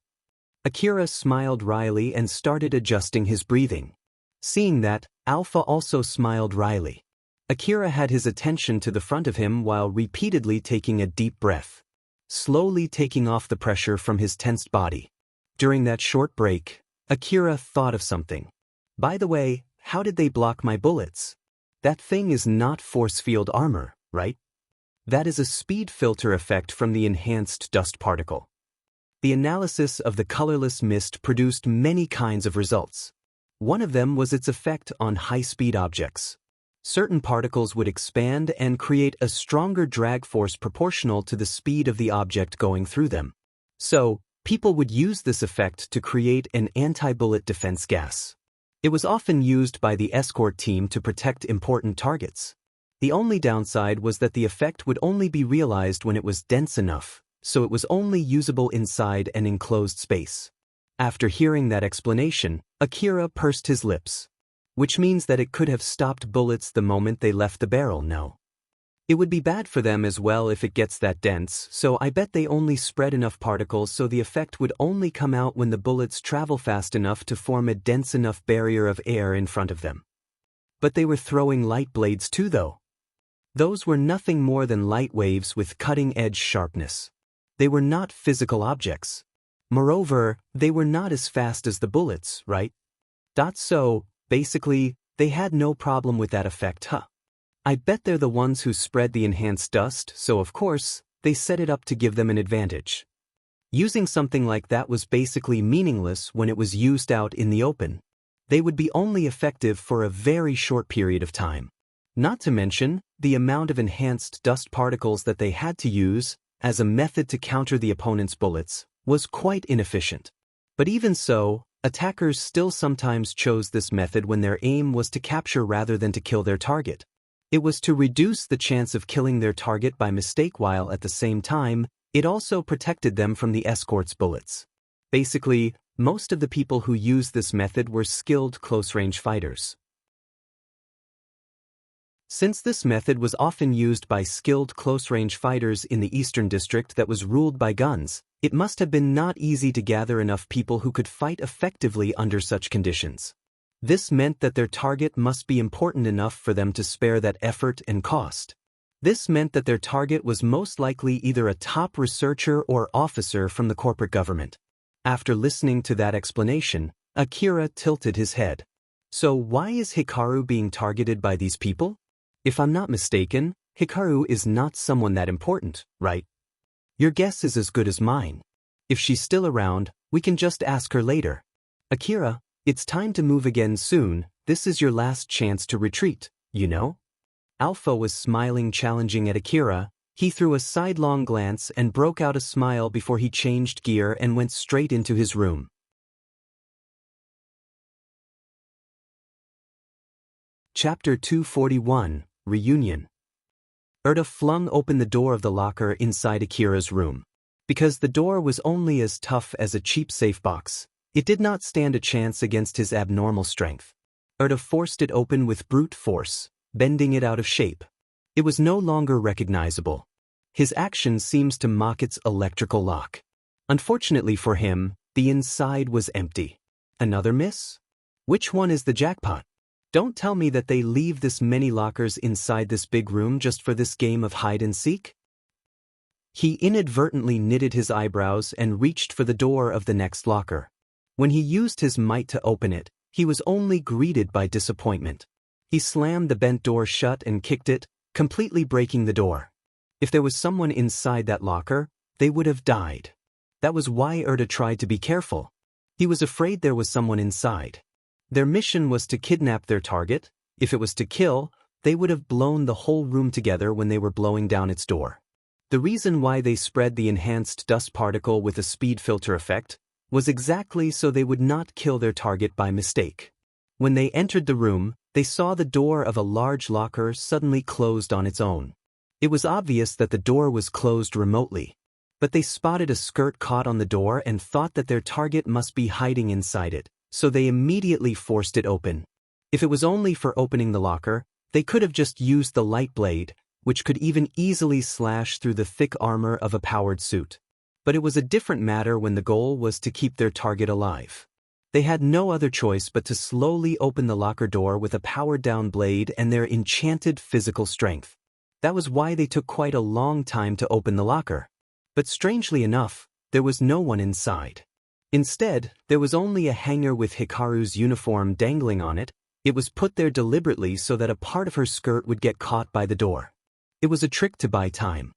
Akira smiled wryly and started adjusting his breathing. Seeing that, Alpha also smiled wryly. Akira had his attention to the front of him while repeatedly taking a deep breath, slowly taking off the pressure from his tensed body. During that short break, Akira thought of something. By the way, how did they block my bullets? That thing is not force field armor, right? That is a speed filter effect from the enhanced dust particle. The analysis of the colorless mist produced many kinds of results. One of them was its effect on high-speed objects. Certain particles would expand and create a stronger drag force proportional to the speed of the object going through them. So, people would use this effect to create an anti-bullet defense gas. It was often used by the escort team to protect important targets. The only downside was that the effect would only be realized when it was dense enough, so it was only usable inside an enclosed space. After hearing that explanation, Akira pursed his lips. Which means that it could have stopped bullets the moment they left the barrel, no? It would be bad for them as well if it gets that dense, so I bet they only spread enough particles so the effect would only come out when the bullets travel fast enough to form a dense enough barrier of air in front of them. But they were throwing light blades too, though. Those were nothing more than light waves with cutting-edge sharpness. They were not physical objects. Moreover, they were not as fast as the bullets, right? So, basically, they had no problem with that effect, huh? I bet they're the ones who spread the enhanced dust, so of course, they set it up to give them an advantage. Using something like that was basically meaningless when it was used out in the open. They would be only effective for a very short period of time. Not to mention, the amount of enhanced dust particles that they had to use, as a method to counter the opponent's bullets, was quite inefficient. But even so, attackers still sometimes chose this method when their aim was to capture rather than to kill their target. It was to reduce the chance of killing their target by mistake while at the same time, it also protected them from the escort's bullets. Basically, most of the people who used this method were skilled close-range fighters. Since this method was often used by skilled close-range fighters in the Eastern District that was ruled by guns, it must have been not easy to gather enough people who could fight effectively under such conditions. This meant that their target must be important enough for them to spare that effort and cost. This meant that their target was most likely either a top researcher or officer from the corporate government. After listening to that explanation, Akira tilted his head. So why is Hikaru being targeted by these people? If I'm not mistaken, Hikaru is not someone that important, right? Your guess is as good as mine. If she's still around, we can just ask her later. Akira, it's time to move again soon. This is your last chance to retreat, you know? Alpha was smiling, challenging at Akira. He threw a sidelong glance and broke out a smile before he changed gear and went straight into his room. Chapter 241, Reunion. Urta flung open the door of the locker inside Akira's room. Because the door was only as tough as a cheap safe box, it did not stand a chance against his abnormal strength. Urta forced it open with brute force, bending it out of shape. It was no longer recognizable. His action seems to mock its electrical lock. Unfortunately for him, the inside was empty. Another miss? Which one is the jackpot? Don't tell me that they leave this many lockers inside this big room just for this game of hide-and-seek? He inadvertently knitted his eyebrows and reached for the door of the next locker. When he used his might to open it, he was only greeted by disappointment. He slammed the bent door shut and kicked it, completely breaking the door. If there was someone inside that locker, they would have died. That was why Urta tried to be careful. He was afraid there was someone inside. Their mission was to kidnap their target. If it was to kill, they would have blown the whole room together when they were blowing down its door. The reason why they spread the enhanced dust particle with a speed filter effect was exactly so they would not kill their target by mistake. When they entered the room, they saw the door of a large locker suddenly closed on its own. It was obvious that the door was closed remotely, but they spotted a skirt caught on the door and thought that their target must be hiding inside it, so they immediately forced it open. If it was only for opening the locker, they could have just used the light blade, which could even easily slash through the thick armor of a powered suit. But it was a different matter when the goal was to keep their target alive. They had no other choice but to slowly open the locker door with a powered-down blade and their enchanted physical strength. That was why they took quite a long time to open the locker. But strangely enough, there was no one inside. Instead, there was only a hanger with Hikaru's uniform dangling on it. It was put there deliberately so that a part of her skirt would get caught by the door. It was a trick to buy time.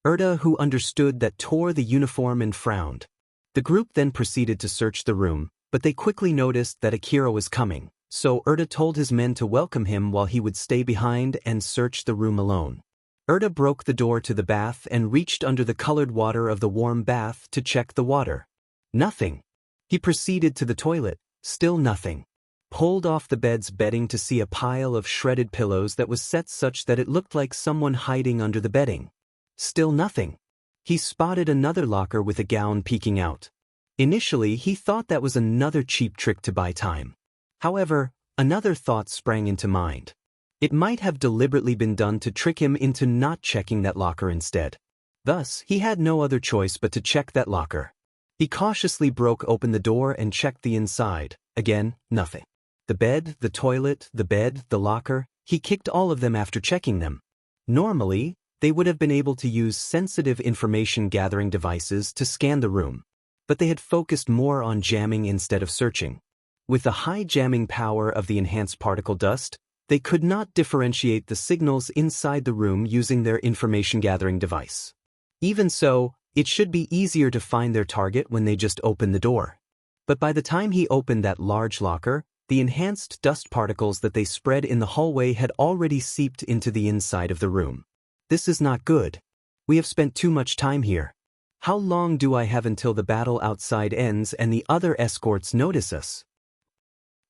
Urta, who understood that, tore the uniform and frowned. The group then proceeded to search the room, but they quickly noticed that Akira was coming, so Urta told his men to welcome him while he would stay behind and search the room alone. Urta broke the door to the bath and reached under the colored water of the warm bath to check the water. Nothing. He proceeded to the toilet, still nothing. Pulled off the bed's bedding to see a pile of shredded pillows that was set such that it looked like someone hiding under the bedding. Still nothing. He spotted another locker with a gown peeking out. Initially, he thought that was another cheap trick to buy time. However, another thought sprang into mind. It might have deliberately been done to trick him into not checking that locker instead. Thus, he had no other choice but to check that locker. He cautiously broke open the door and checked the inside. Again, nothing. The bed, the toilet, the bed, the locker, he kicked all of them after checking them. Normally, they would have been able to use sensitive information-gathering devices to scan the room, but they had focused more on jamming instead of searching. With the high jamming power of the enhanced particle dust, they could not differentiate the signals inside the room using their information-gathering device. Even so, it should be easier to find their target when they just open the door. But by the time he opened that large locker, the enhanced dust particles that they spread in the hallway had already seeped into the inside of the room. This is not good. We have spent too much time here. How long do I have until the battle outside ends and the other escorts notice us?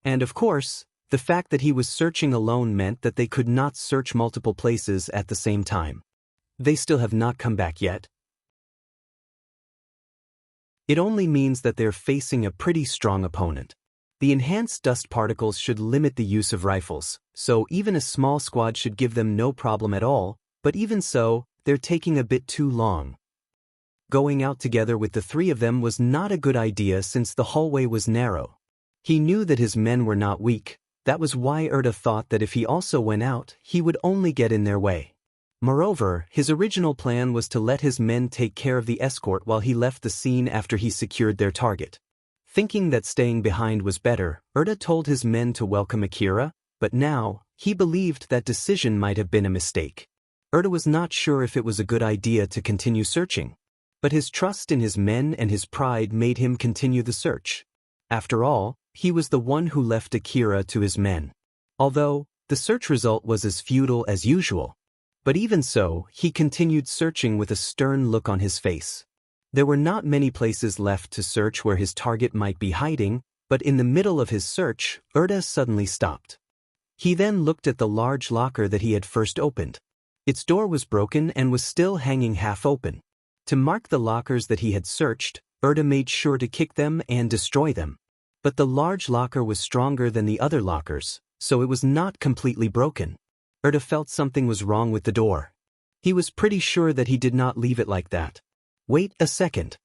And of course, the fact that he was searching alone meant that they could not search multiple places at the same time. They still have not come back yet. It only means that they're facing a pretty strong opponent. The enhanced dust particles should limit the use of rifles, so even a small squad should give them no problem at all, but even so, they're taking a bit too long. Going out together with the three of them was not a good idea since the hallway was narrow. He knew that his men were not weak. That was why Erda thought that if he also went out, he would only get in their way. Moreover, his original plan was to let his men take care of the escort while he left the scene after he secured their target. Thinking that staying behind was better, Erda told his men to welcome Akira, but now, he believed that decision might have been a mistake. Erda was not sure if it was a good idea to continue searching. But his trust in his men and his pride made him continue the search. After all, he was the one who left Akira to his men. Although, the search result was as futile as usual. But even so, he continued searching with a stern look on his face. There were not many places left to search where his target might be hiding, but in the middle of his search, Erda suddenly stopped. He then looked at the large locker that he had first opened. Its door was broken and was still hanging half open. To mark the lockers that he had searched, Erda made sure to kick them and destroy them. But the large locker was stronger than the other lockers, so it was not completely broken. Erda felt something was wrong with the door. He was pretty sure that he did not leave it like that. Wait a second.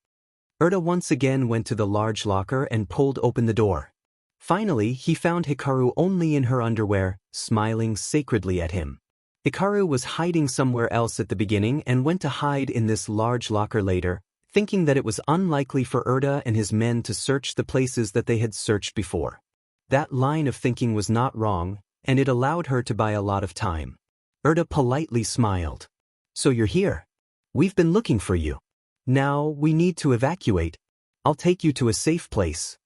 Erda once again went to the large locker and pulled open the door. Finally, he found Hikaru only in her underwear, smiling sacredly at him. Hikaru was hiding somewhere else at the beginning and went to hide in this large locker later, thinking that it was unlikely for Erda and his men to search the places that they had searched before. That line of thinking was not wrong, and it allowed her to buy a lot of time. Erda politely smiled. So you're here. We've been looking for you. Now, we need to evacuate. I'll take you to a safe place.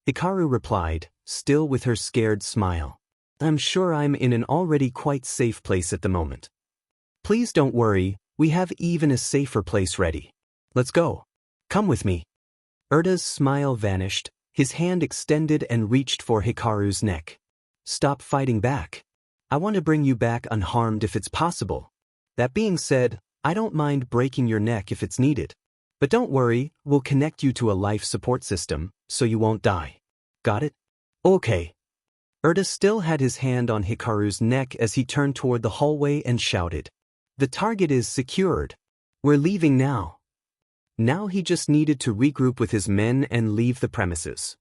Hikaru replied, still with her scared smile. I'm sure I'm in an already quite safe place at the moment. Please don't worry, we have even a safer place ready. Let's go. Come with me. Erda's smile vanished, his hand extended and reached for Hikaru's neck. Stop fighting back. I want to bring you back unharmed if it's possible. That being said, I don't mind breaking your neck if it's needed. But don't worry, we'll connect you to a life support system, so you won't die. Got it? Okay. Erda still had his hand on Hikaru's neck as he turned toward the hallway and shouted. The target is secured. We're leaving now. Now he just needed to regroup with his men and leave the premises.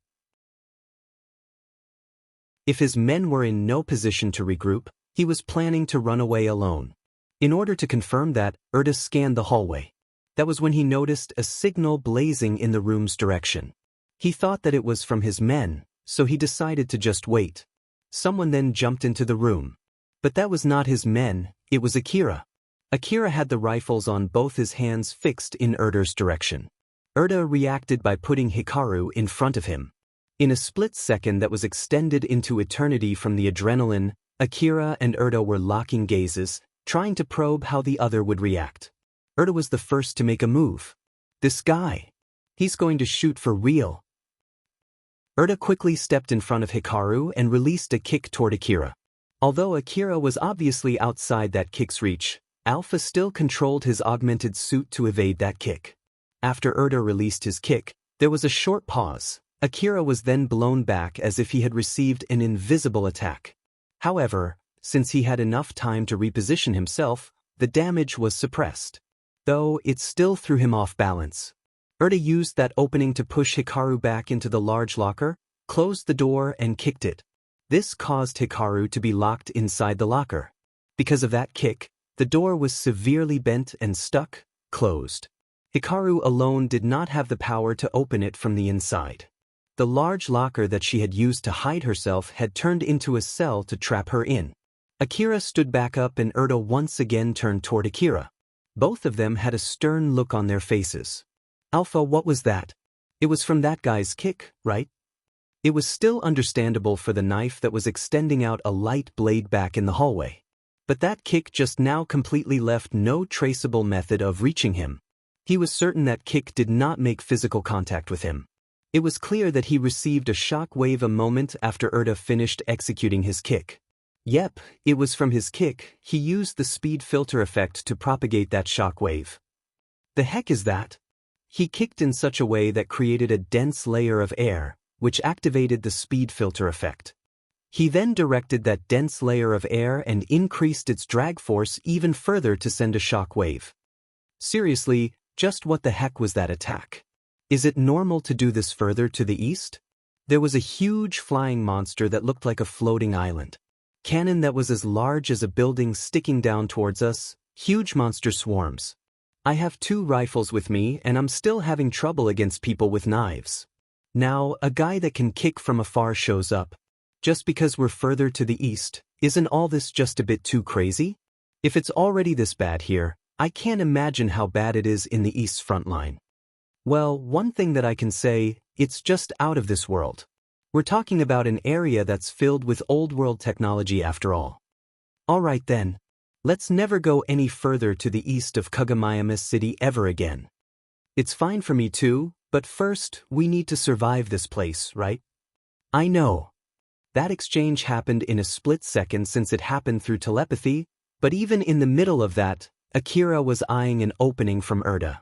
If his men were in no position to regroup, he was planning to run away alone. In order to confirm that, Erda scanned the hallway. That was when he noticed a signal blazing in the room's direction. He thought that it was from his men, so he decided to just wait. Someone then jumped into the room. But that was not his men, it was Akira. Akira had the rifles on both his hands fixed in Erda's direction. Erda reacted by putting Hikaru in front of him. In a split second that was extended into eternity from the adrenaline, Akira and Erda were locking gazes, trying to probe how the other would react. Erda was the first to make a move. This guy. He's going to shoot for real. Erda quickly stepped in front of Hikaru and released a kick toward Akira. Although Akira was obviously outside that kick's reach, Alpha still controlled his augmented suit to evade that kick. After Erda released his kick, there was a short pause. Akira was then blown back as if he had received an invisible attack. However, since he had enough time to reposition himself, the damage was suppressed. Though it still threw him off balance. Erda used that opening to push Hikaru back into the large locker, closed the door and kicked it. This caused Hikaru to be locked inside the locker. Because of that kick, the door was severely bent and stuck, closed. Hikaru alone did not have the power to open it from the inside. The large locker that she had used to hide herself had turned into a cell to trap her in. Akira stood back up and Erda once again turned toward Akira. Both of them had a stern look on their faces. Alpha, what was that? It was from that guy's kick, right? It was still understandable for the knife that was extending out a light blade back in the hallway. But that kick just now completely left no traceable method of reaching him. He was certain that kick did not make physical contact with him. It was clear that he received a shock wave a moment after Erda finished executing his kick. Yep, it was from his kick. He used the speed filter effect to propagate that shock wave. The heck is that? He kicked in such a way that created a dense layer of air, which activated the speed filter effect. He then directed that dense layer of air and increased its drag force even further to send a shock wave. Seriously, just what the heck was that attack? Is it normal to do this further to the east? There was a huge flying monster that looked like a floating island. Cannon that was as large as a building sticking down towards us, huge monster swarms. I have 2 rifles with me and I'm still having trouble against people with knives. Now, a guy that can kick from afar shows up. Just because we're further to the east, isn't all this just a bit too crazy? If it's already this bad here, I can't imagine how bad it is in the east's front line. Well, one thing that I can say, it's just out of this world. We're talking about an area that's filled with old world technology after all. Alright then. Let's never go any further to the east of Kagamiyamas City ever again. It's fine for me too, but first, we need to survive this place, right? I know. That exchange happened in a split second since it happened through telepathy, but even in the middle of that, Akira was eyeing an opening from Erda.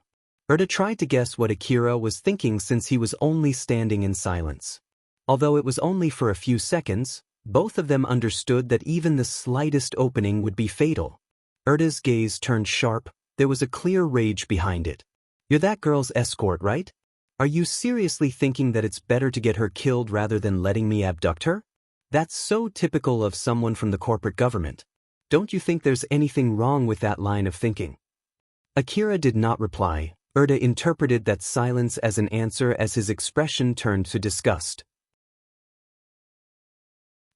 Erda tried to guess what Akira was thinking since he was only standing in silence. Although it was only for a few seconds, both of them understood that even the slightest opening would be fatal. Erda's gaze turned sharp, there was a clear rage behind it. You're that girl's escort, right? Are you seriously thinking that it's better to get her killed rather than letting me abduct her? That's so typical of someone from the corporate government. Don't you think there's anything wrong with that line of thinking? Akira did not reply. Erda interpreted that silence as an answer as his expression turned to disgust.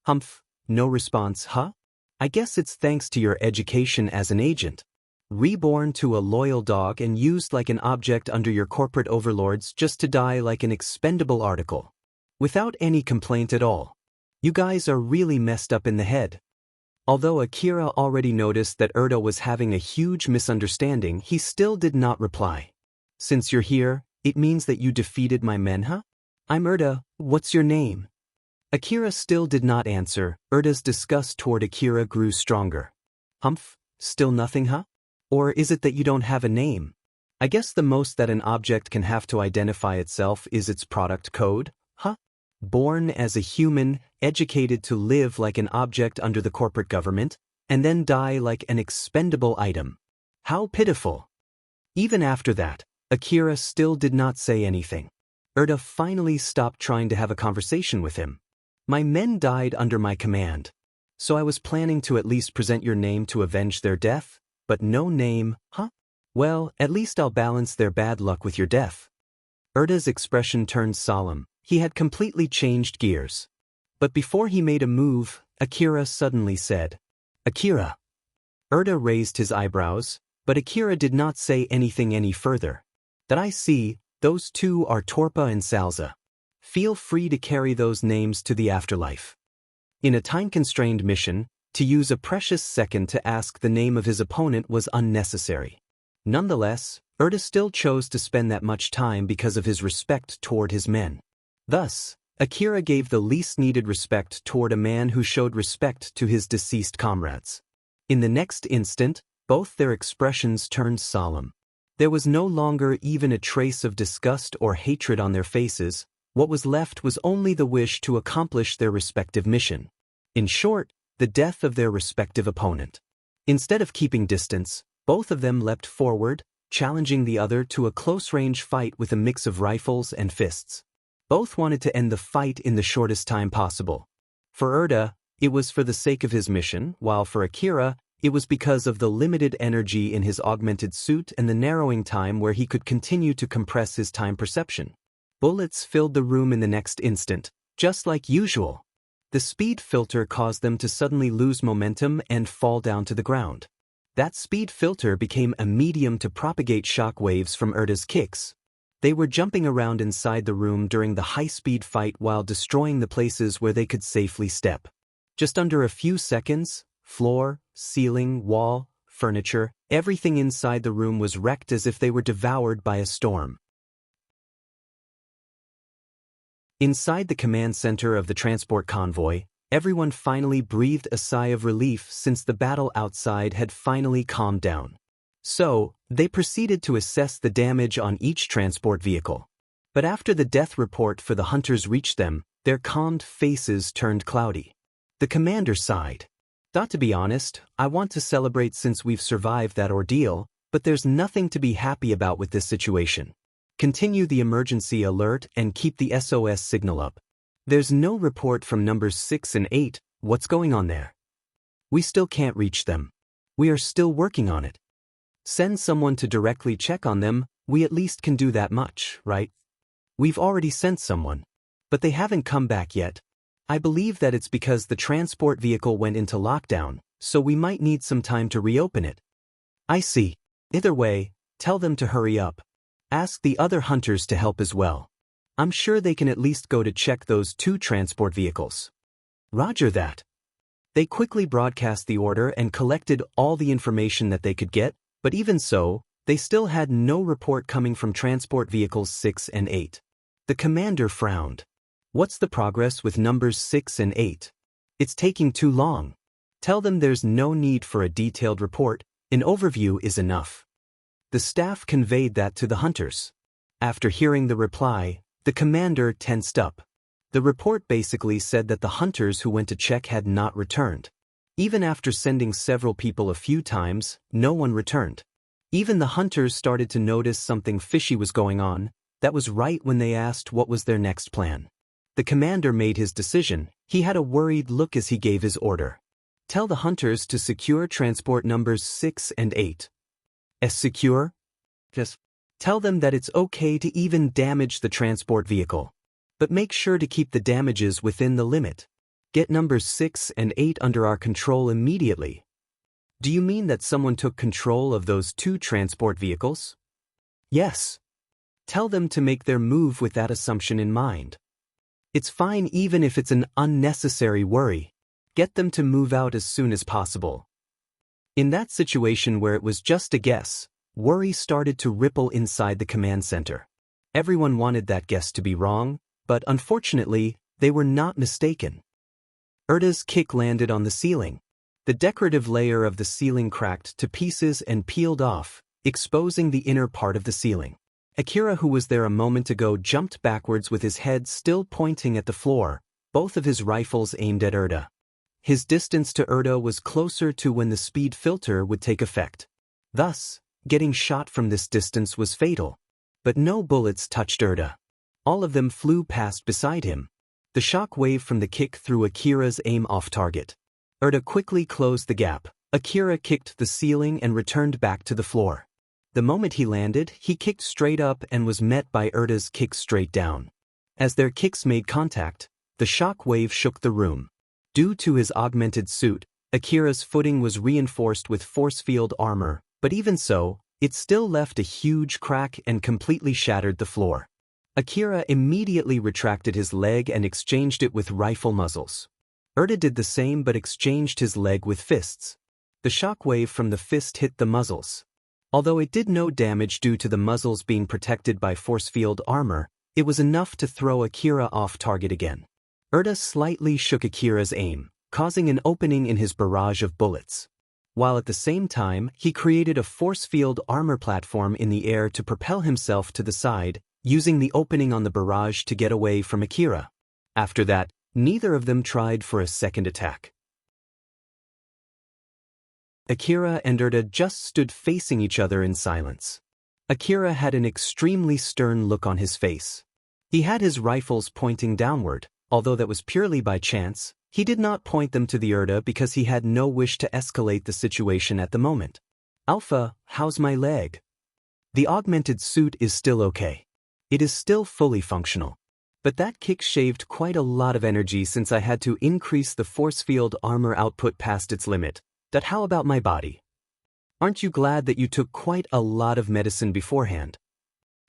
Humph, no response, huh? I guess it's thanks to your education as an agent. Reborn to a loyal dog and used like an object under your corporate overlords just to die like an expendable article. Without any complaint at all. You guys are really messed up in the head. Although Akira already noticed that Erda was having a huge misunderstanding, he still did not reply. Since you're here, it means that you defeated my men, huh? I'm Erda, what's your name? Akira still did not answer. Erda's disgust toward Akira grew stronger. Humph, still nothing, huh? Or is it that you don't have a name? I guess the most that an object can have to identify itself is its product code, huh? Born as a human, educated to live like an object under the corporate government, and then die like an expendable item. How pitiful. Even after that, Akira still did not say anything. Erda finally stopped trying to have a conversation with him. My men died under my command. So I was planning to at least present your name to avenge their death, but no name, huh? Well, at least I'll balance their bad luck with your death. Erda's expression turned solemn. He had completely changed gears. But before he made a move, Akira suddenly said, Akira. Erda raised his eyebrows, but Akira did not say anything any further. That I see, those 2 are Torpa and Salza. Feel free to carry those names to the afterlife. In a time-constrained mission, to use a precious second to ask the name of his opponent was unnecessary. Nonetheless, Erda still chose to spend that much time because of his respect toward his men. Thus, Akira gave the least needed respect toward a man who showed respect to his deceased comrades. In the next instant, both their expressions turned solemn. There was no longer even a trace of disgust or hatred on their faces. What was left was only the wish to accomplish their respective mission. In short, the death of their respective opponent. Instead of keeping distance, both of them leapt forward, challenging the other to a close-range fight with a mix of rifles and fists. Both wanted to end the fight in the shortest time possible. For Erda, it was for the sake of his mission, while for Akira, it was because of the limited energy in his augmented suit and the narrowing time where he could continue to compress his time perception. Bullets filled the room in the next instant, just like usual. The speed filter caused them to suddenly lose momentum and fall down to the ground. That speed filter became a medium to propagate shock waves from Erda's kicks. They were jumping around inside the room during the high-speed fight while destroying the places where they could safely step. Just under a few seconds, Floor, ceiling, wall, furniture, everything inside the room was wrecked as if they were devoured by a storm. Inside the command center of the transport convoy, everyone finally breathed a sigh of relief since the battle outside had finally calmed down. So, they proceeded to assess the damage on each transport vehicle. But after the death report for the hunters reached them, their calmed faces turned cloudy. The commander sighed. "Thought to be honest, I want to celebrate since we've survived that ordeal, but there's nothing to be happy about with this situation. Continue the emergency alert and keep the SOS signal up. There's no report from numbers 6 and 8, what's going on there? We still can't reach them. We are still working on it. Send someone to directly check on them, we at least can do that much, right? We've already sent someone. But they haven't come back yet. I believe that it's because the transport vehicle went into lockdown, so we might need some time to reopen it." "I see. Either way, tell them to hurry up. Ask the other hunters to help as well. I'm sure they can at least go to check those 2 transport vehicles." "Roger that." They quickly broadcast the order and collected all the information that they could get, but even so, they still had no report coming from transport vehicles 6 and 8. The commander frowned. "What's the progress with numbers 6 and 8? It's taking too long. Tell them there's no need for a detailed report, an overview is enough." The staff conveyed that to the hunters. After hearing the reply, the commander tensed up. The report basically said that the hunters who went to check had not returned. Even after sending several people a few times, no one returned. Even the hunters started to notice something fishy was going on. That was right when they asked what was their next plan. The commander made his decision. He had a worried look as he gave his order. "Tell the hunters to secure transport numbers 6 and 8. Secure? Just tell them that it's okay to even damage the transport vehicle. But make sure to keep the damages within the limit. Get numbers 6 and 8 under our control immediately." "Do you mean that someone took control of those 2 transport vehicles?" "Yes." "Tell them to make their move with that assumption in mind. It's fine even if it's an unnecessary worry. Get them to move out as soon as possible." In that situation where it was just a guess, worry started to ripple inside the command center. Everyone wanted that guess to be wrong, but unfortunately, they were not mistaken. Erda's kick landed on the ceiling. The decorative layer of the ceiling cracked to pieces and peeled off, exposing the inner part of the ceiling. Akira, who was there a moment ago, jumped backwards with his head still pointing at the floor, both of his rifles aimed at Erda. His distance to Erda was closer to when the speed filter would take effect. Thus, getting shot from this distance was fatal. But no bullets touched Erda. All of them flew past beside him. The shock wave from the kick threw Akira's aim off target. Erda quickly closed the gap. Akira kicked the ceiling and returned back to the floor. The moment he landed, he kicked straight up and was met by Erda's kick straight down. As their kicks made contact, the shock wave shook the room. Due to his augmented suit, Akira's footing was reinforced with force field armor, but even so, it still left a huge crack and completely shattered the floor. Akira immediately retracted his leg and exchanged it with rifle muzzles. Erda did the same but exchanged his leg with fists. The shock wave from the fist hit the muzzles. Although it did no damage due to the muzzles being protected by force field armor, it was enough to throw Akira off target again. Erda slightly shook Akira's aim, causing an opening in his barrage of bullets. While at the same time, he created a force field armor platform in the air to propel himself to the side, using the opening on the barrage to get away from Akira. After that, neither of them tried for a second attack. Akira and Erda just stood facing each other in silence. Akira had an extremely stern look on his face. He had his rifles pointing downward. Although that was purely by chance, he did not point them to the Erda because he had no wish to escalate the situation at the moment. "Alpha, how's my leg?" "The augmented suit is still okay. It is still fully functional. But that kick shaved quite a lot of energy since I had to increase the force field armor output past its limit. But how about my body? Aren't you glad that you took quite a lot of medicine beforehand?"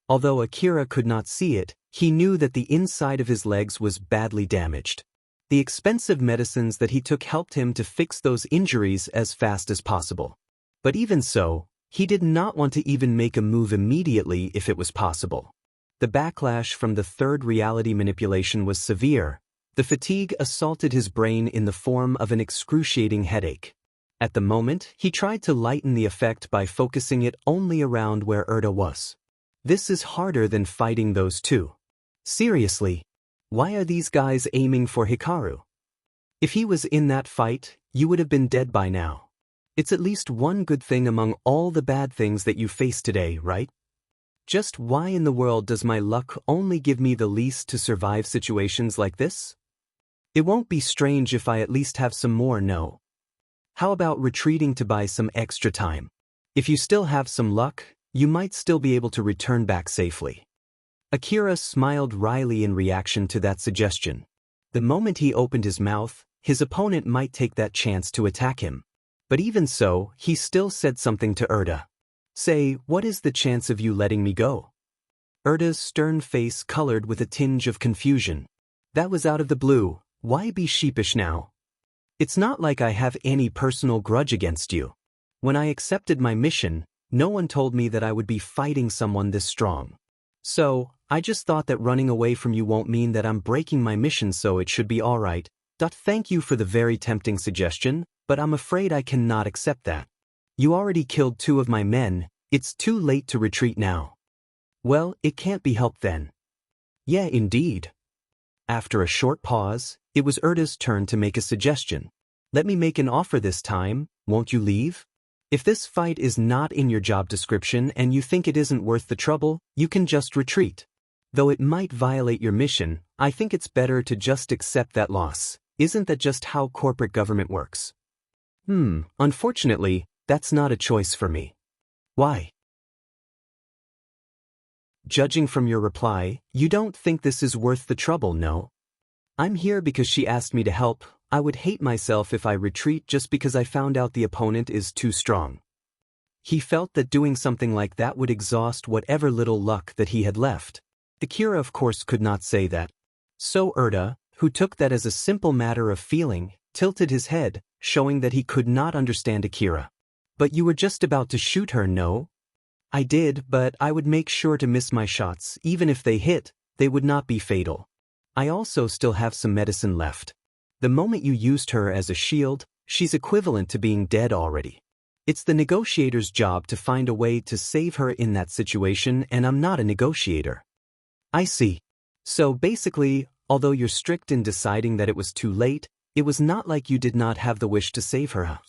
Although Akira could not see it, he knew that the inside of his legs was badly damaged. The expensive medicines that he took helped him to fix those injuries as fast as possible. But even so, he did not want to even make a move immediately if it was possible. The backlash from the third reality manipulation was severe. The fatigue assaulted his brain in the form of an excruciating headache. At the moment, he tried to lighten the effect by focusing it only around where Erda was. This is harder than fighting those two. Seriously, why are these guys aiming for Hikaru? If he was in that fight, you would have been dead by now. It's at least one good thing among all the bad things that you face today, right? Just why in the world does my luck only give me the least to survive situations like this? It won't be strange if I at least have some more, no. How about retreating to buy some extra time? If you still have some luck, you might still be able to return back safely. Akira smiled wryly in reaction to that suggestion. The moment he opened his mouth, his opponent might take that chance to attack him. But even so, he still said something to Erda. Say, what is the chance of you letting me go? Erda's stern face colored with a tinge of confusion. That was out of the blue. Why be sheepish now? It's not like I have any personal grudge against you. When I accepted my mission, no one told me that I would be fighting someone this strong. So, I just thought that running away from you won't mean that I'm breaking my mission, so it should be alright. Thank you for the very tempting suggestion, but I'm afraid I cannot accept that. You already killed 2 of my men, it's too late to retreat now. Well, it can't be helped then. Yeah, indeed. After a short pause, it was Erda's turn to make a suggestion. Let me make an offer this time, won't you leave? If this fight is not in your job description and you think it isn't worth the trouble, you can just retreat. Though it might violate your mission, I think it's better to just accept that loss. Isn't that just how corporate government works? Unfortunately, that's not a choice for me. Why? Judging from your reply, you don't think this is worth the trouble, no? I'm here because she asked me to help. I would hate myself if I retreat just because I found out the opponent is too strong. He felt that doing something like that would exhaust whatever little luck that he had left. Akira of course could not say that. So Erda, who took that as a simple matter of feeling, tilted his head, showing that he could not understand Akira. But you were just about to shoot her, no? I did, but I would make sure to miss my shots. Even if they hit, they would not be fatal. I also still have some medicine left. The moment you used her as a shield, she's equivalent to being dead already. It's the negotiator's job to find a way to save her in that situation, and I'm not a negotiator. I see. So basically, although you're strict in deciding that it was too late, it was not like you did not have the wish to save her.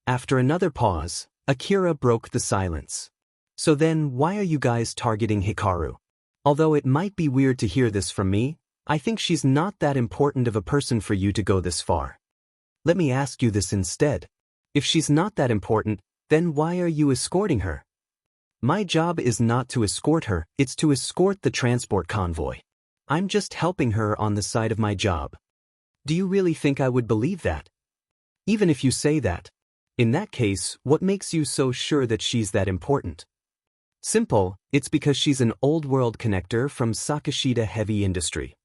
After another pause, Akira broke the silence. So then, why are you guys targeting Hikaru? Although it might be weird to hear this from me, I think she's not that important of a person for you to go this far. Let me ask you this instead. If she's not that important, then why are you escorting her? My job is not to escort her, it's to escort the transport convoy. I'm just helping her on the side of my job. Do you really think I would believe that? Even if you say that. In that case, what makes you so sure that she's that important? Simple, it's because she's an old-world connector from Sakashida Heavy Industry.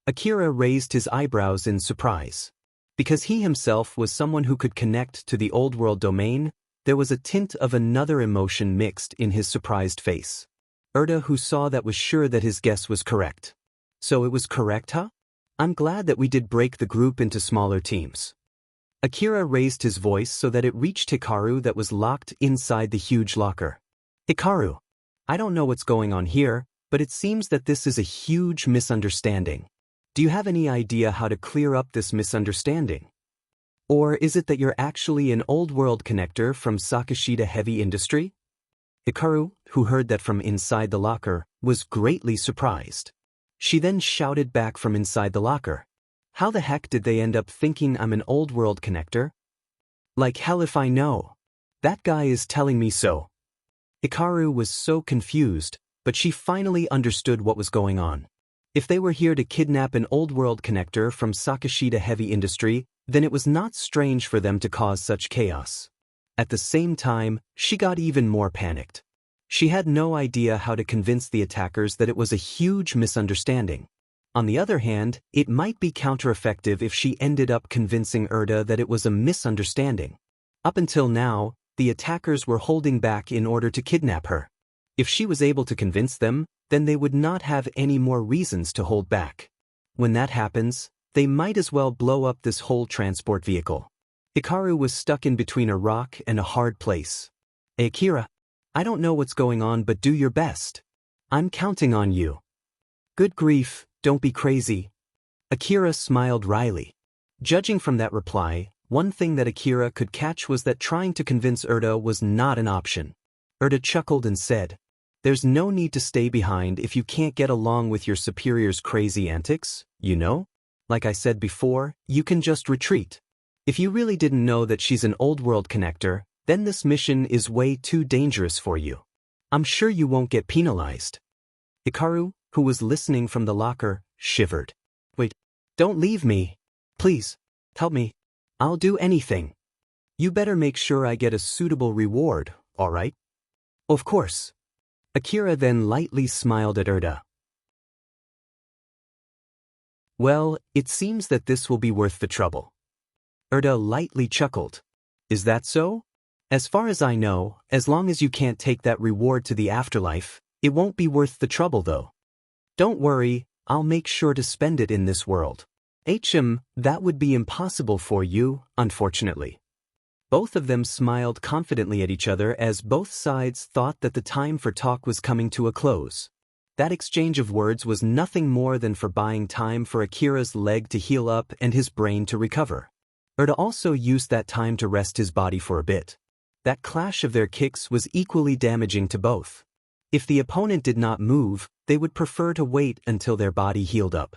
Akira raised his eyebrows in surprise. Because he himself was someone who could connect to the old-world domain, there was a tint of another emotion mixed in his surprised face. Erda, who saw that, was sure that his guess was correct. So it was correct, huh? I'm glad that we did break the group into smaller teams. Akira raised his voice so that it reached Hikaru that was locked inside the huge locker. Hikaru, I don't know what's going on here, but it seems that this is a huge misunderstanding. Do you have any idea how to clear up this misunderstanding? Or is it that you're actually an old-world connector from Sakashida Heavy Industry? Hikaru, who heard that from inside the locker, was greatly surprised. She then shouted back from inside the locker. How the heck did they end up thinking I'm an old-world connector? Like hell if I know. That guy is telling me so. Hikaru was so confused, but she finally understood what was going on. If they were here to kidnap an old-world connector from Sakashida Heavy Industry, then it was not strange for them to cause such chaos. At the same time, she got even more panicked. She had no idea how to convince the attackers that it was a huge misunderstanding. On the other hand, it might be counter-effective if she ended up convincing Erda that it was a misunderstanding. Up until now, the attackers were holding back in order to kidnap her. If she was able to convince them, then they would not have any more reasons to hold back. When that happens, they might as well blow up this whole transport vehicle. Hikaru was stuck in between a rock and a hard place. Akira, I don't know what's going on, but do your best. I'm counting on you. Good grief, don't be crazy. Akira smiled wryly. Judging from that reply, one thing that Akira could catch was that trying to convince Erda was not an option. Erda chuckled and said, "There's no need to stay behind if you can't get along with your superior's crazy antics, you know? Like I said before, you can just retreat. If you really didn't know that she's an old-world connector, then this mission is way too dangerous for you. I'm sure you won't get penalized." Hikaru, who was listening from the locker, shivered. "Wait, don't leave me. Please, help me. I'll do anything. You better make sure I get a suitable reward, all right?" "Of course." Akira then lightly smiled at Erda. "Well, it seems that this will be worth the trouble." Erda lightly chuckled. "Is that so? As far as I know, as long as you can't take that reward to the afterlife, it won't be worth the trouble though. Don't worry, I'll make sure to spend it in this world." That would be impossible for you, unfortunately." Both of them smiled confidently at each other as both sides thought that the time for talk was coming to a close. That exchange of words was nothing more than for buying time for Akira's leg to heal up and his brain to recover. Erda also used that time to rest his body for a bit. That clash of their kicks was equally damaging to both. If the opponent did not move, they would prefer to wait until their body healed up.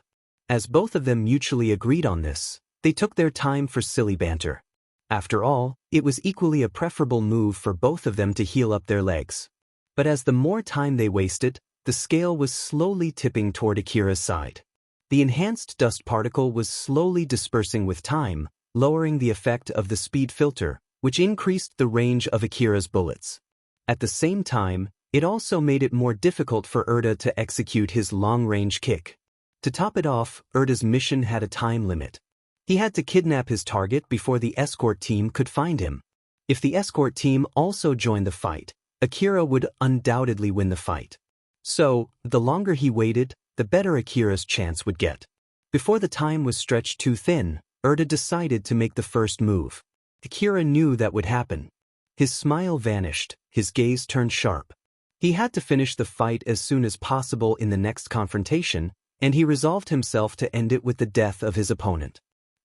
As both of them mutually agreed on this, they took their time for silly banter. After all, it was equally a preferable move for both of them to heal up their legs. But as the more time they wasted, the scale was slowly tipping toward Akira's side. The enhanced dust particle was slowly dispersing with time, lowering the effect of the speed filter, which increased the range of Akira's bullets. At the same time, it also made it more difficult for Erda to execute his long-range kick. To top it off, Erda's mission had a time limit. He had to kidnap his target before the escort team could find him. If the escort team also joined the fight, Akira would undoubtedly win the fight. So, the longer he waited, the better Akira's chance would get. Before the time was stretched too thin, Erda decided to make the first move. Akira knew that would happen. His smile vanished, his gaze turned sharp. He had to finish the fight as soon as possible in the next confrontation, and he resolved himself to end it with the death of his opponent.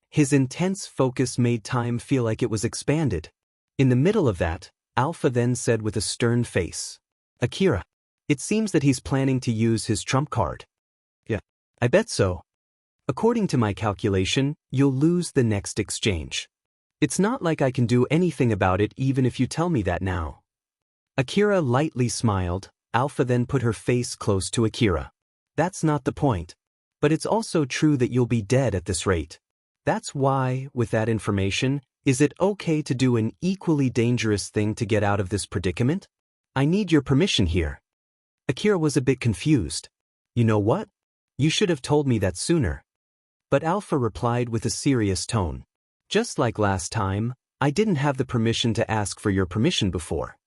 His intense focus made time feel like it was expanded. In the middle of that, Alpha then said with a stern face, "Akira, it seems that he's planning to use his trump card." "Yeah, I bet so. According to my calculation, you'll lose the next exchange. It's not like I can do anything about it even if you tell me that now." Akira lightly smiled. Alpha then put her face close to Akira. "That's not the point. But it's also true that you'll be dead at this rate. That's why, with that information, is it okay to do an equally dangerous thing to get out of this predicament? I need your permission here." Akira was a bit confused. "You know what? You should have told me that sooner." But Alpha replied with a serious tone. "Just like last time, I didn't have the permission to ask for your permission before.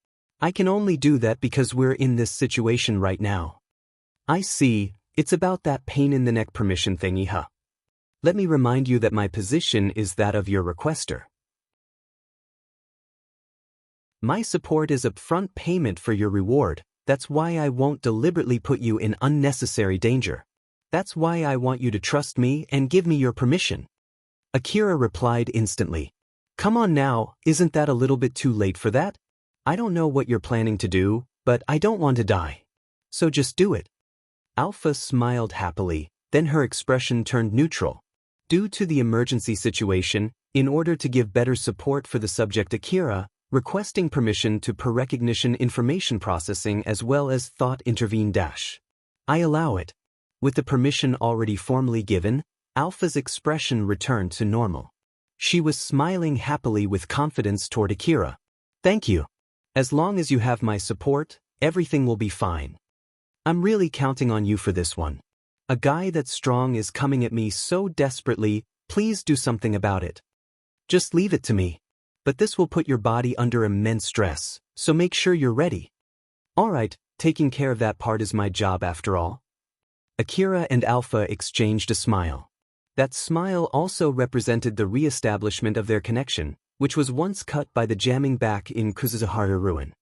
I can only do that because we're in this situation right now." "I see, it's about that pain-in-the-neck permission thingy, huh? Let me remind you that my position is that of your requester. My support is upfront payment for your reward. That's why I won't deliberately put you in unnecessary danger. That's why I want you to trust me and give me your permission." Akira replied instantly. "Come on now, isn't that a little bit too late for that? I don't know what you're planning to do, but I don't want to die. So just do it." Alpha smiled happily, then her expression turned neutral. Due to the emergency situation, in order to give better support for the subject Akira, requesting permission to per-recognition information processing as well as thought intervene dash. "I allow it." With the permission already formally given, Alpha's expression returned to normal. She was smiling happily with confidence toward Akira. "Thank you. As long as you have my support, everything will be fine. I'm really counting on you for this one." A guy that's strong is coming at me so desperately, please do something about it. Just leave it to me. But this will put your body under immense stress, so make sure you're ready. Alright, taking care of that part is my job after all. Akira and Alpha exchanged a smile. That smile also represented the re-establishment of their connection, which was once cut by the jamming back in Kuzuhara ruin.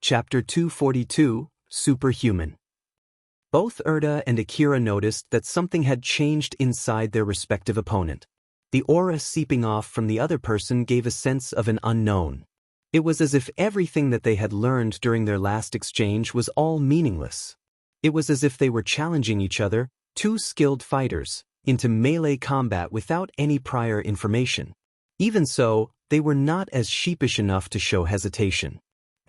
Chapter 242, Superhuman. Both Urda and Akira noticed that something had changed inside their respective opponent. The aura seeping off from the other person gave a sense of an unknown. It was as if everything that they had learned during their last exchange was all meaningless. It was as if they were challenging each other, two skilled fighters, into melee combat without any prior information. Even so, they were not as sheepish enough to show hesitation.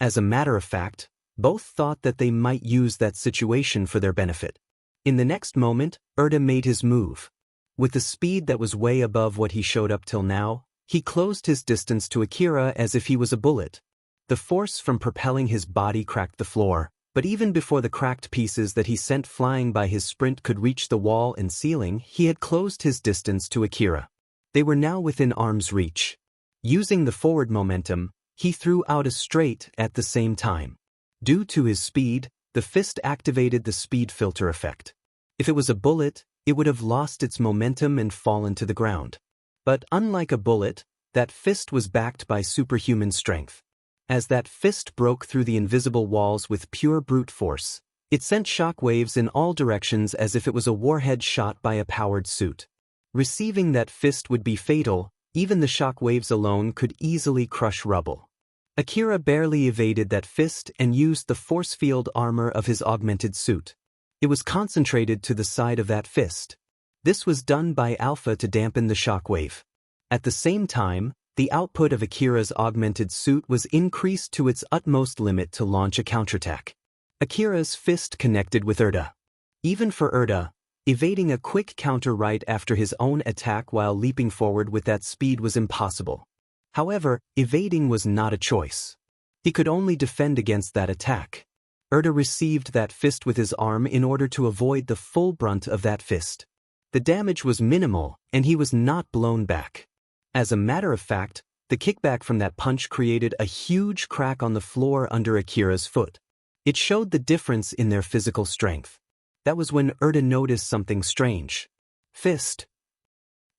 As a matter of fact, both thought that they might use that situation for their benefit. In the next moment, Urda made his move. With the speed that was way above what he showed up till now, he closed his distance to Akira as if he was a bullet. The force from propelling his body cracked the floor, but even before the cracked pieces that he sent flying by his sprint could reach the wall and ceiling, he had closed his distance to Akira. They were now within arm's reach. Using the forward momentum, he threw out a straight at the same time. Due to his speed, the fist activated the speed filter effect. If it was a bullet, it would have lost its momentum and fallen to the ground. But unlike a bullet, that fist was backed by superhuman strength. As that fist broke through the invisible walls with pure brute force, it sent shock waves in all directions as if it was a warhead shot by a powered suit. Receiving that fist would be fatal, even the shock waves alone could easily crush rubble. Akira barely evaded that fist and used the force field armor of his augmented suit. It was concentrated to the side of that fist. This was done by Alpha to dampen the shock wave. At the same time, the output of Akira's augmented suit was increased to its utmost limit to launch a counterattack. Akira's fist connected with Urda. Even for Urda, evading a quick counter right after his own attack while leaping forward with that speed was impossible. However, evading was not a choice. He could only defend against that attack. Urda received that fist with his arm in order to avoid the full brunt of that fist. The damage was minimal, and he was not blown back. As a matter of fact, the kickback from that punch created a huge crack on the floor under Akira's foot. It showed the difference in their physical strength. That was when Urda noticed something strange. Fist.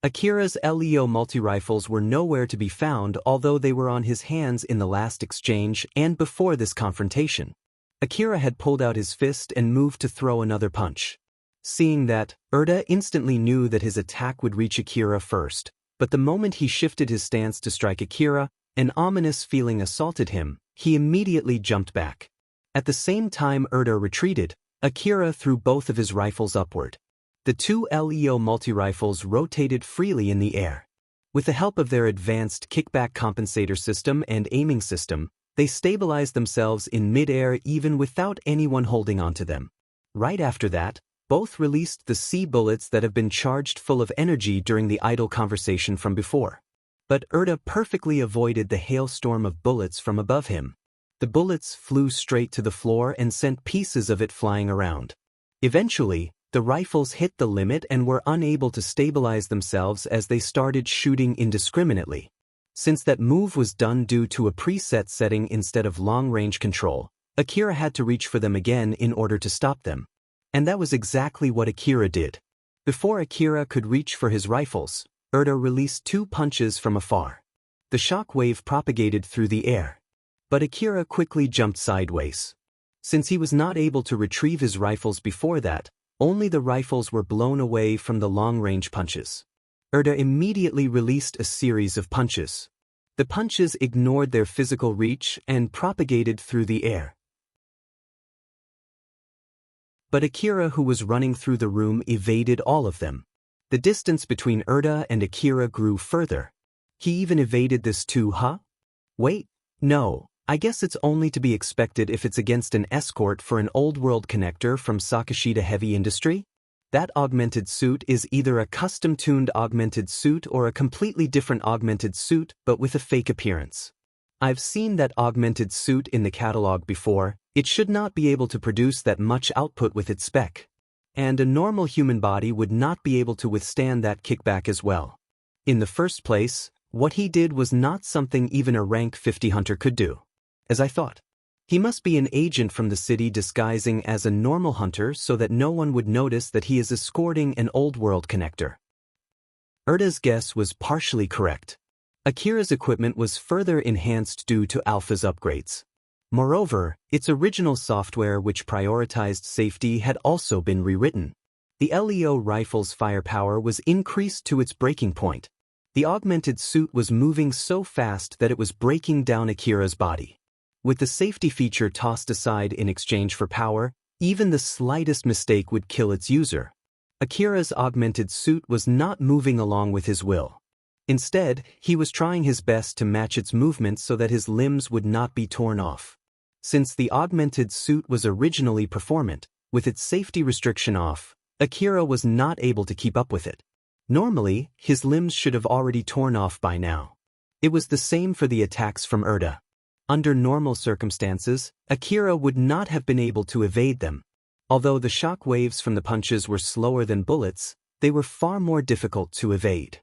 Akira's LEO multi-rifles were nowhere to be found, although they were on his hands in the last exchange and before this confrontation. Akira had pulled out his fist and moved to throw another punch. Seeing that, Urda instantly knew that his attack would reach Akira first, but the moment he shifted his stance to strike Akira, an ominous feeling assaulted him. He immediately jumped back. At the same time Urda retreated, Akira threw both of his rifles upward. The two LEO multi-rifles rotated freely in the air. With the help of their advanced kickback compensator system and aiming system, they stabilized themselves in mid-air even without anyone holding onto them. Right after that, both released the C bullets that have been charged full of energy during the idle conversation from before. But Urda perfectly avoided the hailstorm of bullets from above him. The bullets flew straight to the floor and sent pieces of it flying around. Eventually, the rifles hit the limit and were unable to stabilize themselves as they started shooting indiscriminately. Since that move was done due to a preset setting instead of long-range control, Akira had to reach for them again in order to stop them. And that was exactly what Akira did. Before Akira could reach for his rifles, Urda released two punches from afar. The shock wave propagated through the air. But Akira quickly jumped sideways. Since he was not able to retrieve his rifles before that, only the rifles were blown away from the long-range punches. Urda immediately released a series of punches. The punches ignored their physical reach and propagated through the air. But Akira, who was running through the room, evaded all of them. The distance between Urda and Akira grew further. He even evaded this too, huh? Wait, no. I guess it's only to be expected if it's against an escort for an old-world connector from Sakashita Heavy Industry. That augmented suit is either a custom-tuned augmented suit or a completely different augmented suit but with a fake appearance. I've seen that augmented suit in the catalog before. It should not be able to produce that much output with its spec. And a normal human body would not be able to withstand that kickback as well. In the first place, what he did was not something even a rank 50 hunter could do. As I thought. He must be an agent from the city disguising as a normal hunter so that no one would notice that he is escorting an old-world connector. Erda's guess was partially correct. Akira's equipment was further enhanced due to Alpha's upgrades. Moreover, its original software which prioritized safety had also been rewritten. The LEO rifle's firepower was increased to its breaking point. The augmented suit was moving so fast that it was breaking down Akira's body. With the safety feature tossed aside in exchange for power, even the slightest mistake would kill its user. Akira's augmented suit was not moving along with his will. Instead, he was trying his best to match its movements so that his limbs would not be torn off. Since the augmented suit was originally performant, with its safety restriction off, Akira was not able to keep up with it. Normally, his limbs should have already torn off by now. It was the same for the attacks from Erda. Under normal circumstances, Akira would not have been able to evade them. Although the shock waves from the punches were slower than bullets, they were far more difficult to evade.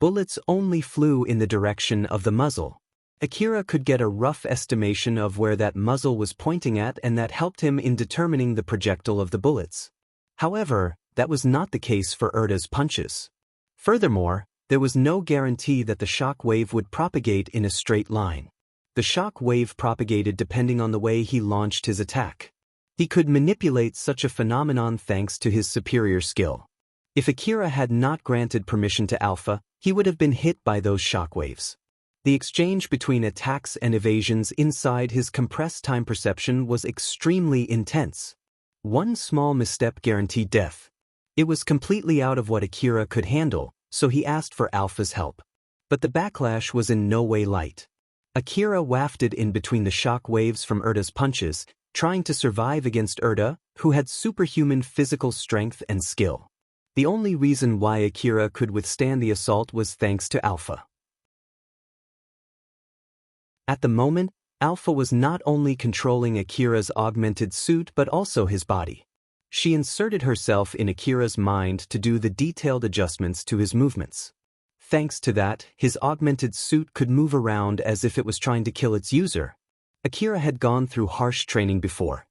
Bullets only flew in the direction of the muzzle. Akira could get a rough estimation of where that muzzle was pointing at, and that helped him in determining the projectile of the bullets. However, that was not the case for Erda's punches. Furthermore, there was no guarantee that the shock wave would propagate in a straight line. The shock wave propagated depending on the way he launched his attack. He could manipulate such a phenomenon thanks to his superior skill. If Akira had not granted permission to Alpha, he would have been hit by those shock waves. The exchange between attacks and evasions inside his compressed time perception was extremely intense. One small misstep guaranteed death. It was completely out of what Akira could handle, so he asked for Alpha's help. But the backlash was in no way light. Akira wafted in between the shock waves from Erda's punches, trying to survive against Erda, who had superhuman physical strength and skill. The only reason why Akira could withstand the assault was thanks to Alpha. At the moment, Alpha was not only controlling Akira's augmented suit but also his body. She inserted herself in Akira's mind to do the detailed adjustments to his movements. Thanks to that, his augmented suit could move around as if it was trying to kill its user. Akira had gone through harsh training before.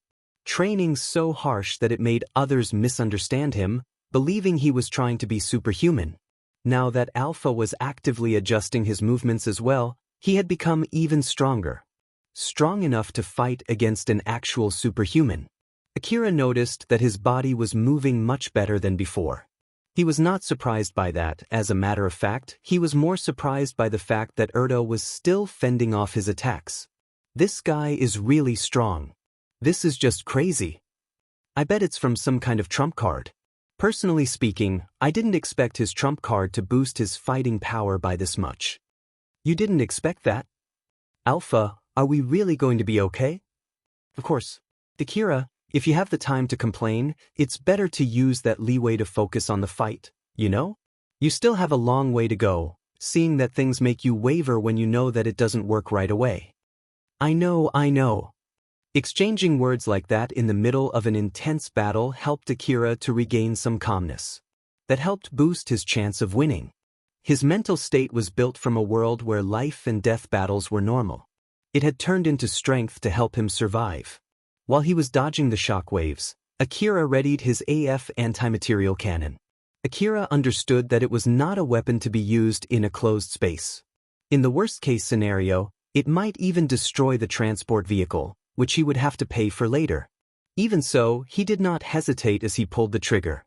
Training so harsh that it made others misunderstand him, believing he was trying to be superhuman. Now that Alpha was actively adjusting his movements as well, he had become even stronger. Strong enough to fight against an actual superhuman. Akira noticed that his body was moving much better than before. He was not surprised by that. As a matter of fact, he was more surprised by the fact that Erda was still fending off his attacks. This guy is really strong. This is just crazy. I bet it's from some kind of trump card. Personally speaking, I didn't expect his trump card to boost his fighting power by this much. You didn't expect that? Alpha, are we really going to be okay? Of course. Akira, if you have the time to complain, it's better to use that leeway to focus on the fight, you know? You still have a long way to go, seeing that things make you waver when you know that it doesn't work right away. I know. Exchanging words like that in the middle of an intense battle helped Akira to regain some calmness. That helped boost his chance of winning. His mental state was built from a world where life and death battles were normal. It had turned into strength to help him survive. While he was dodging the shock waves, Akira readied his AF anti-material cannon. Akira understood that it was not a weapon to be used in a closed space. In the worst-case scenario, it might even destroy the transport vehicle, which he would have to pay for later. Even so, he did not hesitate as he pulled the trigger.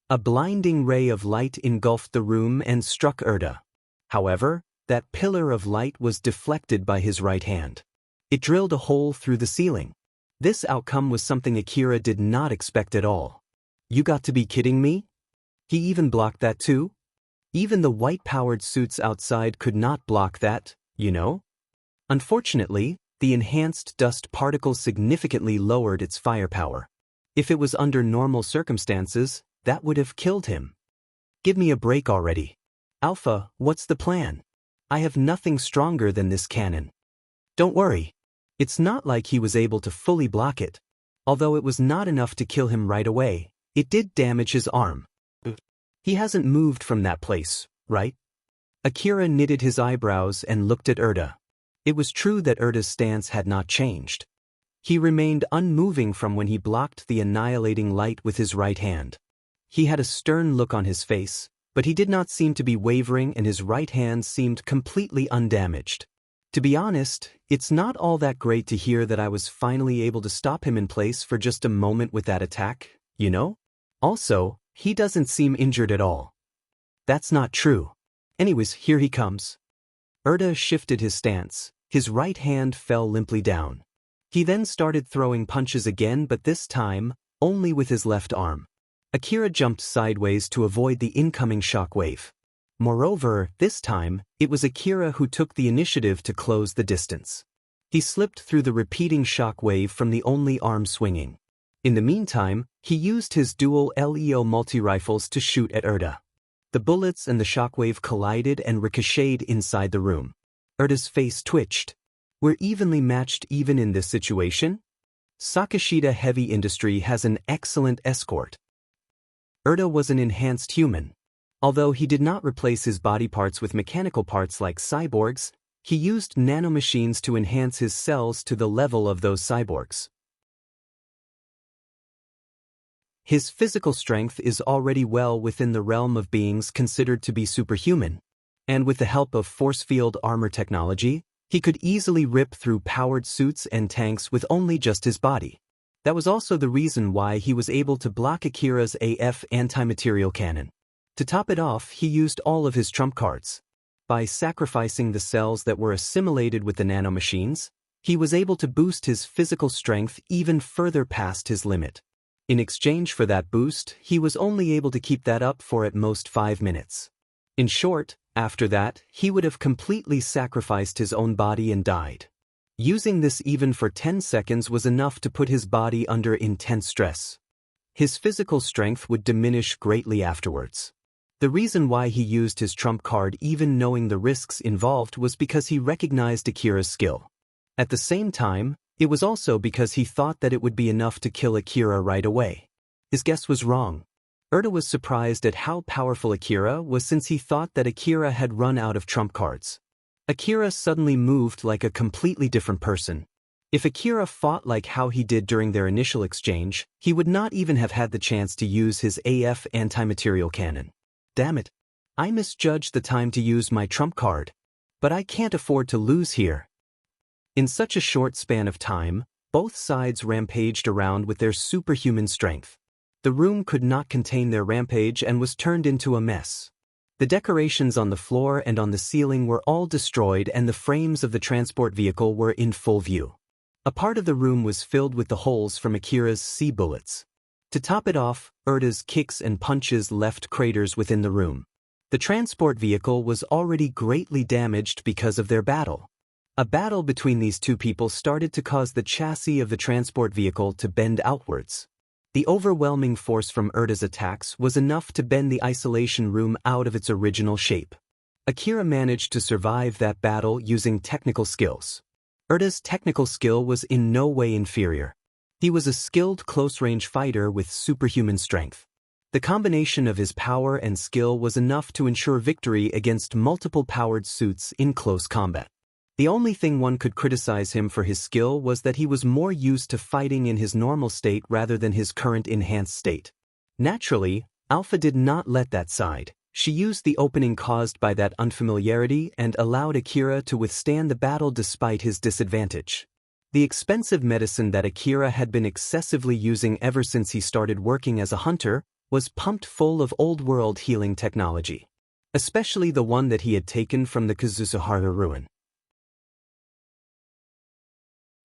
A blinding ray of light engulfed the room and struck Erda. However, that pillar of light was deflected by his right hand. It drilled a hole through the ceiling. This outcome was something Akira did not expect at all. You got to be kidding me? He even blocked that too? Even the white-powered suits outside could not block that, you know? Unfortunately, the enhanced dust particle significantly lowered its firepower. If it was under normal circumstances, that would have killed him. Give me a break already. Alpha, what's the plan? I have nothing stronger than this cannon. Don't worry. It's not like he was able to fully block it. Although it was not enough to kill him right away, it did damage his arm. He hasn't moved from that place, right? Akira knitted his eyebrows and looked at Urda. It was true that Urda's stance had not changed. He remained unmoving from when he blocked the annihilating light with his right hand. He had a stern look on his face, but he did not seem to be wavering and his right hand seemed completely undamaged. To be honest, it's not all that great to hear that I was finally able to stop him in place for just a moment with that attack, you know? Also, he doesn't seem injured at all. That's not true. Anyways, here he comes. Urda shifted his stance. His right hand fell limply down. He then started throwing punches again, but this time, only with his left arm. Akira jumped sideways to avoid the incoming shockwave. Moreover, this time, it was Akira who took the initiative to close the distance. He slipped through the repeating shockwave from the only arm swinging. In the meantime, he used his dual LEO multi-rifles to shoot at Urda. The bullets and the shockwave collided and ricocheted inside the room. Urda's face twitched. We're evenly matched even in this situation? Sakashita Heavy Industry has an excellent escort. Urda was an enhanced human. Although he did not replace his body parts with mechanical parts like cyborgs, he used nanomachines to enhance his cells to the level of those cyborgs. His physical strength is already well within the realm of beings considered to be superhuman, and with the help of force field armor technology, he could easily rip through powered suits and tanks with only just his body. That was also the reason why he was able to block Akira's AF anti-material cannon. To top it off, he used all of his trump cards. By sacrificing the cells that were assimilated with the nanomachines, he was able to boost his physical strength even further past his limit. In exchange for that boost, he was only able to keep that up for at most 5 minutes. In short, after that, he would have completely sacrificed his own body and died. Using this even for 10 seconds was enough to put his body under intense stress. His physical strength would diminish greatly afterwards. The reason why he used his trump card even knowing the risks involved was because he recognized Akira's skill. At the same time, it was also because he thought that it would be enough to kill Akira right away. His guess was wrong. Urda was surprised at how powerful Akira was since he thought that Akira had run out of trump cards. Akira suddenly moved like a completely different person. If Akira fought like how he did during their initial exchange, he would not even have had the chance to use his AF anti-material cannon. Damn it. I misjudged the time to use my trump card. But I can't afford to lose here. In such a short span of time, both sides rampaged around with their superhuman strength. The room could not contain their rampage and was turned into a mess. The decorations on the floor and on the ceiling were all destroyed and the frames of the transport vehicle were in full view. A part of the room was filled with the holes from Akira's sea bullets. To top it off, Urda's kicks and punches left craters within the room. The transport vehicle was already greatly damaged because of their battle. A battle between these two people started to cause the chassis of the transport vehicle to bend outwards. The overwhelming force from Urda's attacks was enough to bend the isolation room out of its original shape. Akira managed to survive that battle using technical skills. Urda's technical skill was in no way inferior. He was a skilled close-range fighter with superhuman strength. The combination of his power and skill was enough to ensure victory against multiple powered suits in close combat. The only thing one could criticize him for his skill was that he was more used to fighting in his normal state rather than his current enhanced state. Naturally, Alpha did not let that side. She used the opening caused by that unfamiliarity and allowed Akira to withstand the battle despite his disadvantage. The expensive medicine that Akira had been excessively using ever since he started working as a hunter was pumped full of old-world healing technology, especially the one that he had taken from the Kazusuhara ruin.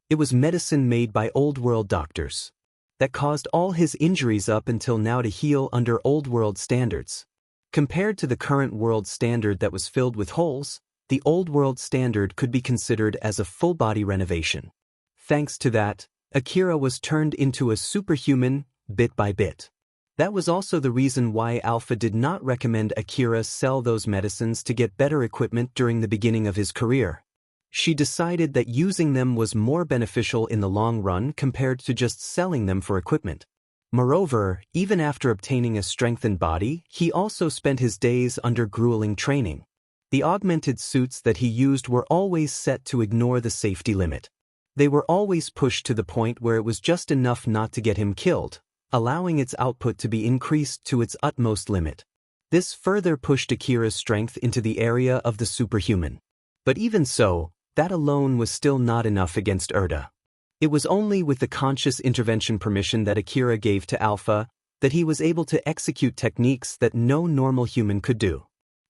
It was medicine made by old-world doctors that caused all his injuries up until now to heal under old-world standards. Compared to the current world standard that was filled with holes, the old-world standard could be considered as a full-body renovation. Thanks to that, Akira was turned into a superhuman, bit by bit. That was also the reason why Alpha did not recommend Akira sell those medicines to get better equipment during the beginning of his career. She decided that using them was more beneficial in the long run compared to just selling them for equipment. Moreover, even after obtaining a strengthened body, he also spent his days under grueling training. The augmented suits that he used were always set to ignore the safety limit. They were always pushed to the point where it was just enough not to get him killed, allowing its output to be increased to its utmost limit. This further pushed Akira's strength into the area of the superhuman. But even so, that alone was still not enough against Erda. It was only with the conscious intervention permission that Akira gave to Alpha that he was able to execute techniques that no normal human could do.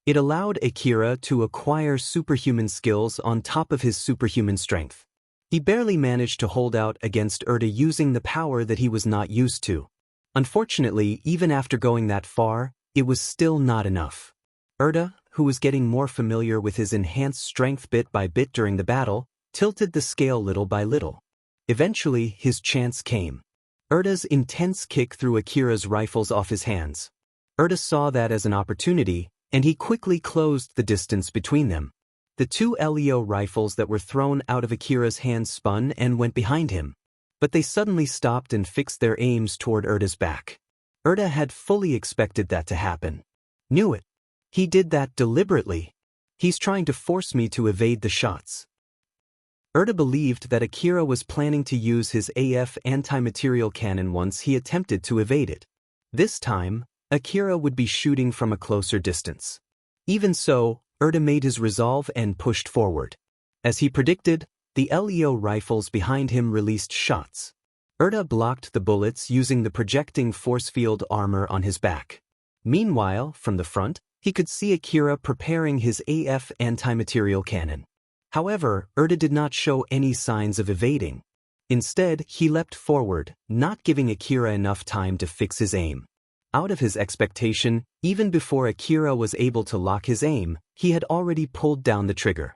It allowed Akira to acquire superhuman skills on top of his superhuman strength. He barely managed to hold out against Erda using the power that he was not used to. Unfortunately, even after going that far, it was still not enough. Erda, who was getting more familiar with his enhanced strength bit by bit during the battle, tilted the scale little by little. Eventually, his chance came. Erda's intense kick threw Akira's rifles off his hands. Erda saw that as an opportunity, and he quickly closed the distance between them. The two LEO rifles that were thrown out of Akira's hands spun and went behind him. But they suddenly stopped and fixed their aims toward Erda's back. Erda had fully expected that to happen. Knew it. He did that deliberately. He's trying to force me to evade the shots. Erda believed that Akira was planning to use his AF anti-material cannon once he attempted to evade it. This time, Akira would be shooting from a closer distance. Even so, Erda made his resolve and pushed forward. As he predicted, the LEO rifles behind him released shots. Erda blocked the bullets using the projecting force field armor on his back. Meanwhile, from the front, he could see Akira preparing his AF anti-material cannon. However, Erda did not show any signs of evading. Instead, he leapt forward, not giving Akira enough time to fix his aim. Out of his expectation, even before Akira was able to lock his aim, he had already pulled down the trigger.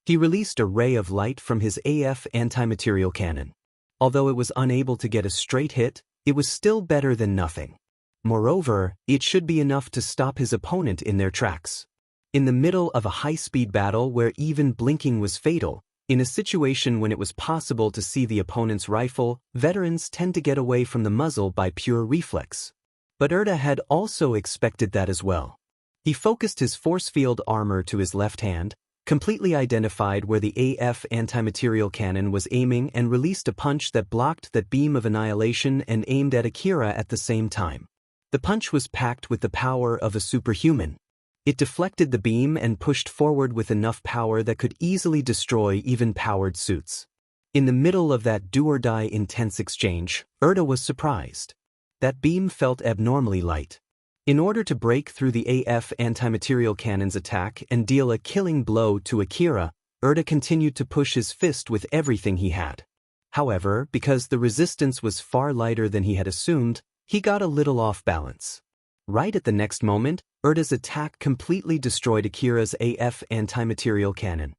He released a ray of light from his AF anti-material cannon. Although it was unable to get a straight hit, it was still better than nothing. Moreover, it should be enough to stop his opponent in their tracks. In the middle of a high-speed battle where even blinking was fatal, in a situation when it was possible to see the opponent's rifle, veterans tend to get away from the muzzle by pure reflex. But Erda had also expected that as well. He focused his force field armor to his left hand, completely identified where the AF anti-material cannon was aiming and released a punch that blocked that beam of annihilation and aimed at Akira at the same time. The punch was packed with the power of a superhuman. It deflected the beam and pushed forward with enough power that could easily destroy even powered suits. In the middle of that do-or-die intense exchange, Erda was surprised. That beam felt abnormally light. In order to break through the AF anti-material cannon's attack and deal a killing blow to Akira, Erda continued to push his fist with everything he had. However, because the resistance was far lighter than he had assumed, he got a little off balance. Right at the next moment, Erda's attack completely destroyed Akira's AF anti-material cannon.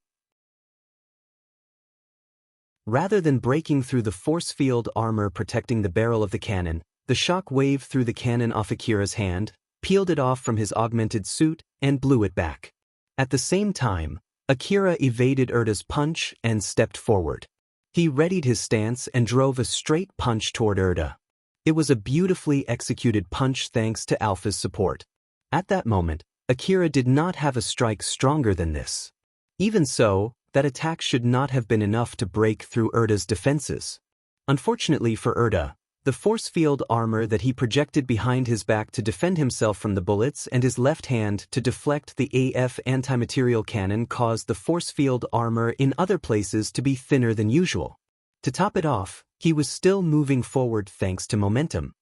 Rather than breaking through the force field armor protecting the barrel of the cannon, the shock wave threw the cannon off Akira's hand, peeled it off from his augmented suit, and blew it back. At the same time, Akira evaded Erda's punch and stepped forward. He readied his stance and drove a straight punch toward Erda. It was a beautifully executed punch thanks to Alpha's support. At that moment, Akira did not have a strike stronger than this. Even so, that attack should not have been enough to break through Erda's defenses. Unfortunately for Erda, the force field armor that he projected behind his back to defend himself from the bullets and his left hand to deflect the AF anti-material cannon caused the force field armor in other places to be thinner than usual. To top it off, he was still moving forward thanks to momentum.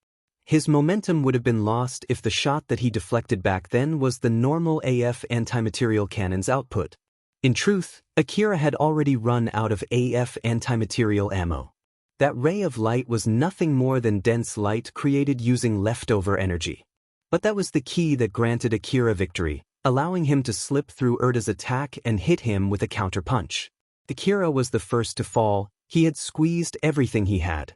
His momentum would have been lost if the shot that he deflected back then was the normal AF anti-material cannon's output. In truth, Akira had already run out of AF anti-material ammo. That ray of light was nothing more than dense light created using leftover energy. But that was the key that granted Akira victory, allowing him to slip through Erda's attack and hit him with a counterpunch. Akira was the first to fall. He had squeezed everything he had.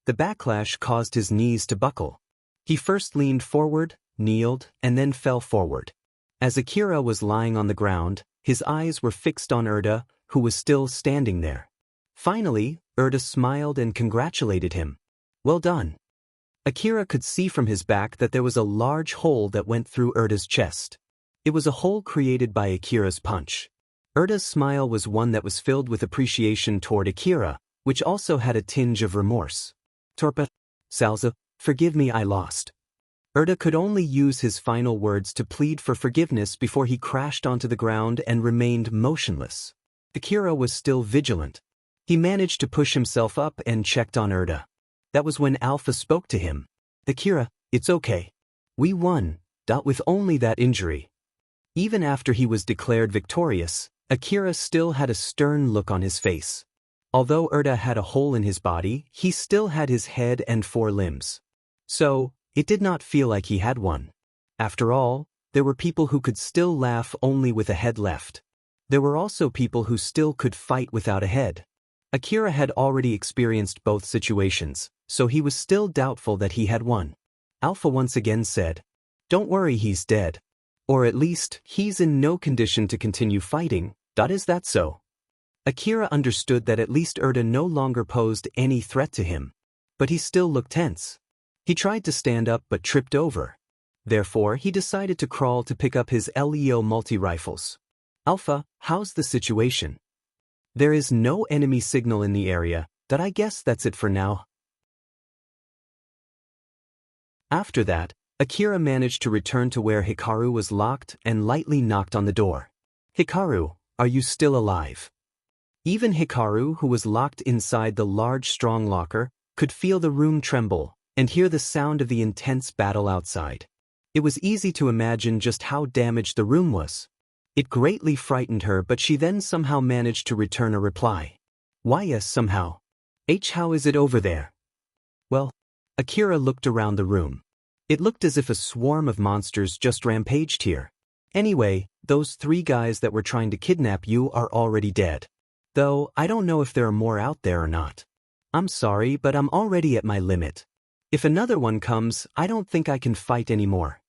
The backlash caused his knees to buckle. He first leaned forward, kneeled, and then fell forward. As Akira was lying on the ground, his eyes were fixed on Erda, who was still standing there. Finally, Urda smiled and congratulated him. Well done. Akira could see from his back that there was a large hole that went through Urda's chest. It was a hole created by Akira's punch. Urda's smile was one that was filled with appreciation toward Akira, which also had a tinge of remorse. Torpa, Salza, forgive me, I lost. Urda could only use his final words to plead for forgiveness before he crashed onto the ground and remained motionless. Akira was still vigilant. He managed to push himself up and checked on Urda. That was when Alpha spoke to him. Akira, it's okay. We won, with only that injury. Even after he was declared victorious, Akira still had a stern look on his face. Although Urda had a hole in his body, he still had his head and 4 limbs. So, it did not feel like he had one. After all, there were people who could still laugh only with a head left. There were also people who still could fight without a head. Akira had already experienced both situations, so he was still doubtful that he had won. Alpha once again said, "Don't worry, he's dead. Or at least, he's in no condition to continue fighting, is that so?" Akira understood that at least Urda no longer posed any threat to him. But he still looked tense. He tried to stand up but tripped over. Therefore, he decided to crawl to pick up his LEO multi-rifles. Alpha, how's the situation? There is no enemy signal in the area, I guess that's it for now. After that, Akira managed to return to where Hikaru was locked and lightly knocked on the door. Hikaru, are you still alive? Even Hikaru, who was locked inside the large strong locker, could feel the room tremble and hear the sound of the intense battle outside. It was easy to imagine just how damaged the room was. It greatly frightened her, but she then somehow managed to return a reply. Why yes, somehow. How is it over there? Well, Akira looked around the room. It looked as if a swarm of monsters just rampaged here. Anyway, those 3 guys that were trying to kidnap you are already dead. Though, I don't know if there are more out there or not. I'm sorry, but I'm already at my limit. If another one comes, I don't think I can fight anymore.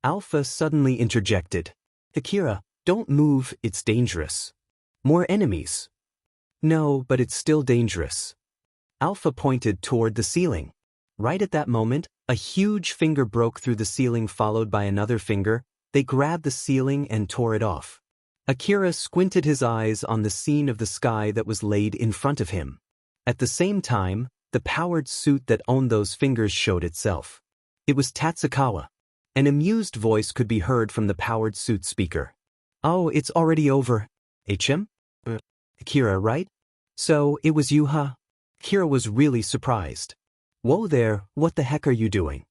Alpha suddenly interjected. Akira, don't move, it's dangerous. More enemies. No, but it's still dangerous. Alpha pointed toward the ceiling. Right at that moment, a huge finger broke through the ceiling followed by another finger. They grabbed the ceiling and tore it off. Akira squinted his eyes on the scene of the sky that was laid in front of him. At the same time, the powered suit that owned those fingers showed itself. It was Tatsukawa. An amused voice could be heard from the powered suit speaker. Oh, it's already over. HM? Akira, right? So, it was you, huh? Akira was really surprised. Whoa there, what the heck are you doing?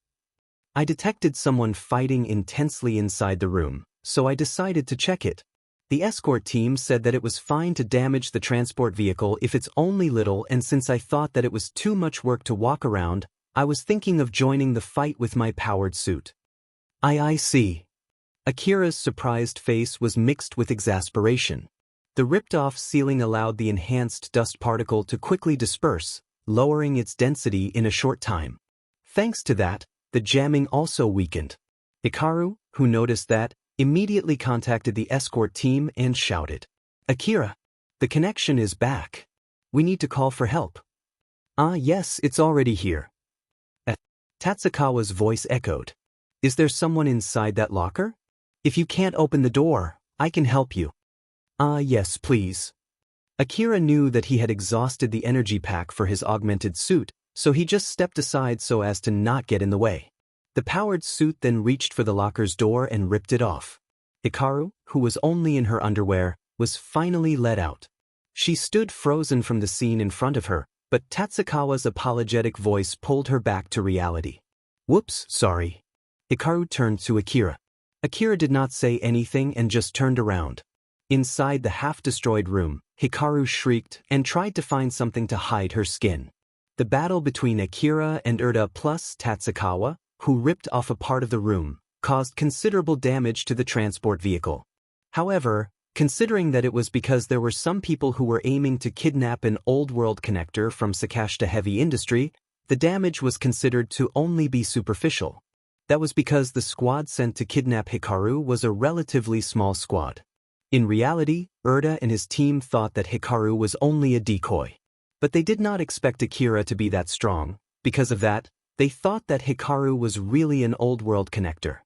I detected someone fighting intensely inside the room, so I decided to check it. The escort team said that it was fine to damage the transport vehicle if it's only little, and since I thought that it was too much work to walk around, I was thinking of joining the fight with my powered suit. I see. Akira's surprised face was mixed with exasperation. The ripped-off ceiling allowed the enhanced dust particle to quickly disperse, lowering its density in a short time. Thanks to that, the jamming also weakened. Hikaru, who noticed that, immediately contacted the escort team and shouted, Akira, the connection is back. We need to call for help. Yes, it's already here. Tatsukawa's voice echoed. Is there someone inside that locker? If you can't open the door, I can help you. Yes, please. Akira knew that he had exhausted the energy pack for his augmented suit, so he just stepped aside so as to not get in the way. The powered suit then reached for the locker's door and ripped it off. Hikaru, who was only in her underwear, was finally let out. She stood frozen from the scene in front of her, but Tatsukawa's apologetic voice pulled her back to reality. Whoops, sorry. Hikaru turned to Akira. Akira did not say anything and just turned around. Inside the half-destroyed room, Hikaru shrieked and tried to find something to hide her skin. The battle between Akira and Urda plus Tatsukawa, who ripped off a part of the room, caused considerable damage to the transport vehicle. However, considering that it was because there were some people who were aiming to kidnap an old-world connector from Sakashita Heavy Industry, the damage was considered to only be superficial. That was because the squad sent to kidnap Hikaru was a relatively small squad. In reality, Urda and his team thought that Hikaru was only a decoy. But they did not expect Akira to be that strong. Because of that, they thought that Hikaru was really an old-world connector.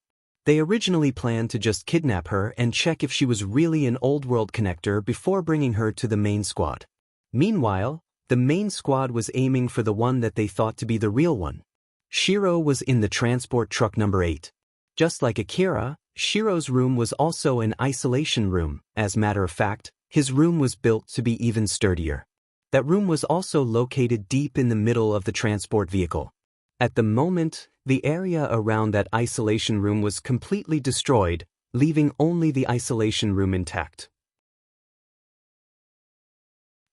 They originally planned to just kidnap her and check if she was really an old-world connector before bringing her to the main squad. Meanwhile, the main squad was aiming for the one that they thought to be the real one. Shiro was in the transport truck number 8. Just like Akira, Shiro's room was also an isolation room. As a matter of fact, his room was built to be even sturdier. That room was also located deep in the middle of the transport vehicle. At the moment, the area around that isolation room was completely destroyed, leaving only the isolation room intact.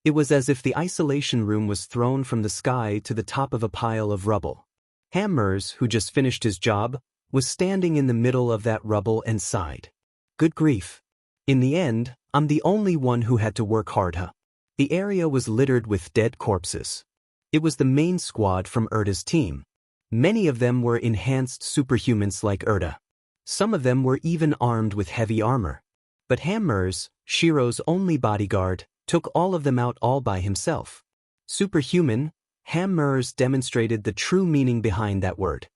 It was as if the isolation room was thrown from the sky to the top of a pile of rubble. Hammers, who just finished his job, was standing in the middle of that rubble and sighed. Good grief. In the end, I'm the only one who had to work hard, huh? The area was littered with dead corpses. It was the main squad from Urda's team. Many of them were enhanced superhumans like Urda. Some of them were even armed with heavy armor. But Hammers, Shiro's only bodyguard, took all of them out all by himself. Superhuman, Hammers demonstrated the true meaning behind that word.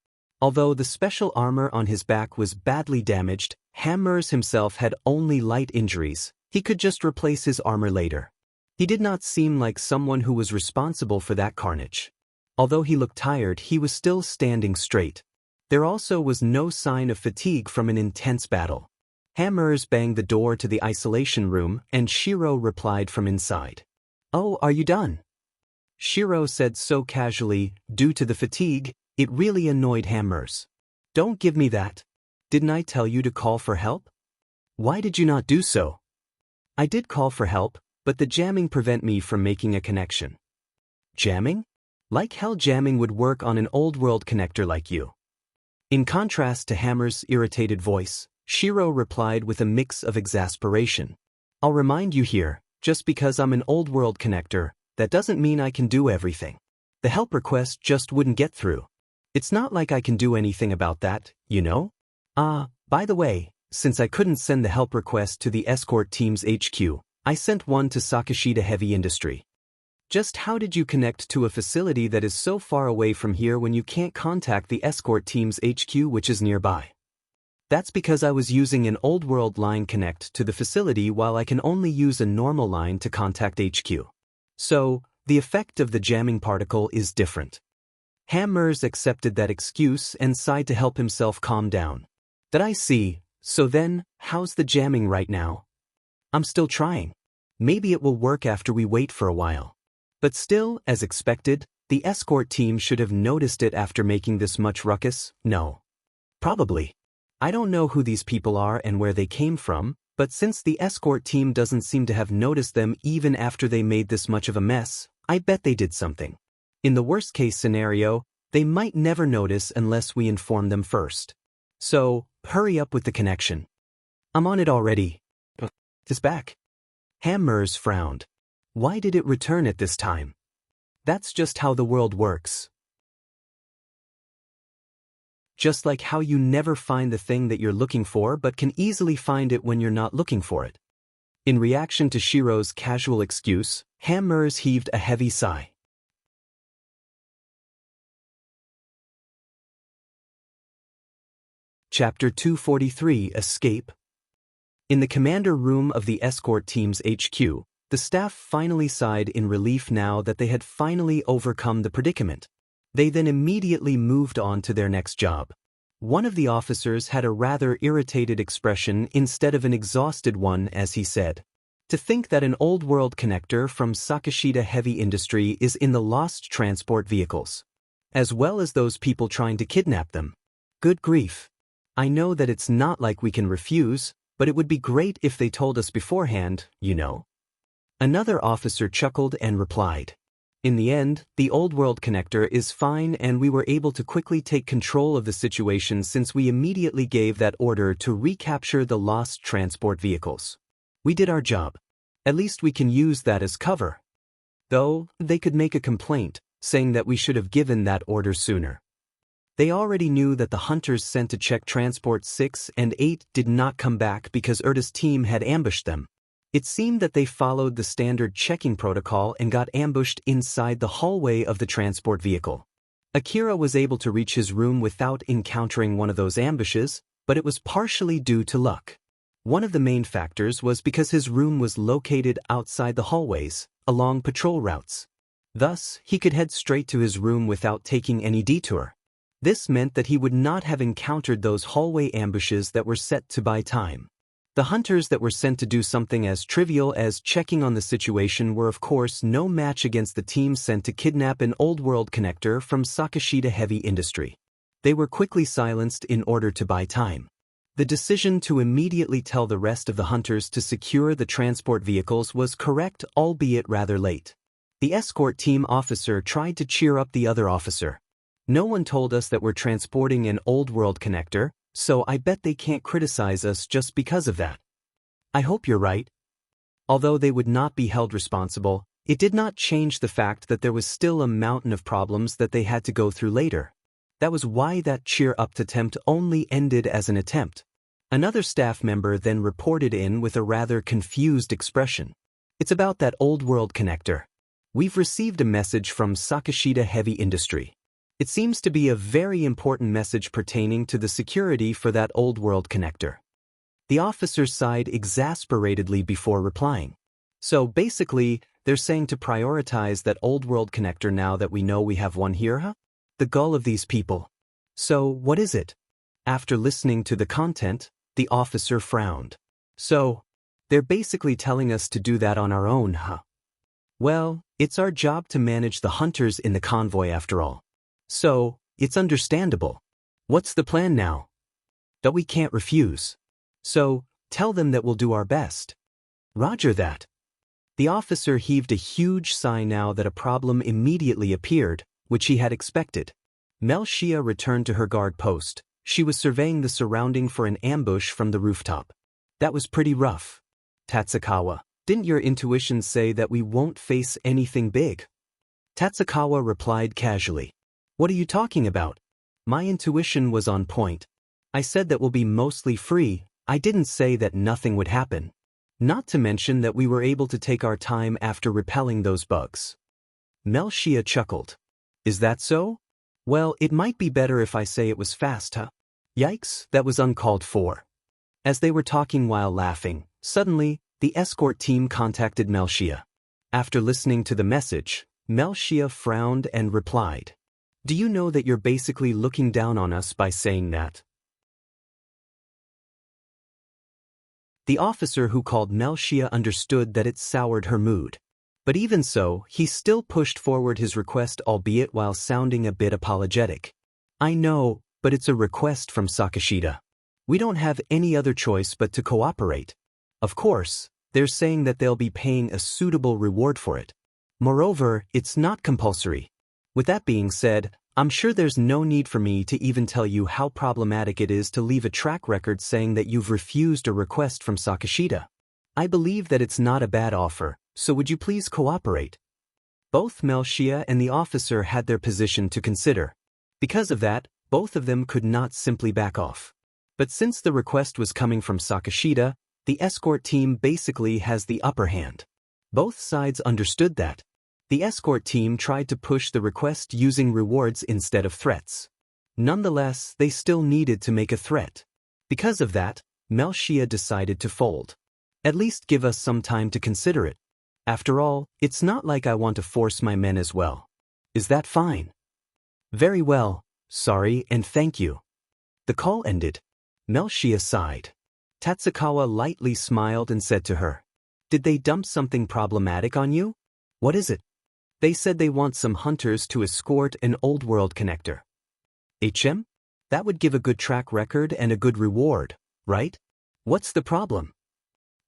Although the special armor on his back was badly damaged, Hammers himself had only light injuries. He could just replace his armor later. He did not seem like someone who was responsible for that carnage. Although he looked tired, he was still standing straight. There also was no sign of fatigue from an intense battle. Hammers banged the door to the isolation room, and Shiro replied from inside. "Oh, are you done?" Shiro said so casually, due to the fatigue, it really annoyed Hammers. "Don't give me that. Didn't I tell you to call for help? Why did you not do so?" "I did call for help, but the jamming prevent me from making a connection." "Jamming? Like hell jamming would work on an old-world connector like you." In contrast to Hammer's irritated voice, Shiro replied with a mix of exasperation. "I'll remind you here, just because I'm an old-world connector, that doesn't mean I can do everything. The help request just wouldn't get through. It's not like I can do anything about that, you know? By the way, since I couldn't send the help request to the escort team's HQ, I sent one to Sakashita Heavy Industry. Just how did you connect to a facility that is so far away from here when you can't contact the escort team's HQ which is nearby?" "That's because I was using an old world line connect to the facility while I can only use a normal line to contact HQ. So, the effect of the jamming particle is different." Hammers accepted that excuse and sighed to help himself calm down. "That I see. So then, how's the jamming right now?" "I'm still trying. Maybe it will work after we wait for a while." But still, as expected, the escort team should have noticed it after making this much ruckus, no? Probably. I don't know who these people are and where they came from, but since the escort team doesn't seem to have noticed them even after they made this much of a mess, I bet they did something. In the worst-case scenario, they might never notice unless we inform them first. So, hurry up with the connection. "I'm on it already. It's back." Hammers frowned. Why did it return at this time? That's just how the world works. Just like how you never find the thing that you're looking for but can easily find it when you're not looking for it. In reaction to Shiro's casual excuse, Hammers heaved a heavy sigh. Chapter 243 Escape. In the commander room of the escort team's HQ, the staff finally sighed in relief now that they had finally overcome the predicament. They then immediately moved on to their next job. One of the officers had a rather irritated expression instead of an exhausted one as he said, "To think that an old-world connector from Sakashita Heavy Industry is in the lost transport vehicles, as well as those people trying to kidnap them. Good grief. I know that it's not like we can refuse, but it would be great if they told us beforehand, you know." Another officer chuckled and replied, "In the end, the old-world connector is fine and we were able to quickly take control of the situation since we immediately gave that order to recapture the lost transport vehicles. We did our job. At least we can use that as cover. Though, they could make a complaint, saying that we should have given that order sooner." They already knew that the hunters sent to check Transport 6 and 8 did not come back because Erta's team had ambushed them. It seemed that they followed the standard checking protocol and got ambushed inside the hallway of the transport vehicle. Akira was able to reach his room without encountering one of those ambushes, but it was partially due to luck. One of the main factors was because his room was located outside the hallways, along patrol routes. Thus, he could head straight to his room without taking any detour. This meant that he would not have encountered those hallway ambushes that were set to buy time. The hunters that were sent to do something as trivial as checking on the situation were of course no match against the team sent to kidnap an old world connector from Sakashita Heavy Industry. They were quickly silenced in order to buy time. The decision to immediately tell the rest of the hunters to secure the transport vehicles was correct, albeit rather late. The escort team officer tried to cheer up the other officer. No one told us that we're transporting an old world connector, so I bet they can't criticize us just because of that. I hope you're right. Although they would not be held responsible, it did not change the fact that there was still a mountain of problems that they had to go through later. That was why that cheer-up attempt only ended as an attempt. Another staff member then reported in with a rather confused expression. It's about that old world connector. We've received a message from Sakashita Heavy Industry. It seems to be a very important message pertaining to the security for that old world connector. The officer sighed exasperatedly before replying. So basically, they're saying to prioritize that old world connector now that we know we have one here, huh? The gall of these people. So, what is it? After listening to the content, the officer frowned. So, they're basically telling us to do that on our own, huh? Well, it's our job to manage the hunters in the convoy after all. So, it's understandable. What's the plan now? That we can't refuse. So, tell them that we'll do our best. Roger that. The officer heaved a huge sigh now that a problem immediately appeared, which he had expected. Melchia returned to her guard post. She was surveying the surrounding for an ambush from the rooftop. That was pretty rough. Tatsukawa, didn't your intuition say that we won't face anything big? Tatsukawa replied casually. What are you talking about? My intuition was on point. I said that we'll be mostly free. I didn't say that nothing would happen. Not to mention that we were able to take our time after repelling those bugs. Melchia chuckled. Is that so? Well, it might be better if I say it was fast, huh? Yikes, that was uncalled for. As they were talking while laughing, suddenly, the escort team contacted Melchia. After listening to the message, Melchia frowned and replied. Do you know that you're basically looking down on us by saying that? The officer who called Melchia understood that it soured her mood. But even so, he still pushed forward his request, albeit while sounding a bit apologetic. I know, but it's a request from Sakashita. We don't have any other choice but to cooperate. Of course, they're saying that they'll be paying a suitable reward for it. Moreover, it's not compulsory. With that being said, I'm sure there's no need for me to even tell you how problematic it is to leave a track record saying that you've refused a request from Sakashita. I believe that it's not a bad offer, so would you please cooperate? Both Melchia and the officer had their position to consider. Because of that, both of them could not simply back off. But since the request was coming from Sakashita, the escort team basically has the upper hand. Both sides understood that. The escort team tried to push the request using rewards instead of threats. Nonetheless, they still needed to make a threat. Because of that, Melchia decided to fold. At least give us some time to consider it. After all, it's not like I want to force my men as well. Is that fine? Very well, sorry and thank you. The call ended. Melchia sighed. Tatsukawa lightly smiled and said to her, Did they dump something problematic on you? What is it? They said they want some hunters to escort an old world connector. HM? That would give a good track record and a good reward, right? What's the problem?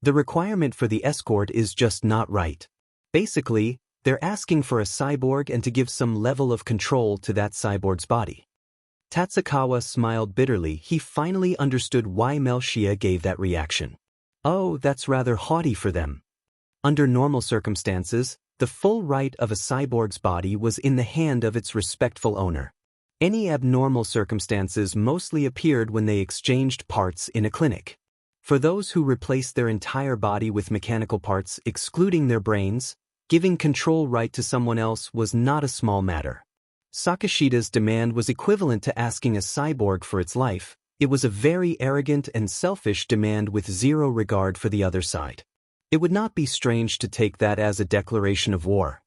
The requirement for the escort is just not right. Basically, they're asking for a cyborg and to give some level of control to that cyborg's body. Tatsukawa smiled bitterly. He finally understood why Melchia gave that reaction. Oh, that's rather haughty for them. Under normal circumstances, the full right of a cyborg's body was in the hand of its respectful owner. Any abnormal circumstances mostly appeared when they exchanged parts in a clinic. For those who replaced their entire body with mechanical parts excluding their brains, giving control right to someone else was not a small matter. Sakashida's demand was equivalent to asking a cyborg for its life. It was a very arrogant and selfish demand with zero regard for the other side. It would not be strange to take that as a declaration of war.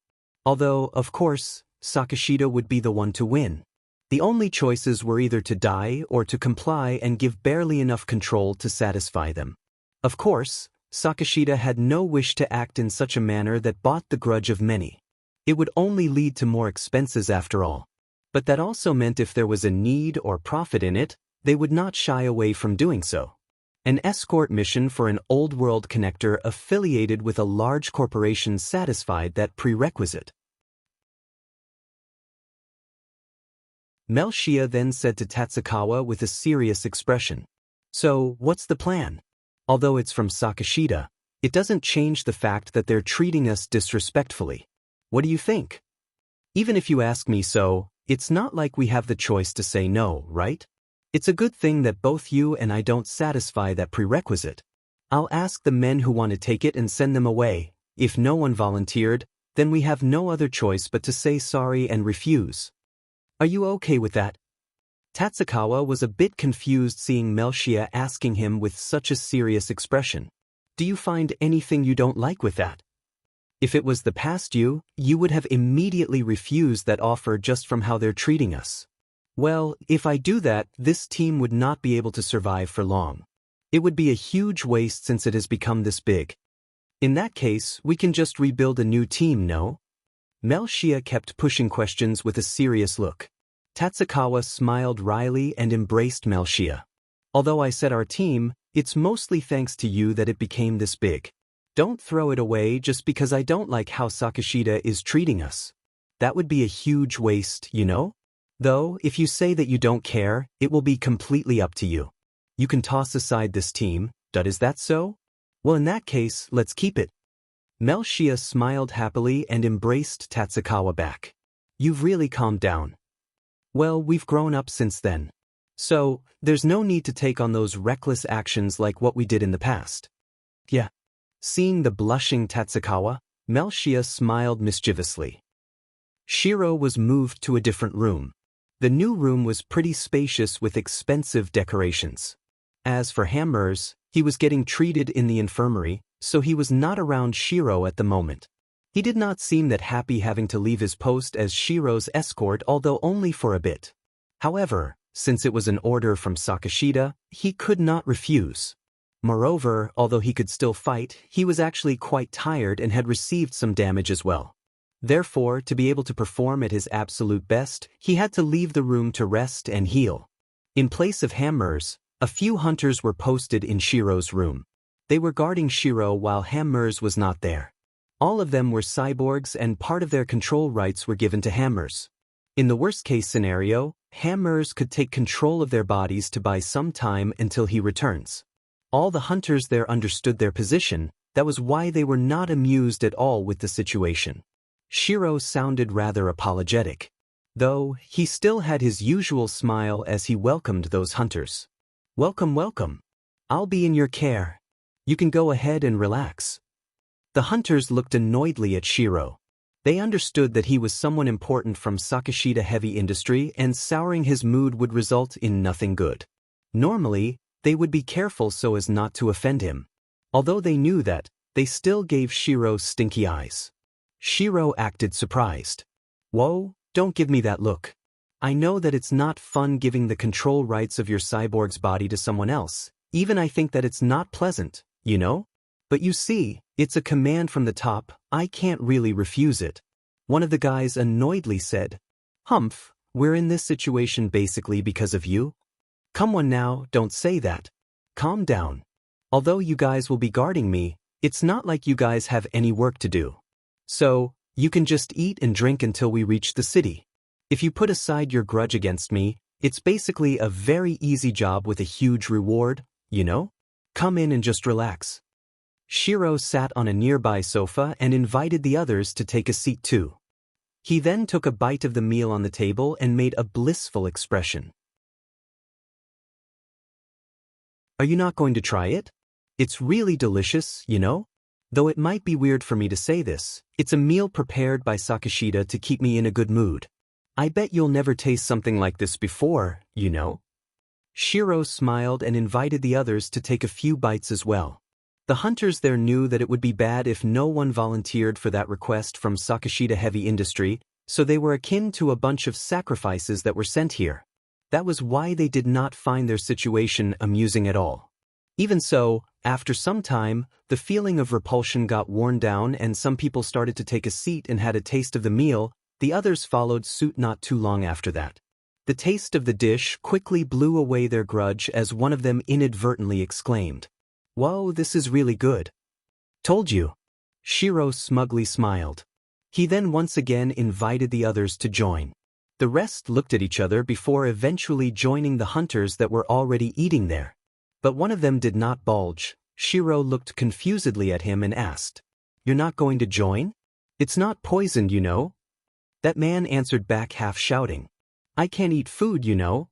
Although, of course, Sakashida would be the one to win. The only choices were either to die or to comply and give barely enough control to satisfy them. Of course, Sakashida had no wish to act in such a manner that bought the grudge of many. It would only lead to more expenses after all. But that also meant if there was a need or profit in it, they would not shy away from doing so. An escort mission for an old-world connector affiliated with a large corporation satisfied that prerequisite. Melchia then said to Tatsukawa with a serious expression. So, what's the plan? Although it's from Sakashida, it doesn't change the fact that they're treating us disrespectfully. What do you think? Even if you ask me so, it's not like we have the choice to say no, right? It's a good thing that both you and I don't satisfy that prerequisite. I'll ask the men who want to take it and send them away. If no one volunteered, then we have no other choice but to say sorry and refuse. Are you okay with that? Tatsukawa was a bit confused seeing Melchia asking him with such a serious expression. Do you find anything you don't like with that? If it was the past you would have immediately refused that offer just from how they're treating us. Well, if I do that, this team would not be able to survive for long. It would be a huge waste since it has become this big. In that case, we can just rebuild a new team, no? Melchia kept pushing questions with a serious look. Tatsukawa smiled wryly and embraced Melchia. Although I said our team, it's mostly thanks to you that it became this big. Don't throw it away just because I don't like how Sakashida is treating us. That would be a huge waste, you know? Though, if you say that you don't care, it will be completely up to you. You can toss aside this team, is that so? Well, in that case, let's keep it. Melchia smiled happily and embraced Tatsukawa back. You've really calmed down. Well, we've grown up since then. So, there's no need to take on those reckless actions like what we did in the past. Yeah. Seeing the blushing Tatsukawa, Melchia smiled mischievously. Shiro was moved to a different room. The new room was pretty spacious with expensive decorations. As for Hammers, he was getting treated in the infirmary, so he was not around Shiro at the moment. He did not seem that happy having to leave his post as Shiro's escort, although only for a bit. However, since it was an order from Sakashida, he could not refuse. Moreover, although he could still fight, he was actually quite tired and had received some damage as well. Therefore, to be able to perform at his absolute best, he had to leave the room to rest and heal. In place of Hammers, a few hunters were posted in Shiro's room. They were guarding Shiro while Hammers was not there. All of them were cyborgs and part of their control rights were given to Hammers. In the worst-case scenario, Hammers could take control of their bodies to buy some time until he returns. All the hunters there understood their position, that was why they were not amused at all with the situation. Shiro sounded rather apologetic. Though, he still had his usual smile as he welcomed those hunters. Welcome, welcome. I'll be in your care. You can go ahead and relax. The hunters looked annoyedly at Shiro. They understood that he was someone important from Sakashida Heavy Industry and souring his mood would result in nothing good. Normally, they would be careful so as not to offend him. Although they knew that, they still gave Shiro stinky eyes. Shiro acted surprised. Whoa, don't give me that look. I know that it's not fun giving the control rights of your cyborg's body to someone else. Even I think that it's not pleasant, you know? But you see, it's a command from the top, I can't really refuse it. One of the guys annoyedly said. Humph, we're in this situation basically because of you. Come on now, don't say that. Calm down. Although you guys will be guarding me, it's not like you guys have any work to do. So, you can just eat and drink until we reach the city. If you put aside your grudge against me, it's basically a very easy job with a huge reward, you know? Come in and just relax. Shiro sat on a nearby sofa and invited the others to take a seat too. He then took a bite of the meal on the table and made a blissful expression. Are you not going to try it? It's really delicious, you know? Though it might be weird for me to say this, it's a meal prepared by Sakashita to keep me in a good mood. I bet you'll never taste something like this before, you know? Shiro smiled and invited the others to take a few bites as well. The hunters there knew that it would be bad if no one volunteered for that request from Sakashita Heavy Industry, so they were akin to a bunch of sacrifices that were sent here. That was why they did not find their situation amusing at all. Even so, after some time, the feeling of repulsion got worn down and some people started to take a seat and had a taste of the meal. The others followed suit not too long after that. The taste of the dish quickly blew away their grudge as one of them inadvertently exclaimed, "Whoa, this is really good." "Told you." Shiro smugly smiled. He then once again invited the others to join. The rest looked at each other before eventually joining the hunters that were already eating there. But one of them did not bulge. Shiro looked confusedly at him and asked, "You're not going to join? It's not poisoned, you know." That man answered back half shouting, "I can't eat food, you know."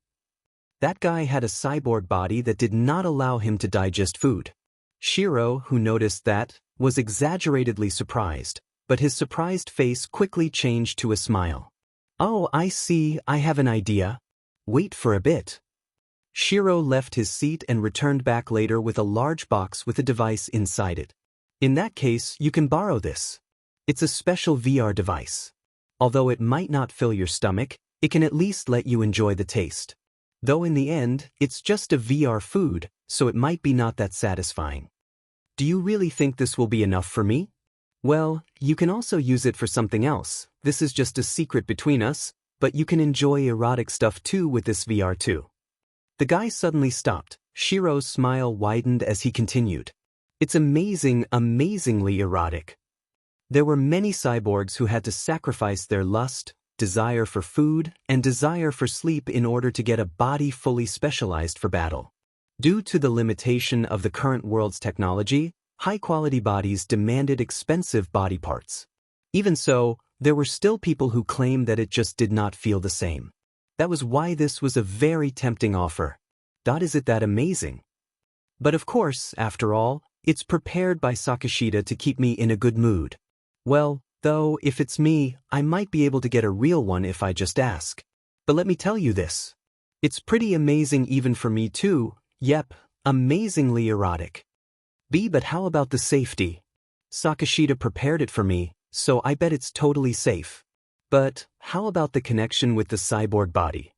That guy had a cyborg body that did not allow him to digest food. Shiro, who noticed that, was exaggeratedly surprised, but his surprised face quickly changed to a smile. "Oh, I see, I have an idea. Wait for a bit." Shiro left his seat and returned back later with a large box with a device inside it. "In that case, you can borrow this. It's a special VR device. Although it might not fill your stomach, it can at least let you enjoy the taste. Though in the end, it's just a VR food, so it might be not that satisfying. Do you really think this will be enough for me? Well, you can also use it for something else. This is just a secret between us, but you can enjoy erotic stuff too with this VR too." The guy suddenly stopped. Shiro's smile widened as he continued. "It's amazingly erotic." There were many cyborgs who had to sacrifice their lust, desire for food, and desire for sleep in order to get a body fully specialized for battle. Due to the limitation of the current world's technology, high-quality bodies demanded expensive body parts. Even so, there were still people who claimed that it just did not feel the same. That was why this was a very tempting offer. Is it that amazing? But of course, after all, it's prepared by Sakashita to keep me in a good mood. Well, though, if it's me, I might be able to get a real one if I just ask. But let me tell you this. It's pretty amazing even for me too. Yep, amazingly erotic. But how about the safety? Sakashita prepared it for me, so I bet it's totally safe. But how about the connection with the cyborg body?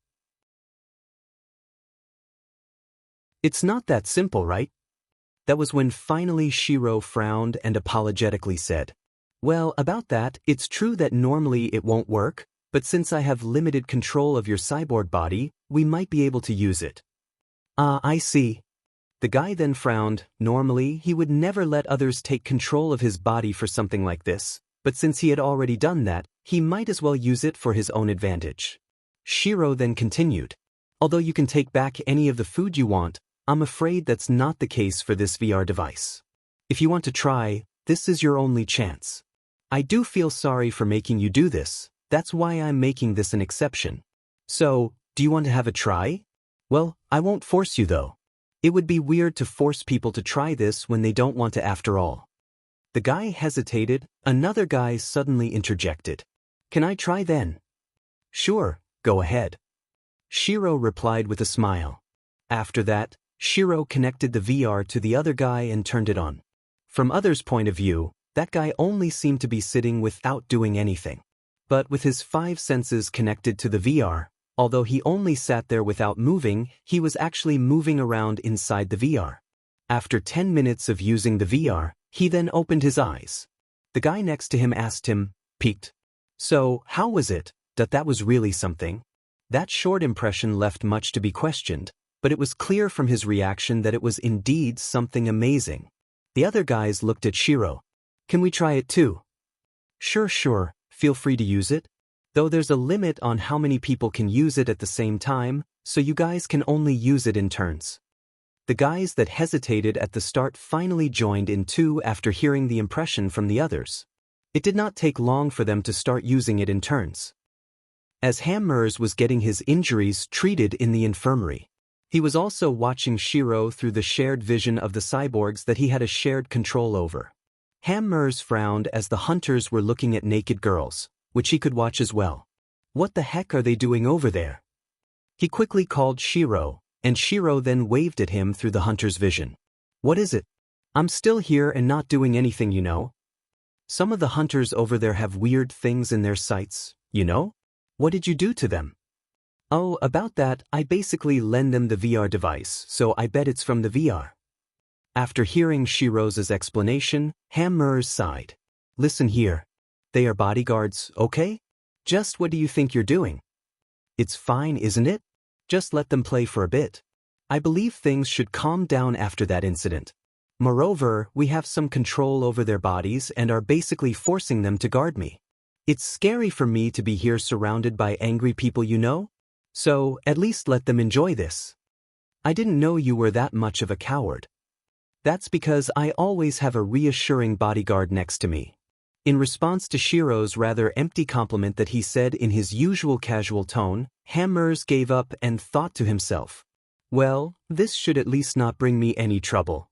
It's not that simple, right? That was when finally Shiro frowned and apologetically said, "Well, about that, it's true that normally it won't work, but since I have limited control of your cyborg body, we might be able to use it." "Ah, I see." The guy then frowned. Normally, he would never let others take control of his body for something like this, but since he had already done that, he might as well use it for his own advantage. Shiro then continued, "Although you can take back any of the food you want, I'm afraid that's not the case for this VR device. If you want to try, this is your only chance. I do feel sorry for making you do this, that's why I'm making this an exception. So, do you want to have a try? Well, I won't force you though. It would be weird to force people to try this when they don't want to after all." The guy hesitated. Another guy suddenly interjected, "Can I try then?" "Sure, go ahead." Shiro replied with a smile. After that, Shiro connected the VR to the other guy and turned it on. From others' point of view, that guy only seemed to be sitting without doing anything. But with his 5 senses connected to the VR, although he only sat there without moving, he was actually moving around inside the VR. After 10 minutes of using the VR, he then opened his eyes. The guy next to him asked him, piqued, "So, how was it? That was really something?" That short impression left much to be questioned, but it was clear from his reaction that it was indeed something amazing. The other guys looked at Shiro. "Can we try it too?" Sure, feel free to use it. Though there's a limit on how many people can use it at the same time, so you guys can only use it in turns." The guys that hesitated at the start finally joined in too after hearing the impression from the others. It did not take long for them to start using it in turns. As Hammers was getting his injuries treated in the infirmary, he was also watching Shiro through the shared vision of the cyborgs that he had a shared control over. Hammers frowned as the hunters were looking at naked girls, which he could watch as well. What the heck are they doing over there? He quickly called Shiro, and Shiro then waved at him through the hunter's vision. What is it? I'm still here and not doing anything, you know. Some of the hunters over there have weird things in their sights, you know? What did you do to them? Oh, about that, I basically lend them the VR device, so I bet it's from the VR. After hearing Shiro's explanation, Hammers sighed. Listen here. They are bodyguards, okay? Just what do you think you're doing? It's fine, isn't it? Just let them play for a bit. I believe things should calm down after that incident. Moreover, we have some control over their bodies and are basically forcing them to guard me. It's scary for me to be here surrounded by angry people, you know? So, at least let them enjoy this. I didn't know you were that much of a coward. That's because I always have a reassuring bodyguard next to me. In response to Shiro's rather empty compliment that he said in his usual casual tone, Hammers gave up and thought to himself, well, this should at least not bring me any trouble.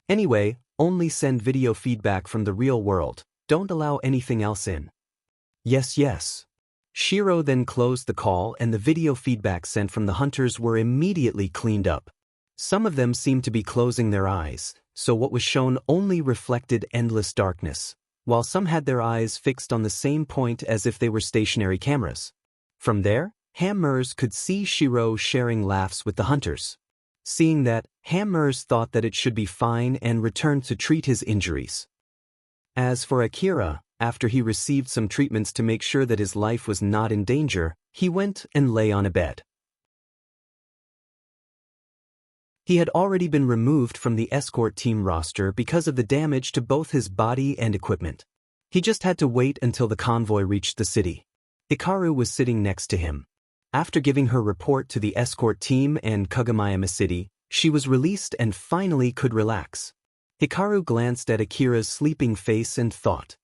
Anyway, only send video feedback from the real world, don't allow anything else in. Yes, yes. Shiro then closed the call and the video feedback sent from the hunters were immediately cleaned up. Some of them seemed to be closing their eyes, so what was shown only reflected endless darkness, while some had their eyes fixed on the same point as if they were stationary cameras. From there, Hammers could see Shiro sharing laughs with the hunters. Seeing that, Hammers thought that it should be fine and returned to treat his injuries. As for Akira, after he received some treatments to make sure that his life was not in danger, he went and lay on a bed. He had already been removed from the escort team roster because of the damage to both his body and equipment. He just had to wait until the convoy reached the city. Hikaru was sitting next to him. After giving her report to the escort team and Kagomayama City, she was released and finally could relax. Hikaru glanced at Akira's sleeping face and thought.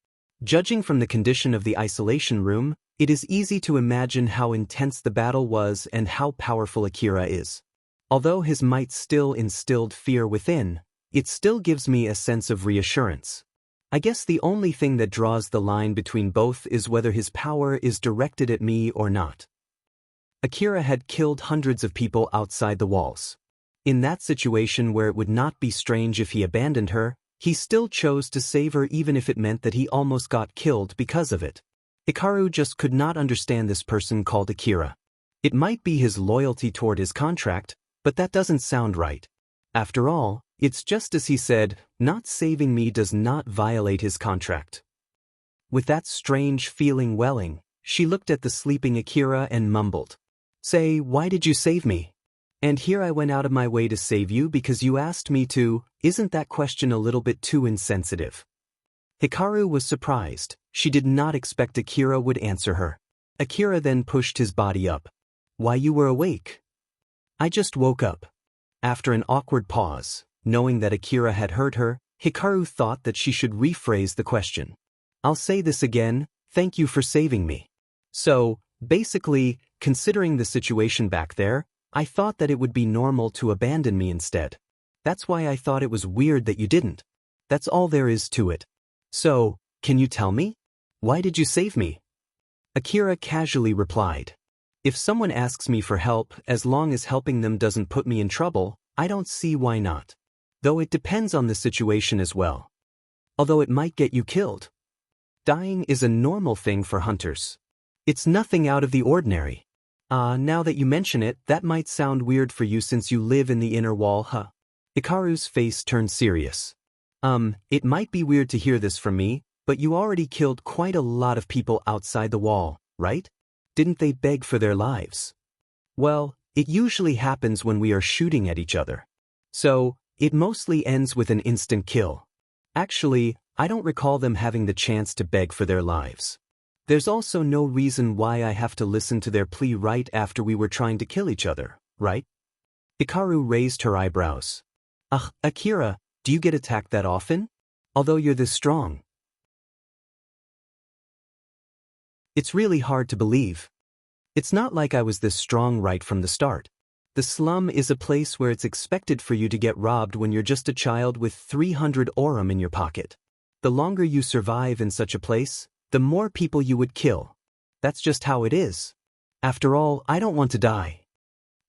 Judging from the condition of the isolation room, it is easy to imagine how intense the battle was and how powerful Akira is. Although his might still instilled fear within, it still gives me a sense of reassurance. I guess the only thing that draws the line between both is whether his power is directed at me or not. Akira had killed hundreds of people outside the walls. In that situation where it would not be strange if he abandoned her, he still chose to save her even if it meant that he almost got killed because of it. Hikaru just could not understand this person called Akira. It might be his loyalty toward his contract, but that doesn't sound right. After all, it's just as he said, not saving me does not violate his contract. With that strange feeling welling, she looked at the sleeping Akira and mumbled. Say, why did you save me? And here I went out of my way to save you because you asked me to. Isn't that question a little bit too insensitive? Hikaru was surprised. She did not expect Akira would answer her. Akira then pushed his body up. Why, you were awake? I just woke up. After an awkward pause, knowing that Akira had heard her, Hikaru thought that she should rephrase the question. I'll say this again, thank you for saving me. So, basically, considering the situation back there, I thought that it would be normal to abandon me instead. That's why I thought it was weird that you didn't. That's all there is to it. So, can you tell me? Why did you save me? Akira casually replied. If someone asks me for help, as long as helping them doesn't put me in trouble, I don't see why not. Though it depends on the situation as well. Although it might get you killed. Dying is a normal thing for hunters. It's nothing out of the ordinary. Now that you mention it, that might sound weird for you since you live in the inner wall, huh? Hikaru's face turned serious. It might be weird to hear this from me, but you already killed quite a lot of people outside the wall, right? Didn't they beg for their lives? Well, it usually happens when we are shooting at each other. So, it mostly ends with an instant kill. Actually, I don't recall them having the chance to beg for their lives. There's also no reason why I have to listen to their plea right after we were trying to kill each other, right? Hikaru raised her eyebrows. Akira, do you get attacked that often? Although you're this strong. It's really hard to believe. It's not like I was this strong right from the start. The slum is a place where it's expected for you to get robbed when you're just a child with 300 orum in your pocket. The longer you survive in such a place, the more people you would kill. That's just how it is. After all, I don't want to die.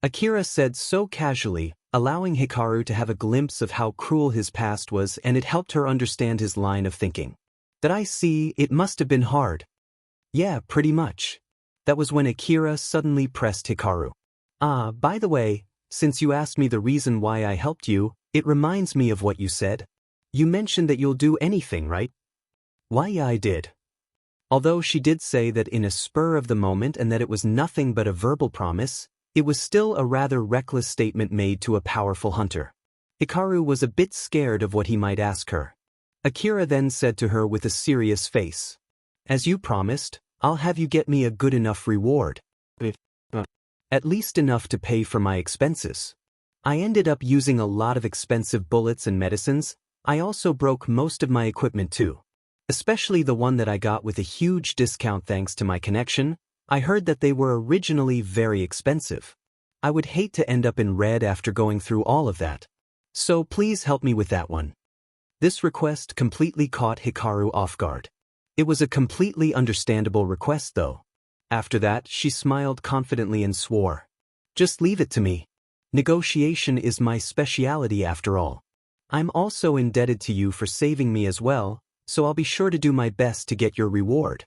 Akira said so casually, allowing Hikaru to have a glimpse of how cruel his past was, and it helped her understand his line of thinking. That I see, it must have been hard. Yeah, pretty much. That was when Akira suddenly pressed Hikaru. By the way, since you asked me the reason why I helped you, it reminds me of what you said. You mentioned that you'll do anything, right? Why, yeah, I did. Although she did say that in a spur of the moment and that it was nothing but a verbal promise, it was still a rather reckless statement made to a powerful hunter. Hikaru was a bit scared of what he might ask her. Akira then said to her with a serious face, "As you promised, I'll have you get me a good enough reward. At least enough to pay for my expenses. I ended up using a lot of expensive bullets and medicines. I also broke most of my equipment too. Especially the one that I got with a huge discount thanks to my connection. I heard that they were originally very expensive. I would hate to end up in red after going through all of that. So please help me with that one." This request completely caught Hikaru off guard. It was a completely understandable request though. After that, she smiled confidently and swore, "Just leave it to me. Negotiation is my specialty after all. I'm also indebted to you for saving me as well, so I'll be sure to do my best to get your reward."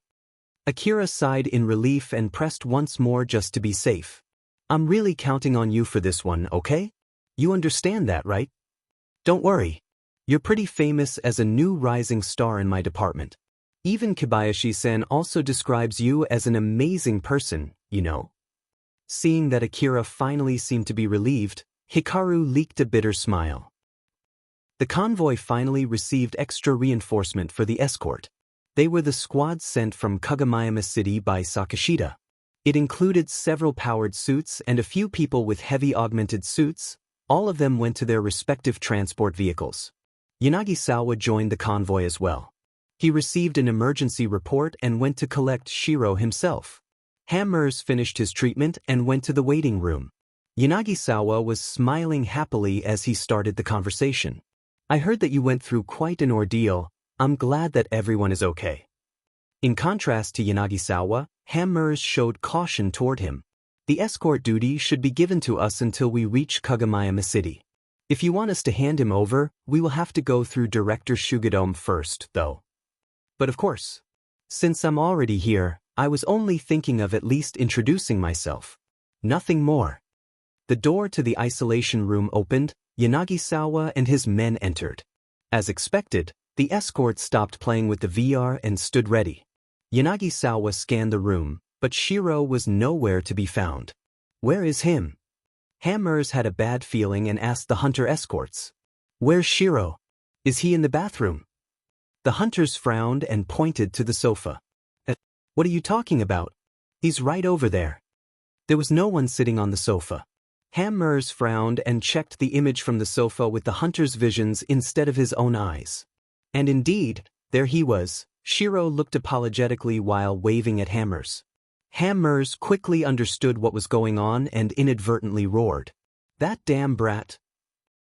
Akira sighed in relief and pressed once more just to be safe. "I'm really counting on you for this one, okay? You understand that, right? Don't worry. You're pretty famous as a new rising star in my department. Even Kobayashi-san also describes you as an amazing person, you know." Seeing that Akira finally seemed to be relieved, Hikaru leaked a bitter smile. The convoy finally received extra reinforcement for the escort. They were the squad sent from Kagamayama City by Sakashida. It included several powered suits and a few people with heavy augmented suits. All of them went to their respective transport vehicles. Yanagisawa joined the convoy as well. He received an emergency report and went to collect Shiro himself. Hammers finished his treatment and went to the waiting room. Yanagisawa was smiling happily as he started the conversation. "I heard that you went through quite an ordeal. I'm glad that everyone is okay." In contrast to Yanagisawa, Hammers showed caution toward him. "The escort duty should be given to us until we reach Kagamayama City. If you want us to hand him over, we will have to go through Director Shugadome first, though. But of course, since I'm already here, I was only thinking of at least introducing myself. Nothing more." The door to the isolation room opened, Yanagisawa and his men entered. As expected, the escort stopped playing with the VR and stood ready. Yanagisawa scanned the room, but Shiro was nowhere to be found. "Where is him?" Hammers had a bad feeling and asked the hunter escorts. "Where's Shiro? Is he in the bathroom?" The hunters frowned and pointed to the sofa. What are you talking about? He's right over there." There was no one sitting on the sofa. Hammers frowned and checked the image from the sofa with the hunter's visions instead of his own eyes. And indeed, there he was. Shiro looked apologetically while waving at Hammers. Hammers quickly understood what was going on and inadvertently roared, "That damn brat."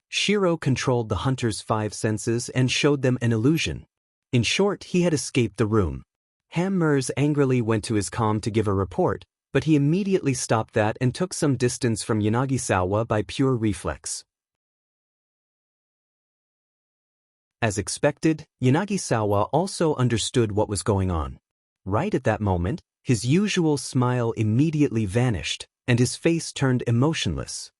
Shiro controlled the hunter's 5 senses and showed them an illusion. In short, he had escaped the room. Hammers angrily went to his comm to give a report, but he immediately stopped that and took some distance from Yanagisawa by pure reflex. As expected, Yanagisawa also understood what was going on. Right at that moment, his usual smile immediately vanished, and his face turned emotionless.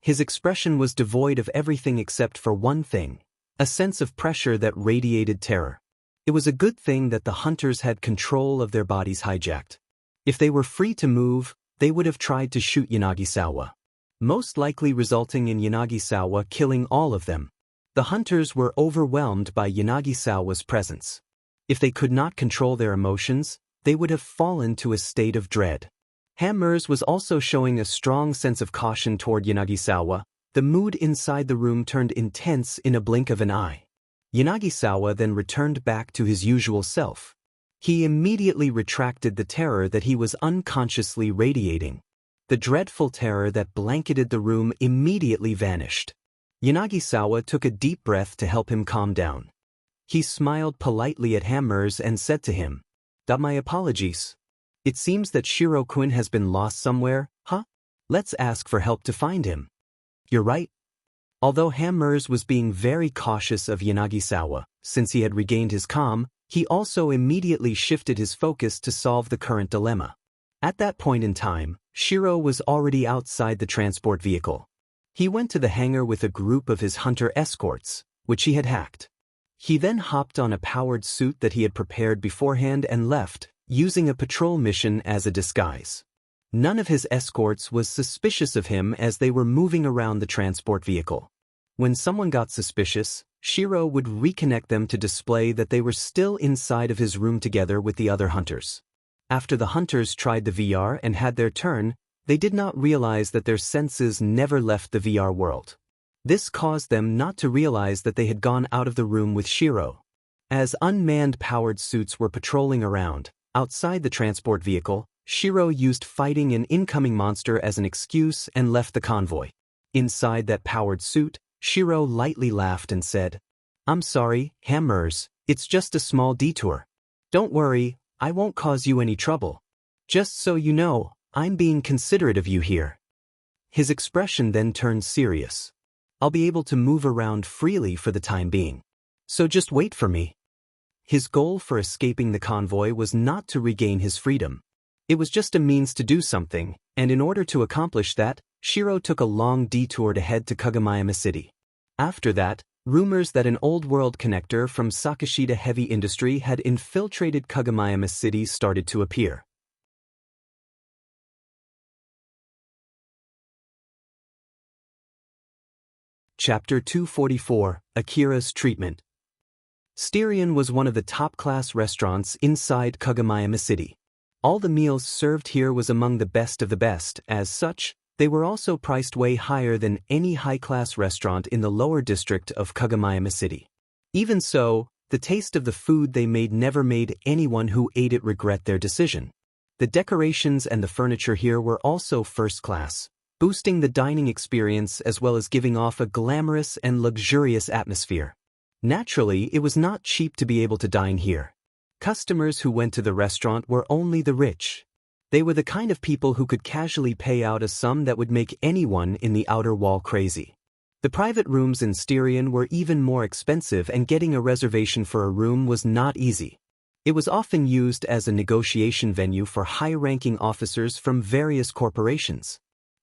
His expression was devoid of everything except for one thing, a sense of pressure that radiated terror. It was a good thing that the hunters had control of their bodies hijacked. If they were free to move, they would have tried to shoot Yanagisawa, most likely resulting in Yanagisawa killing all of them. The hunters were overwhelmed by Yanagisawa's presence. If they could not control their emotions, they would have fallen to a state of dread. Hammers was also showing a strong sense of caution toward Yanagisawa. The mood inside the room turned intense in a blink of an eye. Yanagisawa then returned back to his usual self. He immediately retracted the terror that he was unconsciously radiating. The dreadful terror that blanketed the room immediately vanished. Yanagisawa took a deep breath to help him calm down. He smiled politely at Hammers and said to him, "My apologies. It seems that Shiro-kun has been lost somewhere, huh? Let's ask for help to find him." "You're right." Although Hammers was being very cautious of Yanagisawa, since he had regained his calm, he also immediately shifted his focus to solve the current dilemma. At that point in time, Shiro was already outside the transport vehicle. He went to the hangar with a group of his hunter escorts, which he had hacked. He then hopped on a powered suit that he had prepared beforehand and left, using a patrol mission as a disguise. None of his escorts was suspicious of him as they were moving around the transport vehicle. When someone got suspicious, Shiro would reconnect them to display that they were still inside of his room together with the other hunters. After the hunters tried the VR and had their turn, they did not realize that their senses never left the VR world. This caused them not to realize that they had gone out of the room with Shiro. As unmanned powered suits were patrolling around, outside the transport vehicle, Shiro used fighting an incoming monster as an excuse and left the convoy. Inside that powered suit, Shiro lightly laughed and said, "I'm sorry, Hammers, it's just a small detour. Don't worry, I won't cause you any trouble. Just so you know, I'm being considerate of you here." His expression then turned serious. "I'll be able to move around freely for the time being. So just wait for me." His goal for escaping the convoy was not to regain his freedom. It was just a means to do something, and in order to accomplish that, Shiro took a long detour to head to Kagomayama City. After that, rumors that an old-world connector from Sakashita Heavy Industry had infiltrated Kagomayama City started to appear. Chapter 244, Akira's Treatment. Styrian was one of the top-class restaurants inside Kagomayama City. All the meals served here was among the best of the best. As such, they were also priced way higher than any high-class restaurant in the lower district of Kagomayama City. Even so, the taste of the food they made never made anyone who ate it regret their decision. The decorations and the furniture here were also first class, boosting the dining experience as well as giving off a glamorous and luxurious atmosphere. Naturally, it was not cheap to be able to dine here. Customers who went to the restaurant were only the rich. They were the kind of people who could casually pay out a sum that would make anyone in the outer wall crazy. The private rooms in Styrian were even more expensive, and getting a reservation for a room was not easy. It was often used as a negotiation venue for high-ranking officers from various corporations.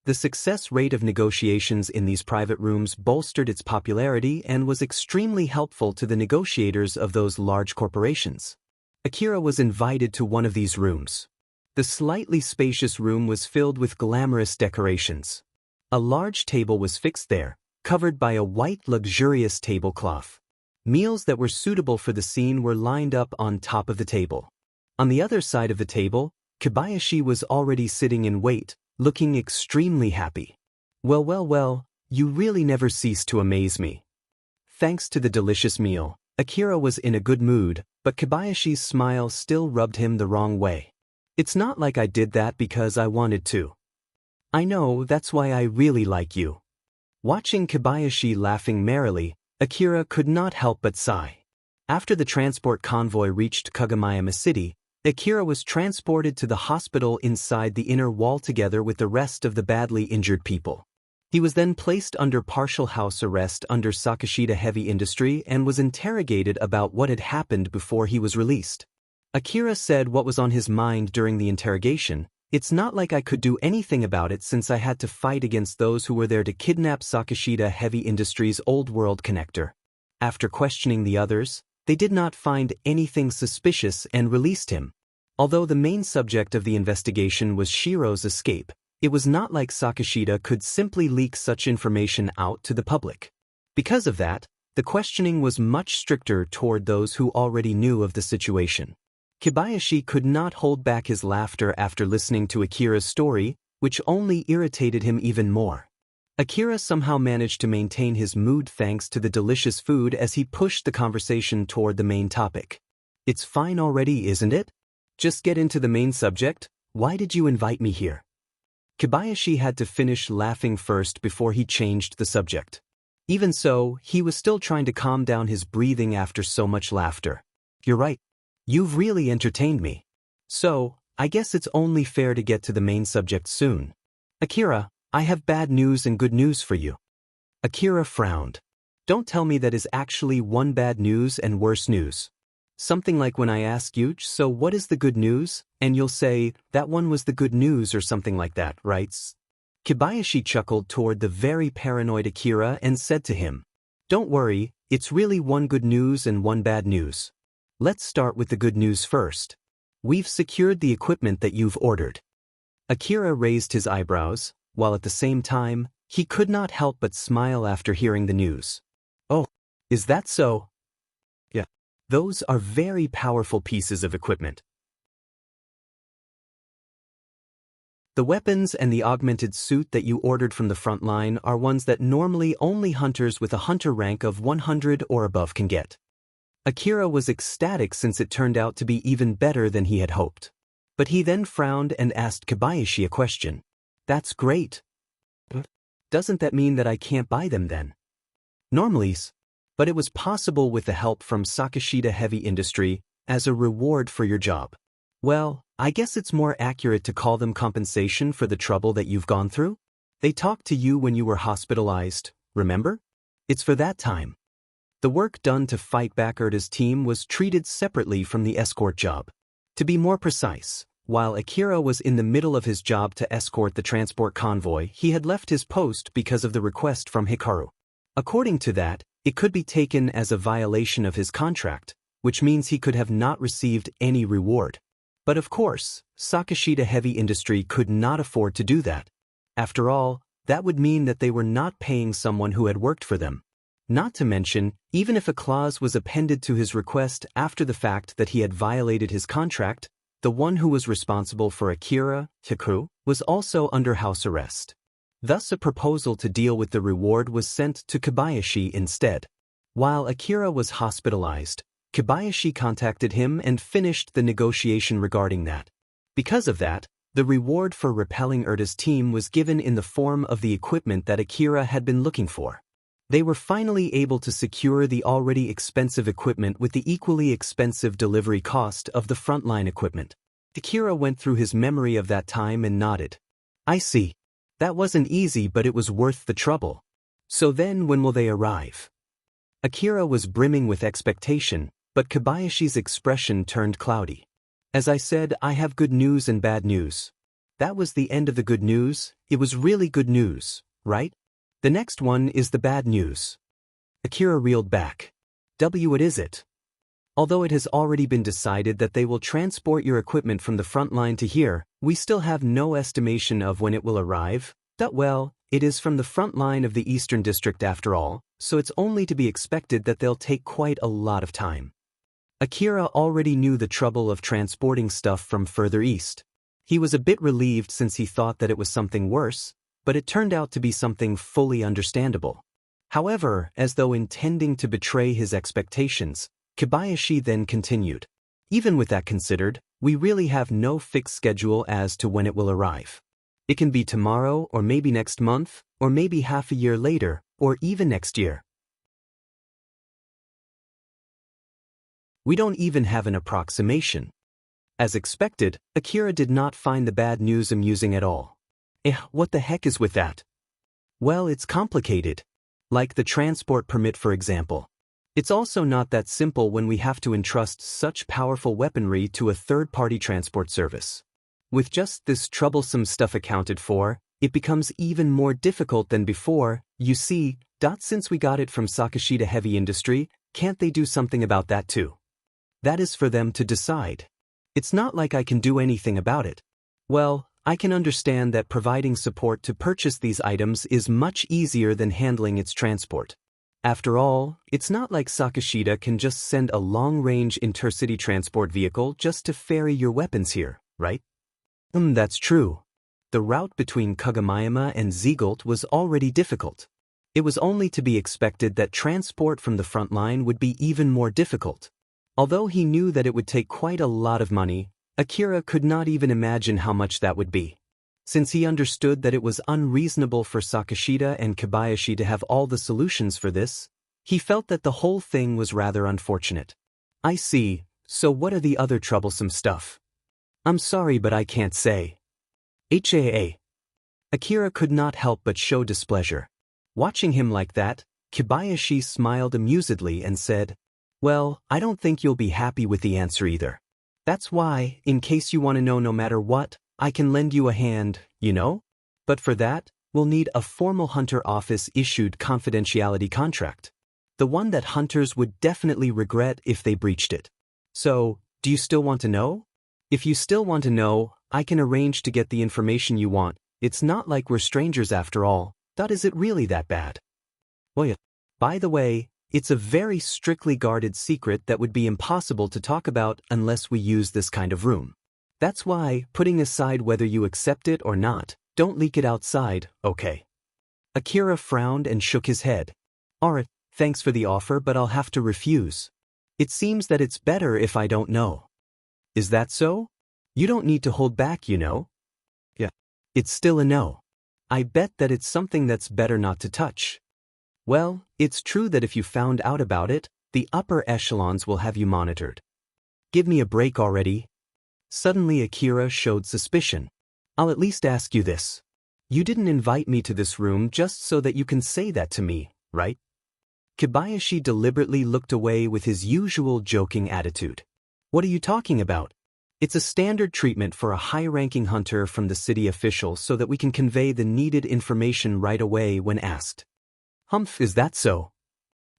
The success rate of negotiations in these private rooms bolstered its popularity and was extremely helpful to the negotiators of those large corporations. Akira was invited to one of these rooms. The slightly spacious room was filled with glamorous decorations. A large table was fixed there, covered by a white luxurious tablecloth. Meals that were suitable for the scene were lined up on top of the table. On the other side of the table, Kobayashi was already sitting in wait, looking extremely happy. Well, you really never cease to amaze me." Thanks to the delicious meal, Akira was in a good mood, but Kobayashi's smile still rubbed him the wrong way. "It's not like I did that because I wanted to. I know, that's why I really like you." Watching Kobayashi laughing merrily, Akira could not help but sigh. After the transport convoy reached Kagomayama City, Akira was transported to the hospital inside the inner wall together with the rest of the badly injured people. He was then placed under partial house arrest under Sakashita Heavy Industry and was interrogated about what had happened before he was released. Akira said what was on his mind during the interrogation: "It's not like I could do anything about it since I had to fight against those who were there to kidnap Sakashita Heavy Industries' old world connector." After questioning the others, they did not find anything suspicious and released him. Although the main subject of the investigation was Shiro's escape, it was not like Sakashita could simply leak such information out to the public. Because of that, the questioning was much stricter toward those who already knew of the situation. Kobayashi could not hold back his laughter after listening to Akira's story, which only irritated him even more. Akira somehow managed to maintain his mood thanks to the delicious food as he pushed the conversation toward the main topic. It's fine already, isn't it? Just get into the main subject. Why did you invite me here? Kobayashi had to finish laughing first before he changed the subject. Even so, he was still trying to calm down his breathing after so much laughter. You're right. You've really entertained me. So, I guess it's only fair to get to the main subject soon. Akira, I have bad news and good news for you. Akira frowned. Don't tell me that is actually one bad news and worse news. Something like when I ask you, so what is the good news? And you'll say, that one was the good news or something like that, right? Kobayashi chuckled toward the very paranoid Akira and said to him, Don't worry, it's really one good news and one bad news. Let's start with the good news first. We've secured the equipment that you've ordered. Akira raised his eyebrows, while at the same time, he could not help but smile after hearing the news. Oh, is that so? Yeah. Those are very powerful pieces of equipment. The weapons and the augmented suit that you ordered from the front line are ones that normally only hunters with a hunter rank of 100 or above can get. Akira was ecstatic since it turned out to be even better than he had hoped. But he then frowned and asked Kobayashi a question. That's great. Doesn't that mean that I can't buy them then? Normally, but it was possible with the help from Sakashita Heavy Industry as a reward for your job. Well, I guess it's more accurate to call them compensation for the trouble that you've gone through. They talked to you when you were hospitalized, remember? It's for that time. The work done to fight back Urta's team was treated separately from the escort job. To be more precise, while Akira was in the middle of his job to escort the transport convoy, he had left his post because of the request from Hikaru. According to that, it could be taken as a violation of his contract, which means he could have not received any reward. But of course, Sakashita Heavy Industry could not afford to do that. After all, that would mean that they were not paying someone who had worked for them. Not to mention, even if a clause was appended to his request after the fact that he had violated his contract, the one who was responsible for Akira, Hikaru, was also under house arrest. Thus a proposal to deal with the reward was sent to Kobayashi instead. While Akira was hospitalized, Kobayashi contacted him and finished the negotiation regarding that. Because of that, the reward for repelling Urta's team was given in the form of the equipment that Akira had been looking for. They were finally able to secure the already expensive equipment with the equally expensive delivery cost of the frontline equipment. Akira went through his memory of that time and nodded. I see. That wasn't easy, but it was worth the trouble. So then when will they arrive? Akira was brimming with expectation, but Kobayashi's expression turned cloudy. As I said, I have good news and bad news. That was the end of the good news. It was really good news, right? The next one is the bad news. Akira reeled back. What is it? Although it has already been decided that they will transport your equipment from the front line to here, we still have no estimation of when it will arrive. Well, it is from the front line of the Eastern District after all, so it's only to be expected that they'll take quite a lot of time. Akira already knew the trouble of transporting stuff from further east. He was a bit relieved since he thought that it was something worse, but it turned out to be something fully understandable. However, as though intending to betray his expectations, Kobayashi then continued. Even with that considered, we really have no fixed schedule as to when it will arrive. It can be tomorrow, or maybe next month, or maybe half a year later, or even next year. We don't even have an approximation. As expected, Akira did not find the bad news amusing at all. What the heck is with that? Well, it's complicated. Like the transport permit, for example. It's also not that simple when we have to entrust such powerful weaponry to a third-party transport service. With just this troublesome stuff accounted for, it becomes even more difficult than before. You see, since we got it from Sakashita Heavy Industry, can't they do something about that too? That is for them to decide. It's not like I can do anything about it. Well, I can understand that providing support to purchase these items is much easier than handling its transport. After all, it's not like Sakashita can just send a long-range intercity transport vehicle just to ferry your weapons here, right? That's true. The route between Kagamayama and Ziegelt was already difficult. It was only to be expected that transport from the front line would be even more difficult. Although he knew that it would take quite a lot of money, Akira could not even imagine how much that would be. Since he understood that it was unreasonable for Sakashida and Kobayashi to have all the solutions for this, he felt that the whole thing was rather unfortunate. I see, so what are the other troublesome stuff? I'm sorry but I can't say. Akira could not help but show displeasure. Watching him like that, Kobayashi smiled amusedly and said, well, I don't think you'll be happy with the answer either. That's why, in case you want to know no matter what, I can lend you a hand, you know? But for that, we'll need a formal Hunter office-issued confidentiality contract. The one that hunters would definitely regret if they breached it. So, do you still want to know? If you still want to know, I can arrange to get the information you want. It's not like we're strangers after all. That is it really that bad? Well, yeah. By the way, it's a very strictly guarded secret that would be impossible to talk about unless we use this kind of room. That's why, putting aside whether you accept it or not, don't leak it outside, okay? Akira frowned and shook his head. Alright, thanks for the offer but I'll have to refuse. It seems that it's better if I don't know. Is that so? You don't need to hold back, you know? Yeah. It's still a no. I bet that it's something that's better not to touch. Well, it's true that if you found out about it, the upper echelons will have you monitored. Give me a break already. Suddenly Akira showed suspicion. I'll at least ask you this. You didn't invite me to this room just so that you can say that to me, right? Kobayashi deliberately looked away with his usual joking attitude. What are you talking about? It's a standard treatment for a high-ranking hunter from the city official so that we can convey the needed information right away when asked. Humph, is that so?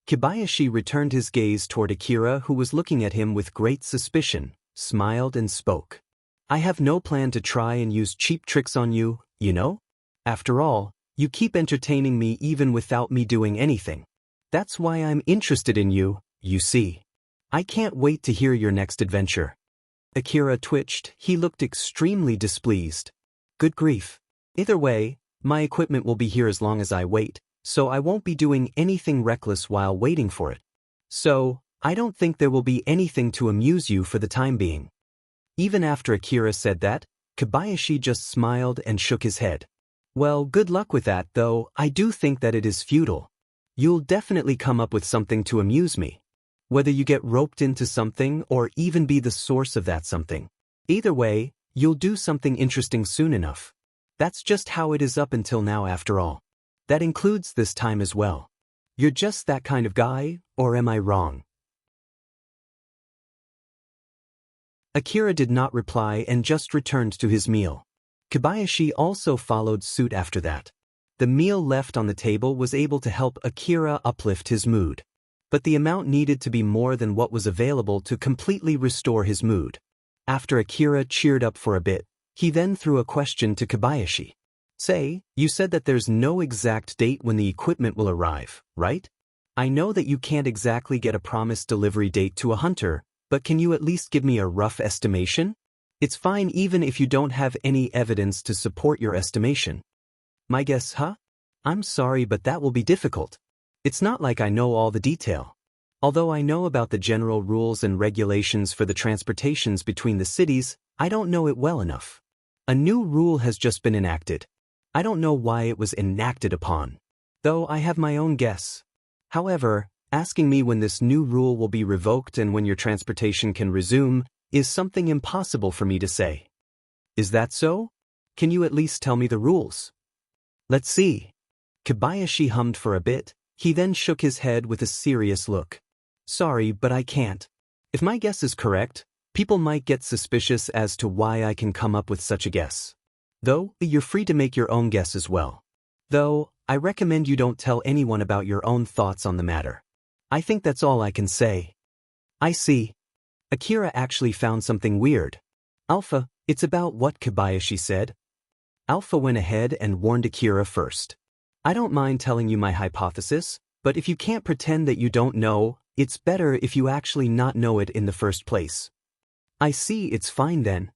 Kobayashi returned his gaze toward Akira, who was looking at him with great suspicion, smiled and spoke. I have no plan to try and use cheap tricks on you, you know? After all, you keep entertaining me even without me doing anything. That's why I'm interested in you, you see. I can't wait to hear your next adventure. Akira twitched. He looked extremely displeased. Good grief. Either way, my equipment will be here as long as I wait, so I won't be doing anything reckless while waiting for it. So, I don't think there will be anything to amuse you for the time being. Even after Akira said that, Kobayashi just smiled and shook his head. Well, good luck with that, though I do think that it is futile. You'll definitely come up with something to amuse me. Whether you get roped into something or even be the source of that something. Either way, you'll do something interesting soon enough. That's just how it is up until now after all. That includes this time as well. You're just that kind of guy, or am I wrong? Akira did not reply and just returned to his meal. Kobayashi also followed suit after that. The meal left on the table was able to help Akira uplift his mood. But the amount needed to be more than what was available to completely restore his mood. After Akira cheered up for a bit, he then threw a question to Kobayashi. Say, you said that there's no exact date when the equipment will arrive, right? I know that you can't exactly get a promised delivery date to a hunter, but can you at least give me a rough estimation? It's fine even if you don't have any evidence to support your estimation. My guess, huh? I'm sorry, but that will be difficult. It's not like I know all the detail. Although I know about the general rules and regulations for the transportations between the cities, I don't know it well enough. A new rule has just been enacted. I don't know why it was enacted upon, though I have my own guess. However, asking me when this new rule will be revoked and when your transportation can resume is something impossible for me to say. Is that so? Can you at least tell me the rules? Let's see. Kobayashi hummed for a bit. He then shook his head with a serious look. Sorry, but I can't. If my guess is correct, people might get suspicious as to why I can come up with such a guess. Though, you're free to make your own guess as well. Though, I recommend you don't tell anyone about your own thoughts on the matter. I think that's all I can say. I see. Akira actually found something weird. Alpha, it's about what Kobayashi said. Alpha went ahead and warned Akira first. I don't mind telling you my hypothesis, but if you can't pretend that you don't know, it's better if you actually not know it in the first place. I see, it's fine then.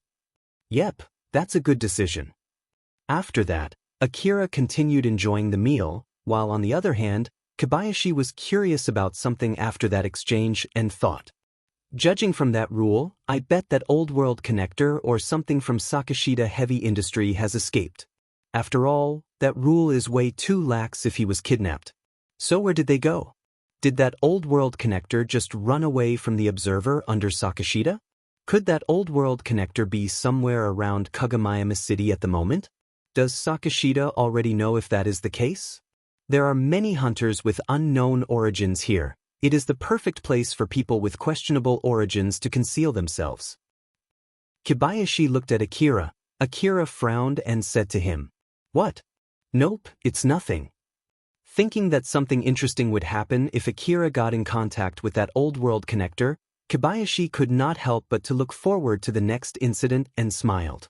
Yep, that's a good decision. After that, Akira continued enjoying the meal, while on the other hand, Kobayashi was curious about something after that exchange and thought. Judging from that rule, I bet that Old World connector or something from Sakashita Heavy Industry has escaped. After all, that rule is way too lax if he was kidnapped. So where did they go? Did that Old World connector just run away from the observer under Sakashita? Could that Old World connector be somewhere around Kagomayama City at the moment? Does Sakashita already know if that is the case? There are many hunters with unknown origins here. It is the perfect place for people with questionable origins to conceal themselves. Kobayashi looked at Akira. Akira frowned and said to him, "What? Nope, it's nothing." Thinking that something interesting would happen if Akira got in contact with that Old World connector, Kobayashi could not help but to look forward to the next incident and smiled.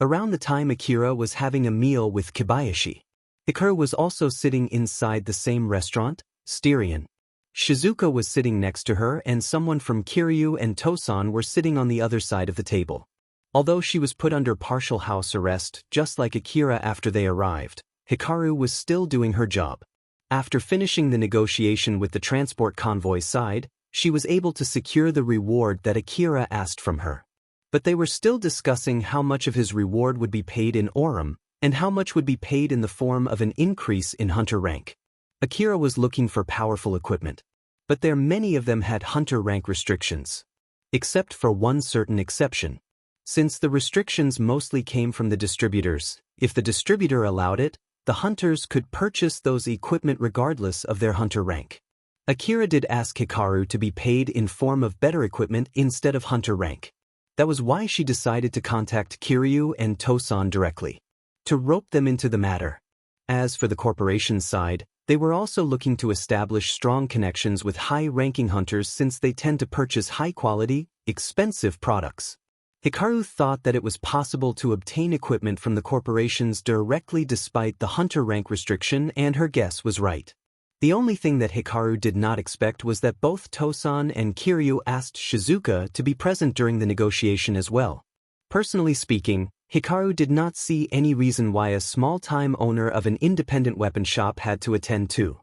Around the time Akira was having a meal with Kobayashi, Hikaru was also sitting inside the same restaurant, Styrian. Shizuka was sitting next to her and someone from Kiryu and Tosan were sitting on the other side of the table. Although she was put under partial house arrest just like Akira after they arrived, Hikaru was still doing her job. After finishing the negotiation with the transport convoy side, she was able to secure the reward that Akira asked from her. But they were still discussing how much of his reward would be paid in Aurum, and how much would be paid in the form of an increase in hunter rank. Akira was looking for powerful equipment, but many of them had hunter rank restrictions. Except for one certain exception. Since the restrictions mostly came from the distributors, if the distributor allowed it, the hunters could purchase those equipment regardless of their hunter rank. Akira did ask Hikaru to be paid in form of better equipment instead of hunter rank. That was why she decided to contact Kiryu and Tosan directly, to rope them into the matter. As for the corporation side, they were also looking to establish strong connections with high-ranking hunters since they tend to purchase high-quality, expensive products. Hikaru thought that it was possible to obtain equipment from the corporations directly despite the hunter rank restriction, and her guess was right. The only thing that Hikaru did not expect was that both Tosan and Kiryu asked Shizuka to be present during the negotiation as well. Personally speaking, Hikaru did not see any reason why a small-time owner of an independent weapon shop had to attend too.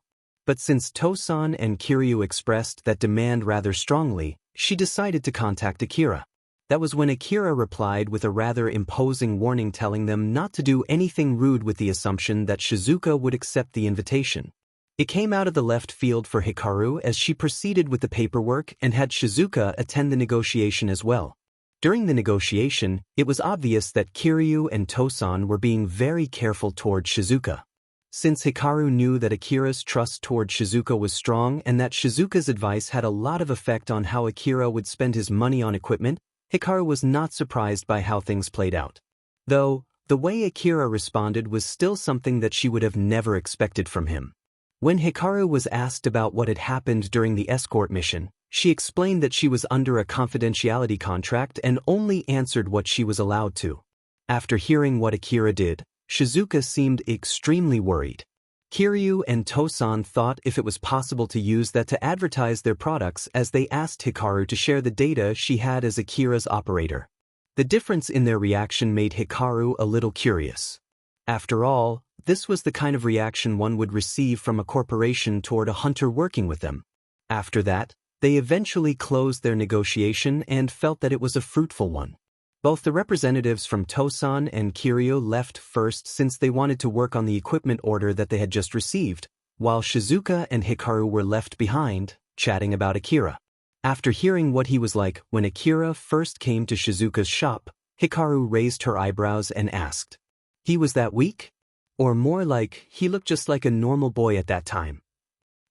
But since Tosan and Kiryu expressed that demand rather strongly, she decided to contact Akira. That was when Akira replied with a rather imposing warning telling them not to do anything rude with the assumption that Shizuka would accept the invitation. It came out of the left field for Hikaru as she proceeded with the paperwork and had Shizuka attend the negotiation as well. During the negotiation, it was obvious that Kiryu and Tosan were being very careful toward Shizuka. Since Hikaru knew that Akira's trust toward Shizuka was strong and that Shizuka's advice had a lot of effect on how Akira would spend his money on equipment, Hikaru was not surprised by how things played out. Though, the way Akira responded was still something that she would have never expected from him. When Hikaru was asked about what had happened during the escort mission, she explained that she was under a confidentiality contract and only answered what she was allowed to. After hearing what Akira did, Shizuka seemed extremely worried. Kiryu and Tosan thought if it was possible to use that to advertise their products as they asked Hikaru to share the data she had as Akira's operator. The difference in their reaction made Hikaru a little curious. After all, this was the kind of reaction one would receive from a corporation toward a hunter working with them. After that, they eventually closed their negotiation and felt that it was a fruitful one. Both the representatives from Tosan and Kiryu left first since they wanted to work on the equipment order that they had just received, while Shizuka and Hikaru were left behind, chatting about Akira. After hearing what he was like when Akira first came to Shizuka's shop, Hikaru raised her eyebrows and asked, "He was that weak? Or more like, he looked just like a normal boy at that time?"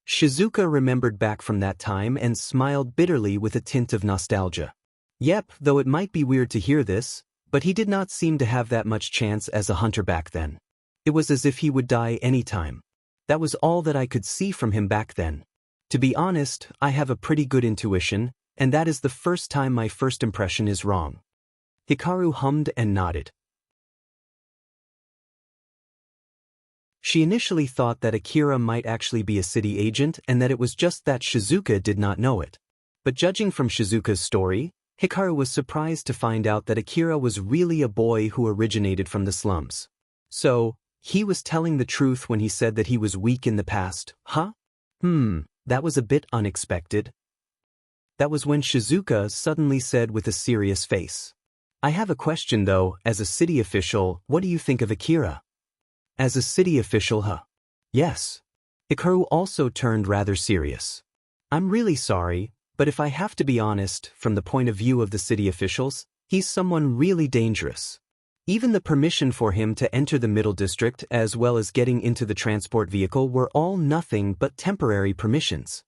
Shizuka remembered back from that time and smiled bitterly with a tint of nostalgia. Yep, though it might be weird to hear this, but he did not seem to have that much chance as a hunter back then. It was as if he would die any time. That was all that I could see from him back then. To be honest, I have a pretty good intuition, and that is the first time my first impression is wrong. Hikaru hummed and nodded. She initially thought that Akira might actually be a city agent and that it was just that Shizuka did not know it. But judging from Shizuka's story, Hikaru was surprised to find out that Akira was really a boy who originated from the slums. So, he was telling the truth when he said that he was weak in the past, huh? That was a bit unexpected. That was when Shizuka suddenly said with a serious face. I have a question though, as a city official, what do you think of Akira? As a city official, huh? Yes. Hikaru also turned rather serious. I'm really sorry, but if I have to be honest, from the point of view of the city officials, he's someone really dangerous. Even the permission for him to enter the Middle District as well as getting into the transport vehicle were all nothing but temporary permissions.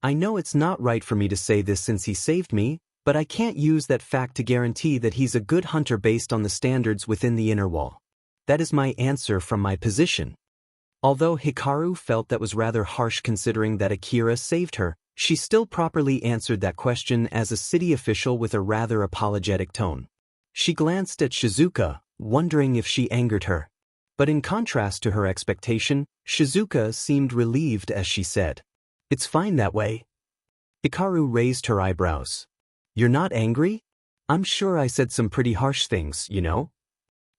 I know it's not right for me to say this since he saved me, but I can't use that fact to guarantee that he's a good hunter based on the standards within the inner wall. That is my answer from my position. Although Hikaru felt that was rather harsh considering that Akira saved her, she still properly answered that question as a city official with a rather apologetic tone. She glanced at Shizuka, wondering if she angered her. But in contrast to her expectation, Shizuka seemed relieved as she said, "It's fine that way." Hikaru raised her eyebrows. "You're not angry? I'm sure I said some pretty harsh things, you know?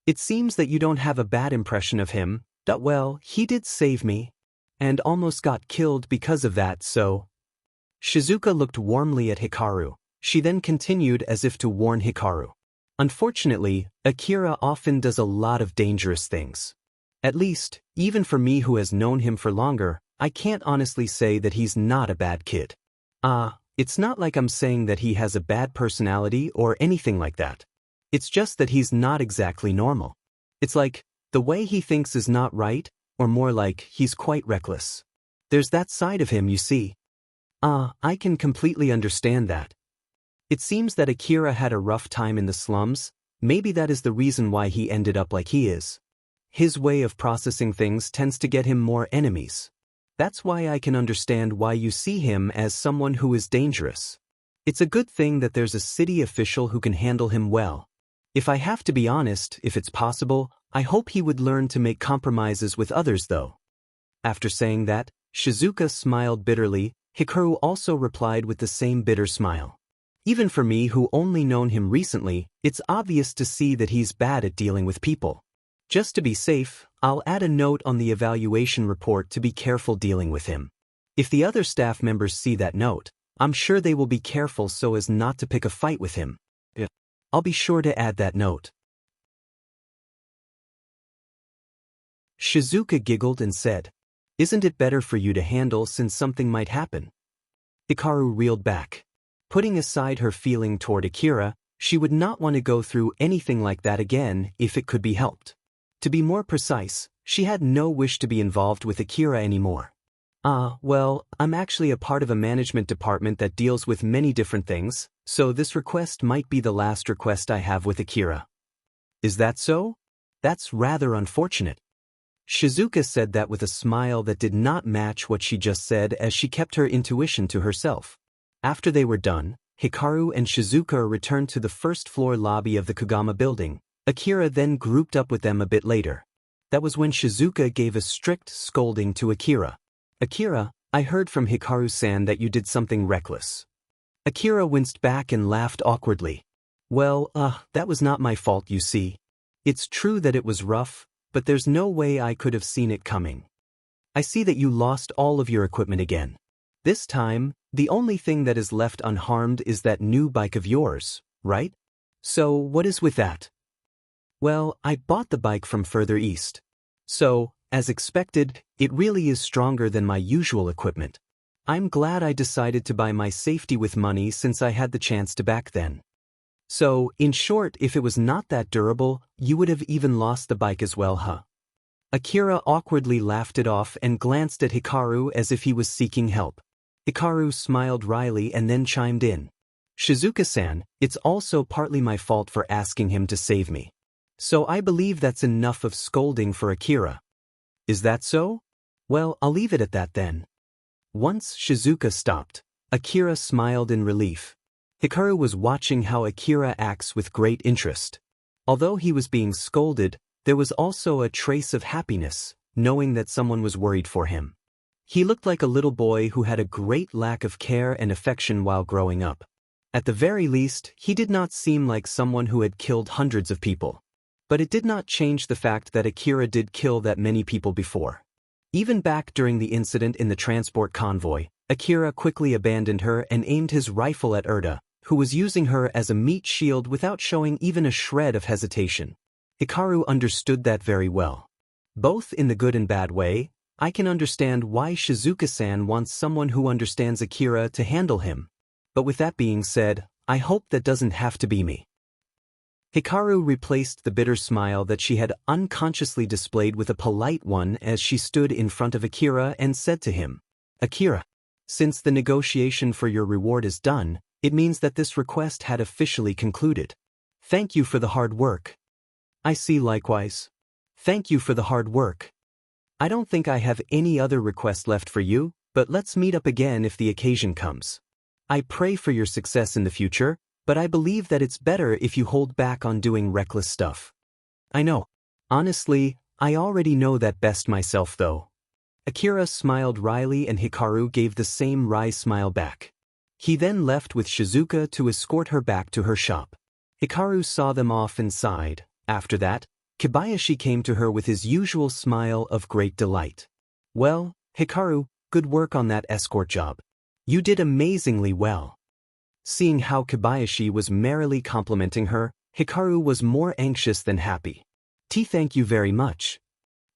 It seems that you don't have a bad impression of him. Well, he did save me. And almost got killed because of that, so." Shizuka looked warmly at Hikaru. She then continued as if to warn Hikaru. Unfortunately, Akira often does a lot of dangerous things. At least, even for me who has known him for longer, I can't honestly say that he's not a bad kid. It's not like I'm saying that he has a bad personality or anything like that. It's just that he's not exactly normal. It's like, the way he thinks is not right, or more like, he's quite reckless. There's that side of him, you see. I can completely understand that. It seems that Akira had a rough time in the slums. Maybe that is the reason why he ended up like he is. His way of processing things tends to get him more enemies. That's why I can understand why you see him as someone who is dangerous. It's a good thing that there's a city official who can handle him well. If I have to be honest, if it's possible, I hope he would learn to make compromises with others though. After saying that, Shizuka smiled bitterly. Hikaru also replied with the same bitter smile. Even for me who only known him recently, it's obvious to see that he's bad at dealing with people. Just to be safe, I'll add a note on the evaluation report to be careful dealing with him. If the other staff members see that note, I'm sure they will be careful so as not to pick a fight with him. Yeah. I'll be sure to add that note. Shizuka giggled and said, "Isn't it better for you to handle since something might happen?" Hikaru reeled back. Putting aside her feeling toward Akira, she would not want to go through anything like that again if it could be helped. To be more precise, she had no wish to be involved with Akira anymore. Well, I'm actually a part of a management department that deals with many different things, so this request might be the last request I have with Akira. Is that so? That's rather unfortunate. Shizuka said that with a smile that did not match what she just said as she kept her intuition to herself. After they were done, Hikaru and Shizuka returned to the first-floor lobby of the Kugama building. Akira then grouped up with them a bit later. That was when Shizuka gave a strict scolding to Akira. "Akira, I heard from Hikaru-san that you did something reckless." Akira winced back and laughed awkwardly. "Well, that was not my fault, you see. It's true that it was rough, but there's no way I could have seen it coming. I see that you lost all of your equipment again. This time, the only thing that is left unharmed is that new bike of yours, right? So what is with that?" "Well, I bought the bike from further east. So, as expected, it really is stronger than my usual equipment. I'm glad I decided to buy my safety with money since I had the chance to back then. So, in short, if it was not that durable, you would have even lost the bike as well, huh?" Akira awkwardly laughed it off and glanced at Hikaru as if he was seeking help. Hikaru smiled wryly and then chimed in. "Shizuka-san, it's also partly my fault for asking him to save me. So I believe that's enough of scolding for Akira." "Is that so? Well, I'll leave it at that then." Once Shizuka stopped, Akira smiled in relief. Hikaru was watching how Akira acts with great interest. Although he was being scolded, there was also a trace of happiness, knowing that someone was worried for him. He looked like a little boy who had a great lack of care and affection while growing up. At the very least, he did not seem like someone who had killed hundreds of people. But it did not change the fact that Akira did kill that many people before. Even back during the incident in the transport convoy, Akira quickly abandoned her and aimed his rifle at Urta, who was using her as a meat shield without showing even a shred of hesitation. Hikaru understood that very well. Both in the good and bad way, I can understand why Shizuka-san wants someone who understands Akira to handle him. But with that being said, I hope that doesn't have to be me. Hikaru replaced the bitter smile that she had unconsciously displayed with a polite one as she stood in front of Akira and said to him, "Akira, since the negotiation for your reward is done, it means that this request had officially concluded. Thank you for the hard work." "I see likewise. Thank you for the hard work. I don't think I have any other request left for you, but let's meet up again if the occasion comes. I pray for your success in the future, but I believe that it's better if you hold back on doing reckless stuff." "I know. Honestly, I already know that best myself though." Akira smiled wryly and Hikaru gave the same wry smile back. He then left with Shizuka to escort her back to her shop. Hikaru saw them off and sighed. After that, Kobayashi came to her with his usual smile of great delight. "Well, Hikaru, good work on that escort job. You did amazingly well." Seeing how Kobayashi was merrily complimenting her, Hikaru was more anxious than happy. "Thank you very much.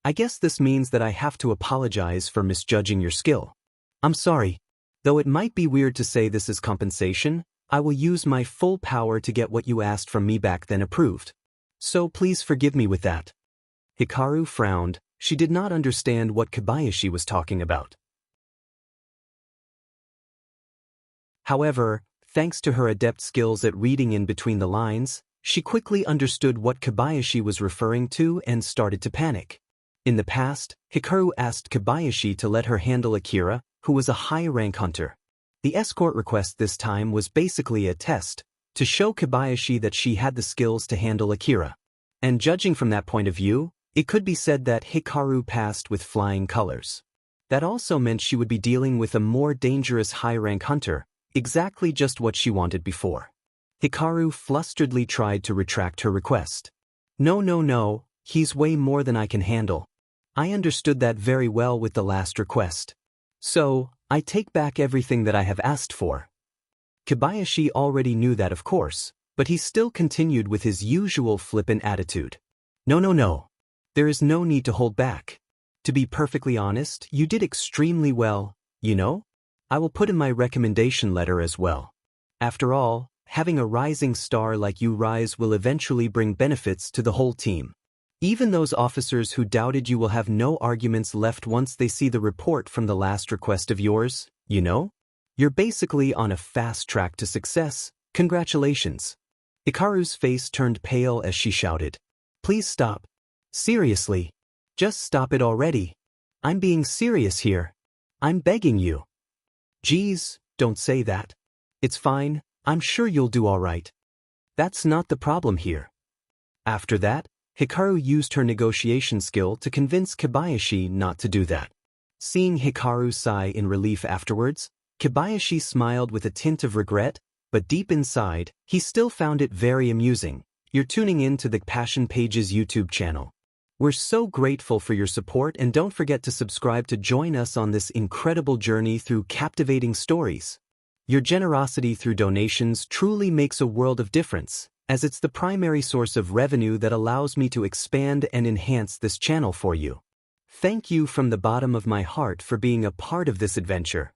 I guess this means that I have to apologize for misjudging your skill. I'm sorry. Though it might be weird to say this is compensation, I will use my full power to get what you asked from me back then approved. So please forgive me with that." Hikaru frowned. She did not understand what Kobayashi was talking about. However, thanks to her adept skills at reading in between the lines, she quickly understood what Kobayashi was referring to and started to panic. In the past, Hikaru asked Kobayashi to let her handle Akira, who was a high-rank hunter. The escort request this time was basically a test, to show Kobayashi that she had the skills to handle Akira. And judging from that point of view, it could be said that Hikaru passed with flying colors. That also meant she would be dealing with a more dangerous high-rank hunter, exactly just what she wanted before. Hikaru flusteredly tried to retract her request. No, he's way more than I can handle. I understood that very well with the last request. So, I take back everything that I have asked for." Kobayashi already knew that, of course, but he still continued with his usual flippant attitude. No. There is no need to hold back. To be perfectly honest, you did extremely well, you know? I will put in my recommendation letter as well. After all, having a rising star like you rise will eventually bring benefits to the whole team. Even those officers who doubted you will have no arguments left once they see the report from the last request of yours, you know? You're basically on a fast track to success. Congratulations. Hikaru's face turned pale as she shouted. "Please stop. Seriously. Just stop it already. I'm being serious here. I'm begging you." "Geez, don't say that. It's fine, I'm sure you'll do all right. That's not the problem here." After that, Hikaru used her negotiation skill to convince Kobayashi not to do that. Seeing Hikaru sigh in relief afterwards, Kobayashi smiled with a tint of regret, but deep inside, he still found it very amusing. You're tuning in to the Passion Pages YouTube channel. We're so grateful for your support, and don't forget to subscribe to join us on this incredible journey through captivating stories. Your generosity through donations truly makes a world of difference, as it's the primary source of revenue that allows me to expand and enhance this channel for you. Thank you from the bottom of my heart for being a part of this adventure.